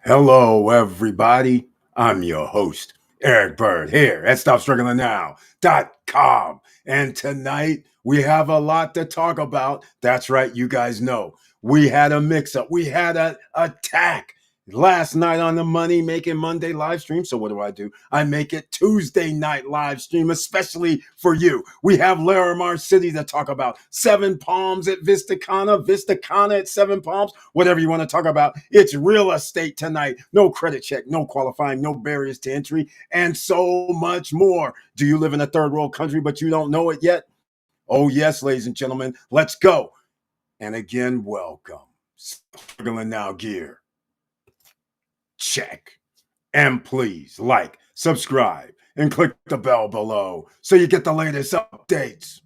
Hello, everybody. I'm your host, Eric Bird, here at StopStrugglingNow.com. And tonight, we have a lot to talk about. That's right, you guys know. We had a mix up, we had an attack last night on the Money Making Monday live stream. So, what do? I make it Tuesday night live stream, especially for you. We have Larimar City to talk about, Seven Palms at Vista Cana, Vista Cana at Seven Palms, whatever you want to talk about. It's real estate tonight. No credit check, no qualifying, no barriers to entry, and so much more. Do you live in a third world country, but you don't know it yet? Oh, yes, ladies and gentlemen, let's go. And again, welcome. Struggling Now gear. Check. And please like, subscribe, and click the bell below so you get the latest updates.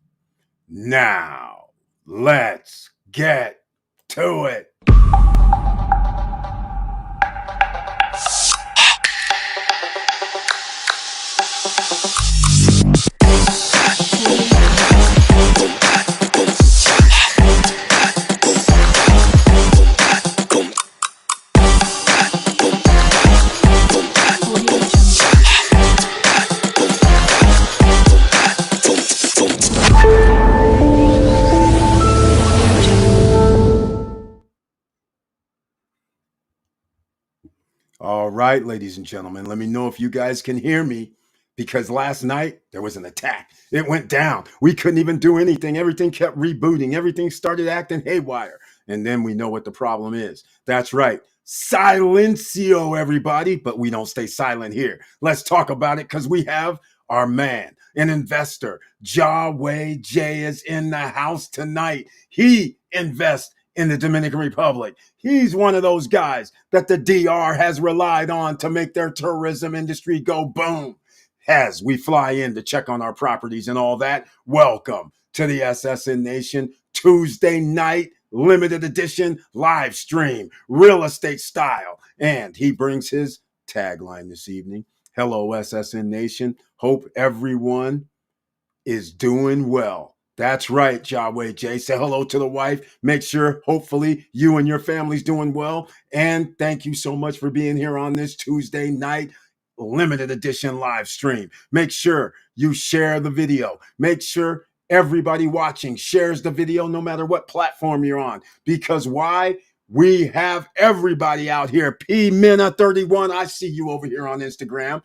Now, let's get to it. All right, ladies and gentlemen, let me know if you guys can hear me because last night there was an attack. It went down. We couldn't even do anything. Everything kept rebooting. Everything started acting haywire. And then we know what the problem is. That's right. Silencio, everybody. But we don't stay silent here. Let's talk about it because we have our man, an investor. Yahweh J is in the house tonight. He invests in the Dominican Republic. He's one of those guys that the DR has relied on to make their tourism industry go boom. As we fly in to check on our properties and all that, welcome to the SSN Nation Tuesday night limited edition live stream, real estate style. And he brings his tagline this evening. Hello, SSN Nation. Hope everyone is doing well. That's right, Yahweh J. Say hello to the wife. Make sure, hopefully, you and your family's doing well. And thank you so much for being here on this Tuesday night limited edition live stream. Make sure you share the video. Make sure everybody watching shares the video no matter what platform you're on. Because why? We have everybody out here. P Mina 31. I see you over here on Instagram.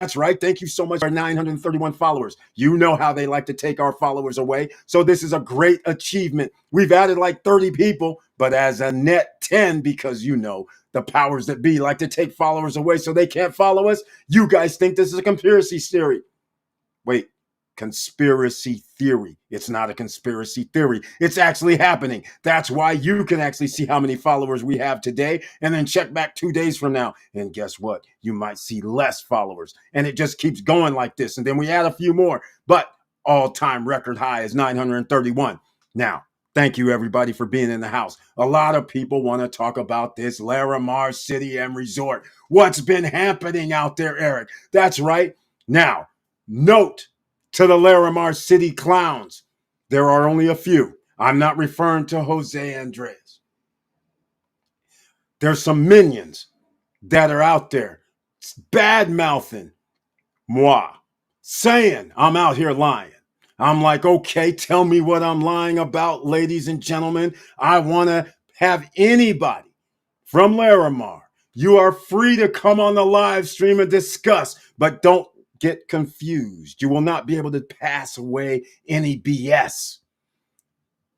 That's right. Thank you so much for our 931 followers. You know how they like to take our followers away. So this is a great achievement. We've added like 30 people, but as a net 10, because you know the powers that be like to take followers away so they can't follow us. You guys think this is a conspiracy theory. Wait, conspiracy theory. It's not a conspiracy theory. It's actually happening. That's why you can actually see how many followers we have today and then check back 2 days from now. And guess what? You might see less followers. And it just keeps going like this. And then we add a few more. But all-time record high is 931. Now, thank you, everybody, for being in the house. A lot of people want to talk about this Laramar City and Resort. What's been happening out there, Eric? That's right. Now, note to the Laramar City clowns, there are only a few. I'm not referring to Jose Andres. There's some minions that are out there bad mouthing moi, saying I'm out here lying. I'm like, okay, tell me what I'm lying about, ladies and gentlemen. I want to have anybody from Laramar. You are free to come on the live stream and discuss, but don't get confused. You will not be able to pass away any BS.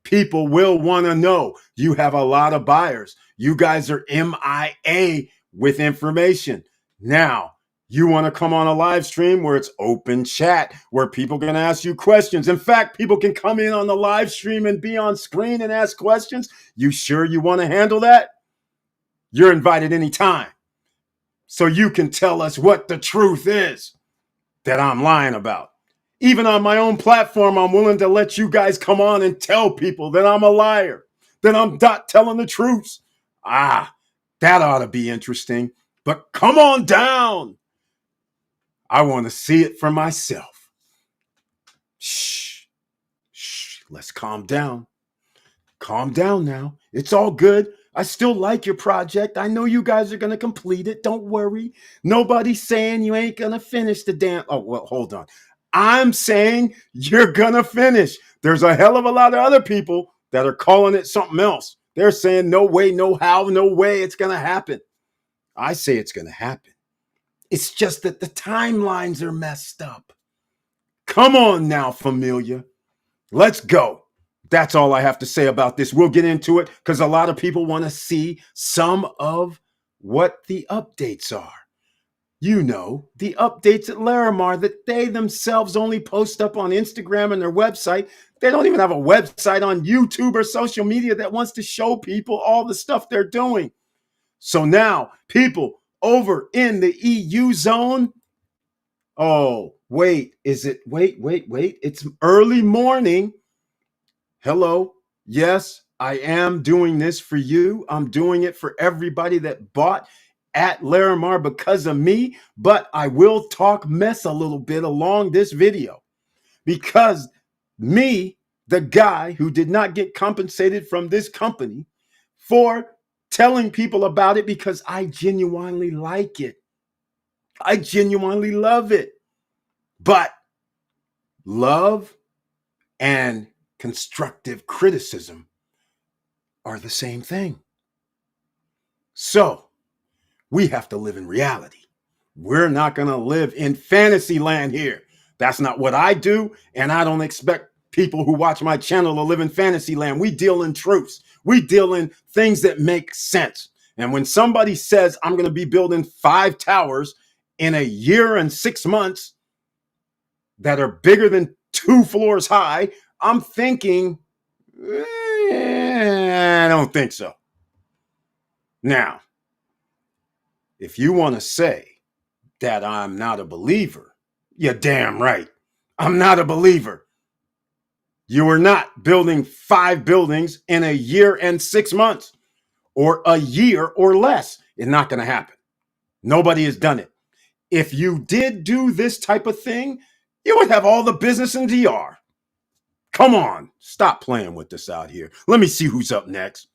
People will want to know. You have a lot of buyers. You guys are MIA with information. Now, you want to come on a live stream where it's open chat, where people can ask you questions. In fact, people can come in on the live stream and be on screen and ask questions. You sure you want to handle that? You're invited anytime. So you can tell us what the truth is that I'm lying about. Even on my own platform, I'm willing to let you guys come on and tell people that I'm a liar, that I'm not telling the truth. That ought to be interesting. But come on down. I want to see it for myself. Shh. Let's calm down. Calm down now. It's all good. I still like your project. I know you guys are going to complete it. Don't worry. Nobody's saying you ain't going to finish the damn. Oh, well, hold on. I'm saying you're going to finish. There's a hell of a lot of other people that are calling it something else. They're saying no way, no how, no way it's going to happen. I say it's going to happen. It's just that the timelines are messed up. Come on now, familia. Let's go. That's all I have to say about this. We'll get into it because a lot of people want to see some of what the updates are. You know, the updates at Larimar that they themselves only post up on Instagram and their website. They don't even have a website on YouTube or social media that wants to show people all the stuff they're doing. So now, people over in the EU zone, oh, wait, is it? Wait. It's early morning. Hello. Yes, I am doing this for you. I'm doing it for everybody that bought at Laramar because of me, but I will talk mess a little bit along this video because me, the guy who did not get compensated from this company for telling people about it because I genuinely like it. I genuinely love it. But love and constructive criticism are the same thing. So we have to live in reality. We're not going to live in fantasy land here. That's not what I do. And I don't expect people who watch my channel to live in fantasy land. We deal in truths. We deal in things that make sense. And when somebody says, I'm going to be building 5 towers in a year and 6 months that are bigger than 2 floors high, I'm thinking, I don't think so. Now, if you want to say that I'm not a believer, you're damn right. I'm not a believer. You are not building 5 buildings in a year and 6 months or a year or less. It's not going to happen. Nobody has done it. If you did do this type of thing, you would have all the business in DR. Come on, stop playing with this out here. Let me see who's up next.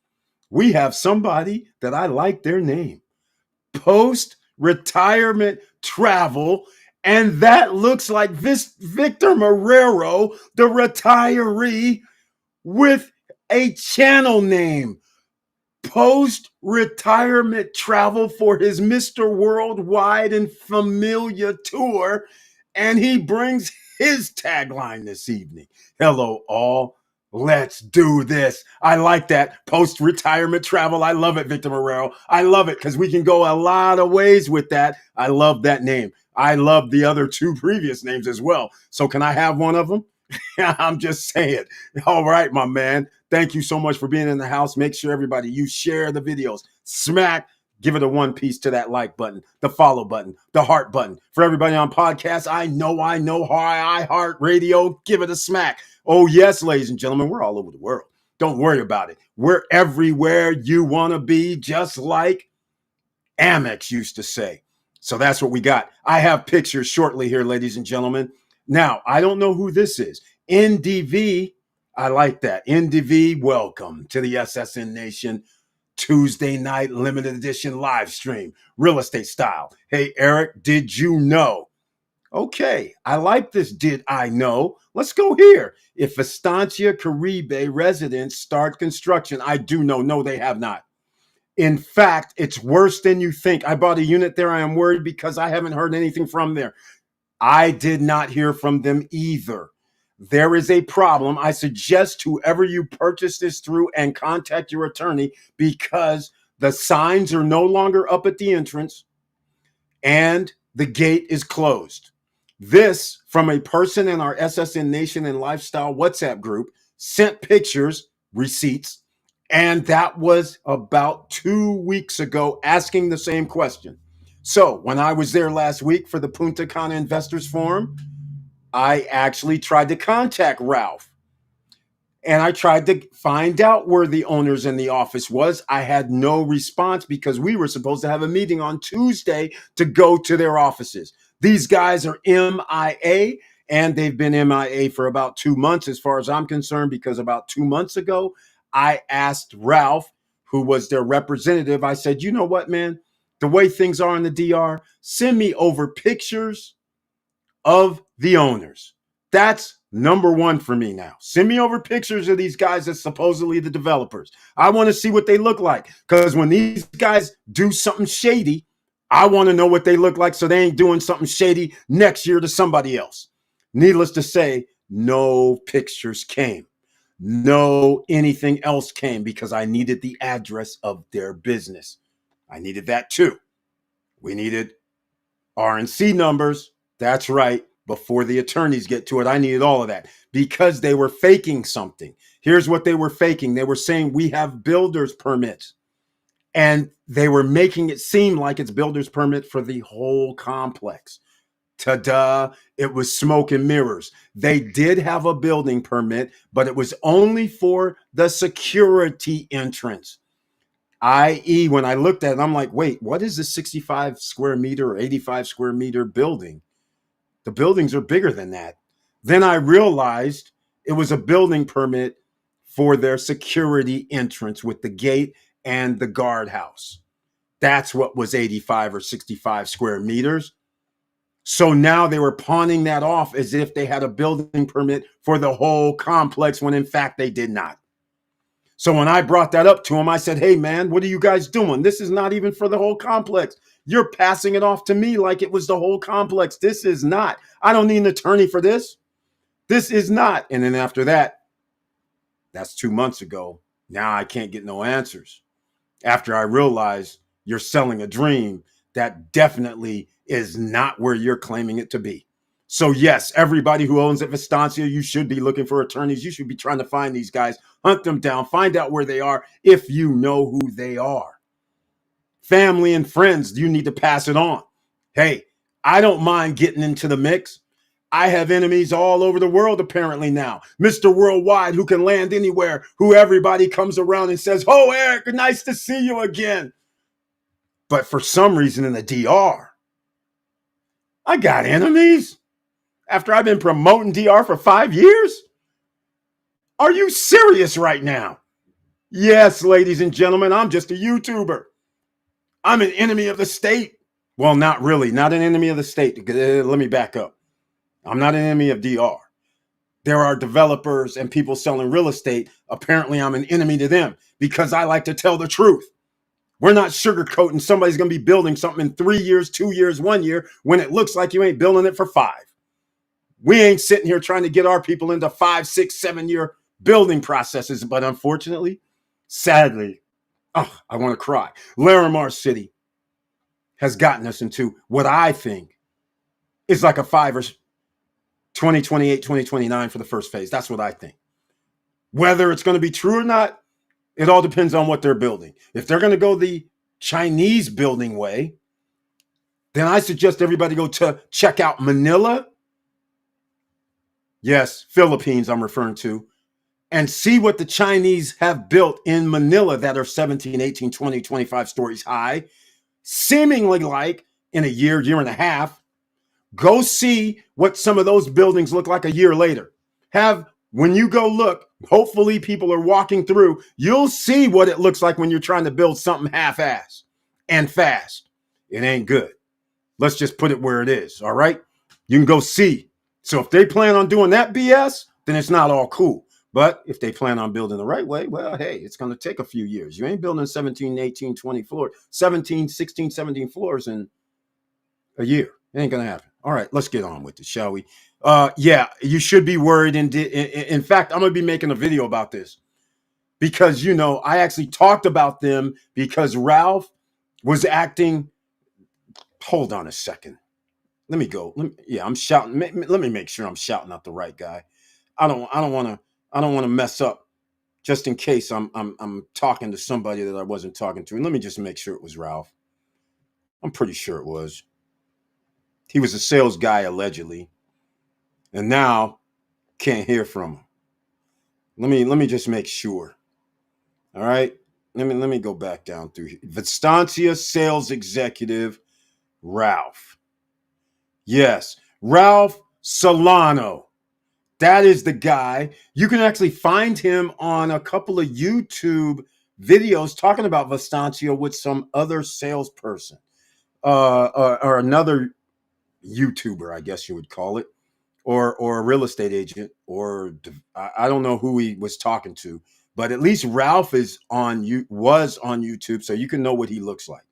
We have somebody that I like their name. Post-retirement travel. And that looks like Victor Marrero, the retiree, with a channel name. Post-retirement travel for his Mr. Worldwide and Familia tour. And he brings his tagline this evening. Hello, all. Let's do this. I like that. Post-retirement travel. I love it, Victor Marrero. I love it because we can go a lot of ways with that. I love that name. I love the other 2 previous names as well. So can I have one of them? I'm just saying. All right, my man. Thank you so much for being in the house. Make sure everybody, you share the videos. Smack. Give it a 1 piece to that like button, the follow button, the heart button. For everybody on podcasts, I know, I heart radio. Give it a smack. Oh, yes, ladies and gentlemen, we're all over the world. Don't worry about it. We're everywhere you want to be, just like Amex used to say. So that's what we got. I have pictures shortly here, ladies and gentlemen. Now, I don't know who this is. NDV, I like that. NDV, welcome to the SSN Nation Tuesday night limited edition live stream, real estate style. Hey, Eric, did you know? Okay, I like this. Did I know? Let's go here. If Vistancia Caribe residents start construction, I do know. No, they have not. In fact, it's worse than you think. I bought a unit there. I am worried because I haven't heard anything from there. I did not hear from them either. There is a problem. I suggest whoever you purchase this through and contact your attorney because the signs are no longer up at the entrance and the gate is closed. This from a person in our SSN Nation and Lifestyle WhatsApp group sent pictures, receipts, and that was about 2 weeks ago asking the same question. So when I was there last week for the Punta Cana Investors Forum, I actually tried to contact Ralph and I tried to find out where the owners in the office was. I had no response because we were supposed to have a meeting on Tuesday to go to their offices. These guys are MIA and they've been MIA for about 2 months, as far as I'm concerned, because about 2 months ago, I asked Ralph, who was their representative, I said, you know what, man? The way things are in the DR, send me over pictures of the owners. That's number one for me now. Send me over pictures of these guys that's supposedly the developers. I want to see what they look like, because when these guys do something shady, I want to know what they look like so they ain't doing something shady next year to somebody else. Needless to say, no pictures came. No anything else came because I needed the address of their business. I needed that too. We needed RNC numbers. That's right. Before the attorneys get to it, I needed all of that because they were faking something. Here's what they were faking. They were saying we have builder's permits, and they were making it seem like it's builder's permit for the whole complex. Ta-da, it was smoke and mirrors. They did have a building permit, but it was only for the security entrance. I.e., when I looked at it, I'm like, wait, what is the 65 square meter or 85 square meter building? The buildings are bigger than that. Then I realized it was a building permit for their security entrance with the gate and the guardhouse. That's what was 85 or 65 square meters. So now they were pawning that off as if they had a building permit for the whole complex when in fact they did not. So when I brought that up to him, I said, hey, man, what are you guys doing? This is not even for the whole complex. You're passing it off to me like it was the whole complex. This is not. I don't need an attorney for this. This is not. And then after that, that's 2 months ago. Now I can't get no answers. After I realized you're selling a dream that definitely is not where you're claiming it to be. So yes, everybody who owns at Vistancia, you should be looking for attorneys. You should be trying to find these guys, hunt them down, find out where they are if you know who they are. Family and friends, you need to pass it on. Hey, I don't mind getting into the mix. I have enemies all over the world apparently now. Mr. Worldwide, who can land anywhere, who everybody comes around and says, oh, Eric, nice to see you again. But for some reason in the DR, I got enemies after I've been promoting DR for 5 years? Are you serious right now? Yes, ladies and gentlemen, I'm just a YouTuber. I'm an enemy of the state. Well, not really, not an enemy of the state. Let me back up. I'm not an enemy of DR. There are developers and people selling real estate. Apparently, I'm an enemy to them because I like to tell the truth. We're not sugarcoating somebody's going to be building something in 3 years, 2 years, 1 year when it looks like you ain't building it for 5. We ain't sitting here trying to get our people into 5, 6, 7 year building processes. But unfortunately, sadly, I want to cry. Larimar City has gotten us into what I think is like a 5 or 2028, 2029 for the first phase. That's what I think. Whether it's going to be true or not, it all depends on what they're building. If they're going to go the Chinese building way, then I suggest everybody go to check out Manila. Yes, Philippines I'm referring to. And see what the Chinese have built in Manila that are 17, 18, 20, 25 stories high, seemingly like in a year, year and a half. Go see what some of those buildings look like a year later. When you go look, hopefully people are walking through, you'll see what it looks like when you're trying to build something half-assed and fast. It ain't good. Let's just put it where it is, all right? You can go see. So if they plan on doing that BS, then it's not all cool. But if they plan on building the right way, well, hey, it's going to take a few years. You ain't building 17, 18, 20 floors, 17, 16, 17 floors in a year. It ain't going to happen. All right, let's get on with it, shall we? Yeah, you should be worried. In fact, I'm going to be making a video about this because, I actually talked about them because Ralph was acting. Hold on a second. Let me go. I'm shouting. Let me make sure I'm shouting out the right guy. I don't want to mess up just in case I'm talking to somebody that I wasn't talking to. And let me just make sure it was Ralph. I'm pretty sure it was. He was a sales guy allegedly. And now can't hear from him. Let me just make sure. All right. Let me go back down through here. Vistancia sales executive Ralph. Yes, Ralph Solano. That is the guy. You can actually find him on a couple of YouTube videos talking about Vistancia with some other salesperson or another YouTuber, I guess you would call it, or a real estate agent, or I don't know who he was talking to, but at least Ralph was on YouTube, so you can know what he looks like.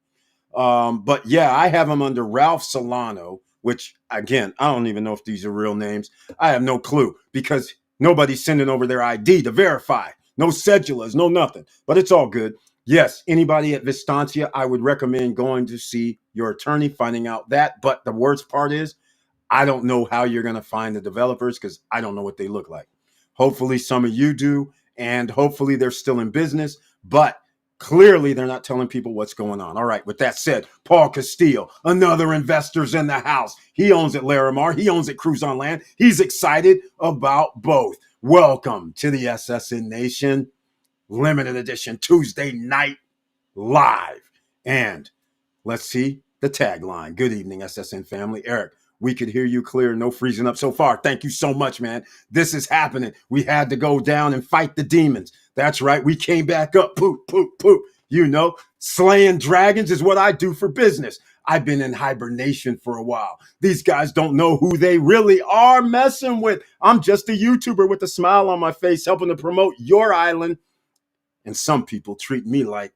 But yeah, I have him under Ralph Solano, which again, I don't even know if these are real names. I have no clue because nobody's sending over their ID to verify. No cedulas, no nothing. But it's all good. Yes, anybody at Vistancia, I would recommend going to see your attorney, finding out that. But the worst part is, I don't know how you're going to find the developers because I don't know what they look like. Hopefully, some of you do, and hopefully, they're still in business. But clearly, they're not telling people what's going on. All right. With that said, Paul Castillo, another investor's in the house. He owns at Larimar. He owns at Cruise on Land. He's excited about both. Welcome to the SSN Nation limited edition Tuesday night live. And let's see the tagline. Good evening, SSN family. Eric, we could hear you clear. No freezing up so far. Thank you so much, man. This is happening. We had to go down and fight the demons. That's right. We came back up. Poop, poop, poop. You know, slaying dragons is what I do for business. I've been in hibernation for a while. These guys don't know who they really are messing with. I'm just a YouTuber with a smile on my face helping to promote your island. And some people treat me like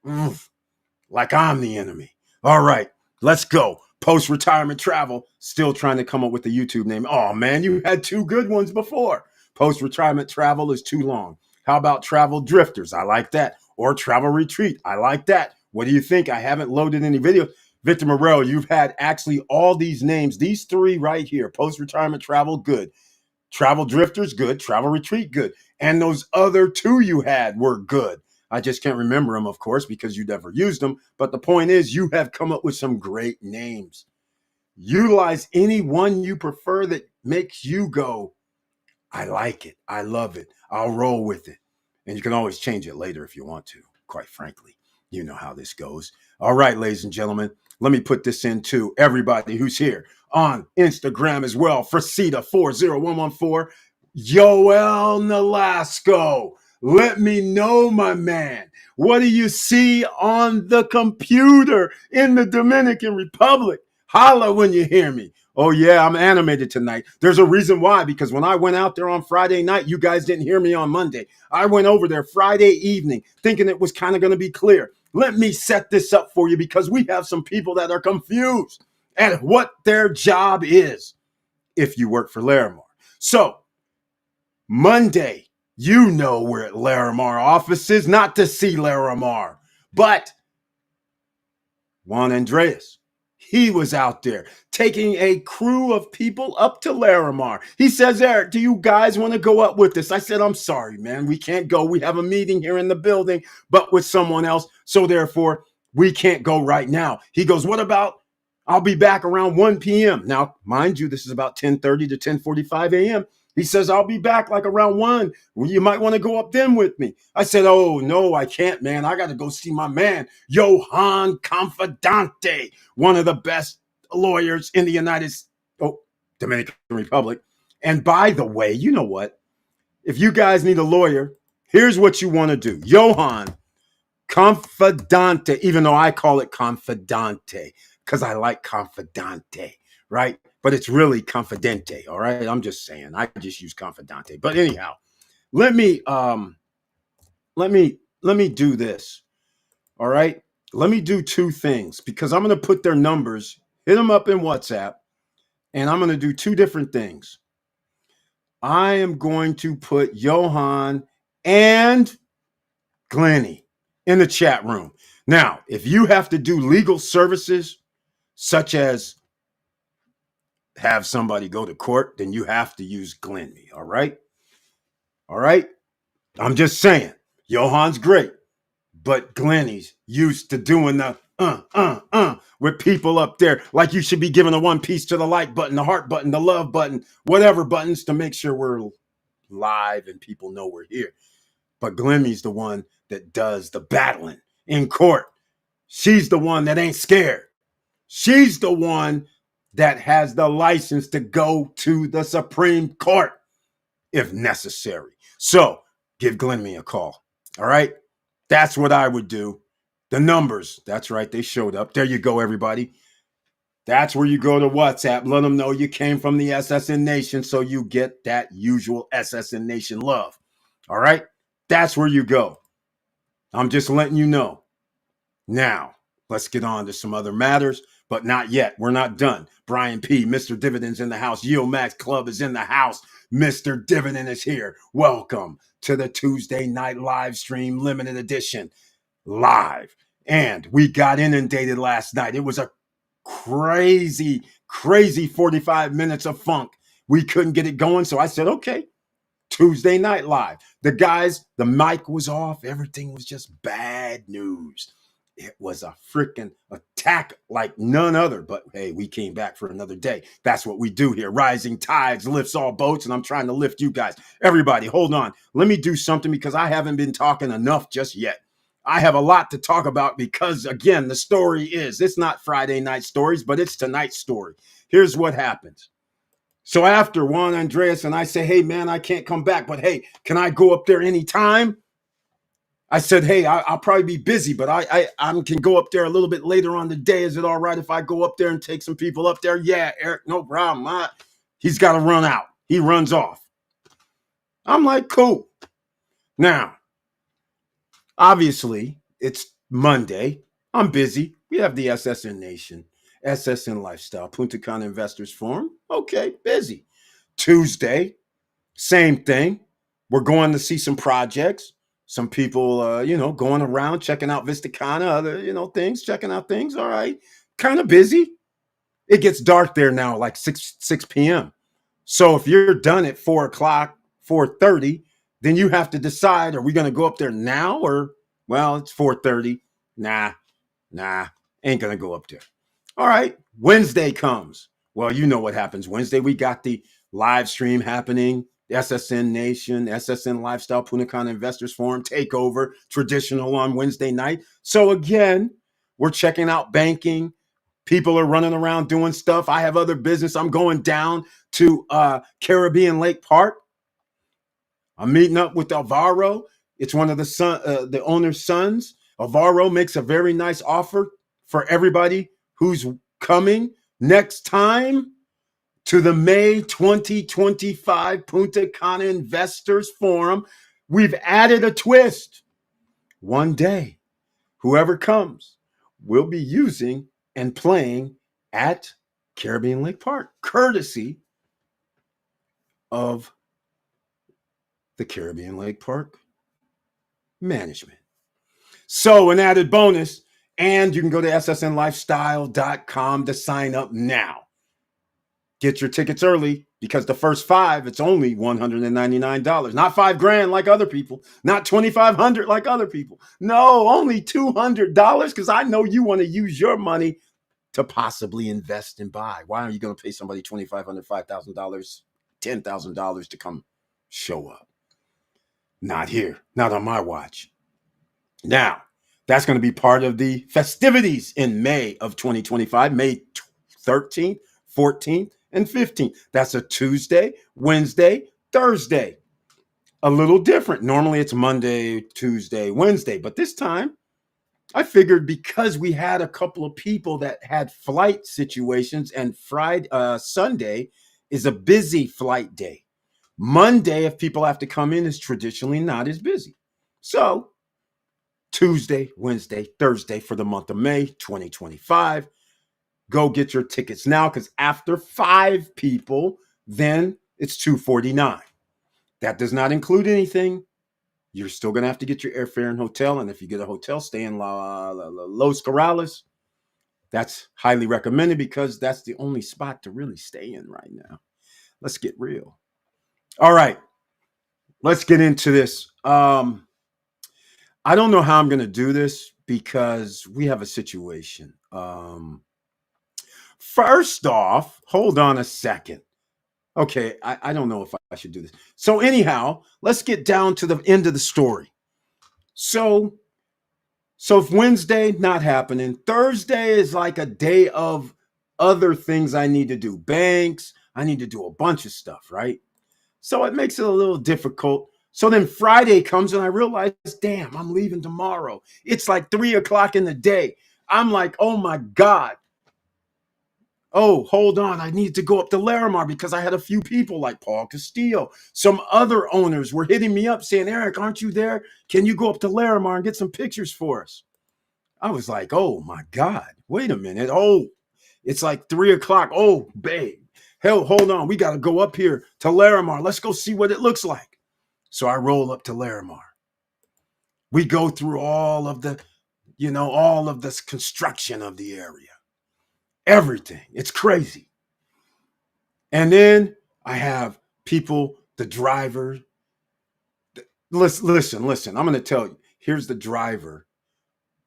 I'm the enemy. All right, let's go. Post-retirement travel, still trying to come up with a YouTube name. Oh, man, you had two good ones before. Post-retirement travel is too long. How about travel drifters? I like that. Or travel retreat. I like that. What do you think? I haven't loaded any videos. Victor Morel, you've had actually all these names. These three right here. Post-retirement travel, good. Travel drifters, good. Travel retreat, good. And those other two you had were good. I just can't remember them, of course, because you never used them. But the point is, you have come up with some great names. Utilize any one you prefer that makes you go, I like it. I love it. I'll roll with it. And you can always change it later if you want to, quite frankly. You know how this goes. All right, ladies and gentlemen, let me put this into everybody who's here on Instagram as well. Fracita40114, Yoel Nolasco. Let me know, my man. What do you see on the computer in the Dominican Republic? Holla when you hear me. Oh, yeah, I'm animated tonight. There's a reason why, because when I went out there on Friday night, you guys didn't hear me on Monday. I went over there Friday evening thinking it was kind of going to be clear. Let me set this up for you because we have some people that are confused at what their job is if you work for Laramar. So, Monday, you know we're at Laramar offices, not to see Laramar, but Juan Andreas, he was out there taking a crew of people up to Laramar. He says, Eric, do you guys want to go up with us? I said, I'm sorry, man. We can't go. We have a meeting here in the building, but with someone else. So therefore, we can't go right now. He goes, what about I'll be back around 1 p.m. Now, mind you, this is about 10:30 to 10:45 a.m. He says, I'll be back like around 1. Well, you might want to go up then with me. I said, oh, no, I can't, man. I got to go see my man, Johan Confidante, one of the best lawyers in the Dominican Republic. And by the way, you know what? If you guys need a lawyer, here's what you want to do. Johan Confidante, even though I call it Confidante, because I like Confidante, right? But it's really Confidente, all right? I'm just saying. I just use Confidante. But anyhow, let me do this. All right? Let me do two things because I'm going to put their numbers, hit them up in WhatsApp, and I'm going to do two different things. I am going to put Johan and Glennie in the chat room. Now, if you have to do legal services, such as have somebody go to court, then you have to use Glennie, all right? All right? I'm just saying, Johan's great, but Glennie's used to doing the with people up there, like you should be giving a one piece to the like button, the heart button, the love button, whatever buttons to make sure we're live and people know we're here. But Glennie's the one that does the battling in court. She's the one that ain't scared. She's the one that has the license to go to the Supreme Court if necessary. So give Glenn me a call. All right. That's what I would do. The numbers. That's right. They showed up. There you go, everybody. That's where you go to WhatsApp. Let them know you came from the SSN Nation so you get that usual SSN Nation love. All right. That's where you go. I'm just letting you know. Now, let's get on to some other matters, but not yet. We're not done. Brian P., Mr. Dividends in the house. Yield Max Club is in the house. Mr. Dividend is here. Welcome to the Tuesday night live stream limited edition live. And we got inundated last night. It was a crazy 45 minutes of funk. We couldn't get it going. So I said, okay, Tuesday night live. The guys, the mic was off. Everything was just bad news. It was a freaking attack like none other. But hey, we came back for another day. That's what we do here. Rising tides lifts all boats, and I'm trying to lift you guys. Everybody, hold on. Let me do something because I haven't been talking enough just yet. I have a lot to talk about because, again, the story is, it's not Friday night stories, but it's tonight's story. Here's what happens. So after Juan Andreas and I say, hey, man, I can't come back, but hey, can I go up there anytime? I said, hey, I'll probably be busy, but I can go up there a little bit later on the day. Is it all right if I go up there and take some people up there? Yeah, Eric, no problem. He's got to run out. He runs off. I'm like, cool. Now, obviously, it's Monday. I'm busy. We have the SSN Nation, SSN Lifestyle, Punta Cana Investors Forum. Okay, busy. Tuesday, same thing. We're going to see some projects. Some people, going around, checking out Vista Cana, other, things, checking out things. All right. Kind of busy. It gets dark there now, like 6 p.m. So if you're done at 4 o'clock, 4:30, then you have to decide, are we going to go up there now or, well, it's 4:30. Nah, ain't going to go up there. All right. Wednesday comes. Well, you know what happens Wednesday. We got the live stream happening. SSN Nation, SSN Lifestyle, Punta Cana Investors Forum, takeover, traditional on Wednesday night. So again, we're checking out banking. People are running around doing stuff. I have other business. I'm going down to Caribbean Lake Park. I'm meeting up with Alvaro. It's one of the owner's sons. Alvaro makes a very nice offer for everybody who's coming next time to the May 2025 Punta Cana Investors Forum. We've added a twist. One day, whoever comes will be using and playing at Caribbean Lake Park, courtesy of the Caribbean Lake Park management. So an added bonus, and you can go to ssnlifestyle.com to sign up now. Get your tickets early because the first 5, it's only $199. Not $5,000 like other people. Not $2,500 like other people. No, only $200 because I know you want to use your money to possibly invest and buy. Why are you going to pay somebody $2,500, $5,000, $10,000 to come show up? Not here. Not on my watch. Now, that's going to be part of the festivities in May of 2025, May 13th, 14th, and 15th. That's a Tuesday, Wednesday, Thursday. A little different. Normally it's Monday, Tuesday, Wednesday, but this time I figured because we had a couple of people that had flight situations, and Sunday is a busy flight day. Monday, if people have to come in, is traditionally not as busy. So Tuesday, Wednesday, Thursday for the month of May 2025. Go get your tickets now because after 5 people, then it's $249. That does not include anything. You're still going to have to get your airfare and hotel. And if you get a hotel, stay in Los Corrales. That's highly recommended because that's the only spot to really stay in right now. Let's get real. All right. Let's get into this. I don't know how I'm going to do this because we have a situation. First off, hold on a second. Okay, I don't know if I should do this. So anyhow, let's get down to the end of the story. So if Wednesday not happening, Thursday is like a day of other things I need to do. Banks, I need to do a bunch of stuff, right? So it makes it a little difficult. So then Friday comes and I realize, damn, I'm leaving tomorrow. It's like 3 o'clock in the day. I'm like, oh my God. Oh, hold on. I need to go up to Larimar because I had a few people like Paul Castillo. Some other owners were hitting me up saying, Eric, aren't you there? Can you go up to Larimar and get some pictures for us? I was like, oh my God, wait a minute. Oh, it's like 3 o'clock. Oh, babe. Hell, hold on. We got to go up here to Laramar. Let's go see what it looks like. So I roll up to Laramar. We go through all of the, all of this construction of the area. Everything. It's crazy. And then I have people, the driver. Listen. I'm going to tell you. Here's the driver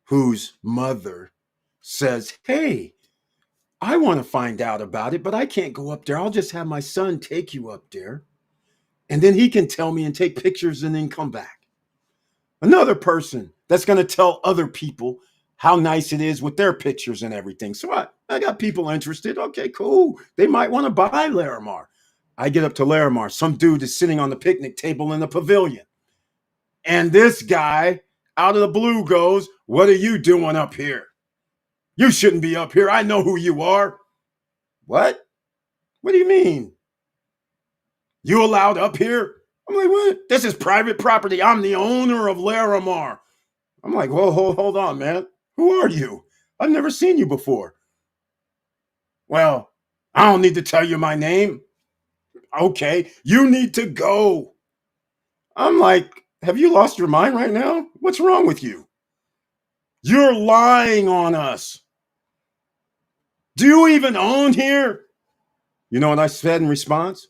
whose mother says, hey, I want to find out about it, but I can't go up there. I'll just have my son take you up there. And then he can tell me and take pictures and then come back. Another person that's going to tell other people how nice it is with their pictures and everything. So I got people interested. Okay, cool. They might want to buy Larimar. I get up to Larimar. Some dude is sitting on the picnic table in the pavilion. And this guy out of the blue goes, what are you doing up here? You shouldn't be up here. I know who you are. What? What do you mean? You allowed up here? I'm like, what? This is private property. I'm the owner of Laramar. I'm like, whoa, hold on, man. Who are you? I've never seen you before. Well, I don't need to tell you my name. Okay, you need to go. I'm like, have you lost your mind right now? What's wrong with you? You're lying on us. Do you even own here? You know what I said in response?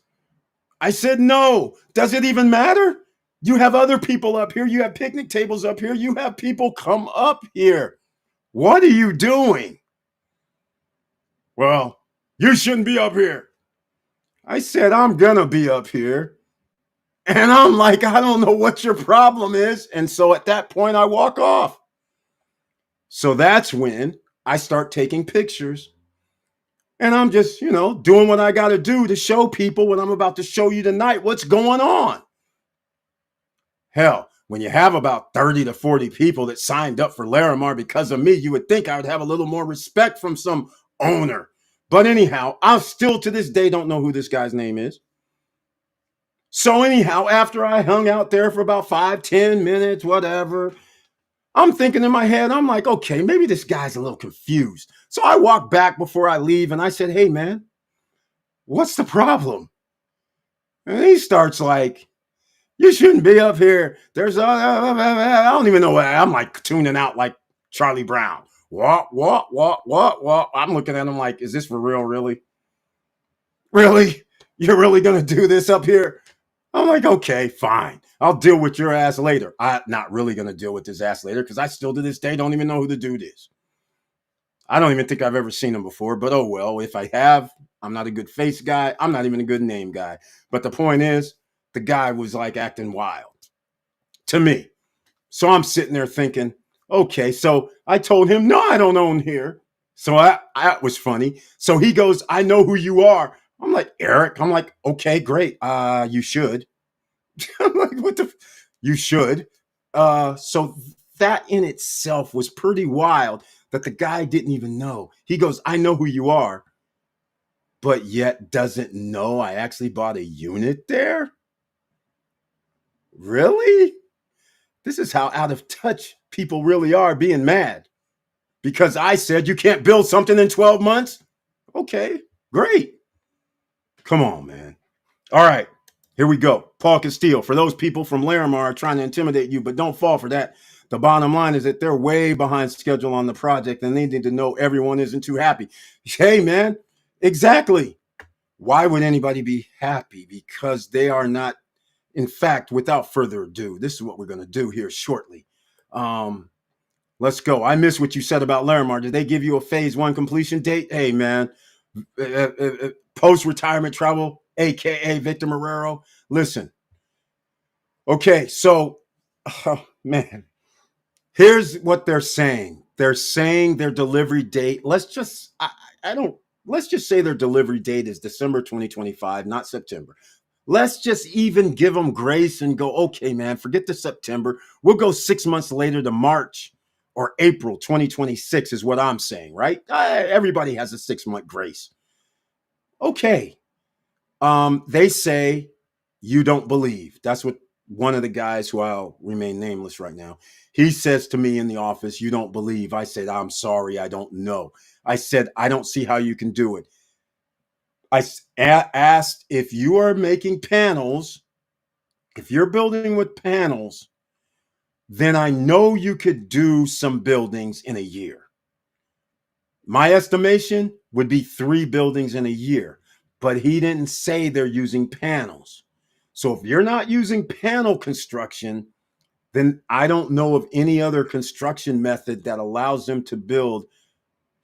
I said, no. Does it even matter? You have other people up here. You have picnic tables up here. You have people come up here. What are you doing? Well, you shouldn't be up here. I said, I'm going to be up here. And I'm like, I don't know what your problem is. And so at that point, I walk off. So that's when I start taking pictures. And I'm just, doing what I got to do to show people what I'm about to show you tonight, what's going on. Hell, when you have about 30 to 40 people that signed up for Laramar because of me, you would think I would have a little more respect from some owner. But anyhow, I still to this day don't know who this guy's name is. So anyhow, after I hung out there for about 5-10 minutes, whatever, I'm thinking in my head, I'm like, okay, maybe this guy's a little confused. So I walk back before I leave and I said, hey, man, what's the problem? And he starts like, you shouldn't be up here. There's I don't even know what. I'm like tuning out like Charlie Brown. What? I'm looking at him like, is this for real? Really? Really? You're really going to do this up here? I'm like, okay, fine. I'll deal with your ass later. I'm not really going to deal with his ass later because I still to this day don't even know who the dude is. I don't even think I've ever seen him before, but oh well. If I have, I'm not a good face guy. I'm not even a good name guy. But the point is, the guy was like acting wild to me. So I'm sitting there thinking, okay, so I told him, no, I don't own here. So that was funny. So he goes, I know who you are. I'm like, Eric. I'm like, okay, great. You should. I'm like, what the? You should. So that in itself was pretty wild that the guy didn't even know. He goes, I know who you are, but yet doesn't know I actually bought a unit there. Really? This is how out of touch people really are being mad. Because I said you can't build something in 12 months? Okay, great. Come on, man. All right, here we go. Paul Castillo. For those people from Laramar trying to intimidate you, but don't fall for that. The bottom line is that they're way behind schedule on the project and they need to know everyone isn't too happy. Hey, man, exactly. Why would anybody be happy? Because they are not. In fact, without further ado, this is what we're going to do here shortly. Let's go. I miss what you said about Larimar. Did they give you a phase 1 completion date? Hey, man, post-retirement travel, a.k.a. Victor Marrero. Listen. Okay, so, man, here's what they're saying. They're saying their delivery date. Let's just, I don't let's just say their delivery date is December 2025, not September. Let's just even give them grace and go, okay, man, forget the September. We'll go 6 months later to March or April 2026 is what I'm saying, right? Everybody has a 6 month grace. Okay. They say you don't believe. That's what one of the guys, who I'll remain nameless right now, he says to me in the office, you don't believe. I said, I'm sorry, I don't know. I said, I don't see how you can do it. I asked, if you are making panels, if you're building with panels, then I know you could do some buildings in a year. My estimation would be 3 buildings in a year, but he didn't say they're using panels. So if you're not using panel construction, then I don't know of any other construction method that allows them to build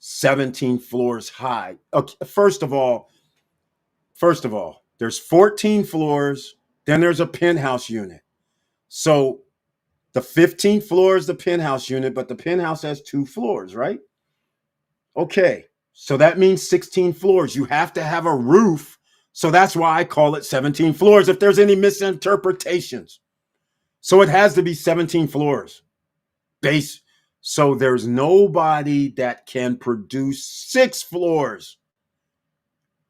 17 floors high. Okay, first of all, there's 14 floors, then there's a penthouse unit. So the 15th floor is the penthouse unit, but the penthouse has 2 floors, right? Okay, so that means 16 floors. You have to have a roof. So that's why I call it 17 floors if there's any misinterpretations. So it has to be 17 floors. Base. So there's nobody that can produce 6 floors,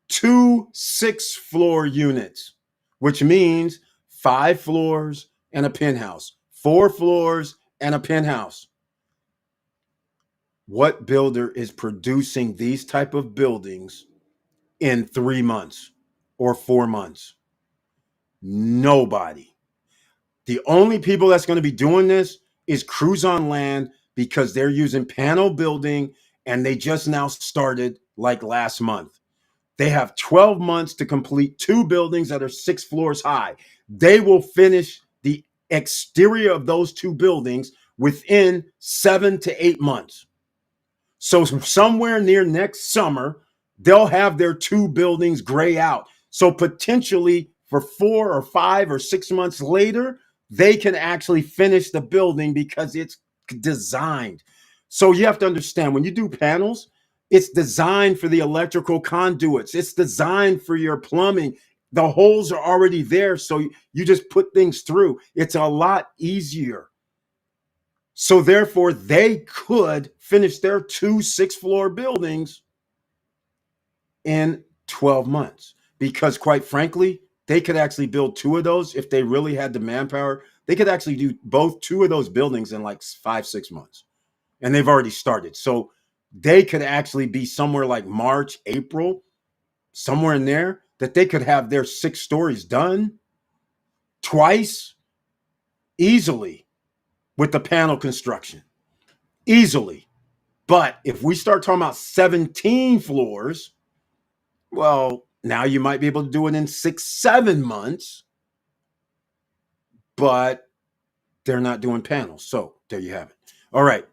2 6-floor units, which means 5 floors and a penthouse, 4 floors and a penthouse. What builder is producing these type of buildings in 3 months or 4 months? Nobody. The only people that's going to be doing this is Crews on Land, because they're using panel building and they just now started like last month. They have 12 months to complete 2 buildings that are 6 floors high. They will finish the exterior of those 2 buildings within 7 to 8 months. So somewhere near next summer, they'll have their 2 buildings gray out. So potentially for 4 or 5 or 6 months later, they can actually finish the building because it's designed. So you have to understand, when you do panels, it's designed for the electrical conduits. It's designed for your plumbing. The holes are already there. So you just put things through. It's a lot easier. So therefore, they could finish their 2 6-floor buildings in 12 months. Because quite frankly, they could actually build 2 of those if they really had the manpower. They could actually do both 2 of those buildings in like 5-6 months. And they've already started. So they could actually be somewhere like March, April, somewhere in there, that they could have their 6 stories done twice easily with the panel construction. Easily. But if we start talking about 17 floors, well, now you might be able to do it in 6-7 months, but they're not doing panels. So there you have it. All right.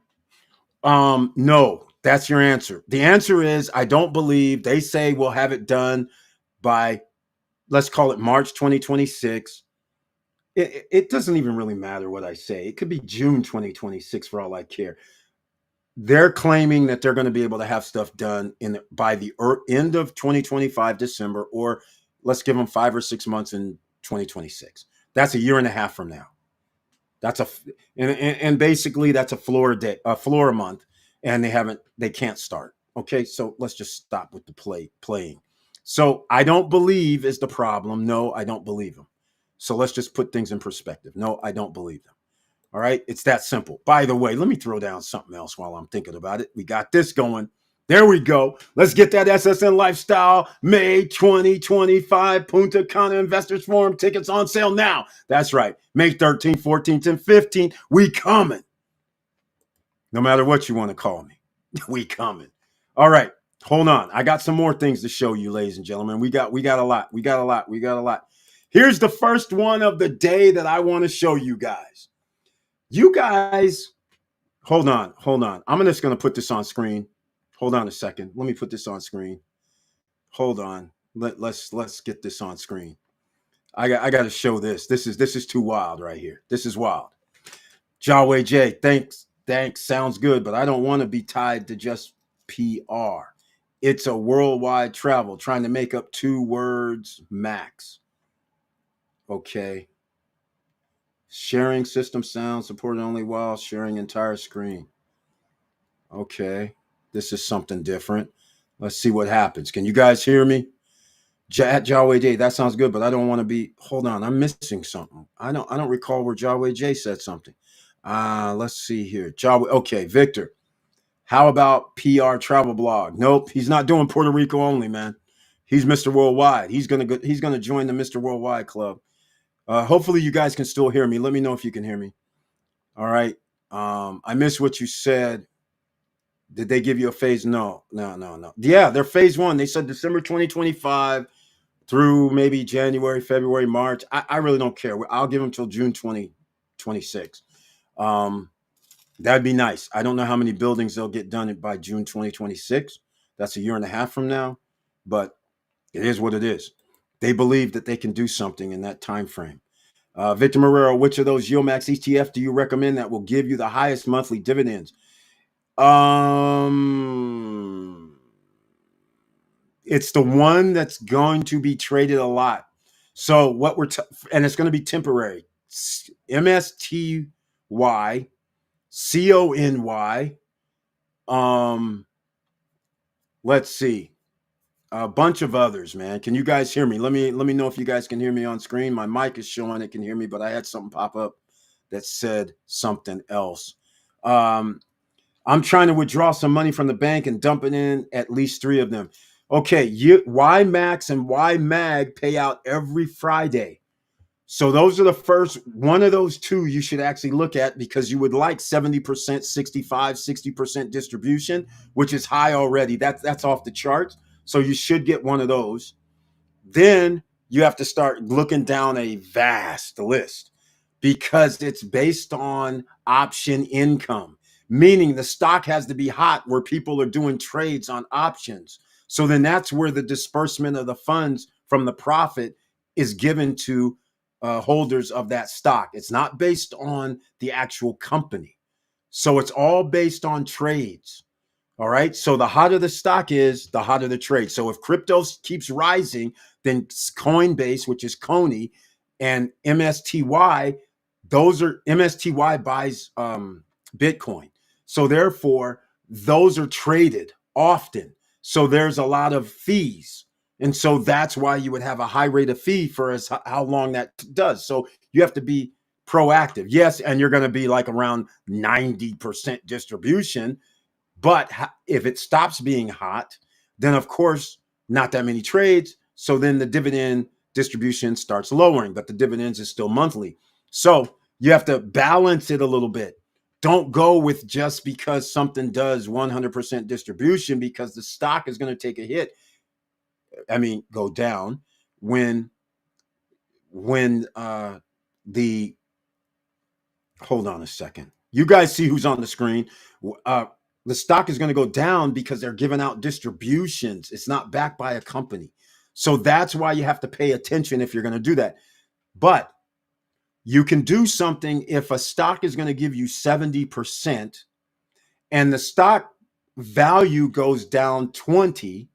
No, that's your answer. The answer is, I don't believe. They say we'll have it done by, let's call it March 2026. It doesn't even really matter what I say. It could be June 2026 for all I care. They're claiming that they're going to be able to have stuff done by the end of 2025, December, or let's give them 5 or 6 months in 2026. That's a year and a half from now. That's and basically that's a floor a month, and they can't start. Okay, so let's just stop with the playing. So I don't believe is the problem. No, I don't believe them. So let's just put things in perspective. No, I don't believe them. All right. It's that simple. By the way, let me throw down something else while I'm thinking about it. We got this going. There we go. Let's get that SSN Lifestyle May 2025 Punta Cana Investors Forum tickets on sale now. That's right. May 13th, 14th, and 15th. We coming. No matter what you want to call me. We coming. All right. Hold on. I got some more things to show you, ladies and gentlemen. We got a lot. Here's the first one of the day that I want to show you guys. You guys, hold on. I'm just going to put this on screen. Hold on a second. Let me put this on screen. Hold on. Let's get this on screen. I got to show this. This is too wild right here. This is wild. Jaway J, thanks. Sounds good, but I don't want to be tied to just PR. It's a worldwide travel, trying to make up 2 words max. Okay. Sharing system sound supported only while sharing entire screen. Okay. This is something different. Let's see what happens. Can you guys hear me? Jaway J, that sounds good, but I don't want to be. Hold on, I'm missing something. I don't recall where Jaway J said something. Let's see here. Jaway, okay, Victor. How about PR travel blog? Nope, he's not doing Puerto Rico only, man. He's Mr. Worldwide. He's gonna join the Mr. Worldwide club. Hopefully you guys can still hear me. Let me know if you can hear me. All right. I missed what you said. Did they give you a phase? No. Yeah, they're phase 1. They said December 2025 through maybe January, February, March. I really don't care. I'll give them till June 2026. That'd be nice. I don't know how many buildings they'll get done by June 2026. That's a year and a half from now, but it is what it is. They believe that they can do something in that time frame. Victor Marrero, which of those Yielmax ETF do you recommend that will give you the highest monthly dividends? It's the one that's going to be traded a lot. So what and it's going to be temporary. MSTY, CONY. Let's see. A bunch of others, man. Can you guys hear me? Let me know if you guys can hear me on screen. My mic is showing it can hear me, but I had something pop up that said something else. I'm trying to withdraw some money from the bank and dump it in at least 3 of them. Okay, YMAX and YMAG pay out every Friday. So those are the first one of those 2 you should actually look at, because you would like 70%, 65, 60% distribution, which is high already. That's off the charts. So you should get one of those. Then you have to start looking down a vast list, because it's based on option income, meaning the stock has to be hot where people are doing trades on options. So then that's where the disbursement of the funds from the profit is given to holders of that stock. It's not based on the actual company. So it's all based on trades. All right. So the hotter the stock is, the hotter the trade. So if crypto keeps rising, then Coinbase, which is Coney, and MSTY, those are MSTY buys Bitcoin. So therefore, those are traded often. So there's a lot of fees. And so that's why you would have a high rate of fee for how long that does. So you have to be proactive. Yes. And you're going to be like around 90% distribution. But if it stops being hot, then of course, not that many trades. So then the dividend distribution starts lowering, but the dividends is still monthly. So you have to balance it a little bit. Don't go with just because something does 100% distribution, because the stock is going to take a hit. Go down when the hold on a second. You guys see who's on the screen. The stock is going to go down because they're giving out distributions. It's not backed by a company. So that's why you have to pay attention if you're going to do that. But you can do something if a stock is going to give you 70% and the stock value goes down 20,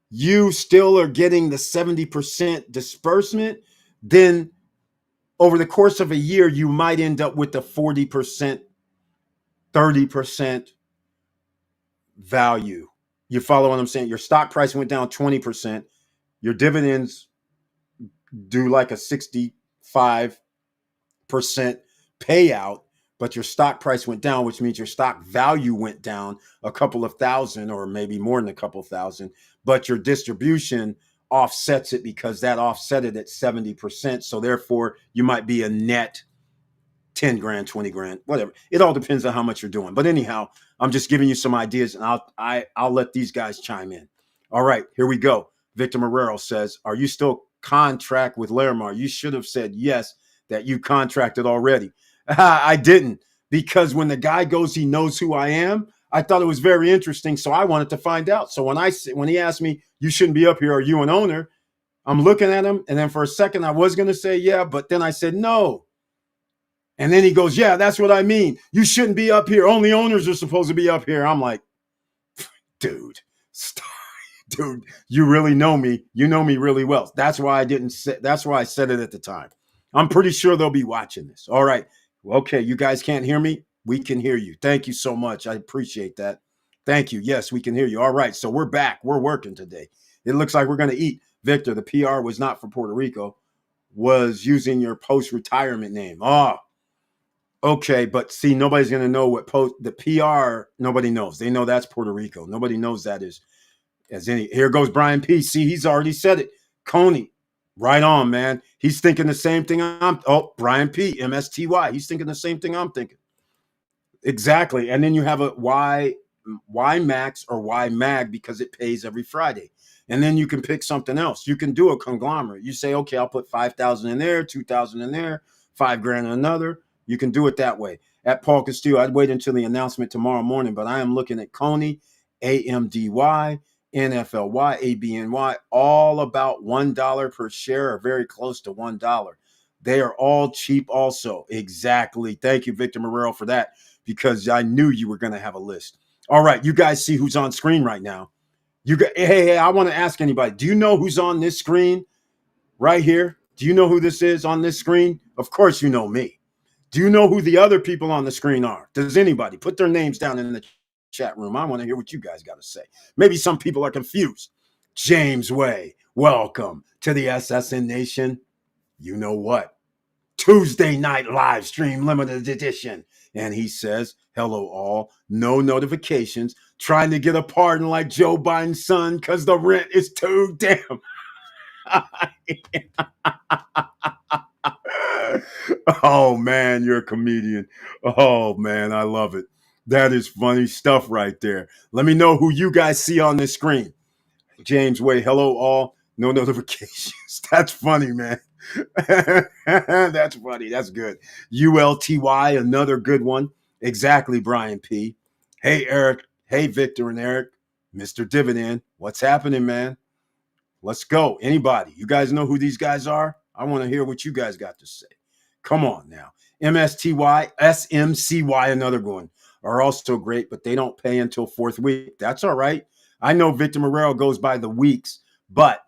you still are getting the 70% disbursement. Then over the course of a year, you might end up with the 40%, 30% value. You follow what I'm saying? Your stock price went down 20%. Your dividends do like a 65% payout, but your stock price went down, which means your stock value went down a couple of thousand, or maybe more than a couple of thousand, but your distribution offsets it because that offset it at 70%. So therefore you might be a net 10 grand, 20 grand, whatever. It all depends on how much you're doing. But anyhow, I'm just giving you some ideas, and I'll let these guys chime in. All right, here we go. Victor Marrero says, are you still contract with Larimar? You should have said yes, that you contracted already. I didn't, because when the guy goes, he knows who I am. I thought it was very interesting, so I wanted to find out. So when he asked me, you shouldn't be up here, are you an owner? I'm looking at him, and then for a second I was going to say yeah, but then I said no. And then he goes, yeah, that's what I mean. You shouldn't be up here. Only owners are supposed to be up here. I'm like, dude. Stop. Dude, you really know me. You know me really well. That's why I didn't say. That's why I said it at the time. I'm pretty sure they'll be watching this. All right. Okay, you guys can't hear me. We can hear you. Thank you so much. I appreciate that. Thank you. Yes, we can hear you. All right. So we're back. We're working today. It looks like we're going to eat. Victor, the PR was not for Puerto Rico, was using your post-retirement name. Oh, okay. But see, nobody's going to know what the PR, nobody knows. They know that's Puerto Rico. Nobody knows that is as any. Here goes Brian P. See, he's already said it. Coney, right on, man. He's thinking the same thing Brian P. MSTY. He's thinking the same thing I'm thinking. Exactly. And then you have a Y Max or Y Mag because it pays every Friday. And then you can pick something else. You can do a conglomerate. You say, okay, I'll put 5,000 in there, 2,000 in there, $5,000 in another. You can do it that way. At Paul Castillo, I'd wait until the announcement tomorrow morning, but I am looking at Coney, AMDY, NFLY, ABNY, all about $1 per share or very close to $1. They are all cheap also. Exactly. Thank you, Victor Morero, for that, because I knew you were going to have a list. All right, you guys see who's on screen right now. Hey, I want to ask anybody, do you know who's on this screen right here? Do you know who this is on this screen? Of course you know me. Do you know who the other people on the screen are? Does anybody? Put their names down in the chat room. I want to hear what you guys got to say. Maybe some people are confused. James Way, welcome to the SSN Nation. You know what? Tuesday night live stream limited edition. And he says, hello all, no notifications, trying to get a pardon like Joe Biden's son because the rent is too damn high. Oh man, you're a comedian. Oh man, I love it. That is funny stuff right there. Let me know who you guys see on this screen. James Way, hello all, no notifications. That's funny, man. That's funny. That's good. ULTY, another good one. Exactly, Brian P. Hey, Eric. Hey, Victor and Eric. Mr. Dividend. What's happening, man? Let's go. Anybody? You guys know who these guys are? I want to hear what you guys got to say. Come on now. MSTY, SMCY, another one, are also great, but they don't pay until fourth week. That's all right. I know Victor Morero goes by the weeks, but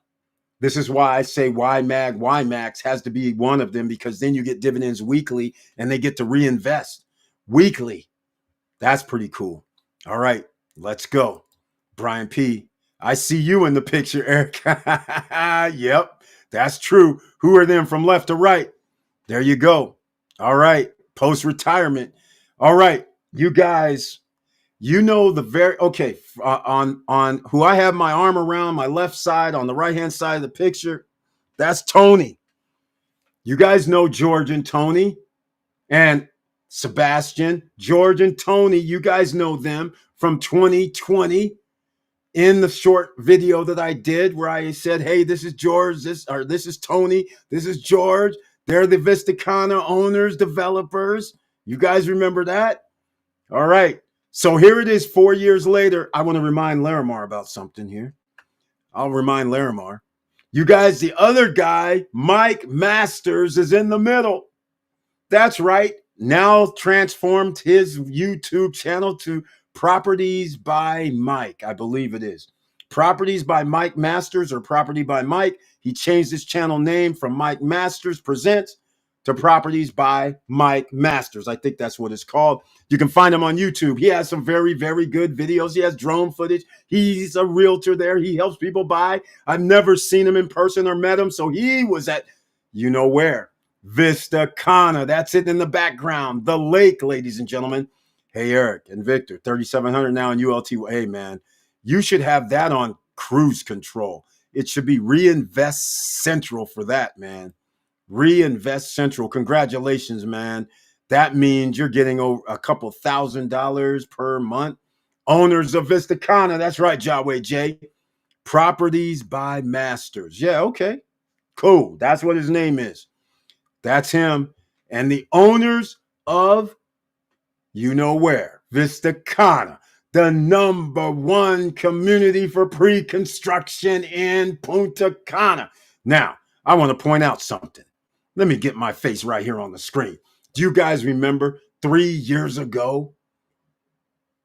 this is why I say YMAG, YMAX has to be one of them, because then you get dividends weekly and they get to reinvest weekly. That's pretty cool. All right, let's go. Brian P., I see you in the picture, Eric. Yep, that's true. Who are them from left to right? There you go. All right, post-retirement. All right, you guys, you know the very, okay, on who I have my arm around, my left side, on the right-hand side of the picture, that's Tony. You guys know George and Tony and Sebastian. George and Tony, you guys know them from 2020 in the short video that I did where I said, hey, this is George, this is Tony, this is George. They're the Vista Cana owners, developers. You guys remember that? All right. So here it is 4 years later. I want to remind Larimar about something here. I'll remind Larimar. You guys, the other guy, Mike Masters, is in the middle. That's right. Now transformed his YouTube channel to Properties by Mike, I believe it is. Properties by Mike Masters or Property by Mike. He changed his channel name from Mike Masters Presents to Properties by Mike Masters. I think that's what it's called. You can find him on YouTube. He has some very, very good videos. He has drone footage. He's a realtor there. He helps people buy. I've never seen him in person or met him. So he was at, you know where, Vista Cana. That's it in the background. The lake, ladies and gentlemen. Hey, Eric and Victor, 3,700 now in ULT. Hey, man, you should have that on cruise control. It should be Reinvest Central for that, man. Reinvest Central. Congratulations, man. That means you're getting over a couple $1,000 per month. Owners of Vista Cana. That's right, Jaway J. Properties by Masters. Yeah, okay. Cool. That's what his name is. That's him. And the owners of, you know where, Vista Cana, the #1 community for pre-construction in Punta Cana. Now, I want to point out something. Let me get my face right here on the screen. Do you guys remember 3 years ago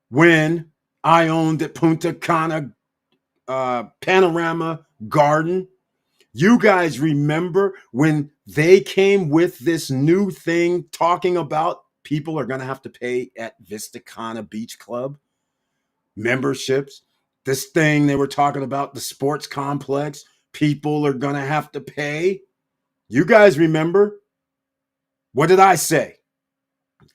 when I owned the Punta Cana Panorama Garden. You guys remember when they came with this new thing talking about people are going to have to pay at Vista Cana Beach Club memberships? This thing they were talking about, the sports complex, people are going to have to pay. You guys remember? What did I say?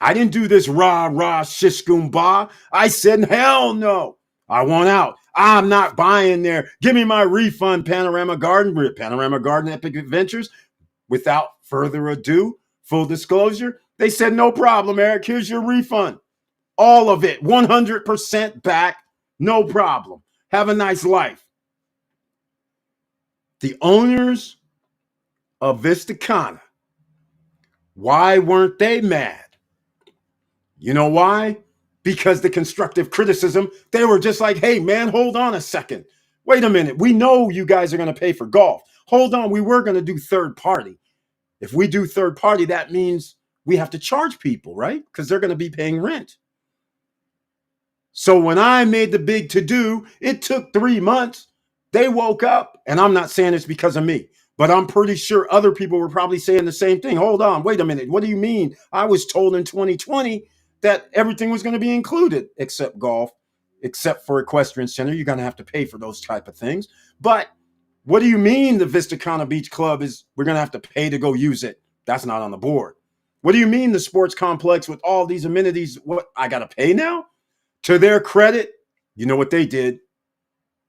I didn't do this rah, rah, shish, ba. I said, hell no. I want out. I'm not buying there. Give me my refund, Panorama Garden. We're at Panorama Garden Epic Adventures. Without further ado, full disclosure, they said, no problem, Eric. Here's your refund. All of it, 100% back. No problem. Have a nice life. The owners of Vista Cana, why weren't they mad? You know why? Because the constructive criticism, they were just like, hey, man, hold on a second. Wait a minute. We know you guys are going to pay for golf. Hold on. We were going to do third party. If we do third party, that means we have to charge people, right? Because they're going to be paying rent. So when I made the big to-do, it took 3 months. They woke up, and I'm not saying it's because of me, but I'm pretty sure other people were probably saying the same thing. Hold on. Wait a minute. What do you mean? I was told in 2020 that everything was going to be included except golf, except for equestrian center. You're going to have to pay for those type of things. But what do you mean the Vista Cana Beach Club is we're going to have to pay to go use it? That's not on the board. What do you mean the sports complex with all these amenities? What, I got to pay now? To their credit, you know what they did?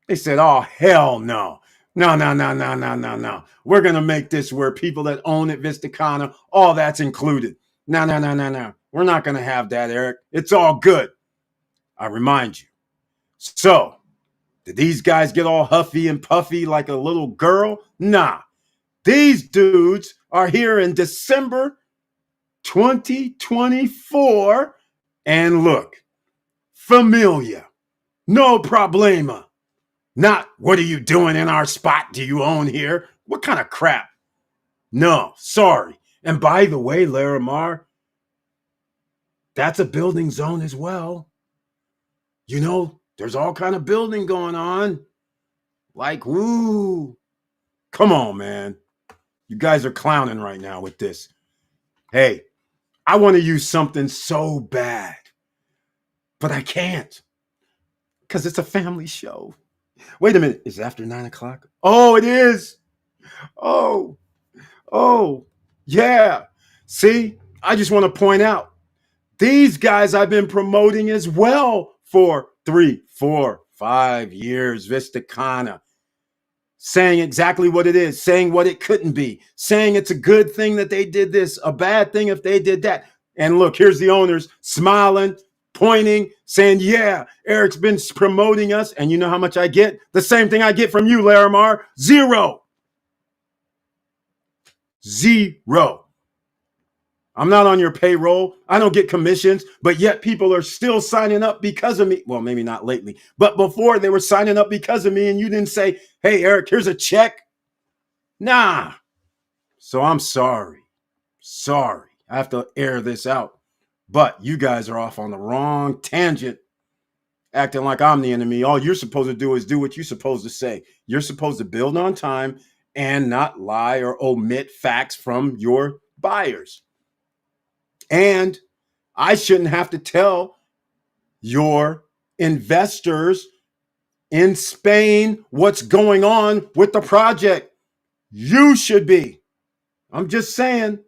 They said, oh, hell no. No. We're going to make this where people that own it, Vista Cana, all that's included. No. We're not going to have that, Eric. It's all good. I remind you. So, did these guys get all huffy and puffy like a little girl? Nah. These dudes are here in December 2024. And look, familia, no problema. Not, what are you doing in our spot? Do you own here? What kind of crap? No, sorry. And by the way, Larimar, that's a building zone as well. You know, there's all kind of building going on. Like, woo. Come on, man. You guys are clowning right now with this. Hey, I want to use something so bad, but I can't because it's a family show. Wait a minute. Is it after 9 o'clock? Oh, it is. Oh, yeah. See, I just want to point out these guys I've been promoting as well for 3, 4, 5 years. Vista Cana, saying exactly what it is, saying what it couldn't be, saying it's a good thing that they did this, a bad thing if they did that. And look, here's the owners smiling, pointing, saying, yeah, Eric's been promoting us. And you know how much I get? The same thing I get from you, Laramar. Zero. I'm not on your payroll. I don't get commissions, but yet people are still signing up because of me. Well, maybe not lately, but before they were signing up because of me, and you didn't say, hey, Eric, here's a check. Nah. So I'm sorry. I have to air this out. But you guys are off on the wrong tangent, acting like I'm the enemy. All you're supposed to do is do what you're supposed to say. You're supposed to build on time and not lie or omit facts from your buyers. And I shouldn't have to tell your investors in Spain what's going on with the project. You should be. I'm just saying.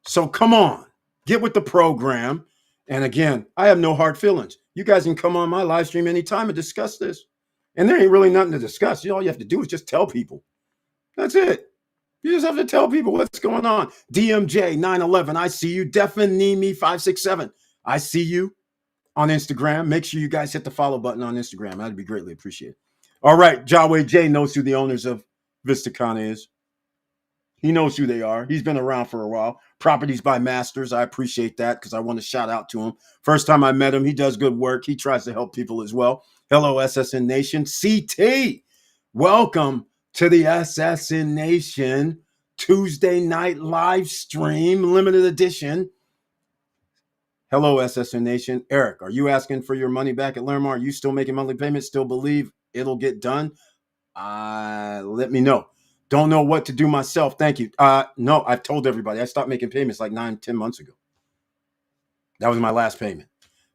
So come on, get with the program. And again, I have no hard feelings. You guys can come on my live stream anytime and discuss this. And there ain't really nothing to discuss. All you have to do is just tell people. That's it. You just have to tell people what's going on. DMJ 911, I see you. Definitely 567. I see you on Instagram. Make sure you guys hit the follow button on Instagram. That'd be greatly appreciated. All right, Jaway J knows who the owners of Vista Cana is. He knows who they are. He's been around for a while. Properties by Masters. I appreciate that because I want to shout out to him. First time I met him, he does good work. He tries to help people as well. Hello, SSN Nation. CT, welcome to the SSN Nation Tuesday night live stream, limited edition. Hello, SSN Nation. Eric, are you asking for your money back at Laramar? Are you still making monthly payments? Still believe it'll get done? Let me know. Don't know what to do myself. Thank you. No, I've told everybody. I stopped making payments like 9, 10 months ago. That was my last payment.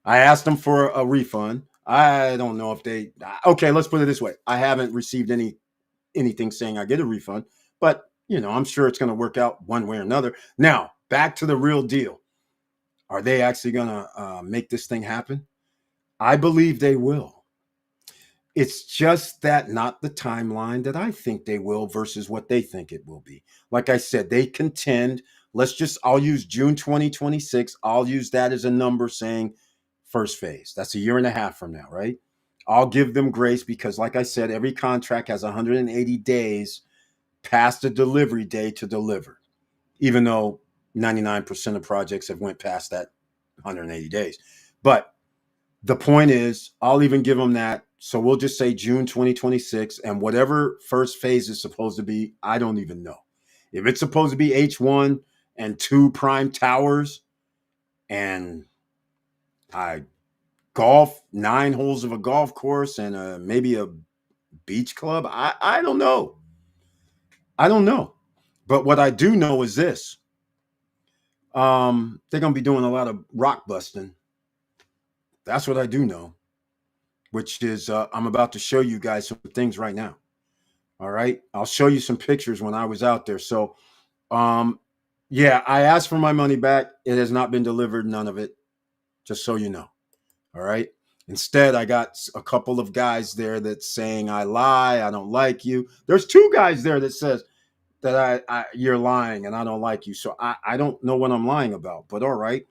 I asked them for a refund. I don't know if they. Okay, let's put it this way. I haven't received anything saying I get a refund, but I'm sure it's going to work out one way or another. Now, back to the real deal. Are they actually going to make this thing happen? I believe they will. It's just that not the timeline that I think they will versus what they think it will be. Like I said, they contend. I'll use June 2026. I'll use that as a number saying first phase. That's a year and a half from now, right? I'll give them grace because, like I said, every contract has 180 days past the delivery day to deliver, even though 99% of projects have went past that 180 days. But the point is, I'll even give them that. So we'll just say June 2026, and whatever first phase is supposed to be, I don't even know. If it's supposed to be H1 and 2 prime towers and I golf 9 holes of a golf course and maybe a beach club, I don't know. I don't know. But what I do know is this. They're going to be doing a lot of rock busting. That's what I do know, which is I'm about to show you guys some things right now. All right. I'll show you some pictures when I was out there. So, yeah, I asked for my money back. It has not been delivered. None of it. Just so you know. All right. Instead, I got a couple of guys there that's saying I lie. I don't like you. There's 2 guys there that says that you're lying and I don't like you. So I don't know what I'm lying about, but all right.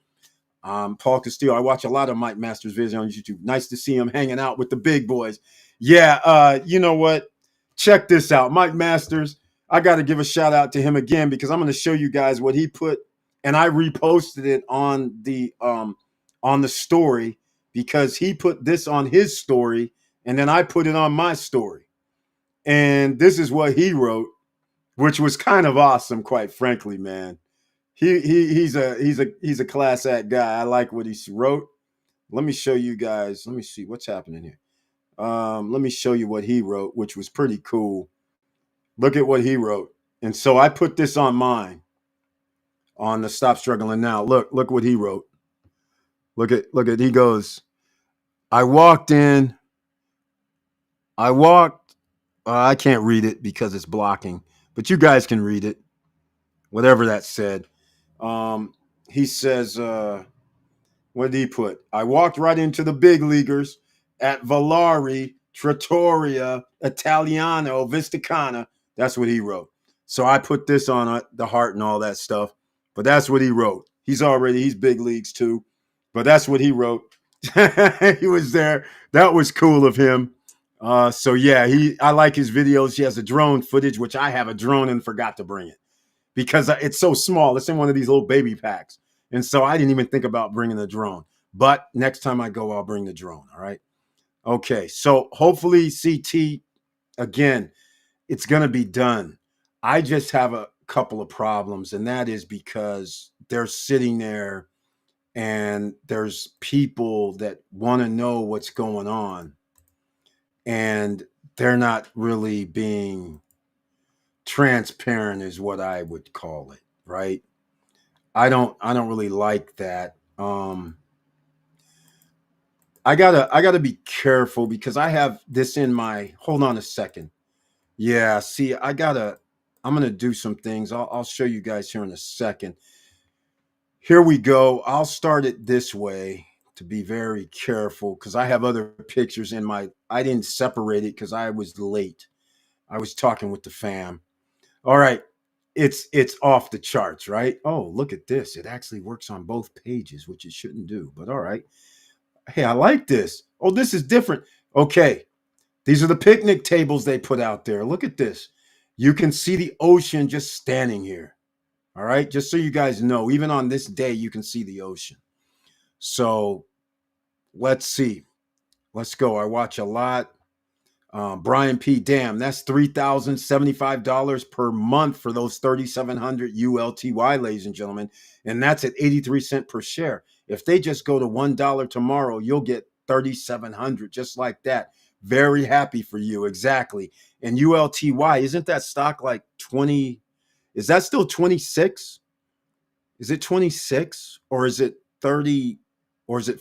Paul Castillo. I watch a lot of Mike Masters videos on YouTube. Nice to see him hanging out with the big boys. Yeah, you know what? Check this out. Mike Masters, I got to give a shout out to him again because I'm going to show you guys what he put, and I reposted it on the story because he put this on his story, and then I put it on my story. And this is what he wrote, which was kind of awesome, quite frankly, man. He's a class act guy. I like what he wrote. Let me show you guys. Let me see what's happening here. Let me show you what he wrote, which was pretty cool. Look at what he wrote. And so I put this on mine on the Stop Struggling Now. Look what he wrote. Look at he goes, I walked in. I can't read it because it's blocking, but you guys can read it. Whatever that said. He says, what did he put? I walked right into the big leaguers at Valari, Trattoria, Italiano, Vista Cana. That's what he wrote. So I put this on the heart and all that stuff. But that's what he wrote. He's big leagues too. But that's what he wrote. He was there. That was cool of him. So yeah, I like his videos. He has a drone footage, which I have a drone and forgot to bring it because it's so small. It's in one of these little baby packs. And so I didn't even think about bringing the drone. But next time I go, I'll bring the drone. All right. Okay. So hopefully CT, again, it's going to be done. I just have a couple of problems, and that is because they're sitting there and there's people that want to know what's going on, and they're not really being transparent is what I would call it, right? I don't really like that. I gotta be careful because I have this in my. Hold on a second. Yeah, see, I'm gonna do some things. I'll show you guys here in a second. Here we go. I'll start it this way to be very careful because I have other pictures in my. I didn't separate it because I was late. I was talking with the fam. All right. It's off the charts, right? Oh, look at this. It actually works on both pages, which it shouldn't do, but all right. Hey, I like this. Oh, this is different. Okay. These are the picnic tables they put out there. Look at this. You can see the ocean just standing here. All right. Just so you guys know, even on this day, you can see the ocean. So let's see. Let's go. I watch a lot. Brian P. Damn, that's $3,075 per month for those 3,700 ULTY, ladies and gentlemen. And that's at 83 cents per share. If they just go to $1 tomorrow, you'll get 3,700 just like that. Very happy for you. Exactly. And ULTY, isn't that stock like 20? Is that still 26? Is it 26 or is it 30 or is it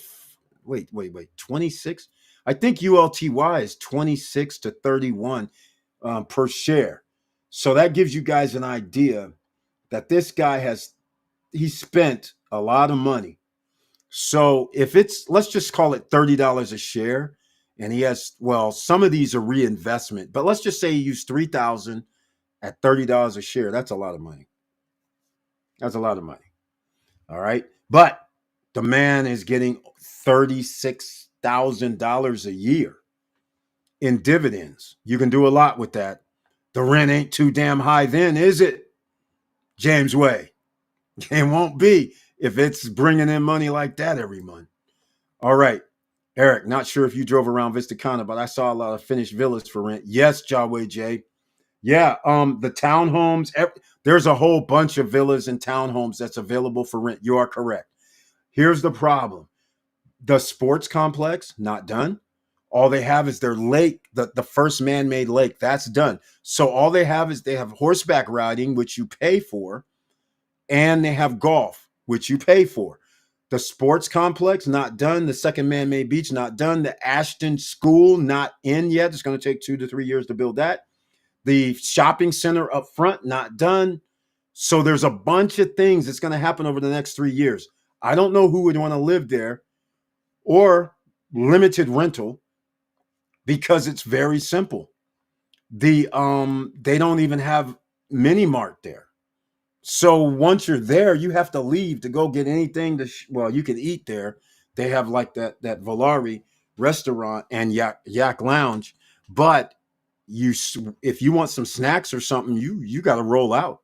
wait, 26? I think ULTY is 26 to 31 per share. So that gives you guys an idea that this guy he spent a lot of money. So if it's, let's just call it $30 a share, and he has, well, some of these are reinvestment, but let's just say he used 3,000 at $30 a share. That's a lot of money. That's a lot of money. All right. But the man is getting $36,000 a year in dividends. You can do a lot with that. The rent ain't too damn high then, is it, James Way? It won't be if it's bringing in money like that every month. All right. Eric, not sure if you drove around Vista Cana, but I saw a lot of finished villas for rent. Yes, Jawway J. Yeah, the townhomes, there's a whole bunch of villas and townhomes that's available for rent. You are correct. Here's the problem. The sports complex, not done. All they have is their lake, the first man-made lake. That's done. So all they have is they have horseback riding, which you pay for, and they have golf, which you pay for. The sports complex, not done. The second man-made beach, not done. The Ashton School, not in yet. It's going to take 2 to 3 years to build that. The shopping center up front, not done. So there's a bunch of things that's going to happen over the next 3 years. I don't know who would want to live there or limited rental because it's very simple. They don't even have mini mart there. So once you're there, you have to leave to go get anything well, you can eat there. They have like that Valari restaurant and Yak Lounge, but if you want some snacks or something, you got to roll out.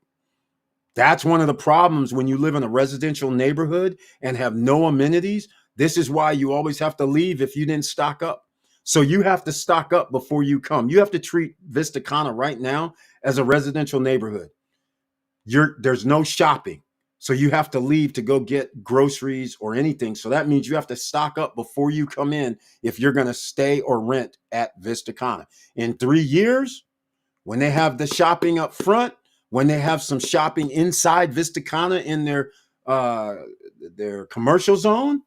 That's one of the problems when you live in a residential neighborhood and have no amenities. This is why you always have to leave if you didn't stock up. So you have to stock up before you come. You have to treat Vista Cana right now as a residential neighborhood. There's no shopping. So you have to leave to go get groceries or anything. So that means you have to stock up before you come in if you're going to stay or rent at Vista Cana. In 3 years, when they have the shopping up front, when they have some shopping inside Vista Cana in their commercial zone,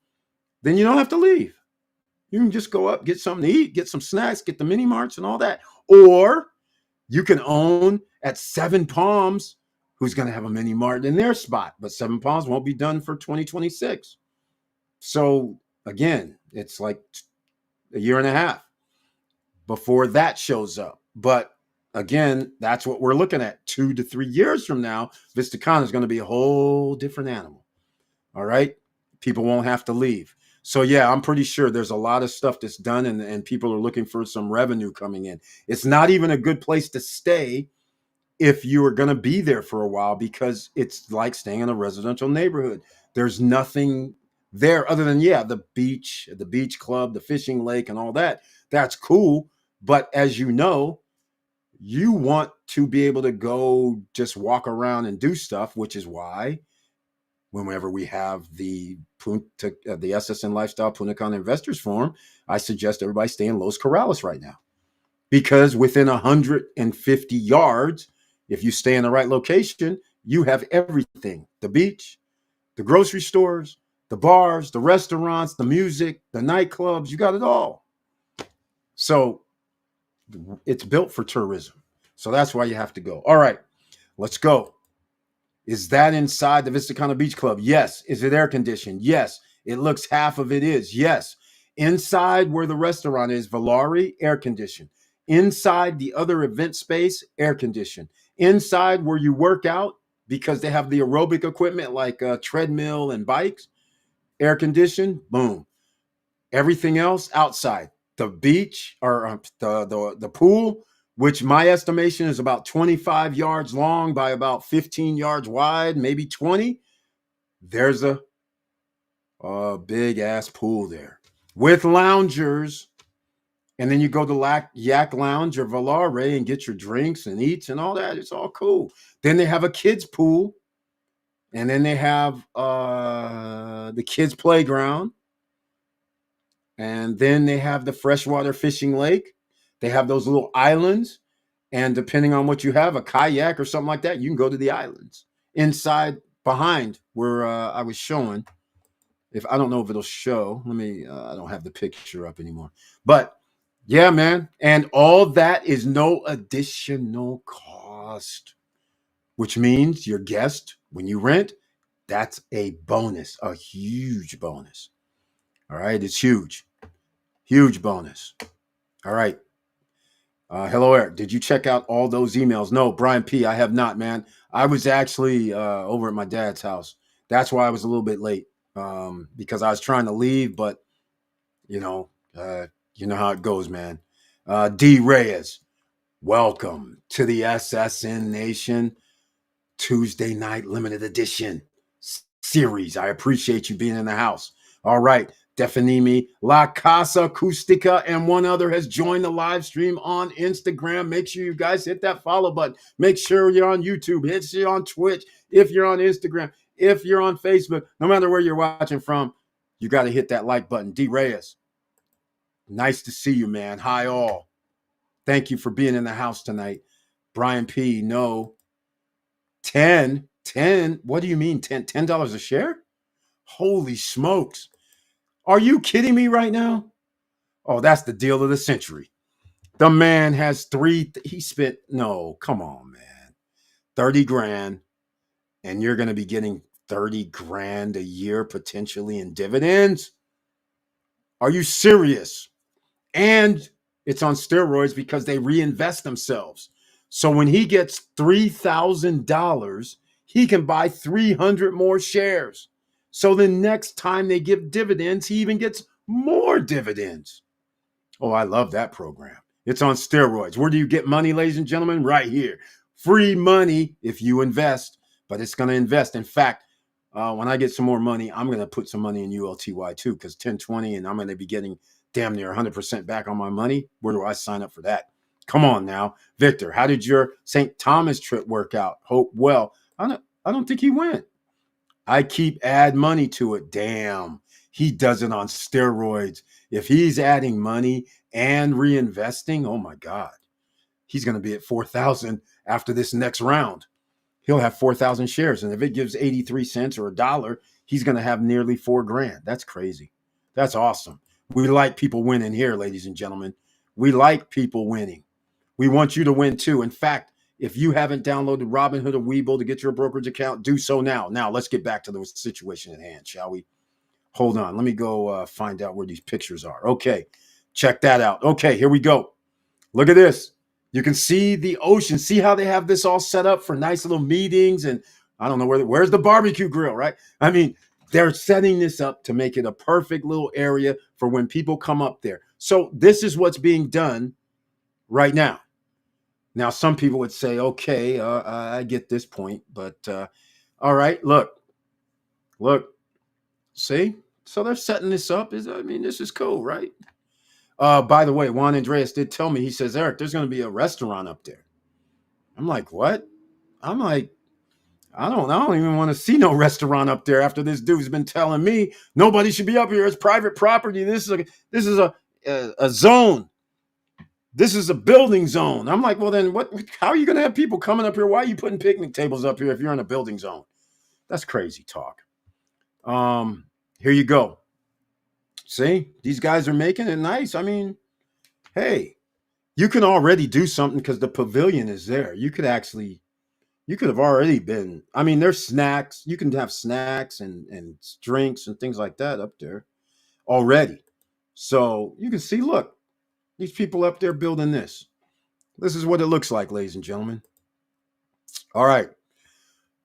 then you don't have to leave. You can just go up, get something to eat, get some snacks, get the mini marts and all that. Or you can own at Seven Palms, who's going to have a mini mart in their spot, but Seven Palms won't be done for 2026. So again, it's like a year and a half before that shows up. But again, that's what we're looking at. 2 to 3 years from now, Vista Cana is going to be a whole different animal. All right. People won't have to leave. So yeah, I'm pretty sure there's a lot of stuff that's done and people are looking for some revenue coming in. It's not even a good place to stay if you are going to be there for a while because it's like staying in a residential neighborhood. There's nothing there other than, the beach club, the fishing lake and all that. That's cool. But as you know, you want to be able to go just walk around and do stuff, which is why whenever we have the SSN Lifestyle Punta Cana Investors Forum, I suggest everybody stay in Los Corrales right now. Because within 150 yards, if you stay in the right location, you have everything. The beach, the grocery stores, the bars, the restaurants, the music, the nightclubs, you got it all. So it's built for tourism. So that's why you have to go. All right, let's go. Is that inside the Vista Cana Beach Club? Yes. Is it air conditioned? Yes. It looks half of it is. Yes. Inside where the restaurant is, Valari, air conditioned. Inside the other event space, air conditioned. Inside where you work out, because they have the aerobic equipment like a treadmill and bikes, air conditioned, boom. Everything else outside. The beach or the pool, which my estimation is about 25 yards long by about 15 yards wide, maybe 20. There's a big ass pool there with loungers. And then you go to Yak Lounge or Valare and get your drinks and eats and all that. It's all cool. Then they have a kids pool And then they have the kids' playground. And then they have the freshwater fishing lake. They have those little islands. And depending on what you have, a kayak or something like that, you can go to the islands inside behind where I was showing. If I don't know if it'll show, let me, I don't have the picture up anymore. But yeah, man. And all that is no additional cost, which means your guest, when you rent, that's a bonus, a huge bonus. All right. It's huge, huge bonus. All right. Hello, Eric. Did you check out all those emails? No, Brian P. I have not, man. I was actually over at my dad's house. That's why I was a little bit late because I was trying to leave, but you know, you know how it goes, man. D. Reyes, welcome to the SSN Nation Tuesday Night Limited Edition series. I appreciate you being in the house. All right. Definimi, La Casa Acustica, and one other has joined the live stream on Instagram. Make sure you guys hit that follow button. Make sure you're on YouTube. Hit you on Twitch. If you're on Instagram, if you're on Facebook, no matter where you're watching from, you got to hit that like button. D. Reyes, nice to see you, man. Hi, all. Thank you for being in the house tonight. Brian P. No. 10. What do you mean 10? $10 a share? Holy smokes. Are you kidding me right now? Oh, that's the deal of the century. The man has he spent, no, come on, man. 30 grand, and you're going to be getting 30 grand a year potentially in dividends? Are you serious? And it's on steroids because they reinvest themselves. So when he gets $3,000, he can buy 300 more shares. So the next time they give dividends, he even gets more dividends. Oh, I love that program. It's on steroids. Where do you get money, ladies and gentlemen? Right here. Free money if you invest, but it's going to invest. In fact, when I get some more money, I'm going to put some money in ULTY too, because 1020, and I'm going to be getting damn near 100% back on my money. Where do I sign up for that? Come on now. Victor, how did your St. Thomas trip work out? Hope well. I don't think he went. I keep add money to it. Damn, he does it on steroids. If he's adding money and reinvesting, oh my God, he's going to be at 4,000 after this next round. He'll have 4,000 shares. And if it gives 83 cents or $1, he's going to have nearly 4 grand. That's crazy. That's awesome. We like people winning here, ladies and gentlemen. We like people winning. We want you to win too. In fact, if you haven't downloaded Robinhood or Webull to get your brokerage account, do so now. Now, let's get back to the situation at hand, shall we? Hold on. Let me go find out where these pictures are. Okay. Check that out. Okay, here we go. Look at this. You can see the ocean. See how they have this all set up for nice little meetings. And I don't know where's the barbecue grill, right? I mean, they're setting this up to make it a perfect little area for when people come up there. So this is what's being done right now. Now, some people would say, okay, I get this point, but all right, look, see? So they're setting this up. This is cool, right? By the way, Juan Andreas did tell me, he says, Eric, there's going to be a restaurant up there. I'm like, what? I'm like, I don't even want to see no restaurant up there after this dude's been telling me nobody should be up here. It's private property. This is a zone. This is a building zone. I'm like, well, then what? How are you going to have people coming up here? Why are you putting picnic tables up here if you're in a building zone? That's crazy talk. Here you go. See, these guys are making it nice. I mean, hey, you can already do something because the pavilion is there. You could have already been. I mean, there's snacks. You can have snacks and drinks and things like that up there already. So you can see, look, these people up there building this. This is what it looks like, ladies and gentlemen. All right.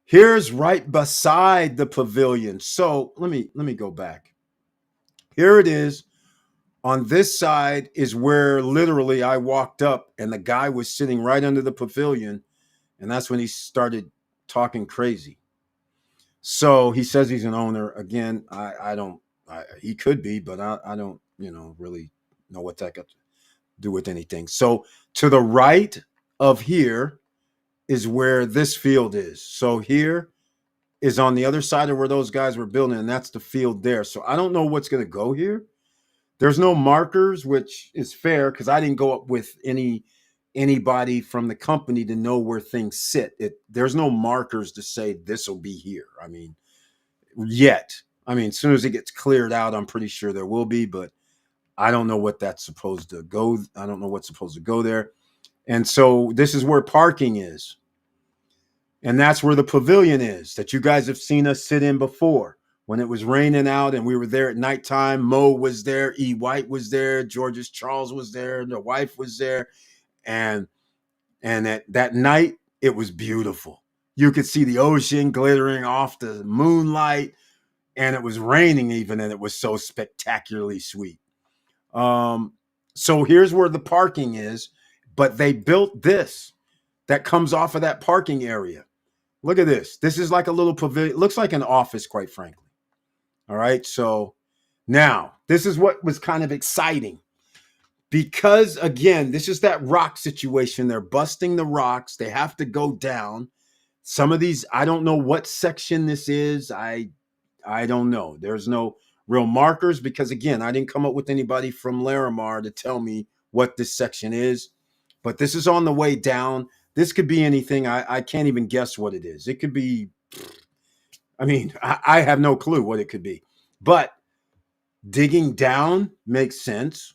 Here's right beside the pavilion. So let me go back. Here it is. On this side is where literally I walked up and the guy was sitting right under the pavilion. And that's when he started talking crazy. So he says he's an owner. Again, he could be, but I don't, really know what that got to do with anything. So to the right of here is where this field is. So here is on the other side of where those guys were building, and that's the field there. So I don't know what's going to go here. There's no markers, which is fair because I didn't go up with anybody from the company to know where things sit. There's no markers to say this will be here. I mean, yet. I mean, as soon as it gets cleared out, I'm pretty sure there will be, but I don't know what that's supposed to go. I don't know what's supposed to go there. And so this is where parking is. And that's where the pavilion is that you guys have seen us sit in before. When it was raining out and we were there at nighttime, Mo was there, E. White was there, George's Charles was there, the wife was there. And that night, it was beautiful. You could see the ocean glittering off the moonlight, and it was raining even, and it was so spectacularly sweet. So here's where the parking is, but they built this that comes off of that parking area. Look at this. This is like a little pavilion. It looks like an office, quite frankly. All right. So now this is what was kind of exciting because, again, this is that rock situation. They're busting the rocks. They have to go down. Some of these, I don't know what section this is. I don't know. There's no real markers because, again, I didn't come up with anybody from Laramar to tell me what this section is. But this is on the way down. This could be anything. I can't even guess what it is. It could be, I mean, I have no clue what it could be. But digging down makes sense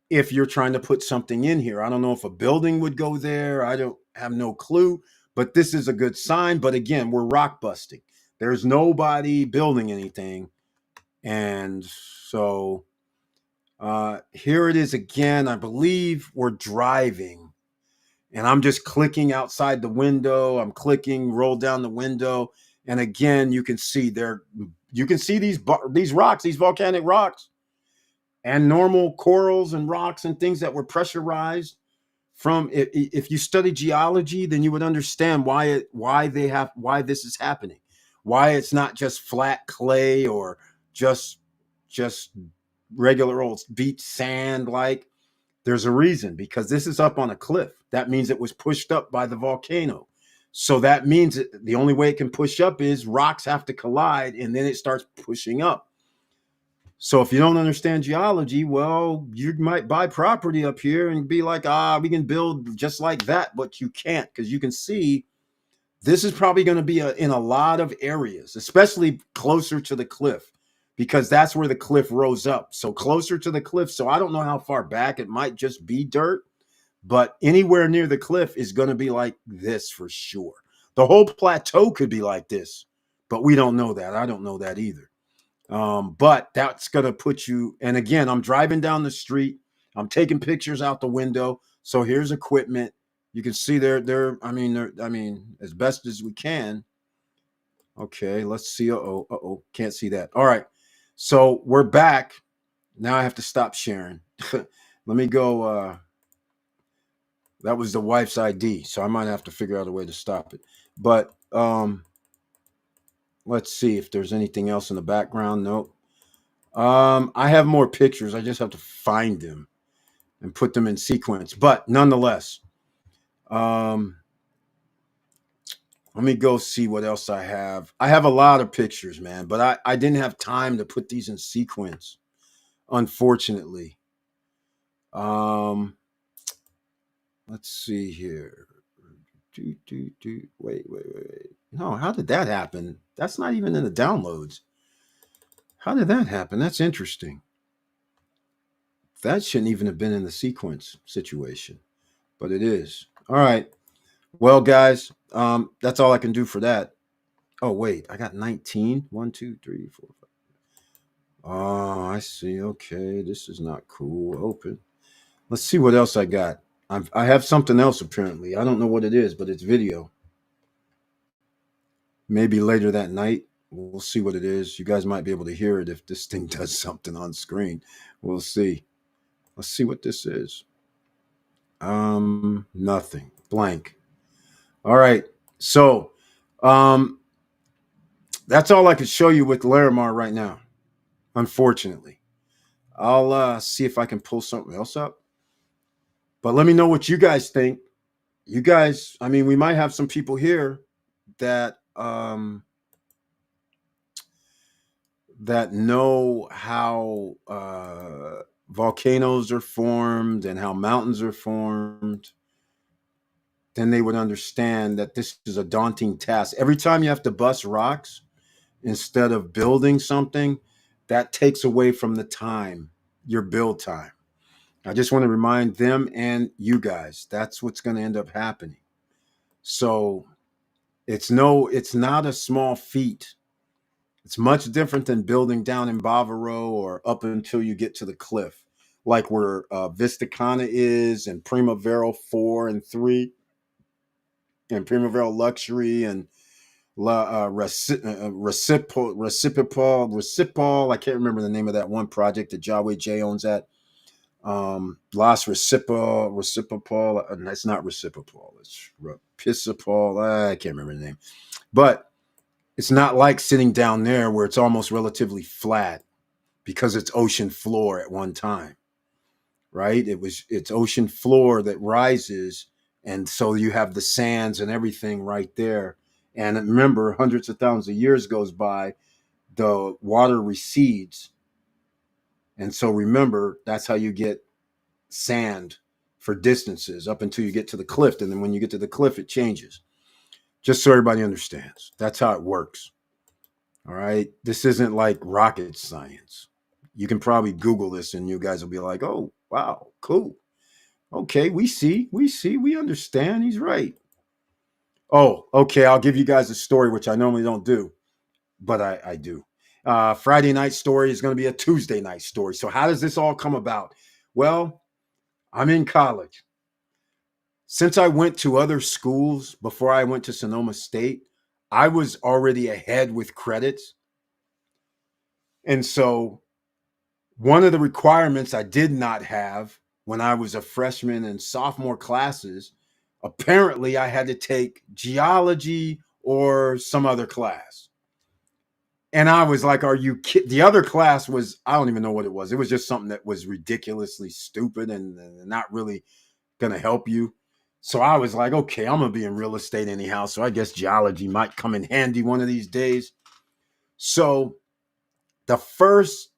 if you're trying to put something in here. I don't know if a building would go there. I don't have no clue. But this is a good sign. But again, we're rock busting. There's nobody building anything. And so here it is again. I believe we're driving. And I'm just clicking outside the window. I'm clicking, roll down the window. And again, you can see these rocks, these volcanic rocks, and normal corals and rocks and things that were pressurized from. If you study geology, then you would understand why this is happening, why it's not just flat clay or just regular old beach sand. Like, there's a reason, because this is up on a cliff. That means it was pushed up by the volcano. So that means that the only way it can push up is rocks have to collide, and then it starts pushing up. So if you don't understand geology, well, you might buy property up here and be like, we can build just like that, but you can't, because you can see this is probably going to be in a lot of areas, especially closer to the cliff, because that's where the cliff rose up. So closer to the cliff. So I don't know how far back. It might just be dirt, but anywhere near the cliff is going to be like this for sure. The whole plateau could be like this, but we don't know that. I don't know that either. But that's going to put you, and again, I'm driving down the street. I'm taking pictures out the window. So here's equipment. You can see I mean, as best as we can. Okay, let's see. Can't see that. All right. So we're back. Now I have to stop sharing. Let me go. That was the wife's ID, so I might have to figure out a way to stop it. But let's see if there's anything else in the background. Nope. I have more pictures. I just have to find them and put them in sequence. But nonetheless, let me go see what else I have. I have a lot of pictures, man, but I didn't have time to put these in sequence, unfortunately. Let's see here. Wait. No, how did that happen? That's not even in the downloads. How did that happen? That's interesting. That shouldn't even have been in the sequence situation, but it is. All right. Well, guys, that's all I can do for that. Oh, wait, I got 19. 1, 2, 3, 4, 5. Oh, I see. Okay, this is not cool. Open. Let's see what else I got. I have something else apparently. I don't know what it is, but it's video. Maybe later that night, we'll see what it is. You guys might be able to hear it if this thing does something on screen. We'll see. Let's see what this is. Nothing. Blank. All right. So, that's all I could show you with Larimar right now, unfortunately. I'll see if I can pull something else up. But let me know what you guys think. You guys, I mean, we might have some people here that that know how volcanoes are formed and how mountains are formed, then they would understand that this is a daunting task. Every time you have to bust rocks instead of building something, that takes away from the time, your build time. I just want to remind them and you guys that's what's going to end up happening. So it's not a small feat. It's much different than building down in Bavaro or up until you get to the cliff, like where Vista Cana is, and Primavera 4 and 3, and Primavera Luxury, and Recipal. I can't remember the name of that one project that Yahweh J owns at. Las Recipal. That's not Recipal. It's Repisipal. I can't remember the name. But it's not like sitting down there where it's almost relatively flat because it's ocean floor at one time, right? It's ocean floor that rises, and so you have the sands and everything right there. And remember, hundreds of thousands of years goes by, the water recedes, and so remember that's how you get sand for distances up until you get to the cliff, and then when you get to the cliff, it changes. Just so everybody understands, that's how it works. All right. This isn't like rocket science. You can probably Google this and you guys will be like, oh, wow, cool. Okay, we understand. He's right. Oh, okay. I'll give you guys a story, which I normally don't do, but I do. Friday night story is going to be a Tuesday night story. So, how does this all come about? Well, I'm in college. Since I went to other schools before I went to Sonoma State, I was already ahead with credits. And so one of the requirements I did not have when I was a freshman and sophomore classes, apparently I had to take geology or some other class. And I was like, are you kidding? The other class was, I don't even know what it was. It was just something that was ridiculously stupid and not really going to help you. So I was like, okay, I'm going to be in real estate anyhow. So I guess geology might come in handy one of these days. So the first,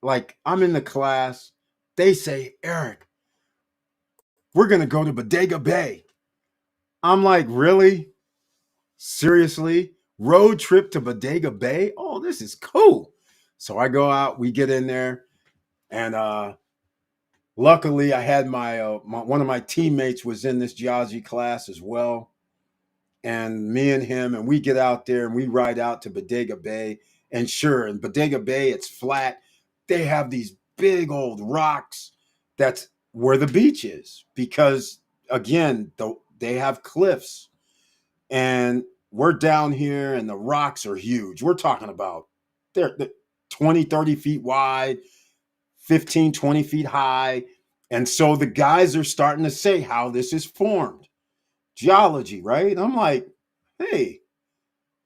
like, I'm in the class, they say, Eric, we're going to go to Bodega Bay. I'm like, really? Seriously? Road trip to Bodega Bay? Oh, this is cool. So I go out, we get in there, and luckily I had my one of my teammates was in this geology class as well. And me and him, and we get out there and we ride out to Bodega Bay. And sure, in Bodega Bay, it's flat. They have these big old rocks. That's where the beach is because, again, they have cliffs. And we're down here and the rocks are huge. We're talking about they're 20, 30 feet wide, 15, 20 feet high. And so the guys are starting to say how this is formed. Geology, right? And I'm like, hey,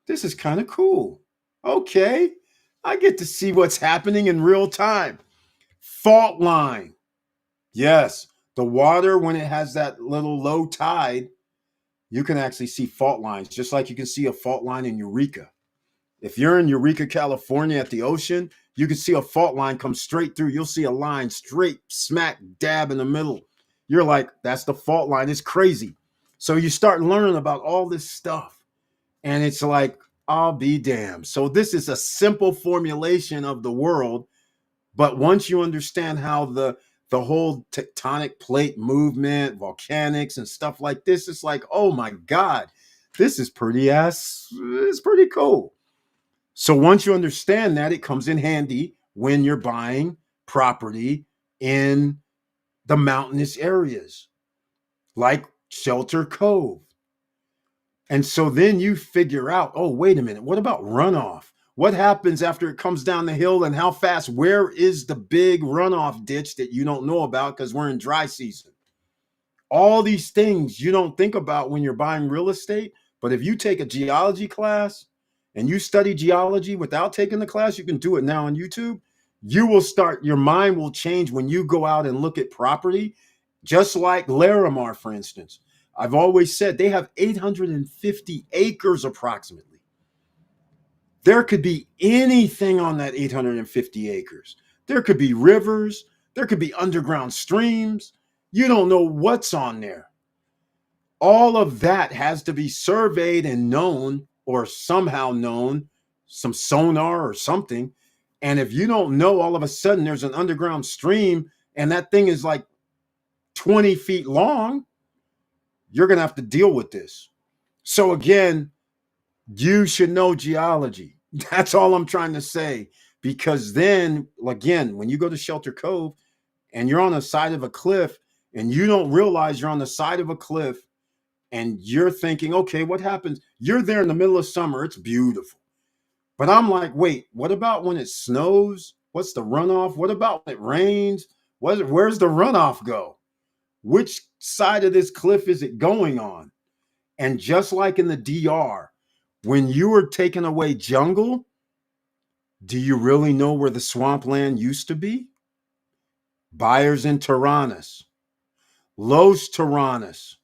this is kind of cool. Okay, I get to see what's happening in real time. Fault line. Yes, the water, when it has that little low tide, you can actually see fault lines, just like you can see a fault line in Eureka. If you're in Eureka, California at the ocean, you can see a fault line come straight through. You'll see a line straight smack dab in the middle. You're like, that's the fault line. It's crazy. So you start learning about all this stuff. And it's like, I'll be damned. So this is a simple formulation of the world. But once you understand how the whole tectonic plate movement, volcanics and stuff like this, it's like, oh my God, this is it's pretty cool. So once you understand that, it comes in handy when you're buying property in the mountainous areas like Shelter Cove. And so then you figure out, oh, wait a minute, what about runoff? What happens after it comes down the hill and how fast? Where is the big runoff ditch that you don't know about because we're in dry season? All these things you don't think about when you're buying real estate. But if you take a geology class and you study geology without taking the class, you can do it now on YouTube. You will start, your mind will change when you go out and look at property, just like Larimar, for instance. I've always said they have 850 acres approximately. There could be anything on that 850 acres. There could be rivers. There could be underground streams. You don't know what's on there. All of that has to be surveyed and known, or somehow known, some sonar or something. And if you don't know, all of a sudden there's an underground stream and that thing is like 20 feet long, you're going to have to deal with this. So again, you should know geology. That's all I'm trying to say. Because then, again, when you go to Shelter Cove and you're on the side of a cliff and you don't realize you're on the side of a cliff and you're thinking, okay, what happens? You're there in the middle of summer. It's beautiful. But I'm like, wait, what about when it snows? What's the runoff? What about when it rains? Where's the runoff go? Which side of this cliff is it going on? And just like in the DR, when you were taking away jungle, do you really know where the swampland used to be? Byers and Tyrannus, Los Tyrannus.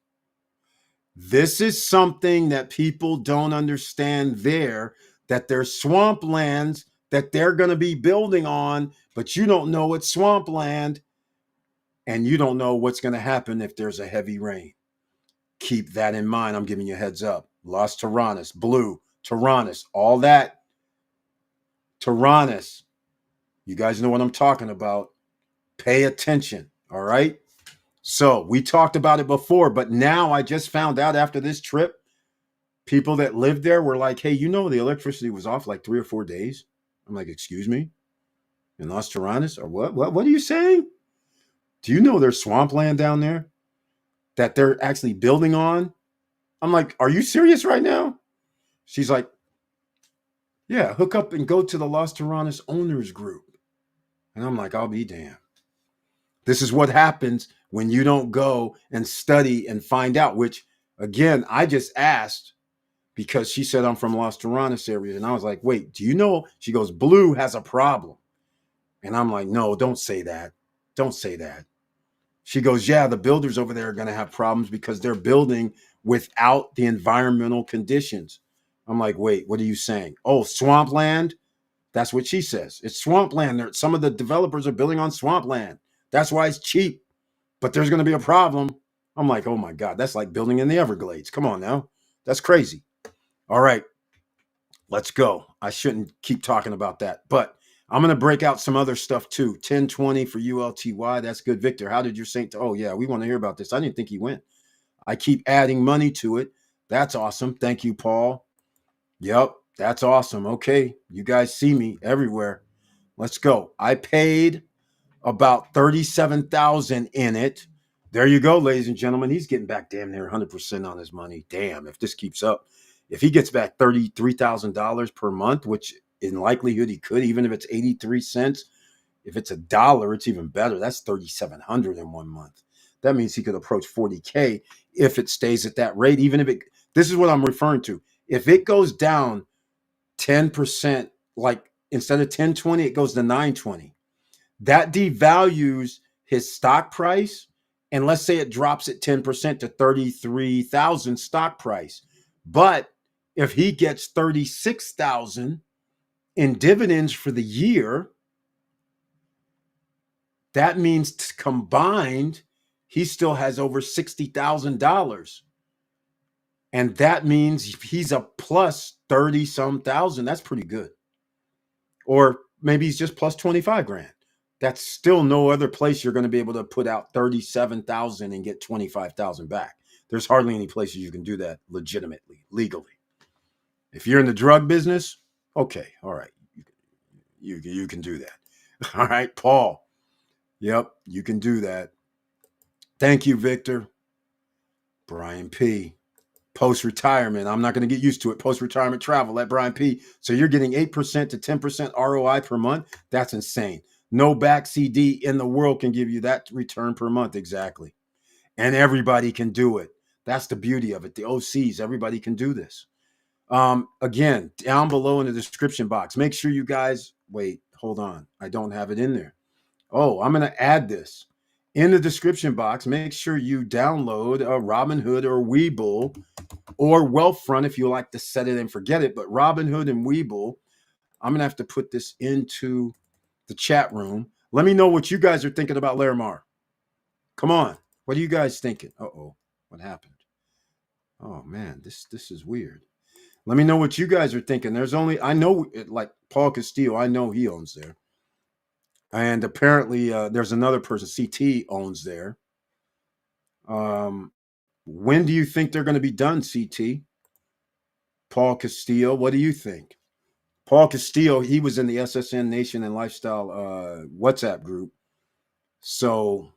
This is something that people don't understand there, that there's swamplands that they're going to be building on, but you don't know it's swampland, and you don't know what's going to happen if there's a heavy rain. Keep that in mind. I'm giving you a heads up. Los Tyrannus, Blue, Tyrannus, all that. Tyrannus. You guys know what I'm talking about. Pay attention, all right? So we talked about it before, but now I just found out after this trip, people that lived there were like, hey, you know, the electricity was off like 3 or 4 days. I'm like, excuse me? In Los Tyrannus? Or what? What are you saying? Do you know there's swampland down there that they're actually building on? I'm like, are you serious right now? She's like, yeah, hook up and go to the Los Tyrannus owners group. And I'm like, I'll be damned. This is what happens when you don't go and study and find out, which, again, I just asked because she said I'm from Los Tyrannus area. And I was like, wait, do you know? She goes, Blue has a problem. And I'm like, no, don't say that. Don't say that. She goes, yeah, the builders over there are going to have problems because they're building without the environmental conditions. I'm like, wait, what are you saying? Oh, swampland? That's what she says. It's swampland. Some of the developers are building on swampland. That's why it's cheap. But there's going to be a problem. I'm like, oh my God, that's like building in the Everglades. Come on now. That's crazy. All right, let's go. I shouldn't keep talking about that, but I'm going to break out some other stuff too. 1020 for ULTY. That's good. Victor, how did your Saint? Oh yeah, we want to hear about this. I didn't think he went. I keep adding money to it. That's awesome. Thank you, Paul. Yep, that's awesome. Okay, you guys see me everywhere. Let's go. I paid about 37,000 in it. There you go, ladies and gentlemen. He's getting back damn near 100% on his money. Damn, if this keeps up. If he gets back $33,000 per month, which in likelihood he could, even if it's 83 cents, if it's $1, it's even better. That's 3,700 in 1 month. That means he could approach 40K if it stays at that rate. Even if this is what I'm referring to. If it goes down 10%, like instead of 1020, it goes to 920. That devalues his stock price. And let's say it drops at 10% to 33,000 stock price. But if he gets 36,000 in dividends for the year, that means combined, he still has over $60,000. And that means he's a plus 30 some thousand. That's pretty good. Or maybe he's just plus 25 grand. That's still no other place you're going to be able to put out 37,000 and get 25,000 back. There's hardly any places you can do that legitimately, legally. If you're in the drug business, okay, all right, you can do that. All right, Paul. Yep, you can do that. Thank you, Victor. Brian P. Post-retirement. I'm not going to get used to it. Post-retirement travel at Brian P. So you're getting 8% to 10% ROI per month. That's insane. No back CD in the world can give you that return per month. Exactly. And everybody can do it. That's the beauty of it. The OCs, everybody can do this. Again, down below in the description box, make sure you guys, wait, hold on. I don't have it in there. Oh, I'm going to add this. In the description box, make sure you download a Robinhood or Webull or Wealthfront if you like to set it and forget it. But Robinhood and Webull, I'm going to have to put this into the chat room. Let me know what you guys are thinking about Larimar. Come on. What are you guys thinking? Uh-oh. What happened? Oh, man, this is weird. Let me know what you guys are thinking. There's only, I know, like Paul Castillo, I know he owns there. And apparently there's another person, CT, owns there. When do you think they're going to be done, CT? Paul Castillo, what do you think? Paul Castillo, he was in the SSN Nation and Lifestyle WhatsApp group. So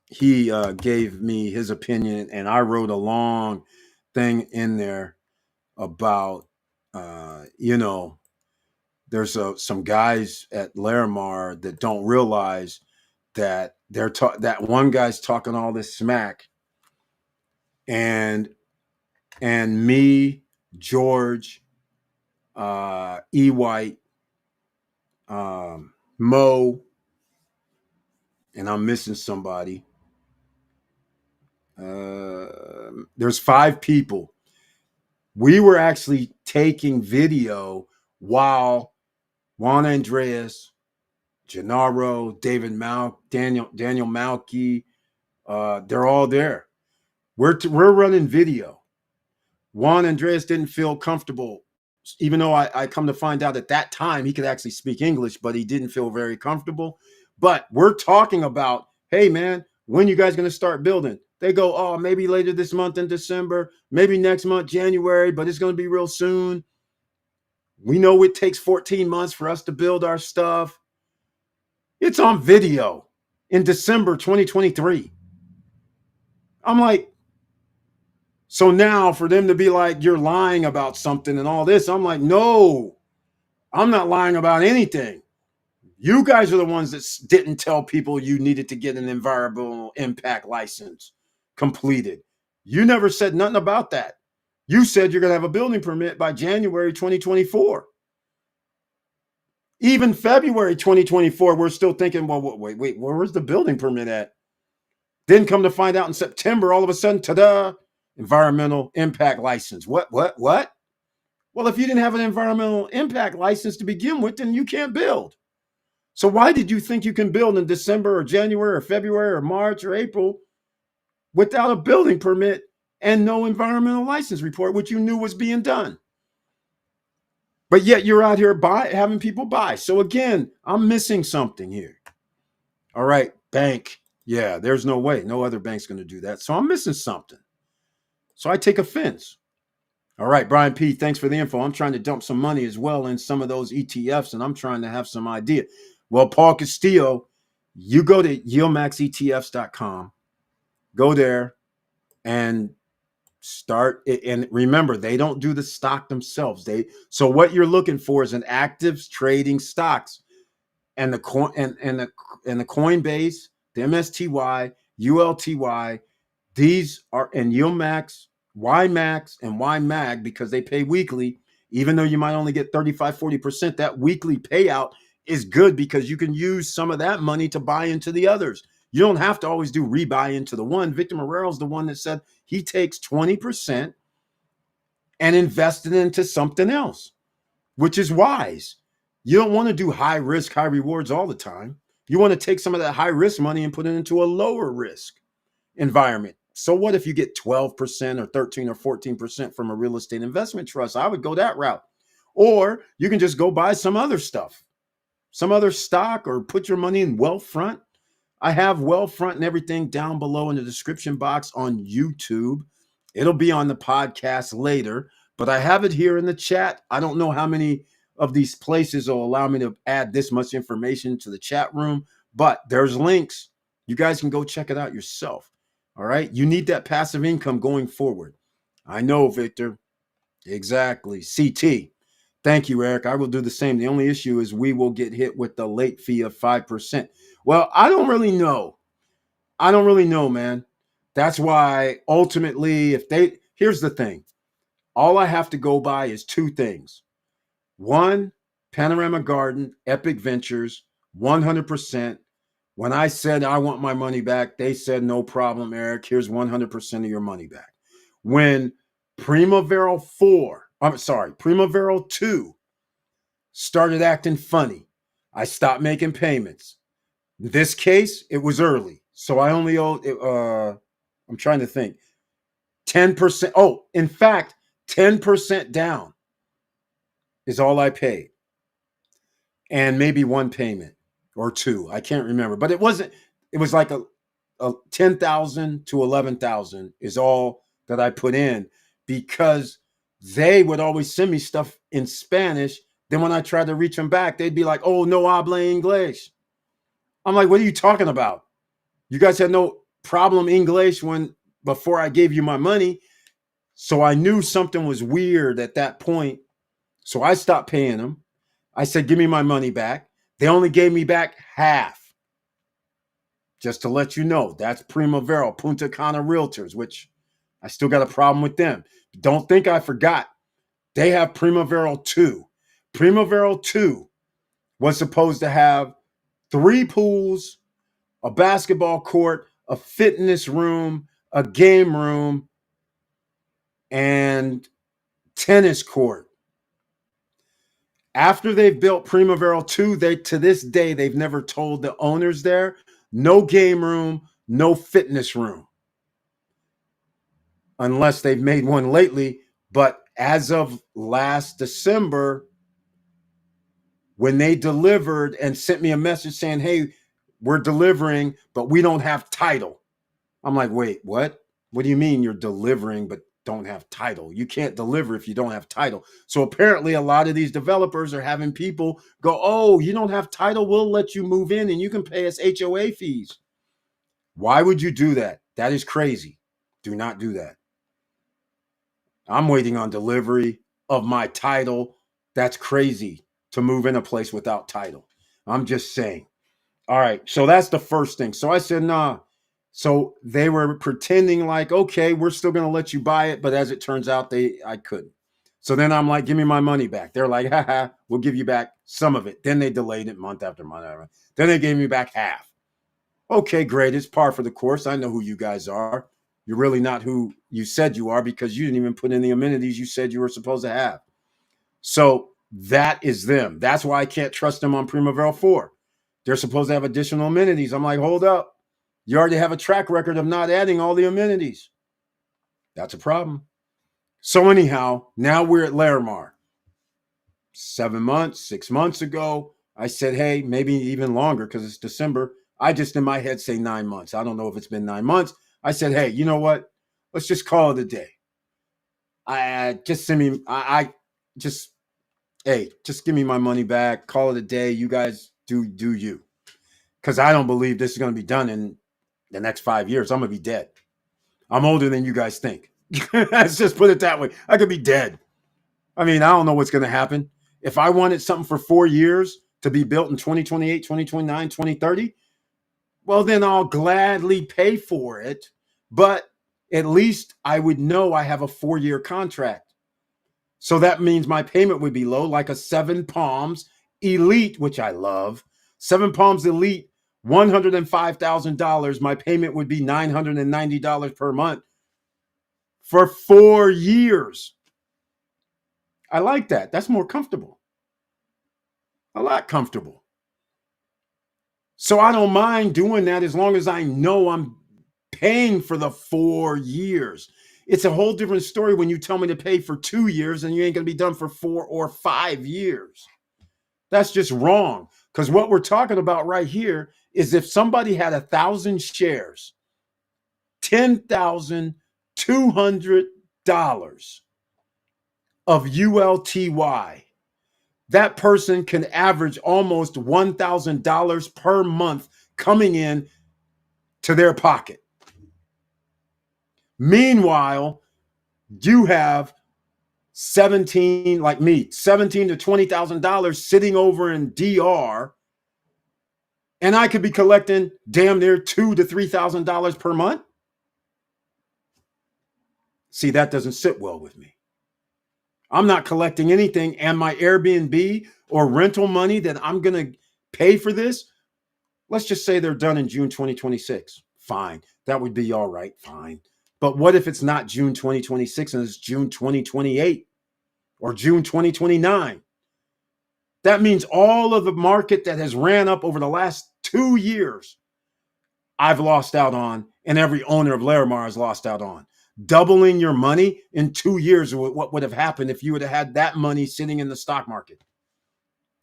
he gave me his opinion, and I wrote a long thing in there about, there's some guys at Laramar that don't realize that that one guy's talking all this smack, and me, George, E. White, Mo, and I'm missing somebody. There's 5 people. We were actually taking video while Juan Andreas, Gennaro, David Daniel Malky, they're all there. We're running video. Juan Andreas didn't feel comfortable, even though I come to find out at that time he could actually speak English, but he didn't feel very comfortable. But we're talking about, hey man, when you guys going to start building? They go, oh, maybe later this month in December, maybe next month, January, but it's going to be real soon. We know it takes 14 months for us to build our stuff. It's on video in December 2023. I'm like, so now for them to be like, you're lying about something and all this, I'm like, no, I'm not lying about anything. You guys are the ones that didn't tell people you needed to get an environmental impact license completed. You never said nothing about that. You said you're going to have a building permit by January 2024. Even February 2024, we're still thinking, well, wait, where's the building permit at? Then come to find out in September, all of a sudden, ta-da, environmental impact license. What? Well, if you didn't have an environmental impact license to begin with, then you can't build. So why did you think you can build in December or January or February or March or April without a building permit and no environmental license report, which you knew was being done? But yet you're out here having people buy. So again, I'm missing something here. All right, bank. Yeah, there's no way. No other bank's going to do that. So I'm missing something. So I take offense. All right, Brian P., thanks for the info. I'm trying to dump some money as well in some of those ETFs, and I'm trying to have some idea. Well, Paul Castillo, you go to yieldmaxetfs.com, go there and start. And remember, they don't do the stock themselves. So what you're looking for is an active trading stocks, and the coin and the Coinbase, the MSTY, ULTY. These are, and YieldMax, YMAX, and YMAG, because they pay weekly. Even though you might only get 35-40%, that weekly payout is good because you can use some of that money to buy into the others. You don't have to always do rebuy into the one. Victor Morel's the one that said he takes 20% and invests it into something else, which is wise. You don't want to do high risk, high rewards all the time. You want to take some of that high risk money and put it into a lower risk environment. So what if you get 12% or 13 or 14% from a real estate investment trust? I would go that route. Or you can just go buy some other stuff, some other stock, or put your money in Wealthfront. I have Wealthfront and everything down below in the description box on YouTube. It'll be on the podcast later, but I have it here in the chat. I don't know how many of these places will allow me to add this much information to the chat room, but there's links. You guys can go check it out yourself. All right. You need that passive income going forward. I know, Victor. Exactly. CT. Thank you, Eric. I will do the same. The only issue is we will get hit with the late fee of 5%. Well, I don't really know. Man. That's why ultimately, here's the thing. All I have to go by is 2 things. 1, Panorama Garden, Epic Ventures, 100%. When I said I want my money back, they said, no problem, Eric. Here's 100% of your money back. When Primavera 2 started acting funny. I stopped making payments. In this case, it was early. So I only owed, I'm trying to think, 10%. Oh, in fact, 10% down is all I paid. And maybe one payment or two. I can't remember. But it wasn't, it was like a 10,000 to 11,000 is all that I put in, because they would always send me stuff in Spanish. Then when I tried to reach them back, they'd be like, "Oh, no habla inglés." I'm like, "What are you talking about? You guys had no problem English when before I gave you my money." So I knew something was weird at that point. So I stopped paying them. I said, "Give me my money back." They only gave me back half. Just to let you know, that's Primavera, Punta Cana Realtors, which I still got a problem with them. Don't think I forgot. They have Primavera 2. Primavera 2 was supposed to have 3 pools, a basketball court, a fitness room, a game room, and tennis court. After they've built Primavera 2, to this day, they've never told the owners there, no game room, no fitness room. Unless they've made one lately. But as of last December, when they delivered and sent me a message saying, "Hey, we're delivering, but we don't have title." I'm like, "Wait, what? What do you mean you're delivering but don't have title? You can't deliver if you don't have title." So apparently a lot of these developers are having people go, "Oh, you don't have title? We'll let you move in and you can pay us HOA fees." Why would you do that? That is crazy. Do not do that. I'm waiting on delivery of my title. That's crazy to move in a place without title. I'm just saying. All right. So that's the first thing. So I said, nah. So they were pretending like, okay, we're still going to let you buy it. But as it turns out, I couldn't. So then I'm like, "Give me my money back." They're like, "Haha, we'll give you back some of it." Then they delayed it month after month. Then they gave me back half. Okay, great. It's par for the course. I know who you guys are. You're really not who you said you are, because you didn't even put in the amenities you said you were supposed to have. So that is them. That's why I can't trust them on Primavera 4. They're supposed to have additional amenities. I'm like, hold up. You already have a track record of not adding all the amenities. That's a problem. So anyhow, now we're at Larimar. 7 months, 6 months ago, I said, "Hey, maybe even longer because it's December." I just in my head say 9 months. I don't know if it's been 9 months. I said, "Hey, you know what? Let's just call it a day. I just send me. I just hey, just give me my money back. Call it a day. You guys do you, because I don't believe this is going to be done in the next 5 years. I'm gonna be dead. I'm older than you guys think. Let's just put it that way. I could be dead. I mean, I don't know what's going to happen. If I wanted something for 4 years to be built in 2028, 2029, 2030, well, then I'll gladly pay for it. But at least I would know I have a 4-year contract. So that means my payment would be low, like a Seven Palms Elite, which I love. Seven Palms Elite, $105,000. My payment would be $990 per month for 4 years. I like that. That's more comfortable. A lot comfortable. So I don't mind doing that as long as I know I'm paying for the 4 years. It's a whole different story when you tell me to pay for 2 years and you ain't going to be done for 4 or 5 years. That's just wrong. Because what we're talking about right here is if somebody had 1,000 shares, $10,200 of ULTY, that person can average almost $1,000 per month coming in to their pocket. Meanwhile, you have 17, like me, 17 to $20,000 sitting over in DR, and I could be collecting damn near $2,000 to $3,000 per month. See, that doesn't sit well with me. I'm not collecting anything, and my Airbnb or rental money that I'm going to pay for this, let's just say they're done in June 2026. Fine. That would be all right. Fine. But what if it's not June 2026 and it's June 2028 or June 2029? That means all of the market that has ran up over the last 2 years, I've lost out on, and every owner of Larimar has lost out on. Doubling your money in 2 years, what would have happened if you would have had that money sitting in the stock market?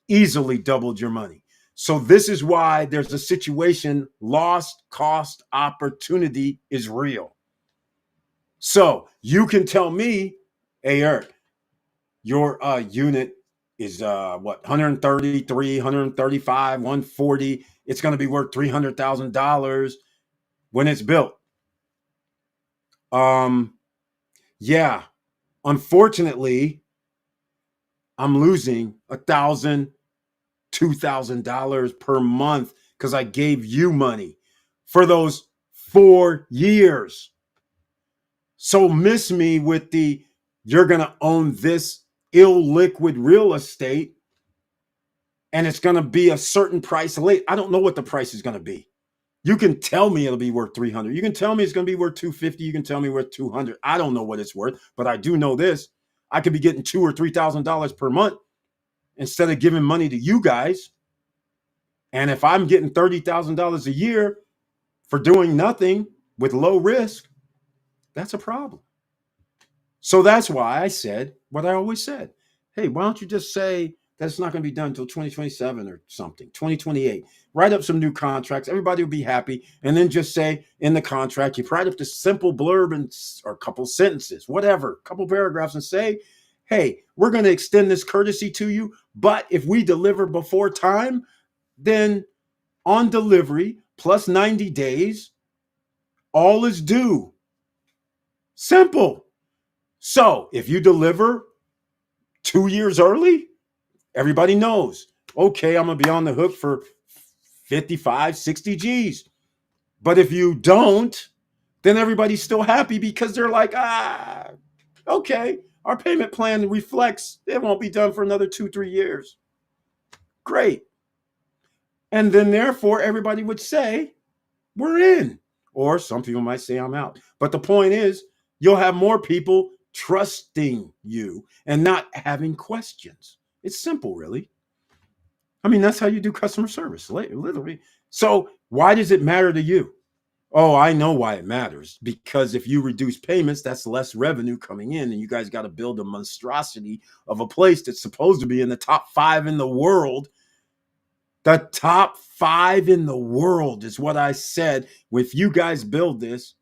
Easily doubled your money. So this is why there's a situation, lost cost opportunity is real. So you can tell me, hey, Eric, your unit is what, 133, 135, 140. It's going to be worth $300,000 when it's built. Yeah, unfortunately, I'm losing $1,000, $2,000 per month because I gave you money for those 4 years. So miss me with the, you're going to own this illiquid real estate and it's going to be a certain price late. I don't know what the price is going to be. You can tell me it'll be worth 300. You can tell me it's going to be worth 250. You can tell me worth 200. I don't know what it's worth, but I do know this. I could be getting $2,000 or $3,000 per month instead of giving money to you guys. And if I'm getting $30,000 a year for doing nothing with low risk, that's a problem. So that's why I said what I always said. Hey, why don't you just say that's not going to be done until 2027 or something, 2028. Write up some new contracts. Everybody will be happy. And then just say in the contract, you write up this simple blurb and, or a couple sentences, whatever, a couple paragraphs and say, hey, we're going to extend this courtesy to you. But if we deliver before time, then on delivery plus 90 days, all is due. Simple. So if you deliver 2 years early, everybody knows, okay, I'm going to be on the hook for 55, 60 G's. But if you don't, then everybody's still happy because they're like, okay, our payment plan reflects it won't be done for another 2-3 years. Great. And then therefore, everybody would say, we're in. Or some people might say I'm out. But the point is, you'll have more people trusting you and not having questions. It's simple, really. I mean, that's how you do customer service, literally. So why does it matter to you? Oh, I know why it matters. Because if you reduce payments, that's less revenue coming in. And you guys got to build a monstrosity of a place that's supposed to be in the top 5 in the world. The top 5 in the world is what I said. If you guys build this,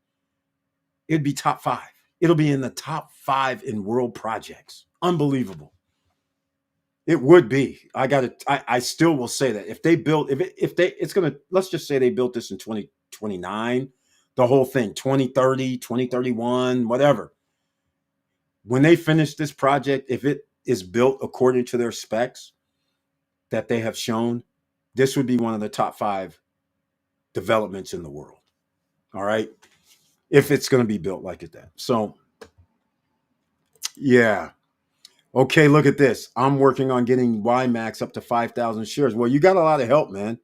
it'd be top 5. It'll be in the top 5 in world projects. Unbelievable. It would be. I still will say that if they build, it's going to, let's just say they built this in 2029, the whole thing, 2030, 2031, whatever. When they finish this project, if it is built according to their specs that they have shown, this would be one of the top 5 developments in the world. All right. If it's going to be built like that. So, yeah. Okay, look at this. I'm working on getting YMAX up to 5,000 shares. Well, you got a lot of help, man.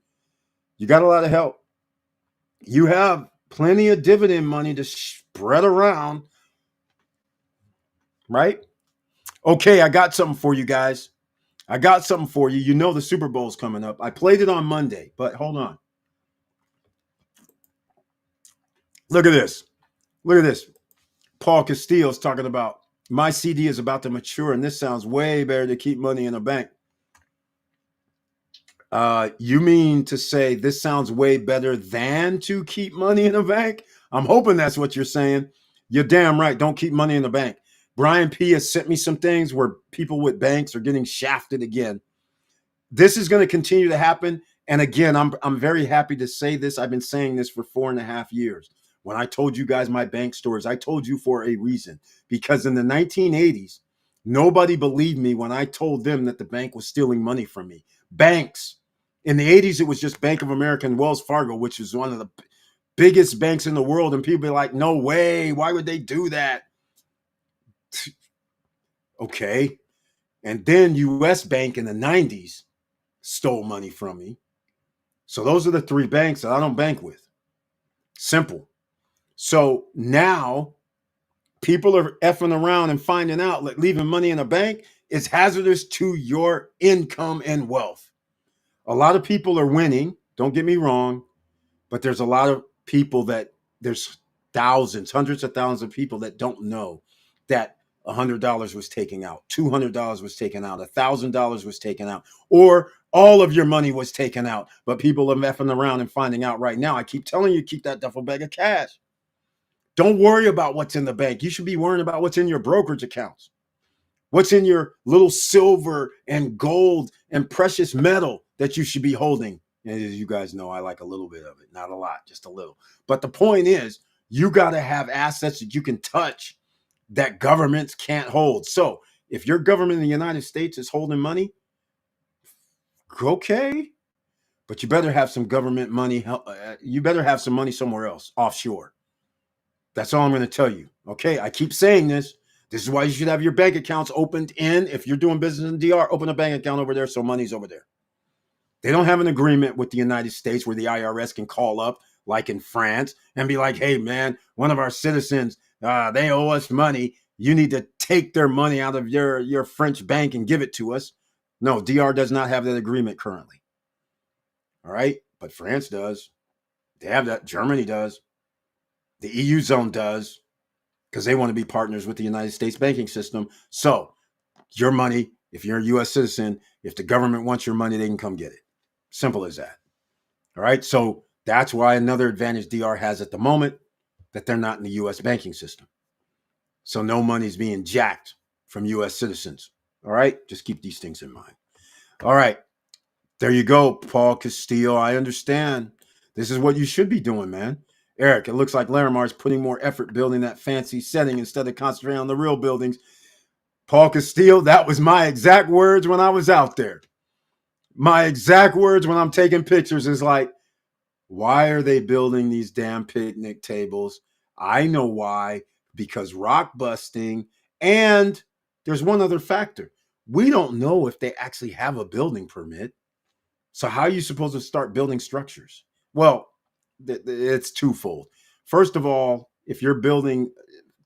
You got a lot of help. You have plenty of dividend money to spread around, right? Okay, I got something for you guys. I got something for you. You know the Super Bowl's coming up. I played it on Monday, but hold on. Look at this. Look at this. Paul Castillo's talking about my CD is about to mature, and this sounds way better to keep money in a bank. You mean to say this sounds way better than to keep money in a bank? I'm hoping that's what you're saying. You're damn right. Don't keep money in the bank. Brian P. has sent me some things where people with banks are getting shafted again. This is going to continue to happen. And again, I'm very happy to say this. I've been saying this for 4.5 years. When I told you guys my bank stories, I told you for a reason. Because in the 1980s, nobody believed me when I told them that the bank was stealing money from me. Banks. In the 80s, it was just Bank of America and Wells Fargo, which is one of the biggest banks in the world. And people be like, no way. Why would they do that? Okay. And then US Bank in the 90s stole money from me. So those are the 3 banks that I don't bank with. Simple. So now people are effing around and finding out, like leaving money in a bank. It's hazardous to your income and wealth. A lot of people are winning. Don't get me wrong, but there's a lot of people that there's thousands, hundreds of thousands of people that don't know that $100 was taken out, $200 was taken out, $1,000 was taken out, or all of your money was taken out. But people are messing around and finding out right now. I keep telling you, keep that duffel bag of cash. Don't worry about what's in the bank. You should be worrying about what's in your brokerage accounts. What's in your little silver and gold and precious metal that you should be holding? And as you guys know, I like a little bit of it, not a lot, just a little. But the point is, you got to have assets that you can touch that governments can't hold. So if your government in the United States is holding money, okay, but you better have some government money. You better have some money somewhere else, offshore. That's all I'm going to tell you. Okay, I keep saying this. This is why you should have your bank accounts opened in. If you're doing business in DR, open a bank account over there so money's over there. They don't have an agreement with the United States where the IRS can call up, like in France, and be like, hey, man, one of our citizens, they owe us money. You need to take their money out of your French bank and give it to us. No, DR does not have that agreement currently. All right, but France does. They have that. Germany does. The EU zone does, because they want to be partners with the United States banking system. So your money, if you're a U.S. citizen, if the government wants your money, they can come get it. Simple as that. All right. So that's why another advantage DR has at the moment, that they're not in the U.S. banking system. So no money's being jacked from U.S. citizens. All right. Just keep these things in mind. All right. There you go, Paul Castillo. I understand. This is what you should be doing, man. Eric, it looks like Laramar is putting more effort building that fancy setting instead of concentrating on the real buildings. Paul Castillo, that was my exact words when I was out there. My exact words when I'm taking pictures is like, why are they building these damn picnic tables? I know why. Because rock busting. And there's one other factor. We don't know if they actually have a building permit. So how are you supposed to start building structures? Well, it's twofold. First of all, if you're building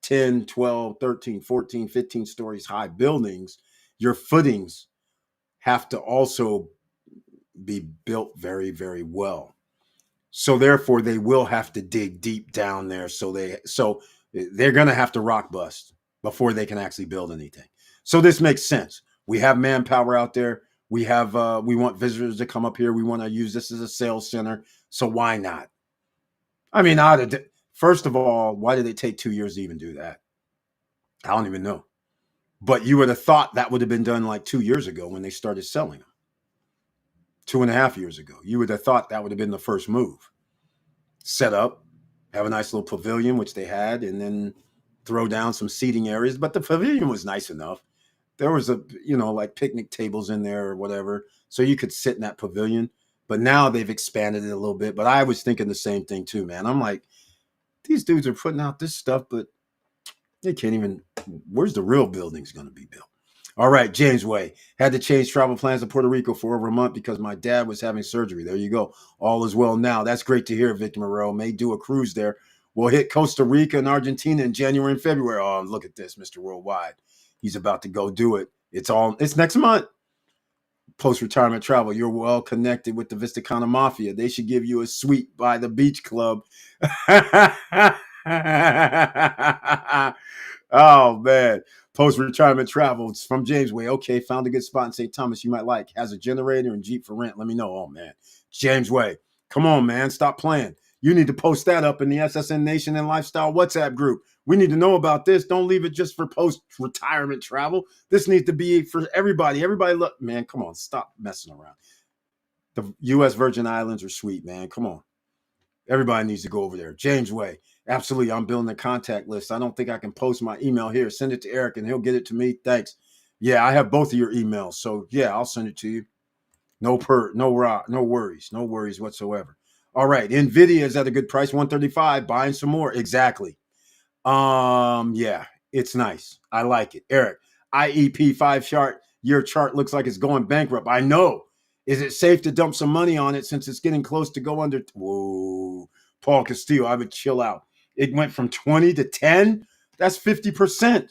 10, 12, 13, 14, 15 stories high buildings, your footings have to also be built very, very well. So therefore, they will have to dig deep down there. So they're going to have to rock bust before they can actually build anything. So this makes sense. We have manpower out there. We want visitors to come up here. We want to use this as a sales center. So why not? I mean, first of all, why did it take 2 years to even do that? I don't even know. But you would have thought that would have been done like 2 years ago when they started selling them. 2.5 years ago. You would have thought that would have been the first move. Set up, have a nice little pavilion, which they had, and then throw down some seating areas. But the pavilion was nice enough. There was like picnic tables in there or whatever. So you could sit in that pavilion. But now they've expanded it a little bit. But I was thinking the same thing too, man. I'm like, these dudes are putting out this stuff, but they can't even, where's the real buildings going to be built? All right, James Way. Had to change travel plans to Puerto Rico for over a month because my dad was having surgery. There you go. All is well now. That's great to hear, Victor Moreau. May do a cruise there. We'll hit Costa Rica and Argentina in January and February. Oh, look at this, Mr. Worldwide. He's about to go do it. It's next month. Post-retirement travel. You're well connected with the Vista Cana Mafia. They should give you a suite by the beach club. Oh, man. Post-retirement travel. It's from James Way. Okay, found a good spot in St. Thomas you might like. Has a generator and Jeep for rent. Let me know. Oh, man. James Way. Come on, man. Stop playing. You need to post that up in the SSN Nation and Lifestyle WhatsApp group. We need to know about this. Don't leave it just for post-retirement travel. This needs to be for everybody. Everybody, look, man, come on. Stop messing around. The U.S. Virgin Islands are sweet, man. Come on. Everybody needs to go over there. James Way. Absolutely. I'm building a contact list. I don't think I can post my email here. Send it to Eric and he'll get it to me. Thanks. Yeah, I have both of your emails. So yeah, I'll send it to you. No worries. No worries whatsoever. All right. NVIDIA is at a good price. 135. Buying some more. Exactly. Yeah, it's nice. I like it. Eric, IEP 5-year chart looks like it's going bankrupt. I know. Is it safe to dump some money on it since it's getting close to go under? Whoa, Paul Castillo, I would chill out. It went from 20 to 10. That's 50%.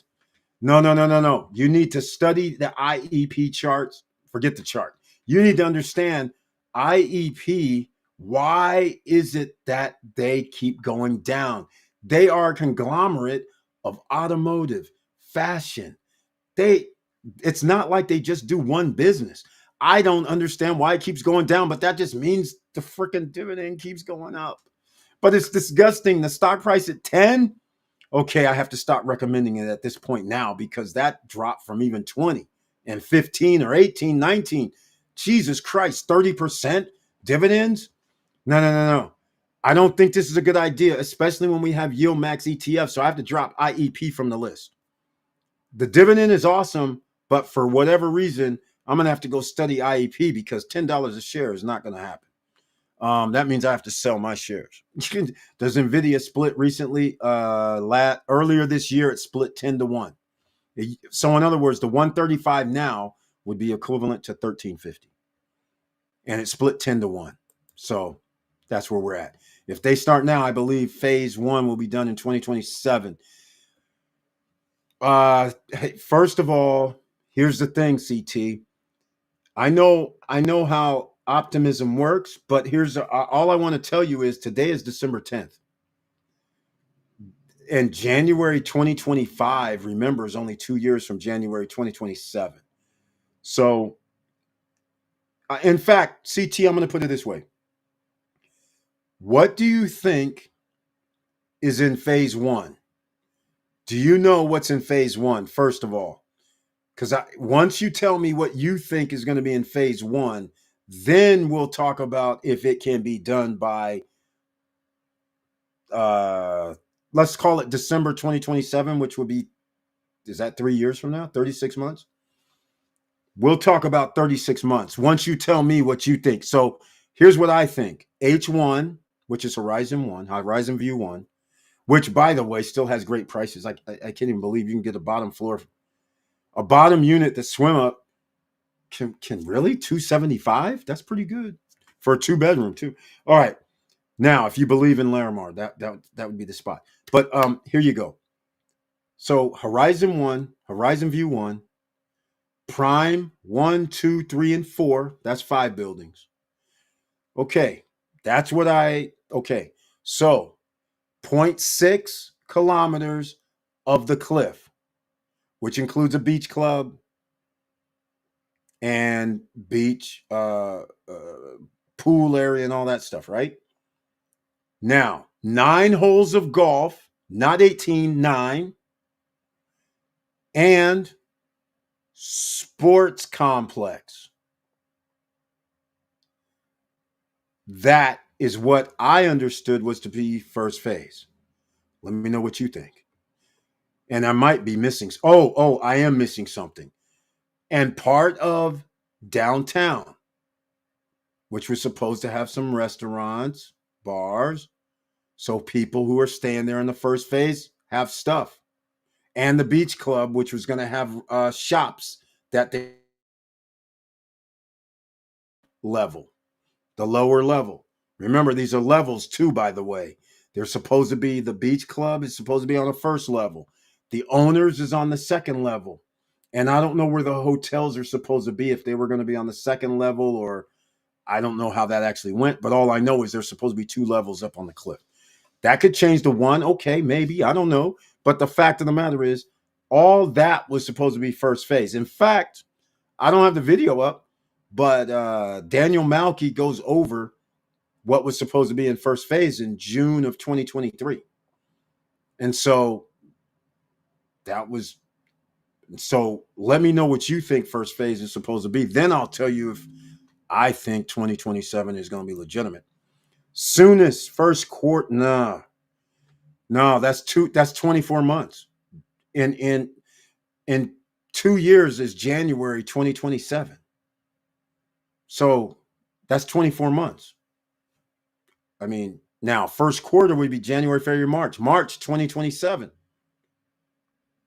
No, no, no, no, no. You need to study the IEP charts. Forget the chart. You need to understand IEP. Why is it that they keep going down? They are a conglomerate of automotive, fashion. They it's not like they just do one business. I don't understand why it keeps going down, but that just means the freaking dividend keeps going up. But it's disgusting. The stock price at 10, okay, I have to stop recommending it at this point now because that dropped from even 20 and 15 or 18, 19. Jesus Christ, 30% dividends? No, no, no, no. I don't think this is a good idea, especially when we have yield max ETF. So I have to drop IEP from the list. The dividend is awesome, but for whatever reason, I'm going to have to go study IEP because $10 a share is not going to happen. That means I have to sell my shares. Does Nvidia split recently? Earlier this year, it split 10-1. So in other words, the 135 now would be equivalent to 1350, and it split 10-1. So that's where we're at. If they start now, I believe phase one will be done in 2027. First of all, here's the thing, CT. I know how optimism works, but here's all I want to tell you is today is December 10th. And January 2025, remember, is only 2 years from January 2027. So, in fact, CT, I'm going to put it this way. What do you think is in phase one? Do you know what's in phase one, first of all? Because once you tell me what you think is going to be in phase one, then we'll talk about if it can be done by, uh, let's call it December 2027, which would be, is that 3 years from now? 36 months? We'll talk about 36 months once you tell me what you think. So here's what I think. H1, which is Horizon 1, Horizon View 1, which, by the way, still has great prices. I can't even believe you can get a bottom floor, a bottom unit to swim up. Can really 275? That's pretty good for a 2-bedroom too. All right. Now, if you believe in Laramar, that would be the spot. But here you go. So Horizon 1, Horizon View 1, Prime 1, 2, 3, and 4. That's 5 buildings. Okay. That's what okay. So 0.6 kilometers of the cliff, which includes a beach club and beach pool area and all that stuff, right? Now, 9 holes of golf, not 18, 9, and sports complex. That is what I understood was to be first phase. Let me know what you think. And I might be missing. I am missing something. And part of downtown, which was supposed to have some restaurants, bars, so people who are staying there in the first phase have stuff. And the beach club, which was going to have shops that they level, the lower level. Remember, these are levels too, by the way. They're supposed to be, the beach club is supposed to be on the first level. The owners is on the second level. And I don't know where the hotels are supposed to be, if they were going to be on the second level, or I don't know how that actually went. But all I know is there's supposed to be 2 levels up on the cliff. That could change to 1. Okay, maybe. I don't know. But the fact of the matter is, all that was supposed to be first phase. In fact, I don't have the video up, but Daniel Malky goes over what was supposed to be in first phase in June of 2023. And so that was, so let me know what you think first phase is supposed to be. Then I'll tell you if I think 2027 is going to be legitimate. Soonest first quarter, no, that's 24 months. In 2 years is January 2027. So that's 24 months. I mean, now first quarter would be January, February, March 2027.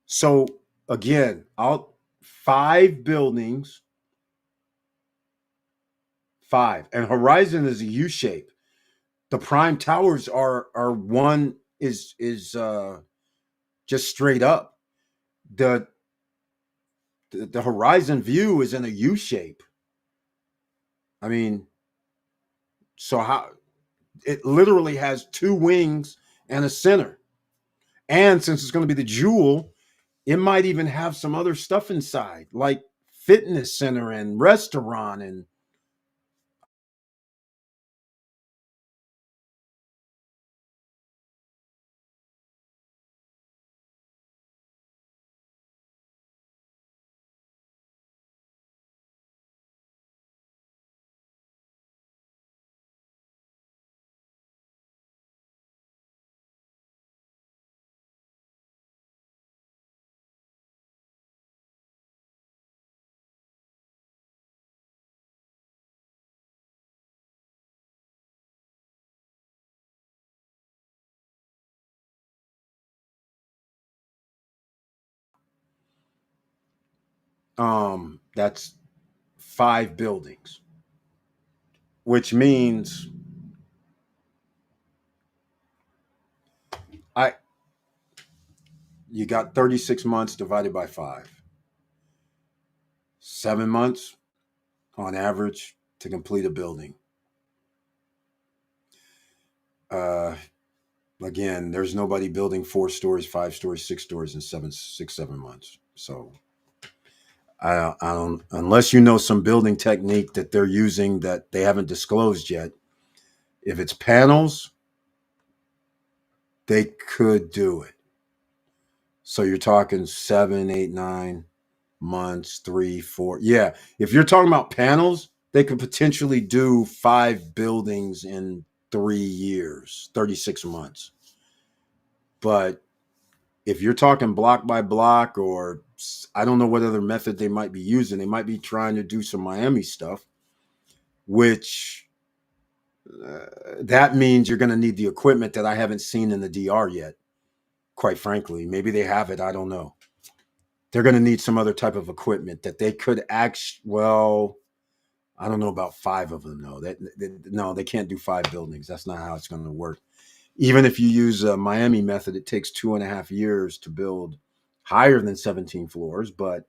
So again, 5 buildings, 5, and Horizon is a U shape. The prime towers are one is just straight up. The The horizon view is in a U shape. I mean, so how it literally has two wings and a center. And since it's going to be the jewel, it might even have some other stuff inside, like fitness center and restaurant and that's 5 buildings, which means I you got 36 months divided by 5. 7 months on average to complete a building. Uh, Again, there's nobody building 4 stories, 5 stories, 6 stories in 7 6 7 months. So I don't unless you know some building technique that they're using that they haven't disclosed yet. If it's panels, they could do it. So you're talking 7 8 9 months, 3 4. Yeah, if you're talking about panels, they could potentially do 5 buildings in 3 years, 36 months. But if you're talking block by block, or I don't know what other method they might be using, they might be trying to do some Miami stuff, which that means you're going to need the equipment that I haven't seen in the DR yet. Quite frankly, maybe they have it. I don't know. They're going to need some other type of equipment that they could actually. Well, I don't know about 5 of them though. No, they can't do 5 buildings. That's not how it's going to work. Even if you use a Miami method, it takes 2.5 years to build higher than 17 floors, but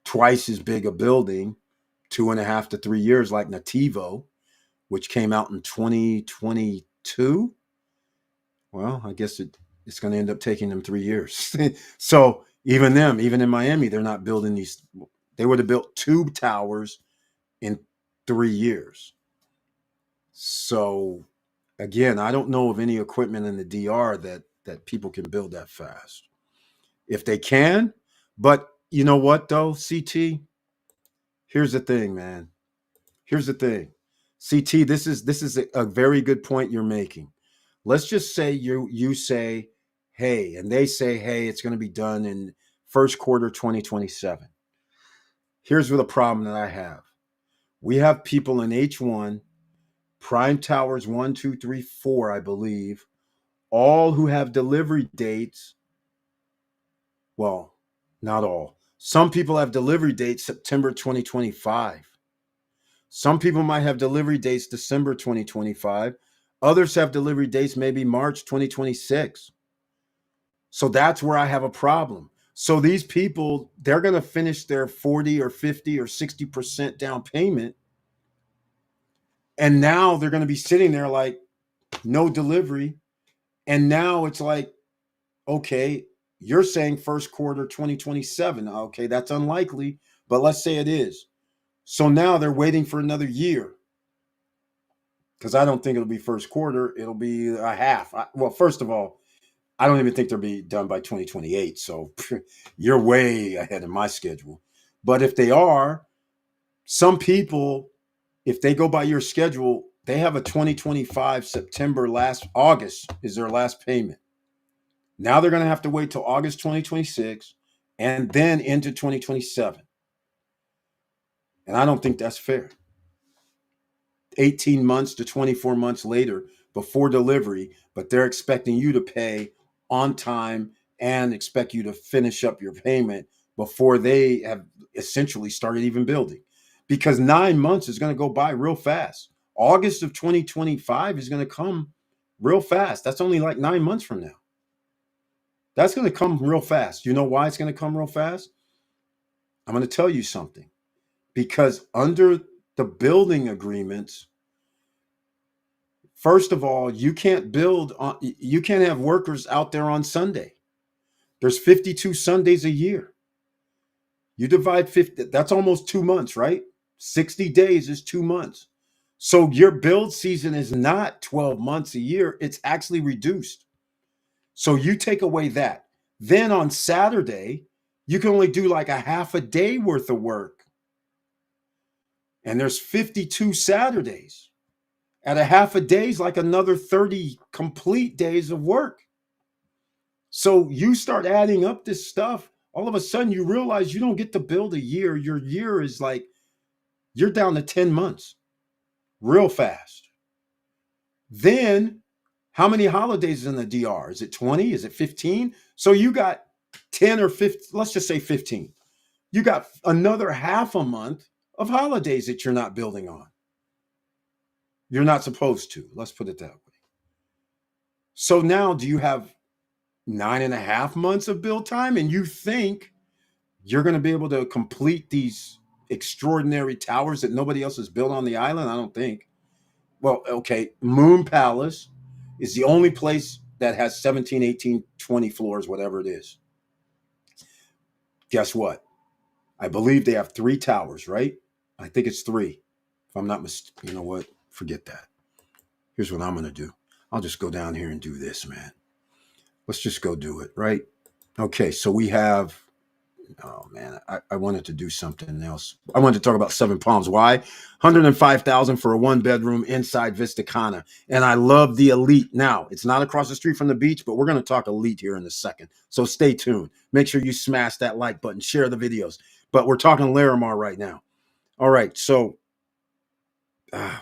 twice as big a building, 2.5 to 3 years, like Nativo, which came out in 2022. Well, I guess it's going to end up taking them 3 years. So even in Miami, they're not building these. They would have built 2 towers in 3 years. So again, I don't know of any equipment in the DR that people can build that fast. If they can, but you know what though, CT? Here's the thing, man. Here's the thing. CT, this is a very good point you're making. Let's just say you say, hey, and they say, hey, it's going to be done in first quarter 2027. Here's the problem that I have. We have people in H1, Prime Towers 1, 2, 3, 4, I believe, all who have delivery dates. Well, not all. Some people have delivery dates September 2025. Some people might have delivery dates December 2025. Others have delivery dates maybe March 2026. So that's where I have a problem. So these people, they're going to finish their 40 or 50 or 60% down payment. And now they're going to be sitting there like no delivery. And now it's like, okay, you're saying first quarter 2027. Okay, that's unlikely, but let's say it is. So now they're waiting for another year, because I don't think it'll be first quarter. It'll be a half. Well, first of all, I don't even think they'll be done by 2028. So you're way ahead of my schedule. But if they are, some people, if they go by your schedule, they have a 2025 September, last August is their last payment. Now they're going to have to wait till August 2026 and then into 2027. And I don't think that's fair. 18 months to 24 months later before delivery, but they're expecting you to pay on time and expect you to finish up your payment before they have essentially started even building. Because 9 months is going to go by real fast. August of 2025 is going to come real fast. That's only like 9 months from now. That's going to come real fast. You know why it's going to come real fast? I'm going to tell you something, because under the building agreements, first of all, you can't have workers out there on Sunday. There's 52 Sundays a year. You divide 50, that's almost 2 months, right? 60 days is 2 months. So your build season is not 12 months a year, it's actually reduced. So you take away that. Then on Saturday, you can only do like a half a day worth of work. And there's 52 Saturdays. At a half a day is like another 30 complete days of work. So you start adding up this stuff. All of a sudden, you realize you don't get to build a year. Your year is like, you're down to 10 months real fast. Then, how many holidays in the DR? Is it 20? Is it 15? So you got 10 or 15, let's just say 15. You got another half a month of holidays that you're not building on. You're not supposed to. Let's put it that way. So now, do you have 9.5 months of build time, and you think you're going to be able to complete these extraordinary towers that nobody else has built on the island? I don't think. Well, okay, Moon Palace is the only place that has 17, 18, 20 floors, whatever it is. Guess what? I believe they have 3 towers, right? I think it's 3. If I'm not mistaken, you know what? Forget that. Here's what I'm going to do. I'll just go down here and do this, man. Let's just go do it, right? Okay, so we have, oh man, I wanted to do something else. I wanted to talk about Seven Palms. Why? 105,000 for a 1-bedroom inside Vista Cana. And I love the elite. Now, it's not across the street from the beach, but we're going to talk elite here in a second. So stay tuned. Make sure you smash that like button, share the videos. But we're talking Larimar right now. All right, so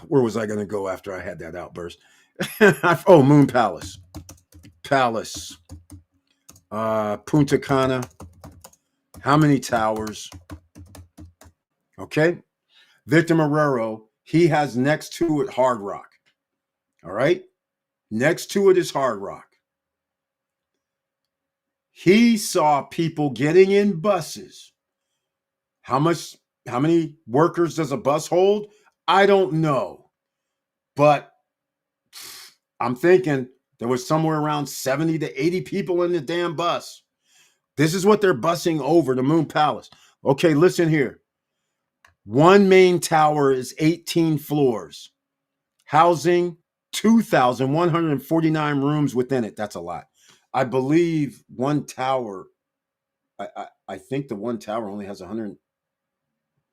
where was I going to go after I had that outburst? Oh, Moon Palace. Punta Cana. How many towers? Okay. Victor Marrero, he has next to it Hard Rock. All right. Next to it is Hard Rock. He saw people getting in buses. How many workers does a bus hold? I don't know. But I'm thinking there was somewhere around 70 to 80 people in the damn bus. This is what they're busing over the Moon Palace. Okay, listen here. One main tower is 18 floors, housing 2,149 rooms within it. That's a lot. I believe one tower, I think the one tower only has 100.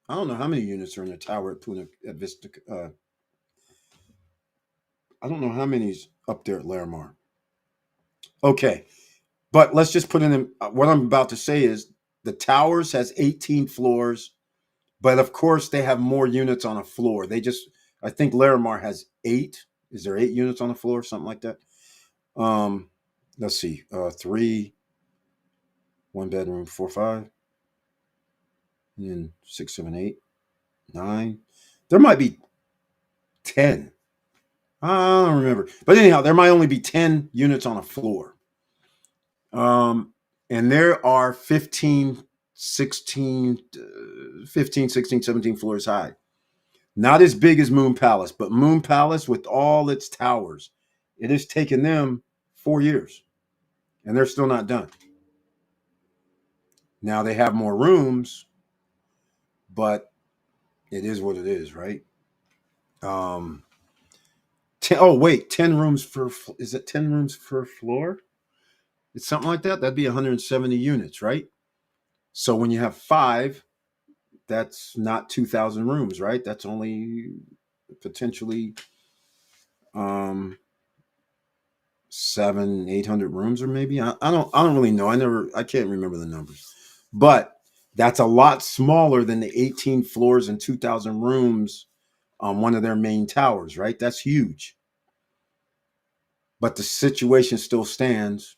I don't know how many units are in the tower at Vista. I don't know how many's up there at Laramar. Okay, but let's just put in what I'm about to say is the towers has 18 floors, but of course they have more units on a floor. I think Laramar has 8. Is there 8 units on the floor, something like that? Let's see, 3, 1 bedroom, 4, 5, and then 6, 7, 8, 9. There might be 10. I don't remember, but anyhow, there might only be 10 units on a floor. And there are 15, 16, 17 floors high. Not as big as Moon Palace, but Moon Palace with all its towers, it has taken them 4 years, and they're still not done. Now they have more rooms, but it is what it is, right? 10 rooms is it 10 rooms per floor? It's something like that. That'd be 170 units, right? So when you have 5, that's not 2,000 rooms, right? That's only potentially 700, 800 rooms, or maybe I don't really know. I can't remember the numbers, but that's a lot smaller than the 18 floors and 2,000 rooms on one of their main towers, right? That's huge. But the situation still stands.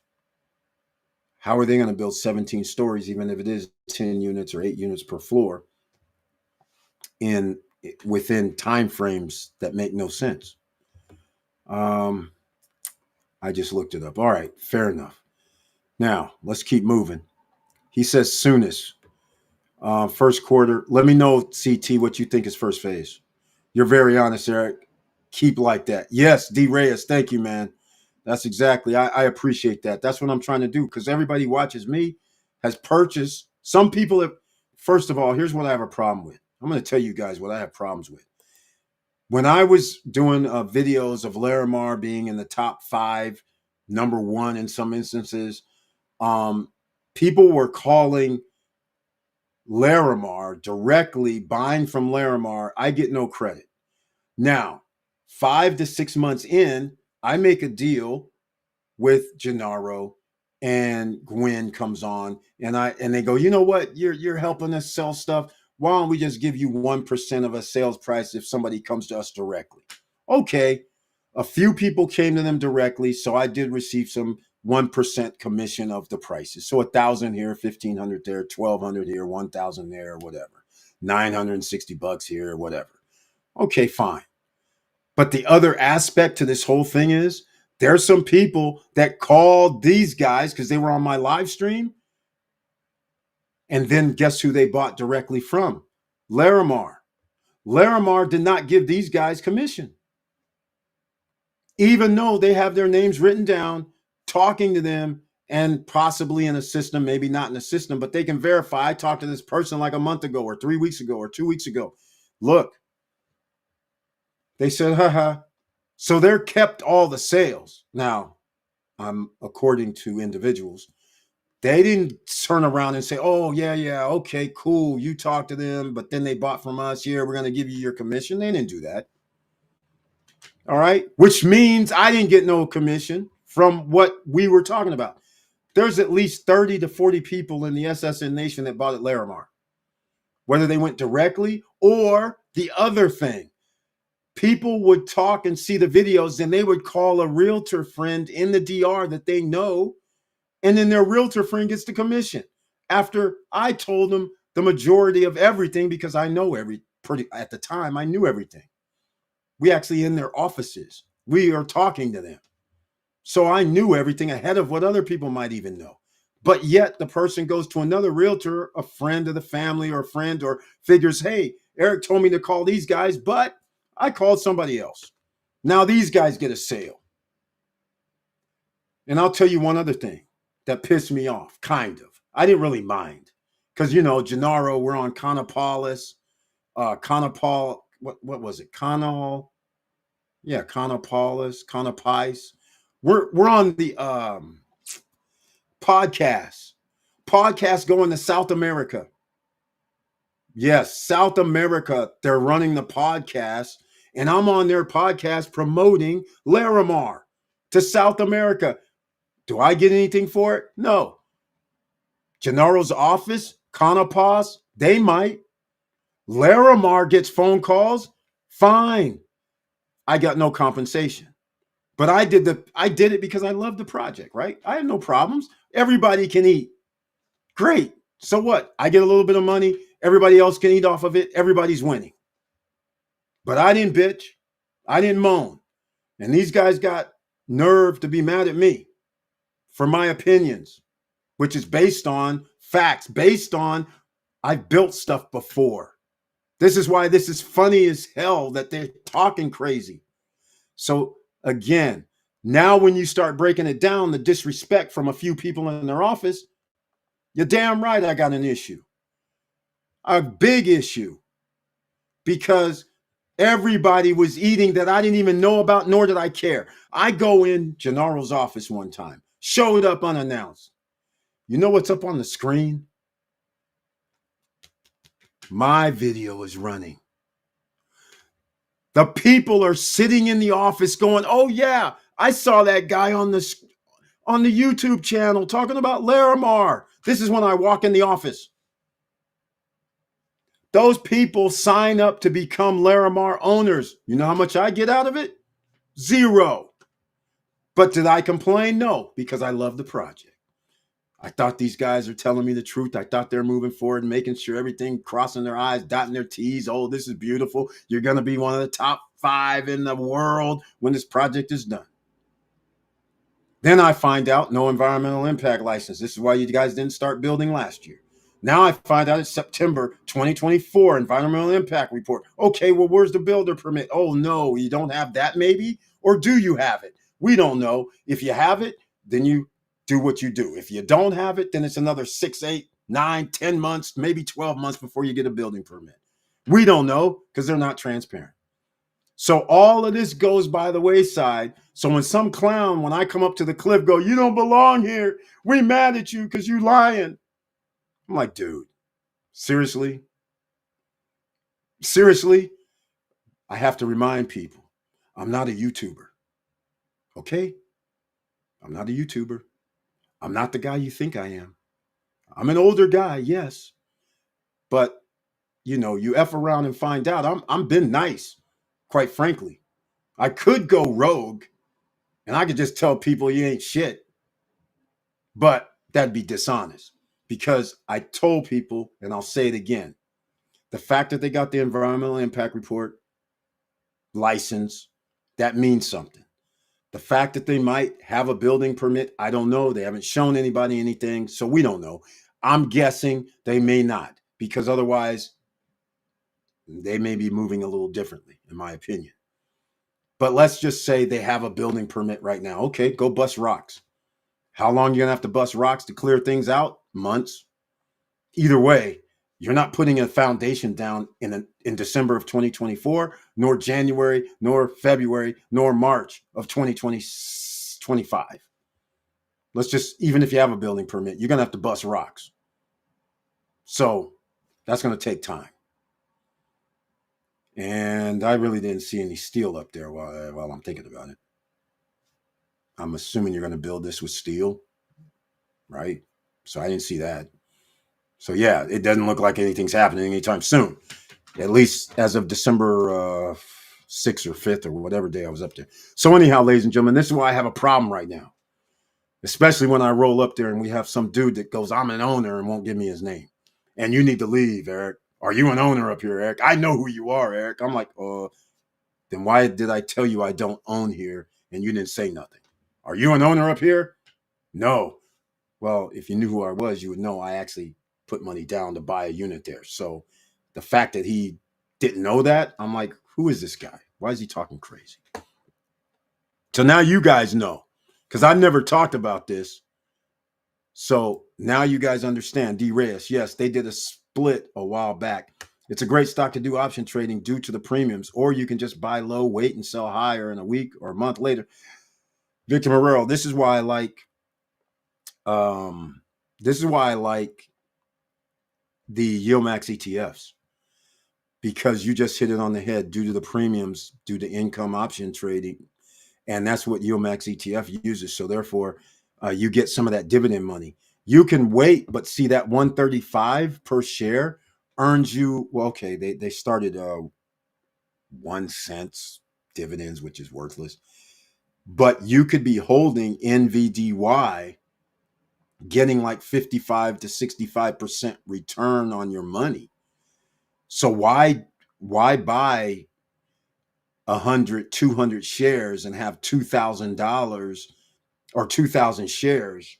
How are they going to build 17 stories, even if it is 10 units or 8 units per floor, within time frames that make no sense? I just looked it up. All right, fair enough. Now let's keep moving. He says soonest. First quarter. Let me know, CT, what you think is first phase. You're very honest, Eric. Keep like that. Yes, D. Reyes. Thank you, man. That's exactly. I appreciate that. That's what I'm trying to do because everybody watches me has purchased. Some people have. First of all, here's what I have a problem with. I'm going to tell you guys what I have problems with. When I was doing videos of Larimar being in the top 5, number 1 in some instances, um, people were calling Larimar directly, buying from Larimar. I get no credit. Now, 5 to 6 months in, I make a deal with Gennaro, and Gwen comes on, and they go, you know what? You're helping us sell stuff. Why don't we just give you 1% of a sales price if somebody comes to us directly? Okay. A few people came to them directly, so I did receive some 1% commission of the prices. So 1,000 here, 1,500 there, 1,200 here, 1,000 there, whatever. $960 here, or whatever. Okay, fine. But the other aspect to this whole thing is there's some people that called these guys because they were on my live stream. And then guess who they bought directly from? Larimar. Larimar did not give these guys commission, even though they have their names written down, talking to them, and possibly in a system, maybe not in a system, but they can verify. I talked to this person like a month ago or 3 weeks ago or 2 weeks ago. Look, they said, haha. So they're kept all the sales. Now, according to individuals, they didn't turn around and say, oh, yeah, okay, cool. You talk to them, but then they bought from us. Yeah, we're going to give you your commission. They didn't do that. All right. Which means I didn't get no commission from what we were talking about. There's at least 30 to 40 people in the SSN Nation that bought at Laramar, whether they went directly or the other thing. People would talk and see the videos, and they would call a realtor friend in the DR that they know, and then their realtor friend gets the commission after I told them the majority of everything because I know at the time I knew everything. We actually in their offices. We are talking to them. So I knew everything ahead of what other people might even know. But yet the person goes to another realtor, a friend of the family or a friend, or figures, hey, Eric told me to call these guys, but I called somebody else. Now these guys get a sale. And I'll tell you one other thing that pissed me off, kind of. I didn't really mind. Because, Gennaro, we're on Conopolis, Conopol, what was it? Conopolis, Conopis. We're on the podcast going to South America. Yes, South America. They're running the podcast, and I'm on their podcast promoting Larimar to South America. Do I get anything for it? No. Gennaro's office, Conopos, they might. Larimar gets phone calls. Fine. I got no compensation. But I did it because I love the project, right? I have no problems. Everybody can eat. Great. So what? I get a little bit of money. Everybody else can eat off of it. Everybody's winning. But I didn't bitch. I didn't moan. And these guys got nerve to be mad at me for my opinions, which is based on facts, based on I've built stuff before. This is why this is funny as hell that they're talking crazy. So again, now when you start breaking it down, the disrespect from a few people in their office, you're damn right I got an issue. A big issue. Because everybody was eating that I didn't even know about, nor did I care. I go in Gennaro's office one time, showed up unannounced. You know what's up on the screen? My video is running. The people are sitting in the office going, oh yeah, I saw that guy on the YouTube channel talking about Laramar. This is when I walk in the office. Those people sign up to become Laramar owners. You know how much I get out of it? 0. But did I complain? No, because I love the project. I thought these guys are telling me the truth. I thought they're moving forward and making sure everything, crossing their I's, dotting their T's. Oh, this is beautiful. You're going to be one of the top 5 in the world when this project is done. Then I find out no environmental impact license. This is why you guys didn't start building last year. Now I find out it's September 2024 environmental impact report. Okay, well, where's the builder permit? Oh, no, you don't have that maybe? Or do you have it? We don't know. If you have it, then you do what you do. If you don't have it, then it's another 6, 8, 9, 10 months, maybe 12 months before you get a building permit. We don't know because they're not transparent. So all of this goes by the wayside. So when some clown, when I come up to the cliff, go, you don't belong here. We mad at you because you lying. I'm like, dude, seriously? Seriously? I have to remind people, I'm not a YouTuber. Okay? I'm not a YouTuber. I'm not the guy you think I am. I'm an older guy, yes. But you F around and find out. I'm been nice, quite frankly. I could go rogue and I could just tell people you ain't shit. But that'd be dishonest because I told people, and I'll say it again, the fact that they got the environmental impact report license, that means something. The fact that they might have a building permit, I don't know. They haven't shown anybody anything, so we don't know. I'm guessing they may not, because otherwise they may be moving a little differently, in my opinion. But let's just say they have a building permit right now. Okay, go bust rocks. How long are you going to have to bust rocks to clear things out? Months. Either way, you're not putting a foundation down in December of 2024, nor January, nor February, nor March of 2025. Let's just, even if you have a building permit, you're going to have to bust rocks. So that's going to take time. And I really didn't see any steel up there while I'm thinking about it. I'm assuming you're going to build this with steel, right? So I didn't see that. So yeah, it doesn't look like anything's happening anytime soon. At least as of December 6th or 5th or whatever day I was up there. So anyhow, ladies and gentlemen, this is why I have a problem right now. Especially when I roll up there and we have some dude that goes, I'm an owner and won't give me his name. And you need to leave, Eric. Are you an owner up here, Eric? I know who you are, Eric. I'm like, then why did I tell you I don't own here and you didn't say nothing? Are you an owner up here? No. Well, if you knew who I was, you would know I actually put money down to buy a unit there. So the fact that he didn't know that, I'm like, who is this guy? Why is he talking crazy? So now you guys know, because I never talked about this. So now you guys understand. D Reyes, yes, they did a split a while back. It's a great stock to do option trading due to the premiums, or you can just buy low, wait, and sell higher in a week or a month later. Victor Morero, this is why I like. This is why I like the YieldMax ETFs, because you just hit it on the head due to the premiums, due to income option trading. And that's what YieldMax ETF uses. So therefore, you get some of that dividend money. You can wait, but see that 135 per share earns you, well, okay, they started 1 cent dividends, which is worthless. But you could be holding NVDY, getting like 55 to 65% return on your money. So why buy 100, 200 shares and have $2,000 or 2,000 shares?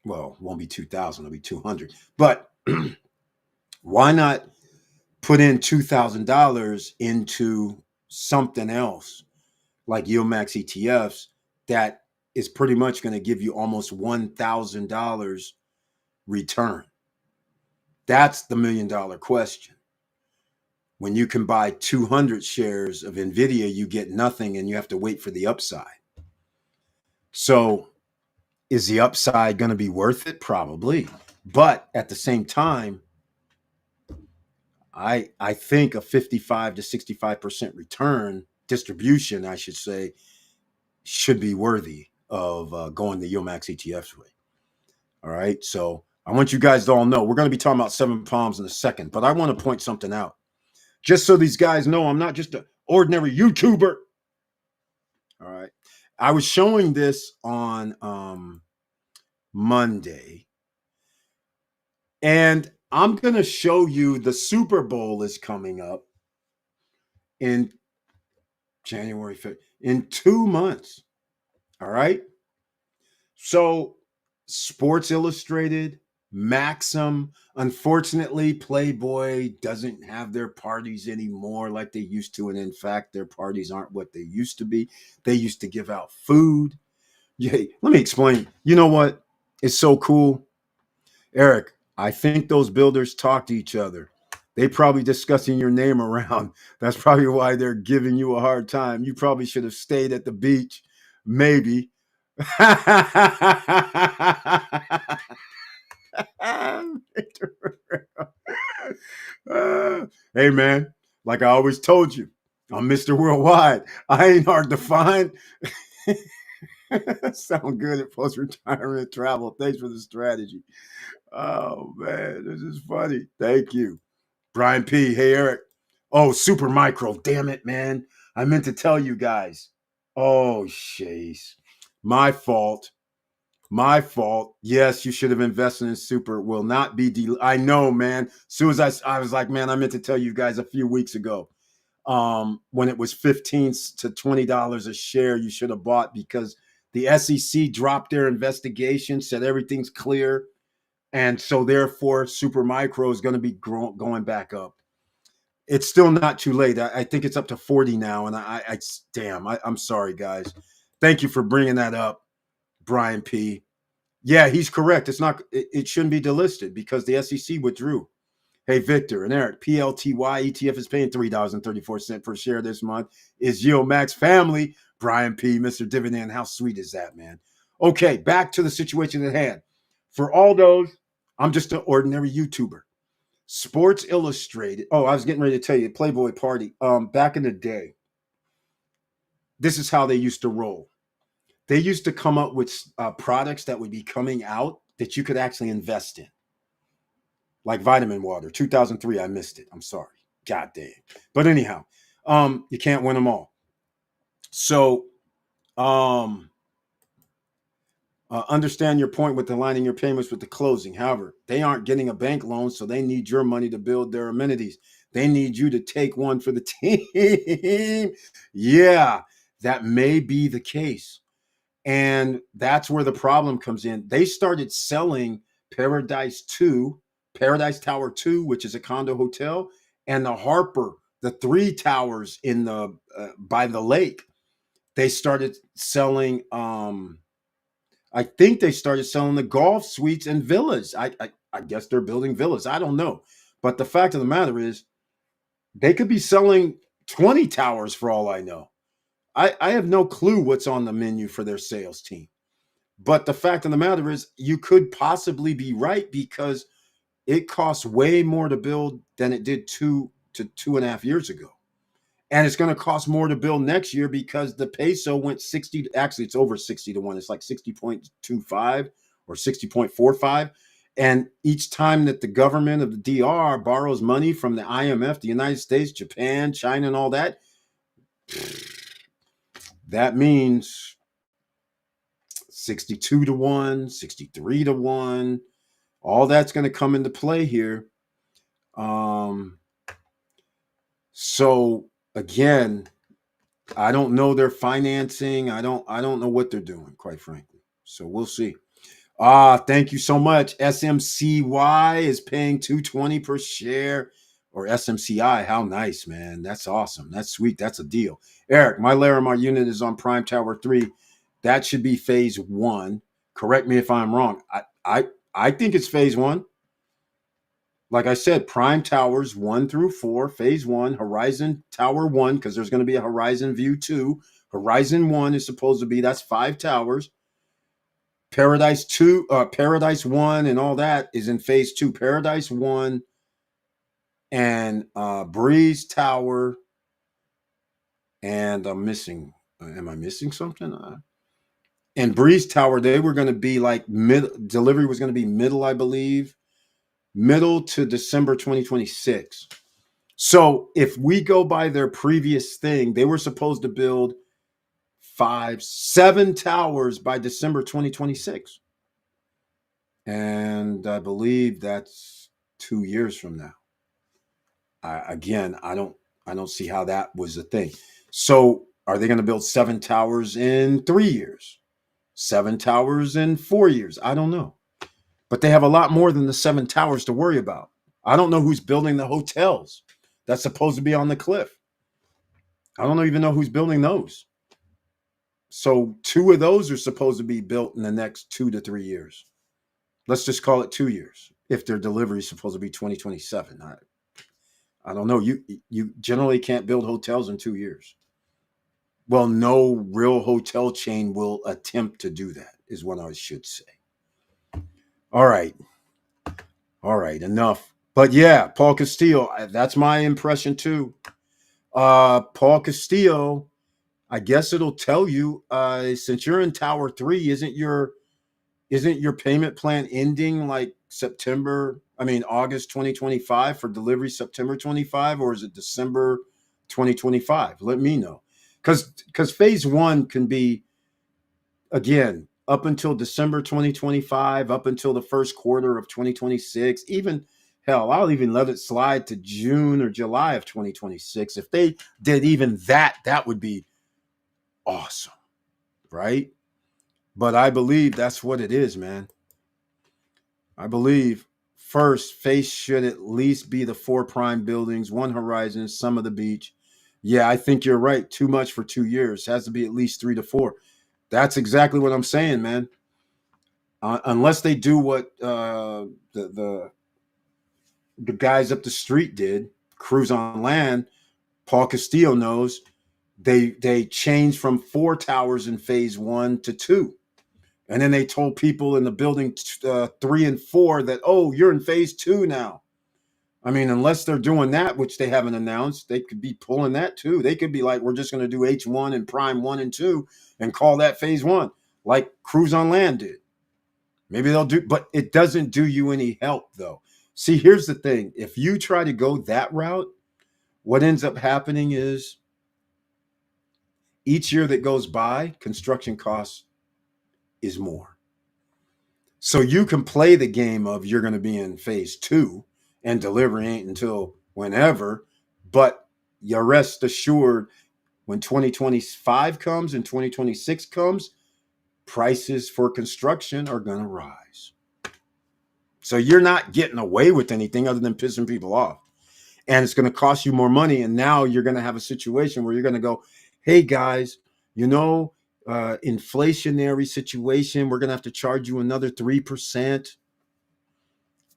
Well, it won't be 2,000, it'll be 200. But why not put in $2,000 into something else like YieldMax ETFs that is pretty much going to give you almost $1,000 return? That's the $1 million question. When you can buy 200 shares of NVIDIA, you get nothing and you have to wait for the upside. So is the upside going to be worth it? Probably. But at the same time, I think a 55 to 65% return distribution, I should say, should be worthy of going the YieldMax ETFs way. All right. So I want you guys to all know we're going to be talking about 7 palms in a second, but I want to point something out. Just so these guys know I'm not just an ordinary YouTuber. All right. I was showing this on Monday, and I'm going to show you the Super Bowl is coming up in January 5th, in 2 months. All right. So Sports Illustrated, Maxim. Unfortunately, Playboy doesn't have their parties anymore like they used to. And in fact, their parties aren't what they used to be. They used to give out food. Yeah, let me explain. You know what? It's so cool. Eric, I think those builders talk to each other. They probably discussing your name around. That's probably why they're giving you a hard time. You probably should have stayed at the beach. Maybe. Hey man, like I always told you, I'm Mr. Worldwide. I ain't hard to find. Sound good at post retirement travel. Thanks for the strategy. Oh man, this is funny. Thank you. Brian P. Hey Eric. Oh, super micro. Damn it, man. I meant to tell you guys. Oh, shays. My fault. My fault. Yes, you should have invested in super. Will not be. I know, man. As soon as I was like, man, I meant to tell you guys a few weeks ago. When it was $15 to $20 a share, you should have bought because the SEC dropped their investigation, said everything's clear, and so therefore, super micro is going to be going back up. It's still not too late. I think it's up to 40 now, and I'm sorry, guys. Thank you for bringing that up, Brian P. Yeah, he's correct. It's not. It shouldn't be delisted because the SEC withdrew. Hey, Victor and Eric, PLTY ETF is paying $3.34 per share this month. Is Yield Max family? Brian P, Mr. Dividend. How sweet is that, man? Okay, back to the situation at hand. For all those, I'm just an ordinary YouTuber. Sports Illustrated. Oh, I was getting ready to tell you, Playboy Party. Back in the day, this is how they used to roll. They used to come up with products that would be coming out that you could actually invest in, like vitamin water. 2003, I missed it. I'm sorry. God damn. But anyhow, you can't win them all. So, um, understand your point with aligning your payments with the closing. However, they aren't getting a bank loan, so they need your money to build their amenities. They need you to take one for the team. Yeah, that may be the case. And that's where the problem comes in. They started selling Paradise 2, Paradise Tower 2, which is a condo hotel, and the Harper, the three towers in the by the lake. They started selling I think they started selling the golf suites and villas. I guess they're building villas. I don't know. But the fact of the matter is they could be selling 20 towers for all I know. I have no clue what's on the menu for their sales team. But the fact of the matter is, you could possibly be right because it costs way more to build than it did 2 to 2.5 years ago. And it's going to cost more to build next year because the peso went 60. Actually, it's over 60 to 1. It's like 60.25 or 60.45. And each time that the government of the DR borrows money from the IMF, the United States, Japan, China, and all that, that means 62 to 1, 63 to 1. All that's going to come into play here. So again, I don't know their financing. I don't know what they're doing, quite frankly. So we'll see. Thank you so much. SMCY is paying $2.20 per share, or SMCI. How nice, man. That's awesome. That's sweet. That's a deal. Eric, my Laramar unit is on Prime Tower 3. That should be phase 1. Correct me if I'm wrong. I think it's phase 1. Like I said, Prime Towers 1 through 4, phase 1, Horizon Tower 1, because there's going to be a Horizon View 2. Horizon 1 is supposed to be, that's 5 towers. Paradise 2, Paradise 1 and all that is in phase 2. Paradise 1 and Breeze Tower. And I'm missing, am I missing something? And Breeze Tower, they were going to be like delivery was going to be middle, I believe, middle to December 2026. So if we go by their previous thing, they were supposed to build 7 towers by December 2026. And I believe that's 2 years from now. I don't see how that was a thing. So are they going to build 7 towers in 3 years? 7 towers in 4 years? I don't know. but they have a lot more than the 7 towers to worry about. I don't know who's building the hotels that's supposed to be on the cliff. I don't even know who's building those. So 2 of those are supposed to be built in the next 2 to 3 years. Let's just call it 2 years if their delivery is supposed to be 2027. I don't know. You generally can't build hotels in 2 years. Well, no real hotel chain will attempt to do that, is what I should say. All right. All right. Enough. But yeah, Paul Castillo, that's my impression too. Paul Castillo, I guess it'll tell you, since you're in Tower 3, isn't your payment plan ending like August 2025 for delivery September 25, or is it December 2025? Let me know. Because phase 1 can be, again, up until December 2025, up until the first quarter of 2026, even hell, I'll even let it slide to June or July of 2026. If they did even that, that would be awesome, right? But I believe that's what it is, man. I believe first phase should at least be the 4 prime buildings, 1 horizon, some of the beach. Yeah, I think you're right. Too much for 2 years. Has to be at least 3 to 4. That's exactly what I'm saying, man. Unless they do what the guys up the street did, cruise on land. Paul Castillo knows they changed from 4 towers in phase 1 to 2. And then they told people in the building 3 and 4 that, oh, you're in phase 2 now. I mean, unless they're doing that, which they haven't announced, they could be pulling that too. They could be like, we're just going to do H1 and prime 1 and 2 and call that phase 1, like Cruise on Land did. Maybe they'll do, but it doesn't do you any help though. See, here's the thing. If you try to go that route, what ends up happening is each year that goes by, construction costs is more. So you can play the game of you're going to be in phase 2 and delivery ain't until whenever, but you rest assured when 2025 comes and 2026 comes, prices for construction are going to rise. So you're not getting away with anything other than pissing people off. And it's going to cost you more money. And now you're going to have a situation where you're going to go, hey guys, inflationary situation, we're going to have to charge you another 3%.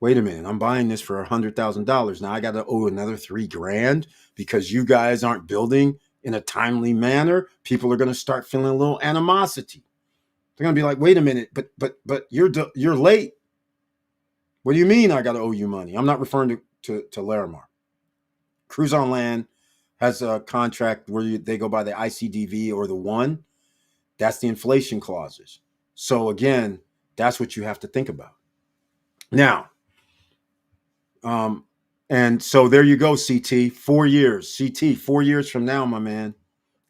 Wait a minute, I'm buying this for $100,000. Now I got to owe another $3,000 because you guys aren't building in a timely manner. People are going to start feeling a little animosity. They're going to be like, wait a minute, but you're late. What do you mean I got to owe you money? I'm not referring to Larimar. Cruise on Land has a contract where they go by the ICDV or the 1. That's the inflation clauses. So again, that's what you have to think about. Now, and so there you go, CT. 4 years. CT, 4 years from now, my man,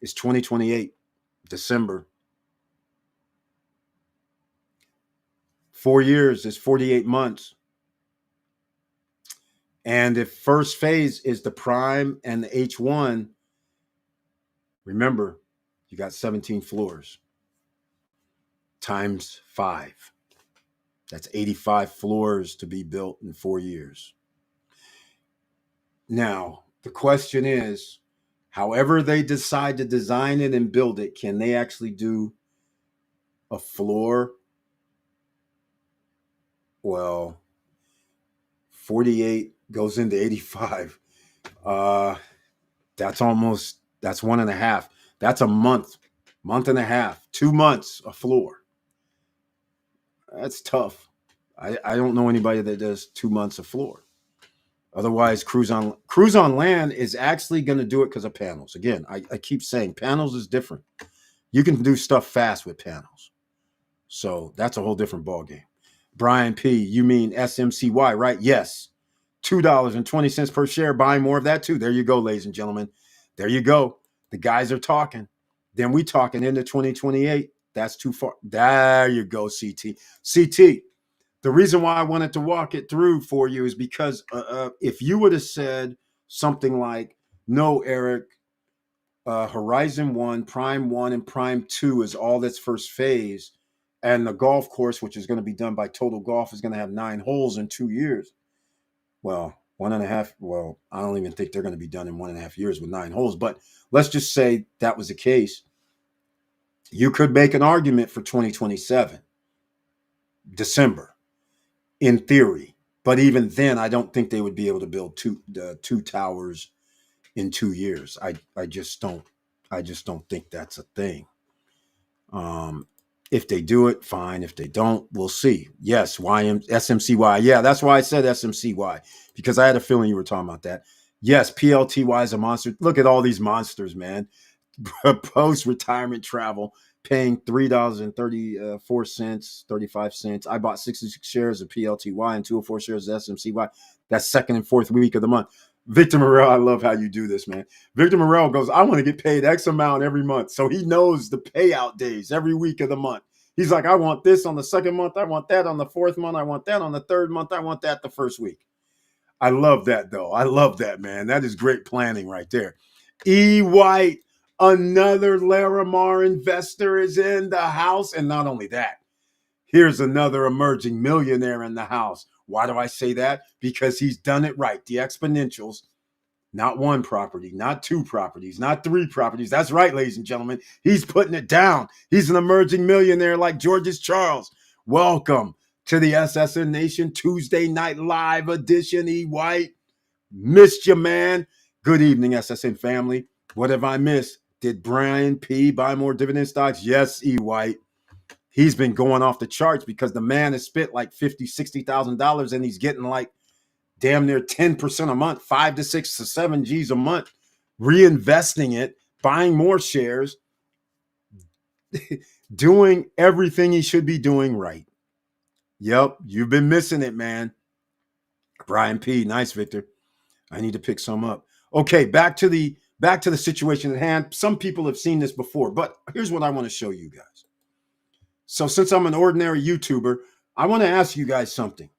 is 2028, December. 4 years is 48 months. And if first phase is the prime and the H1, remember, you got 17 floors times 5. That's 85 floors to be built in 4 years. Now, the question is, however they decide to design it and build it, can they actually do a floor? Well, 48 goes into 85. That's 1.5. That's a month and a half, 2 months a floor. That's tough. I don't know anybody that does 2 months a floor. Otherwise, Cruise on Land is actually going to do it because of panels. Again, I keep saying panels is different. You can do stuff fast with panels. So that's a whole different ballgame. Brian P., you mean SMCY, right? Yes. $2.20 per share. Buying more of that too. There you go, ladies and gentlemen. There you go. The guys are talking. Then we talking into 2028. That's too far. There you go, CT. CT. The reason why I wanted to walk it through for you is because if you would have said something like, no, Eric, Horizon 1, Prime 1, and Prime 2 is all that's first phase And the golf course, which is going to be done by Total Golf, is going to have 9 holes in 2 years. Well, 1.5. Well, I don't even think they're going to be done in 1.5 years with 9 holes. But let's just say that was the case. You could make an argument for 2027, December, in theory. But even then, I don't think they would be able to build two towers in 2 years. I just don't. I just don't think that's a thing. If they do it, fine. If they don't, we'll see. Yes, SMCY. Yeah, that's why I said SMCY, because I had a feeling you were talking about that. Yes, PLTY is a monster. Look at all these monsters, man. Post-retirement travel, paying $3.34, 35 cents. I bought 66 shares of PLTY and 204 shares of SMCY. That's second and fourth week of the month. Victor Morel, I love how you do this, man. Victor Morel goes, I want to get paid X amount every month. So he knows the payout days every week of the month. He's like, I want this on the second month. I want that on the fourth month. I want that on the third month. I want that the first week. I love that, though. I love that, man. That is great planning right there. E. White, another Laramar investor, is in the house. And not only that, here's another emerging millionaire in the house. Why do I say that? Because he's done it right. The exponentials, not one property, not two properties, not three properties. That's right, ladies and gentlemen. He's putting it down. He's an emerging millionaire like George's Charles. Welcome to the SSN Nation Tuesday Night Live edition, E. White. Missed you, man. Good evening, SSN family. What have I missed? Did Brian P. buy more dividend stocks? Yes, E. White. He's been going off the charts because the man has spent like $50,000, $60,000 and he's getting like damn near 10% a month, 5 to 6 to 7 G's a month, reinvesting it, buying more shares, doing everything he should be doing right. Yep, you've been missing it, man. Brian P. Nice, Victor. I need to pick some up. Okay, back to the situation at hand. Some people have seen this before, but here's what I want to show you guys. So since I'm an ordinary YouTuber, I want to ask you guys something.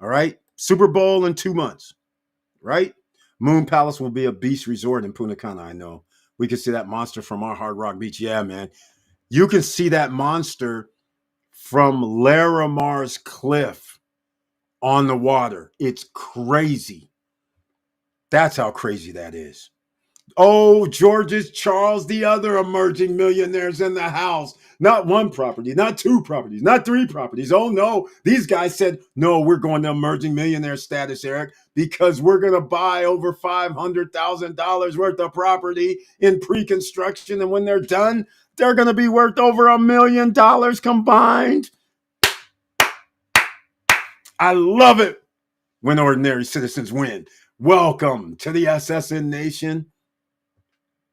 All right? Super Bowl in 2 months, right? Moon Palace will be a beach resort in Punta Cana, I know. We can see that monster from our Hard Rock Beach. Yeah, man. You can see that monster from Larimar's cliff on the water. It's crazy. That's how crazy that is. Oh, George's Charles, the other emerging millionaires in the house. Not one property, not two properties, not three properties. Oh, no. These guys said, no, we're going to emerging millionaire status, Eric, because we're going to buy over $500,000 worth of property in pre-construction. And when they're done, they're going to be worth over $1 million combined. I love it when ordinary citizens win. Welcome to the SSN Nation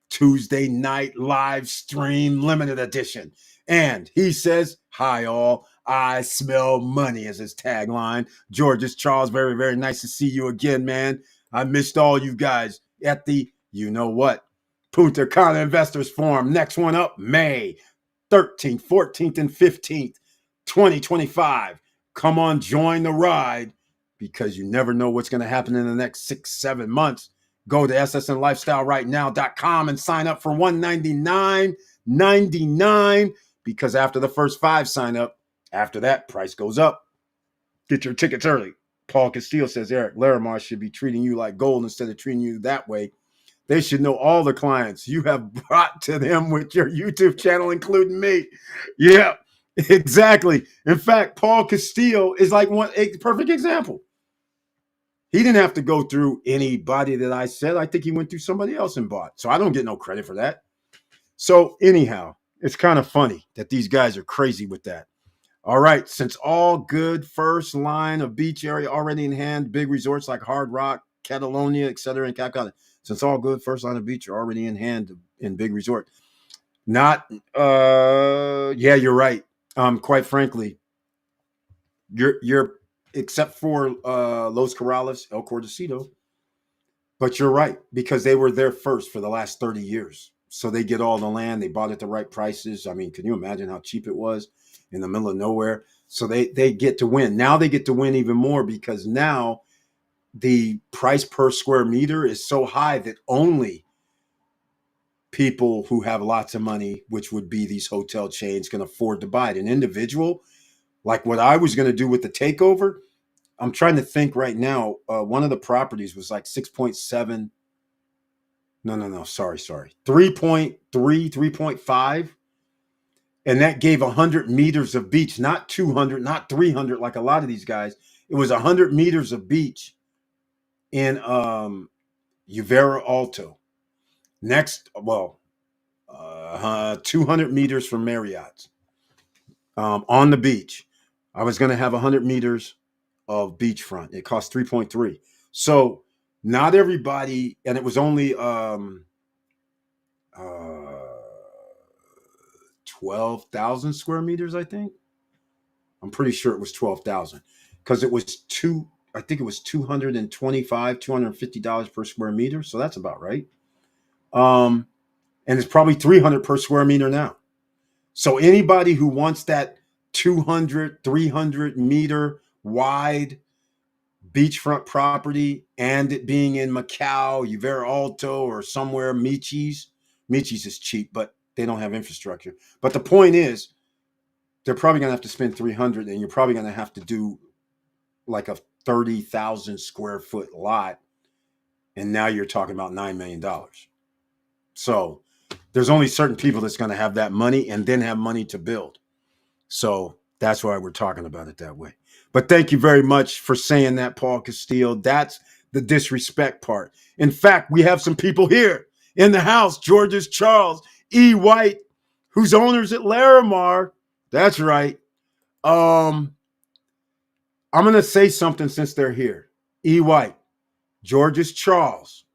Tuesday night live stream limited edition. And he says, hi all, I smell money is his tagline. George's Charles, very, very nice to see you again, man. I missed all you guys at the, you know what, Punta Cana Investors Forum. Next one up, May 13th, 14th, and 15th, 2025. Come on, join the ride, because you never know what's going to happen in the next 6-7 months. Go to ssnlifestylerightnow.com and sign up for $199.99, because after the first 5 sign up, after that, price goes up. Get your tickets early. Paul Castillo says, Eric, Larimar should be treating you like gold instead of treating you that way. They should know all the clients you have brought to them with your YouTube channel, including me. Yeah, exactly. In fact, Paul Castillo is like a perfect example. He didn't have to go through anybody that I said. I think he went through somebody else and bought. So I don't get no credit for that. So anyhow, it's kind of funny that these guys are crazy with that. All right. Since all good first line of beach area already in hand, big resorts like Hard Rock, Catalonia, etc., and Cap Cana. Since all good first line of beach are already in hand in big resort. Yeah, you're right. Quite frankly, you're except for Los Corrales, El Cordacito. But you're right, because they were there first for the last 30 years. So they get all the land. They bought at the right prices. I mean, can you imagine how cheap it was in the middle of nowhere? So they get to win. Now they get to win even more, because now the price per square meter is so high that only people who have lots of money, which would be these hotel chains, can afford to buy it. An individual, like what I was going to do with the takeover, I'm trying to think right now. One of the properties was like 6.7. No. Sorry. 3.3, 3.5. And that gave 100 meters of beach, not 200, not 300, like a lot of these guys. It was 100 meters of beach in Uvera Alto. Next, 200 meters from Marriott's on the beach. I was going to have 100 meters of beachfront. It cost 3.3. So not everybody, and it was only uh, 12,000 square meters, I think. I'm pretty sure it was 12,000 because it was I think it was $250 per square meter. So that's about right. And it's probably 300 per square meter now. So anybody who wants that 200, 300 meter wide beachfront property and it being in Macau, Uvera Alto, or somewhere, Michi's is cheap, but they don't have infrastructure. But the point is, they're probably going to have to spend 300, and you're probably going to have to do like a 30,000 square foot lot. And now you're talking about $9 million. So there's only certain people that's going to have that money and then have money to build. So that's why we're talking about it that way. But thank you very much for saying that, Paul Castillo. That's the disrespect part. In fact, we have some people here in the house. George's Charles E. White, who's owners at Larimar. That's right. I'm going to say something since they're here. E. White, George's Charles.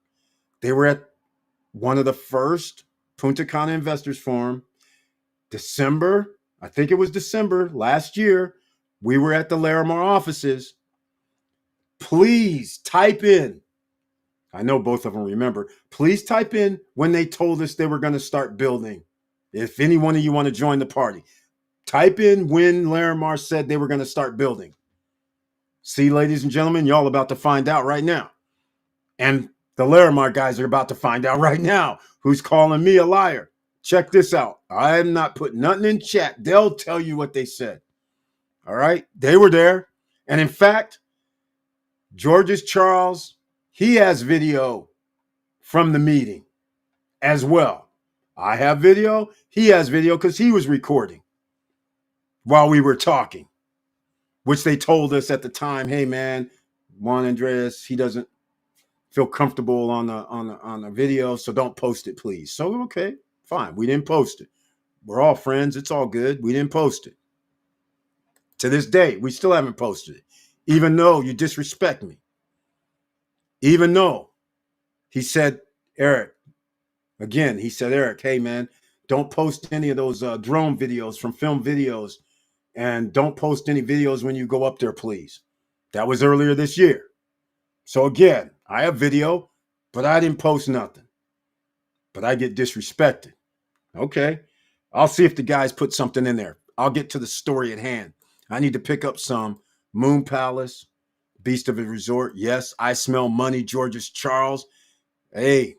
They were at one of the first Punta Cana Investors Forum, December. I think it was December last year. We were at the Laramar offices. Please type in. I know both of them remember. Please type in when they told us they were going to start building. If any one of you want to join the party, type in when Laramar said they were going to start building. See, ladies and gentlemen, y'all about to find out right now. And the Laramar guys are about to find out right now who's calling me a liar. Check this out. I'm not putting nothing in chat. They'll tell you what they said. All right. They were there. And in fact, George's Charles, he has video from the meeting as well. I have video. He has video because he was recording while we were talking, which they told us at the time, hey, man, Juan Andres, he doesn't feel comfortable on the video, so don't post it, please. So, okay, fine. We didn't post it. We're all friends. It's all good. We didn't post it. To this day, we still haven't posted it, even though you disrespect me. Even though he said, Eric, hey, man, don't post any of those drone videos from film videos, and don't post any videos when you go up there, please. That was earlier this year. So again, I have video, but I didn't post nothing. But I get disrespected. Okay. I'll see if the guys put something in there. I'll get to the story at hand. I need to pick up some Moon Palace, Beast of a Resort. Yes, I smell money, George's Charles. Hey,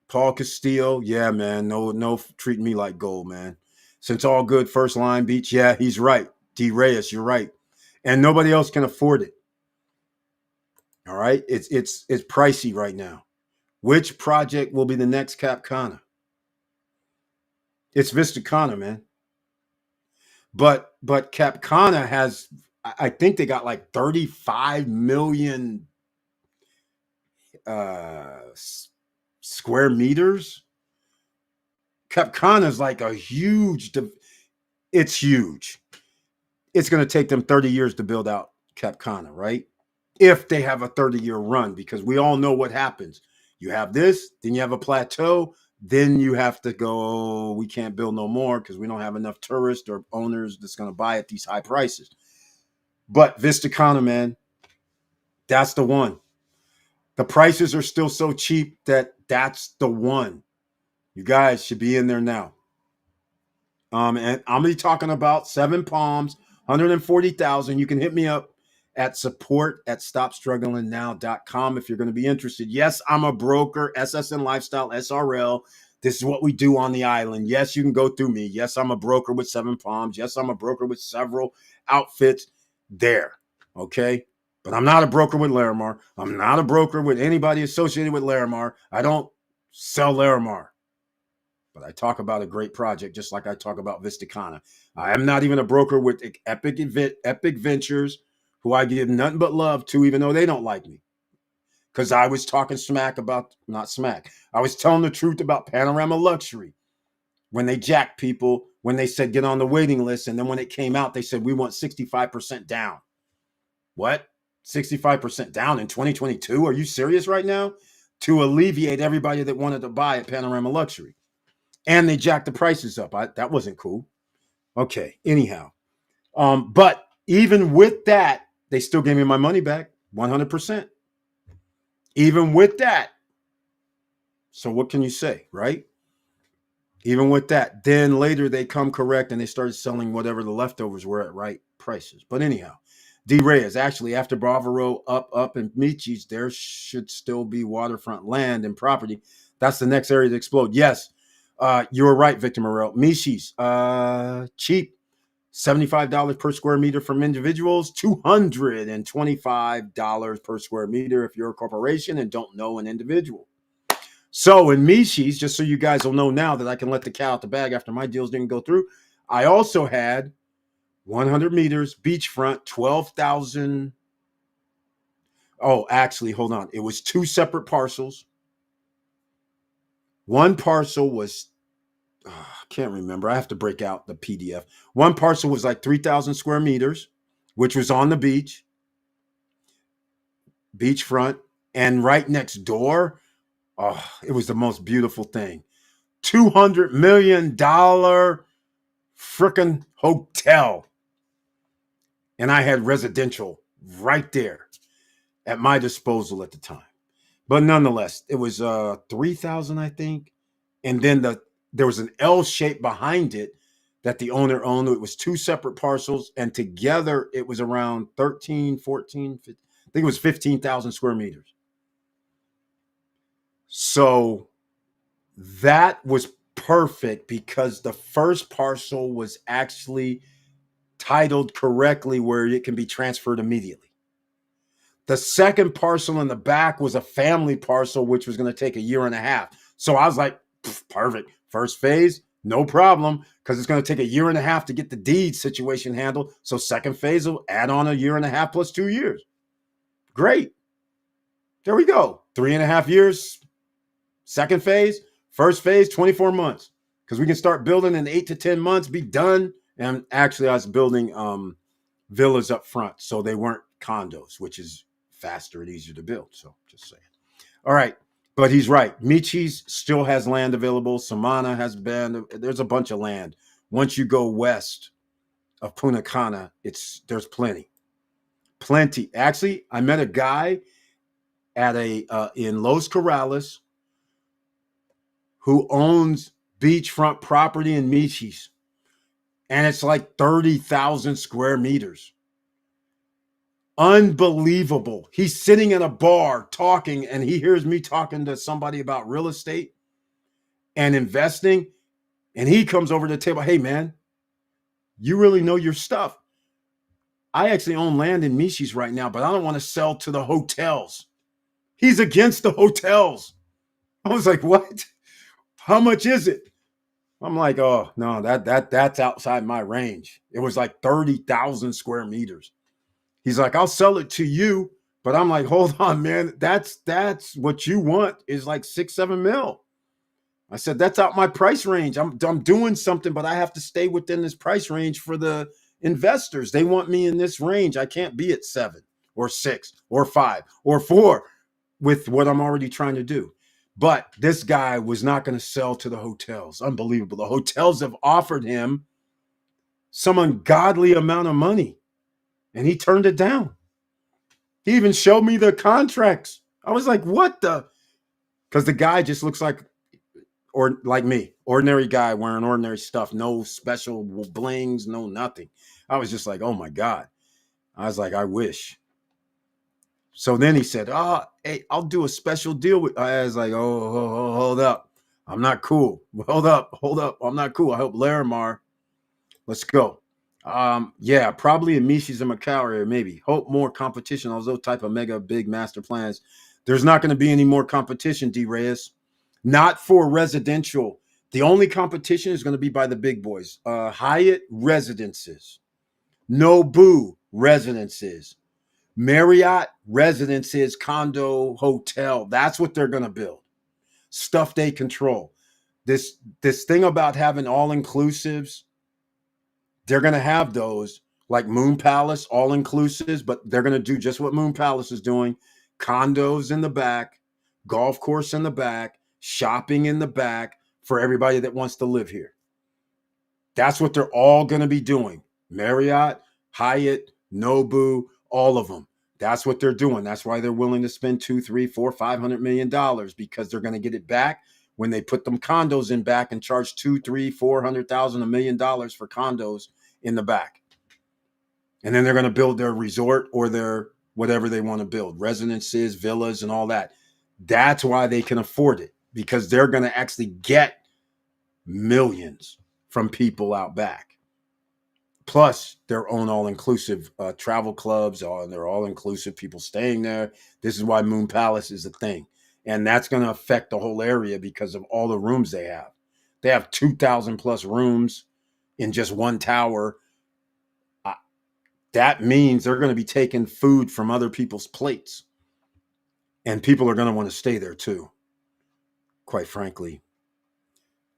Paul Castillo. Yeah, man. No, treat me like gold, man. Since all good first line beach. Yeah, he's right. D. Reyes, you're right. And nobody else can afford it. All right. It's pricey right now. Which project will be the next Cap Cana? It's Vista Cana, man. But Cap Cana has, I think they got like 35 million square meters. Cap Cana is like a huge. It's huge. It's going to take them 30 years to build out Cap Cana, right? If they have a 30-year run, because we all know what happens. You have this, then you have a plateau, then you have to go, we can't build no more because we don't have enough tourists or owners that's going to buy at these high prices. But Vista Cana, man, that's the one. The prices are still so cheap that's the one. You guys should be in there now. And I'm going to be talking about Seven Palms, 140,000. You can hit me up at support@stopstrugglingnow.com if you're going to be interested. Yes, I'm a broker, SSN Lifestyle, SRL. This is what we do on the island. Yes, you can go through me. Yes, I'm a broker with 7 Palms. Yes, I'm a broker with several outfits there. Okay. But I'm not a broker with Larimar. I'm not a broker with anybody associated with Larimar. I don't sell Larimar. But I talk about a great project just like I talk about Vista Cana. I am not even a broker with Epic Ventures, who I give nothing but love to, even though they don't like me. Because I was talking smack about, not smack, I was telling the truth about Panorama Luxury when they jacked people, when they said get on the waiting list. And then when it came out, they said we want 65% down. What? 65% down in 2022? Are you serious right now? To alleviate everybody that wanted to buy at Panorama Luxury. And they jacked the prices up. That wasn't cool. Okay, anyhow. But even with that, they still gave me my money back 100%. Even with that. So what can you say, right? Even with that, then later they come correct and they started selling whatever the leftovers were at right prices. But anyhow, D. Reyes, actually, after Bavaro up in Michis, there should still be waterfront land and property. That's the next area to explode. Yes, you were right, Victor Morel. Michis, cheap, $75 per square meter from individuals, $225 per square meter if you're a corporation and don't know an individual. So in Michis, just so you guys will know now that I can let the cat out the bag after my deals didn't go through, I also had 100 meters, beachfront, 12,000. Oh, actually, hold on. It was 2 separate parcels. One parcel was, I can't remember. I have to break out the PDF. One parcel was like 3,000 square meters, which was on the beach, beachfront, and right next door. Oh, it was the most beautiful thing. $200 million freaking hotel. And I had residential right there at my disposal at the time. But nonetheless, it was 3,000, I think. And then there was an L shape behind it that the owner owned. It was 2 separate parcels, and together it was around 13, 14, 15, I think it was 15,000 square meters. So that was perfect because the first parcel was actually titled correctly where it can be transferred immediately. The second parcel in the back was a family parcel, which was going to take a year and a half. So I was like, perfect. First phase, no problem, because it's going to take a year and a half to get the deed situation handled. So second phase will add on a year and a half plus 2 years. Great. There we go. 3.5 years. Second phase. First phase, 24 months. Because we can start building in 8 to 10 months, be done. And actually, I was building villas up front, so they weren't condos, which is faster and easier to build. So just saying. All right. But he's right. Michis still has land available. Samana has been. There's a bunch of land. Once you go west of Punta Cana, there's plenty. Plenty. Actually, I met a guy at in Los Corrales who owns beachfront property in Michis. And it's like 30,000 square meters. Unbelievable. He's sitting in a bar talking, and he hears me talking to somebody about real estate and investing. And he comes over to the table. Hey, man, you really know your stuff. I actually own land in Michis right now, but I don't want to sell to the hotels. He's against the hotels. I was like, what? How much is it? I'm like, oh, no, that's outside my range. It was like 30,000 square meters. He's like, I'll sell it to you. But I'm like, hold on, man. That's what you want is like 6-7 mil. I said, that's out my price range. I'm doing something, but I have to stay within this price range for the investors. They want me in this range. I can't be at 7 or 6 or 5 or 4 with what I'm already trying to do. But this guy was not going to sell to the hotels. Unbelievable. The hotels have offered him some ungodly amount of money, and he turned it down. He even showed me the contracts. I was like, what the? Because the guy just looks like, or like me, ordinary guy wearing ordinary stuff, no special blings, no nothing. I was just like, oh my God. I was like, I wish. So then he said, oh, hey, I'll do a special deal with. I was like, oh, hold up. I'm not cool. Hold up, hold up. I'm not cool. I hope Larimar. Let's go. Yeah, probably in Michi's and Macau area, maybe. Hope more competition on those type of mega big master plans. There's not going to be any more competition, D. Reyes. Not for residential. The only competition is going to be by the big boys. Hyatt residences, Nobu residences, Marriott residences, condo, hotel. That's what they're going to build. Stuff they control. This thing about having all inclusives, they're going to have those like Moon Palace, all inclusives, but they're going to do just what Moon Palace is doing: condos in the back, golf course in the back, shopping in the back for everybody that wants to live here. That's what they're all going to be doing. Marriott, Hyatt, Nobu, all of them. That's what they're doing. That's why they're willing to spend $200, $300, $400, $500 million, because they're going to get it back when they put them condos in back and charge $200,000, $300,000, $400,000, $1 million for condos in the back. And then they're going to build their resort or their whatever they want to build, residences, villas, and all that. That's why they can afford it, because they're going to actually get millions from people out back. Plus their own all-inclusive travel clubs, they're all-inclusive people staying there. This is why Moon Palace is a thing. And that's going to affect the whole area because of all the rooms they have. They have 2,000 plus rooms in just one tower. That means they're going to be taking food from other people's plates. And people are going to want to stay there too, quite frankly.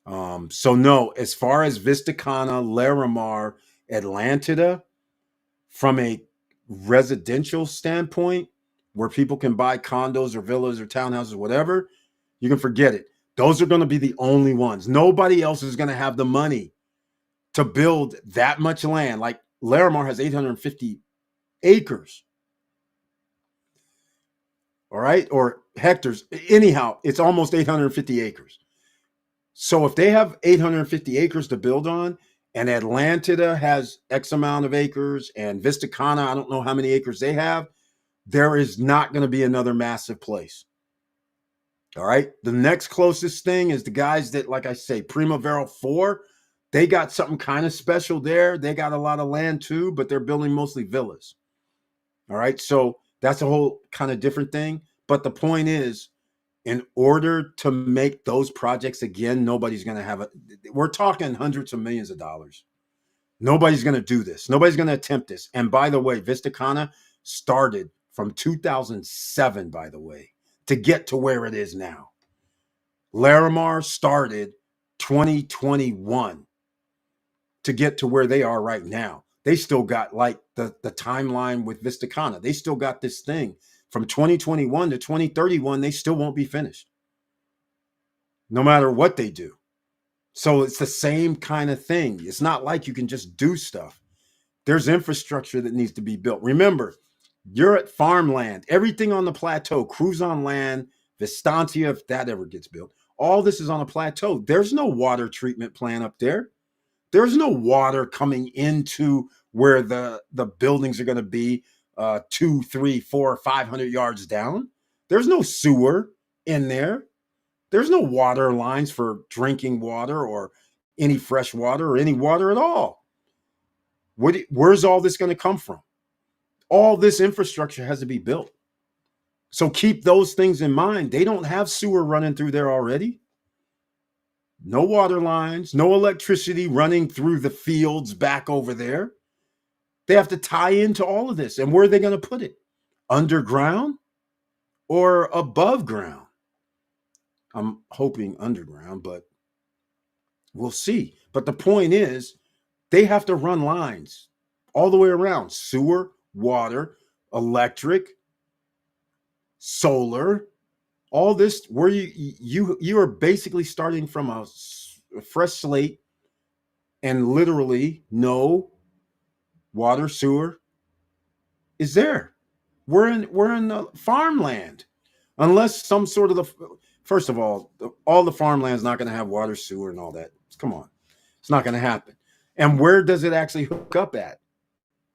So no, as far as Vista Cana, Laramar, Atlanta, from a residential standpoint, where people can buy condos or villas or townhouses, whatever, you can forget it. Those are going to be the only ones. Nobody else is going to have the money to build that much land. Like Laramar has 850 acres. All right, or hectares. Anyhow, it's almost 850 acres. So if they have 850 acres to build on, and Atlanta has X amount of acres, and Vista Cana, I don't know how many acres they have, there is not going to be another massive place. All right. The next closest thing is the guys that, like I say, Primavera 4, they got something kind of special there. They got a lot of land too, but they're building mostly villas. All right. So that's a whole kind of different thing. But the point is, in order to make those projects again, nobody's going to have it. We're talking hundreds of millions of dollars. Nobody's going to do this. Nobody's going to attempt this. And by the way, Vista Cana started from 2007, by the way, to get to where it is now. Larimar started 2021 to get to where they are right now. They still got like the timeline with Vista Cana. They still got this thing from 2021 to 2031. They still won't be finished, no matter what they do. So it's the same kind of thing. It's not like you can just do stuff. There's infrastructure that needs to be built. Remember, you're at farmland. Everything on the plateau, cruise on land, Vistancia, if that ever gets built, all this is on a plateau. There's no water treatment plant up there. There's no water coming into where the buildings are going to be 2, 3, 4, 500 yards down. There's no sewer in there. There's no water lines for drinking water or any fresh water or any water at all. Where's all this going to come from? All this infrastructure has to be built. So keep those things in mind. They don't have sewer running through there already. No water lines, no electricity running through the fields back over there. They have to tie into all of this. And where are they going to put it? Underground or above ground? I'm hoping underground, but we'll see. But the point is, they have to run lines all the way around: sewer, water, electric, solar, all this, where you are basically starting from a fresh slate, and literally no water, sewer is there. We're in the farmland, unless some sort of first of all the farmland is not going to have water, sewer, and all that. Come on, it's not going to happen. And where does it actually hook up at?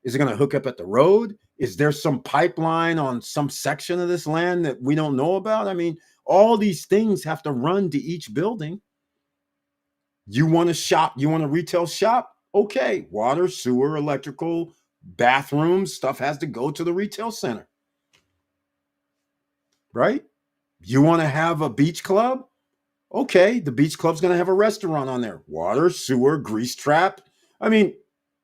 Is it going to hook up at the road? Is there some pipeline on some section of this land that we don't know about? I mean, all these things have to run to each building. You want to shop, you want a retail shop? Okay, water, sewer, electrical, bathrooms, stuff has to go to the retail center, right? You want to have a beach club? Okay, the beach club's going to have a restaurant on there. Water, sewer, grease trap. I mean,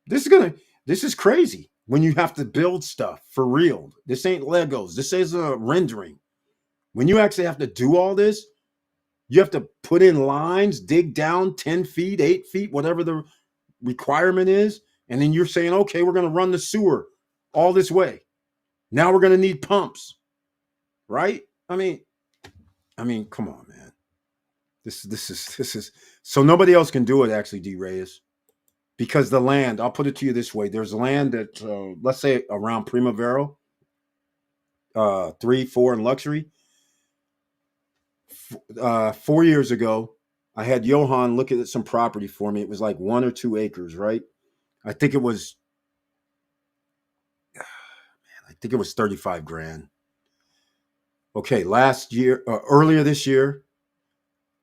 this is going to this is crazy when you have to build stuff for real. This ain't Legos. This is a rendering. When you actually have to do all this, you have to put in lines, dig down 10 feet, 8 feet, whatever the requirement is. And then you're saying, okay, we're going to run the sewer all this way. Now we're going to need pumps, right? I mean, come on, man. This is so nobody else can do it. Actually, D. Reyes, because the land. I'll put it to you this way: there's land that let's say around Primavera, 3, 4, and luxury. 4 years ago, I had Johan look at some property for me. It was like 1 or 2 acres, right? I think it was, I think it was 35 grand. Okay, last year, earlier this year,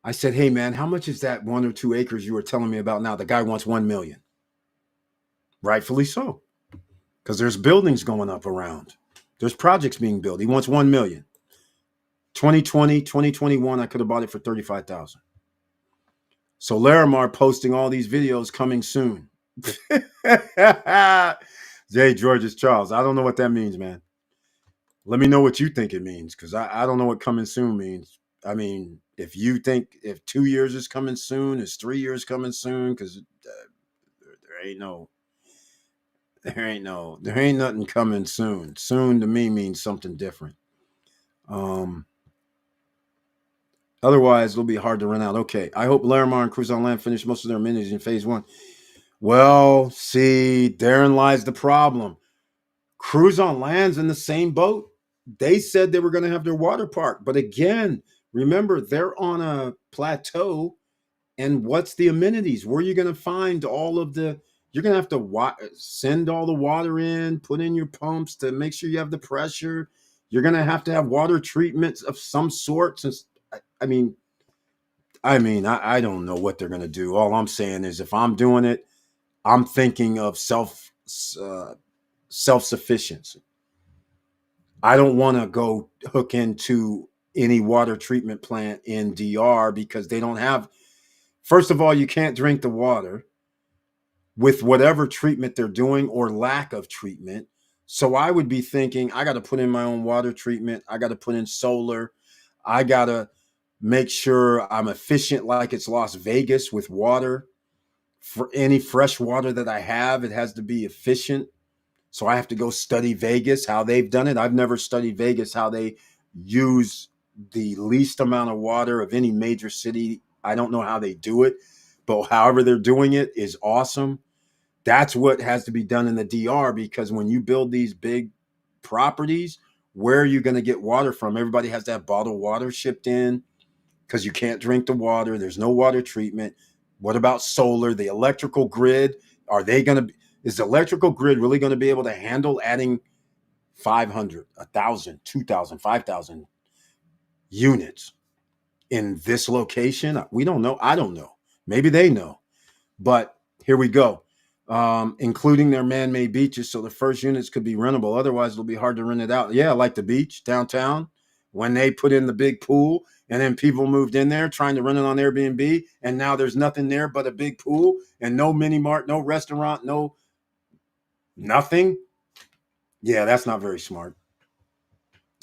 I said, "Hey man, how much is that 1 or 2 acres you were telling me about now?" The guy wants 1 million. Rightfully so, because there's buildings going up around. There's projects being built. He wants 1 million. 2020, 2021, I could have bought it for 35,000. So Larimar posting all these videos coming soon. Jay George's Charles. I don't know what that means, man. Let me know what you think it means, because I don't know what coming soon means. I mean, if you think if 2 years is coming soon, is 3 years coming soon? Because there ain't no, there ain't nothing coming soon. Soon to me means something different. Um, Otherwise, it'll be hard to run out. Okay, I hope Laramar and Cruise on Land finish most of their amenities in phase one. Well, see, therein lies the problem. Cruise on Land's in the same boat. They said they were going to have their water park, but again, remember they're on a plateau. And what's the amenities? Where are you going to find all of the? You're going to have to send all the water in, put in your pumps to make sure you have the pressure. You're going to have water treatments of some sort. Since I mean, I don't know what they're going to do. All I'm saying is, if I'm doing it, I'm thinking of self sufficiency. I don't want to go hook into any water treatment plant in DR because they don't have. First of all, you can't drink the water with whatever treatment they're doing or lack of treatment. So I would be thinking, I got to put in my own water treatment. I got to put in solar. I got to make sure I'm efficient like it's Las Vegas with water. For any fresh water that I have, it has to be efficient. So I have to go study Vegas, how they've done it. I've never studied Vegas, how they use the least amount of water of any major city. I don't know how they do it, but however they're doing it is awesome. That's what has to be done in the DR, because when you build these big properties, where are you going to get water from? Everybody has to have bottled water shipped in because you can't drink the water. There's no water treatment. What about solar? The electrical grid, is the electrical grid really going to be able to handle adding 500, 1,000, 2,000, 5,000 units in this location? We don't know. I don't know. Maybe they know. But here we go. Including their man-made beaches, so the first units could be rentable. Otherwise, it'll be hard to rent it out. Yeah, like the beach downtown, when they put in the big pool, and then people moved in there trying to rent it on Airbnb, and now there's nothing there but a big pool and no mini mart, no restaurant, no nothing. Yeah, that's not very smart.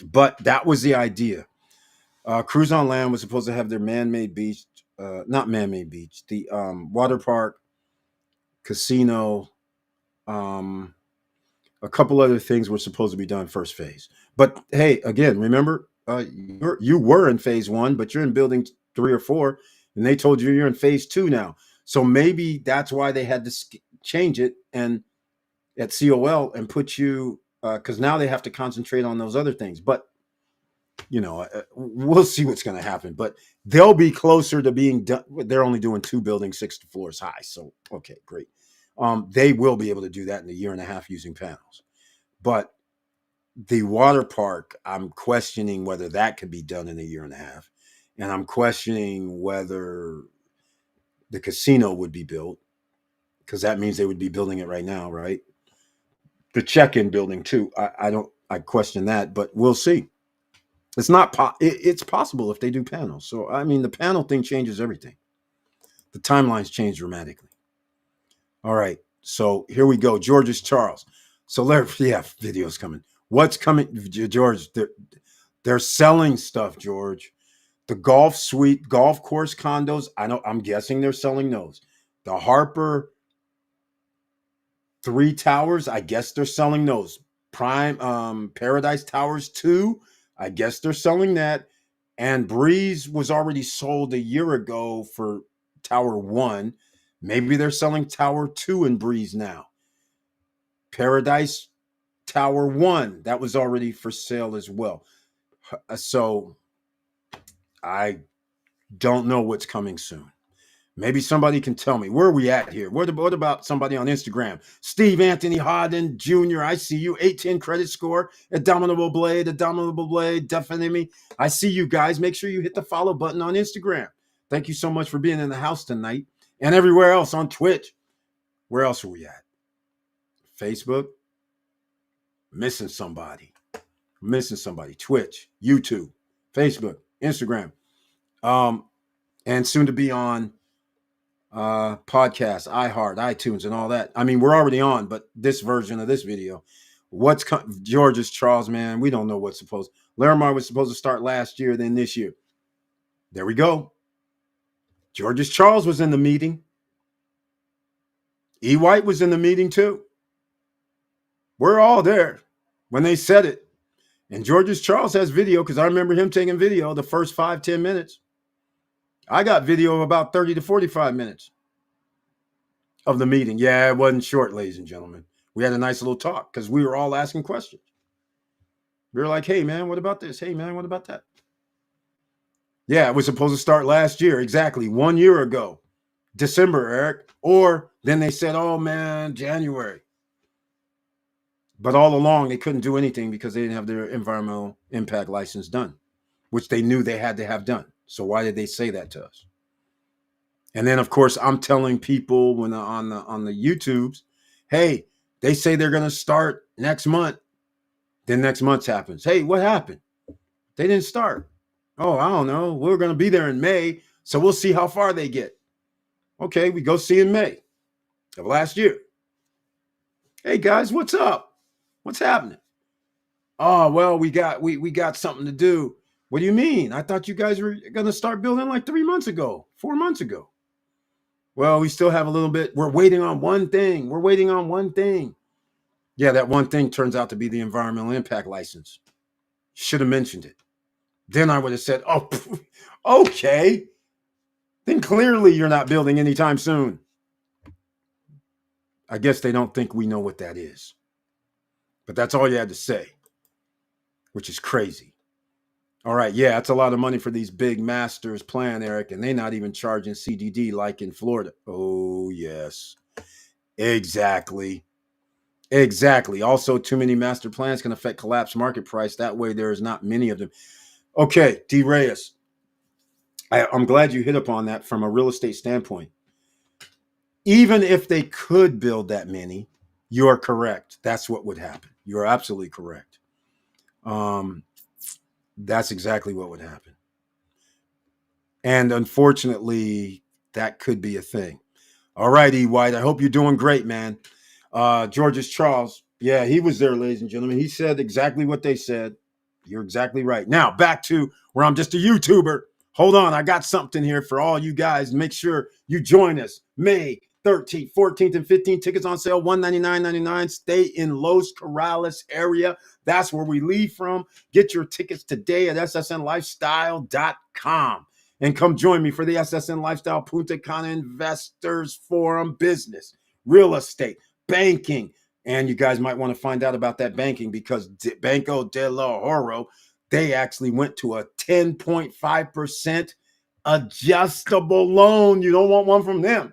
But that was the idea. Cruise on Land was supposed to have their man-made beach, not man-made beach, the water park, casino, a couple other things were supposed to be done first phase. But hey, again, remember, you were in phase one, but you're in building 3 or 4, and they told you you're in phase 2 now. So maybe that's why they had to change it and at COL and put you, because now they have to concentrate on those other things. But we'll see what's going to happen. But they'll be closer to being done. They're only doing 2 buildings, 6 floors high. So okay, great. They will be able to do that in a year and a half using panels. But The water park, I'm questioning whether that could be done in a year and a half. And I'm questioning whether the casino would be built, because that means they would be building it right now, right? The check-in building too. I question that, but we'll see. It's possible if they do panels. So I mean, the panel thing changes everything. The timelines change dramatically. All right, so here we go. George's Charles. So yeah, videos coming. What's coming, George? They're selling stuff, George. The golf suite, golf course condos. I know. I'm guessing they're selling those. The Harper Three Towers. I guess they're selling those. Prime Paradise Towers 2. I guess they're selling that. And Breeze was already sold a year ago for Tower 1. Maybe they're selling Tower 2 in Breeze now. Paradise Tower 1, that was already for sale as well. So I don't know what's coming soon. Maybe somebody can tell me. Where are we at here? What about somebody on Instagram? Steve Anthony Hodden Jr., I see you. 810 credit score. Abominable Blade, definitely. I see you guys. Make sure you hit the follow button on Instagram. Thank you so much for being in the house tonight. And everywhere else on Twitch. Where else are we at? Facebook. Missing somebody. Twitch, YouTube, Facebook, Instagram. And soon to be on podcasts, iHeart, iTunes, and all that. I mean, we're already on, but this version of this video, George's Charles, man, we don't know what's supposed. Laramar was supposed to start last year, then this year. There we go. George's Charles was in the meeting. E. White was in the meeting too. We're all there when they said it. And George's Charles has video, because I remember him taking video the first 5-10 minutes. I got video of about 30 to 45 minutes of the meeting. Yeah, it wasn't short, ladies and gentlemen. We had a nice little talk because we were all asking questions. We were like, hey, man, what about this? Hey, man, what about that? Yeah, it was supposed to start last year. Exactly. 1 year ago. December, Eric. Or then they said, oh, man, January. But all along, they couldn't do anything because they didn't have their environmental impact license done, which they knew they had to have done. So why did they say that to us? And then, of course, I'm telling people when on the YouTubes, hey, they say they're going to start next month. Then next month happens. Hey, what happened? They didn't start. Oh, I don't know. We're going to be there in May, so we'll see how far they get. Okay, we go see in May of last year. Hey, guys, what's up? What's happening? Oh, well, we got something to do. What do you mean? I thought you guys were going to start building like 3 months ago, 4 months ago. Well, we still have a little bit. We're waiting on one thing. Yeah, that one thing turns out to be the environmental impact license. Should have mentioned it. Then I would have said, oh, okay. Then clearly you're not building anytime soon. I guess they don't think we know what that is. But that's all you had to say, which is crazy. All right, yeah, that's a lot of money for these big masters plan, Eric, and they're not even charging CDD like in Florida. Oh, yes. Exactly. Also, too many master plans can affect collapse market price. That way, there is not many of them. Okay, D. Reyes. I'm glad you hit upon that from a real estate standpoint. Even if they could build that many, you're correct. That's what would happen. You're absolutely correct. That's exactly what would happen. And unfortunately, that could be a thing. All right, E. White, I hope you're doing great, man. George's Charles, yeah, he was there, ladies and gentlemen. He said exactly what they said. You're exactly right. Now, back to where I'm just a YouTuber. Hold on, I got something here for all you guys. Make sure you join us. May 13th, 14th, and 15th. Tickets on sale, $199.99. Stay in Los Corrales area. That's where we leave from. Get your tickets today at ssnlifestyle.com. And come join me for the SSN Lifestyle Punta Cana Investors Forum business, real estate, banking. And you guys might want to find out about that banking because Banco de la Oro, they actually went to a 10.5% adjustable loan. You don't want one from them.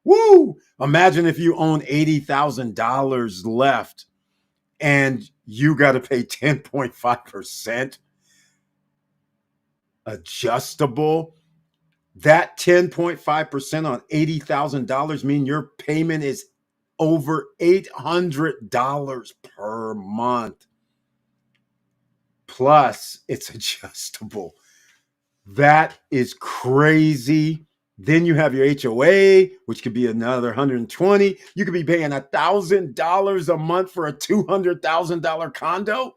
Woo! Imagine if you own $80,000 left and you got to pay 10.5% adjustable. That 10.5% on $80,000 mean your payment is over $800 per month. Plus, it's adjustable. That is crazy. Then you have your HOA, which could be another 120. You could be paying $1,000 a month for a $200,000 condo.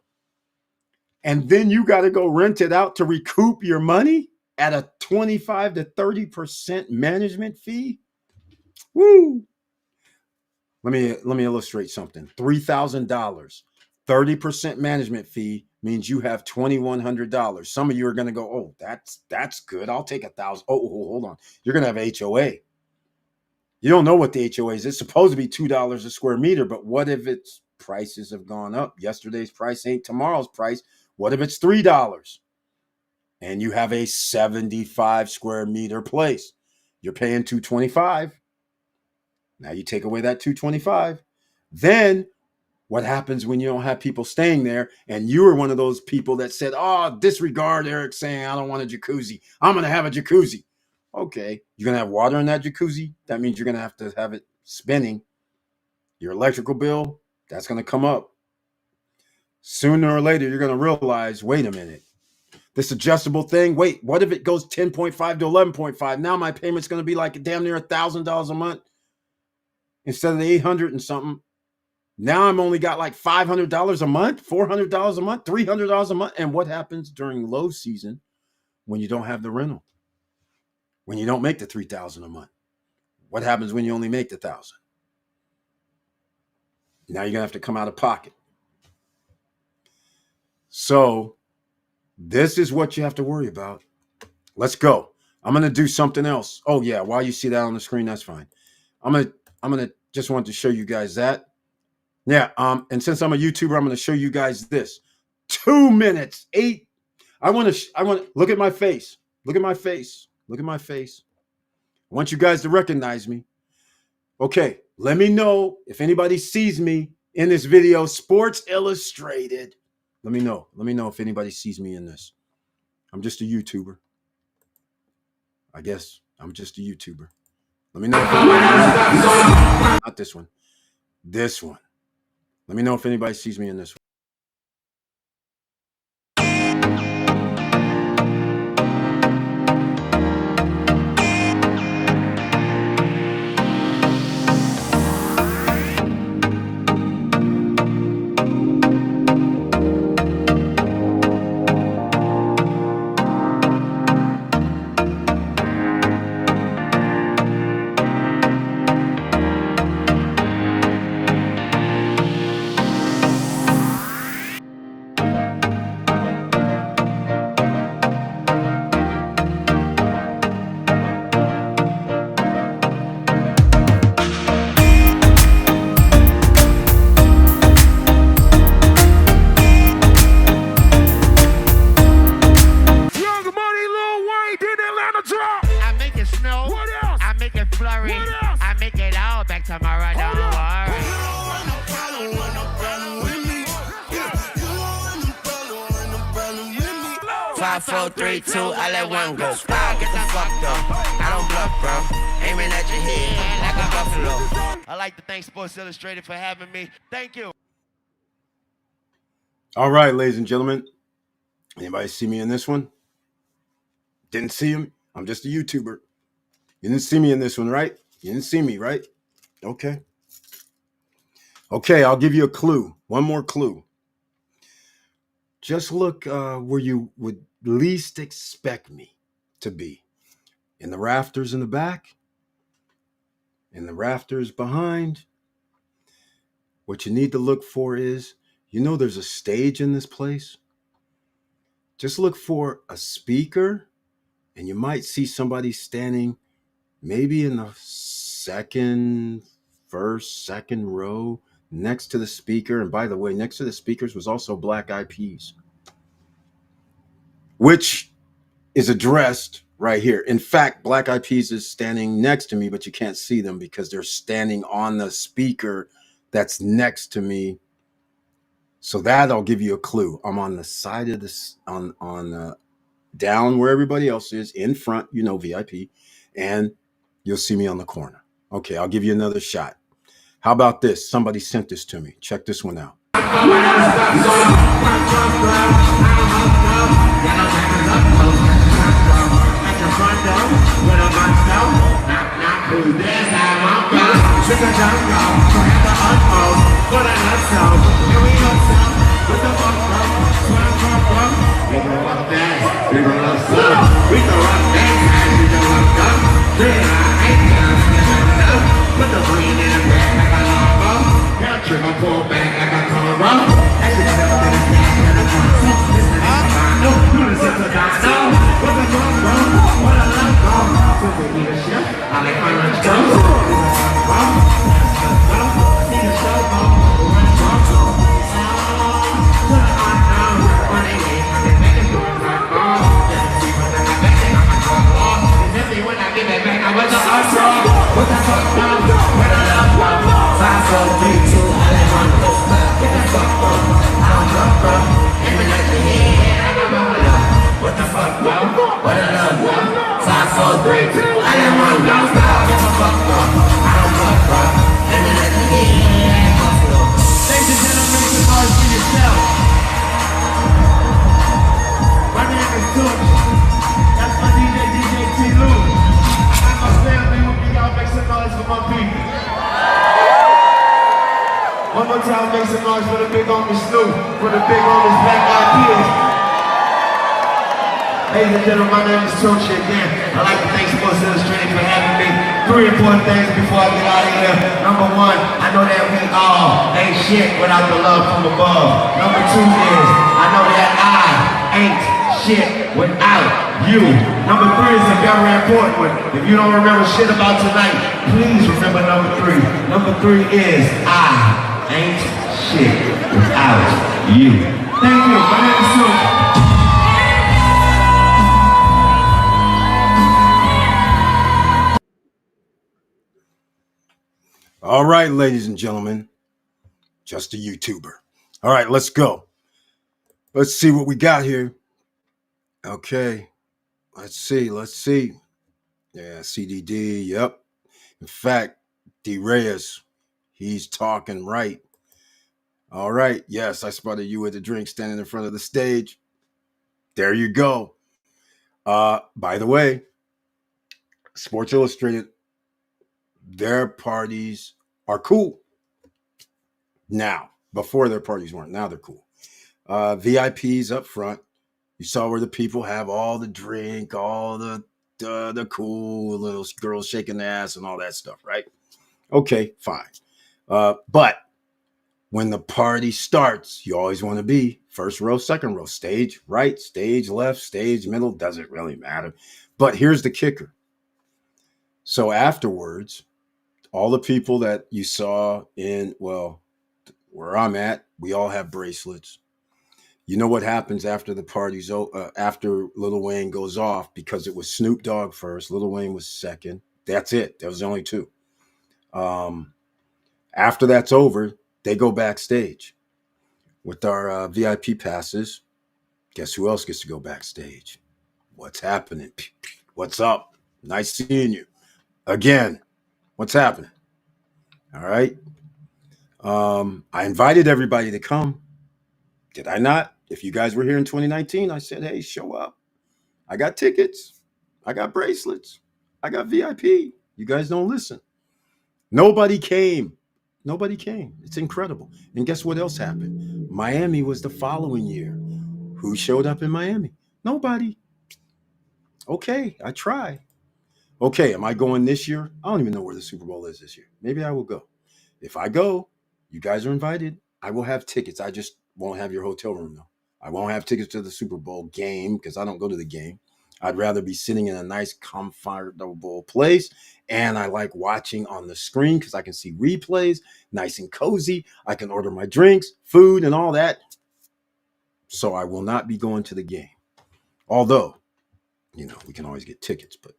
And then you got to go rent it out to recoup your money at a 25 to 30% management fee. Woo! Let me illustrate something. $3,000, 30% management fee means you have $2,100. Some of you are going to go, oh, that's good. I'll take 1,000. Oh, hold on. You're going to have HOA. You don't know what the HOA is. It's supposed to be $2 a square meter, but what if its prices have gone up? Yesterday's price ain't tomorrow's price. What if it's $3? And you have a 75 square meter place? You're paying $225. Now you take away that $225. Then what happens when you don't have people staying there and you were one of those people that said, oh, disregard Eric saying I don't want a jacuzzi. I'm going to have a jacuzzi. Okay, you're going to have water in that jacuzzi. That means you're going to have it spinning. Your electrical bill, that's going to come up. Sooner or later, you're going to realize, wait a minute. This adjustable thing, wait, what if it goes 10.5 to 11.5? Now my payment's going to be like damn near $1,000 a month instead of the 800 and something. Now I'm only got like $500 a month, $400 a month, $300 a month. And what happens during low season when you don't have the rental? When you don't make the $3,000 a month? What happens when you only make the $1,000? Now you're going to have to come out of pocket. So this is what you have to worry about. Let's go. I'm going to do something else. Oh yeah, while you see that on the screen, that's fine. I'm going to just want to show you guys that. Yeah, and since I'm a YouTuber, I'm going to show you guys this. 2 minutes, 8. I want to look at my face. Look at my face. Look at my face. I want you guys to recognize me. Okay, let me know if anybody sees me in this video, Sports Illustrated. Let me know. Let me know if anybody sees me in this. I'm just a YouTuber. I guess I'm just a YouTuber. Let me know if anybody, not this one. This one. Let me know if anybody sees me in this one. I make it all back tomorrow, don't worry. 5, 4, 3, 2, I let one go. I'll get the fuck though. I don't bluff, bro. Aiming at your head like a buffalo. I'd like to thank Sports Illustrated for having me. Thank you. All right, ladies and gentlemen. Anybody see me in this one? Didn't see him? I'm just a YouTuber. You didn't see me in this one, right? You didn't see me, right? Okay. Okay, I'll give you a clue. One more clue. Just look where you would least expect me to be. In the rafters in the back. In the rafters behind. What you need to look for is, you know there's a stage in this place? Just look for a speaker, and you might see somebody standing maybe in the first, second row next to the speaker. And by the way, next to the speakers was also Black Eyed Peas, which is addressed right here. In fact, Black Eyed Peas is standing next to me, but you can't see them because they're standing on the speaker that's next to me So that'll give you a clue. I'm on the side of this, on down where everybody else is, in front, VIP, and you'll see me on the corner. Okay, I'll give you another shot. How about this? Somebody sent this to me. Check this one out. One more time, make some noise for the big homie Snoop, for the big homies Black Eyed Peas. Ladies and gentlemen, my name is Tochi again. I'd like to thank Sports Illustrated for having me. 3 important things before I get out of here. Number 1, I know that we all ain't shit without the love from above. Number 2 is, I know that I ain't shit without you. Number 3 is a very important one. If you don't remember shit about tonight, please remember number 3. Number 3 is, I ain't shit without you. Thank you. My name is Sue. All right, ladies and gentlemen, just a YouTuber. All right, let's go. Let's see what we got here. Okay, let's see. Yeah, CDD, yep. In fact, D. Reyes, he's talking right. All right, yes, I spotted you with a drink standing in front of the stage. There you go. By the way, Sports Illustrated, their parties are cool. Now, before their parties weren't. Now they're cool. VIPs up front. You saw where the people have all the drink, all the cool little girls shaking their ass and all that stuff, right? Okay, fine. But when the party starts, you always want to be first row, second row, stage right, stage left, stage middle. Doesn't really matter. But here's the kicker. So afterwards, all the people that you saw in, well, where I'm at, we all have bracelets. You know what happens after the party's after Lil Wayne goes off, because it was Snoop Dogg first, Lil Wayne was second. That's it. There was only 2. After that's over, they go backstage with our VIP passes. Guess who else gets to go backstage? What's happening? What's up? Nice seeing you again. What's happening? All right. I invited everybody to come. Did I not? If you guys were here in 2019, I said, hey, show up. I got tickets. I got bracelets. I got VIP. You guys don't listen. Nobody came. Nobody came. It's incredible. And guess what else happened? Miami was the following year. Who showed up in Miami? Nobody. Okay, I tried. Okay, am I going this year? I don't even know where the Super Bowl is this year. Maybe I will go. If I go, you guys are invited. I will have tickets. I just won't have your hotel room, though. I won't have tickets to the Super Bowl game because I don't go to the game. I'd rather be sitting in a nice, comfortable place. And I like watching on the screen because I can see replays, nice and cozy. I can order my drinks, food, and all that. So I will not be going to the game. Although, we can always get tickets, but,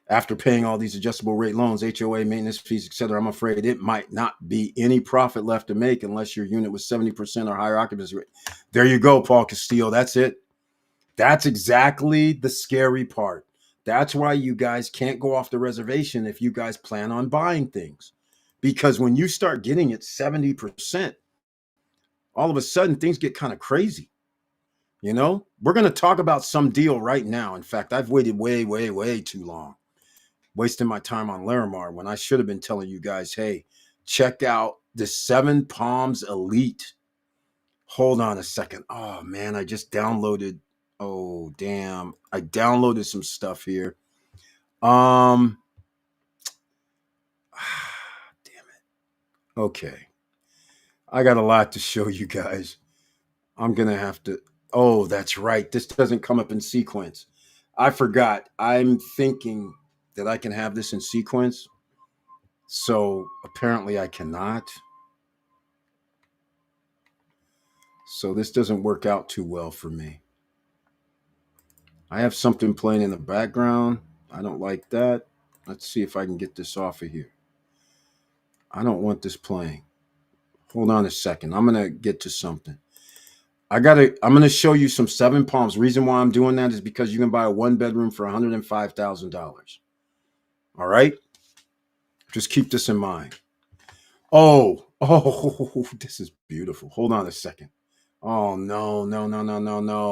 After paying all these adjustable rate loans, HOA, maintenance fees, etc., I'm afraid it might not be any profit left to make unless your unit was 70% or higher occupancy rate. There you go, Paul Castillo. That's it. That's exactly the scary part. That's why you guys can't go off the reservation if you guys plan on buying things. Because when you start getting it 70%, all of a sudden things get kind of crazy. You know, we're going to talk about some deal right now. In fact, I've waited way too long, wasting my time on Larimar when I should have been telling you guys, hey, check out the Seven Palms Elite. Hold on a second. Oh man, I just downloaded. Oh damn, I downloaded some stuff here. Damn it. Okay, I got a lot to show you guys. I'm gonna have to. Oh, that's right. This doesn't come up in sequence. I forgot. I'm thinking that I can have this in sequence. So apparently I cannot. So this doesn't work out too well for me. I have something playing in the background. I don't like that. Let's see if I can get this off of here. I don't want this playing. Hold on a second. I'm going to get to something. I'm going to show you some Seven Palms. Reason why I'm doing that is because you can buy a one bedroom for $105,000. All right? Just keep this in mind. Oh, this is beautiful. Hold on a second. Oh, no.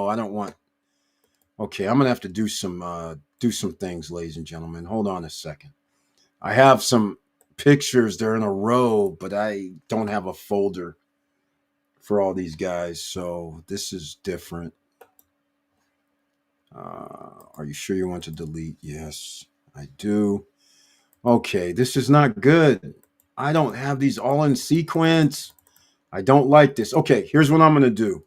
I don't want. Okay, I'm going to have to do some things, ladies and gentlemen. Hold on a second. I have some pictures. They're in a row, but I don't have a folder for all these guys. So this is different. Are you sure you want to delete? Yes, I do. Okay, this is not good. I don't have these all in sequence. I don't like this. Okay, here's what I'm going to do.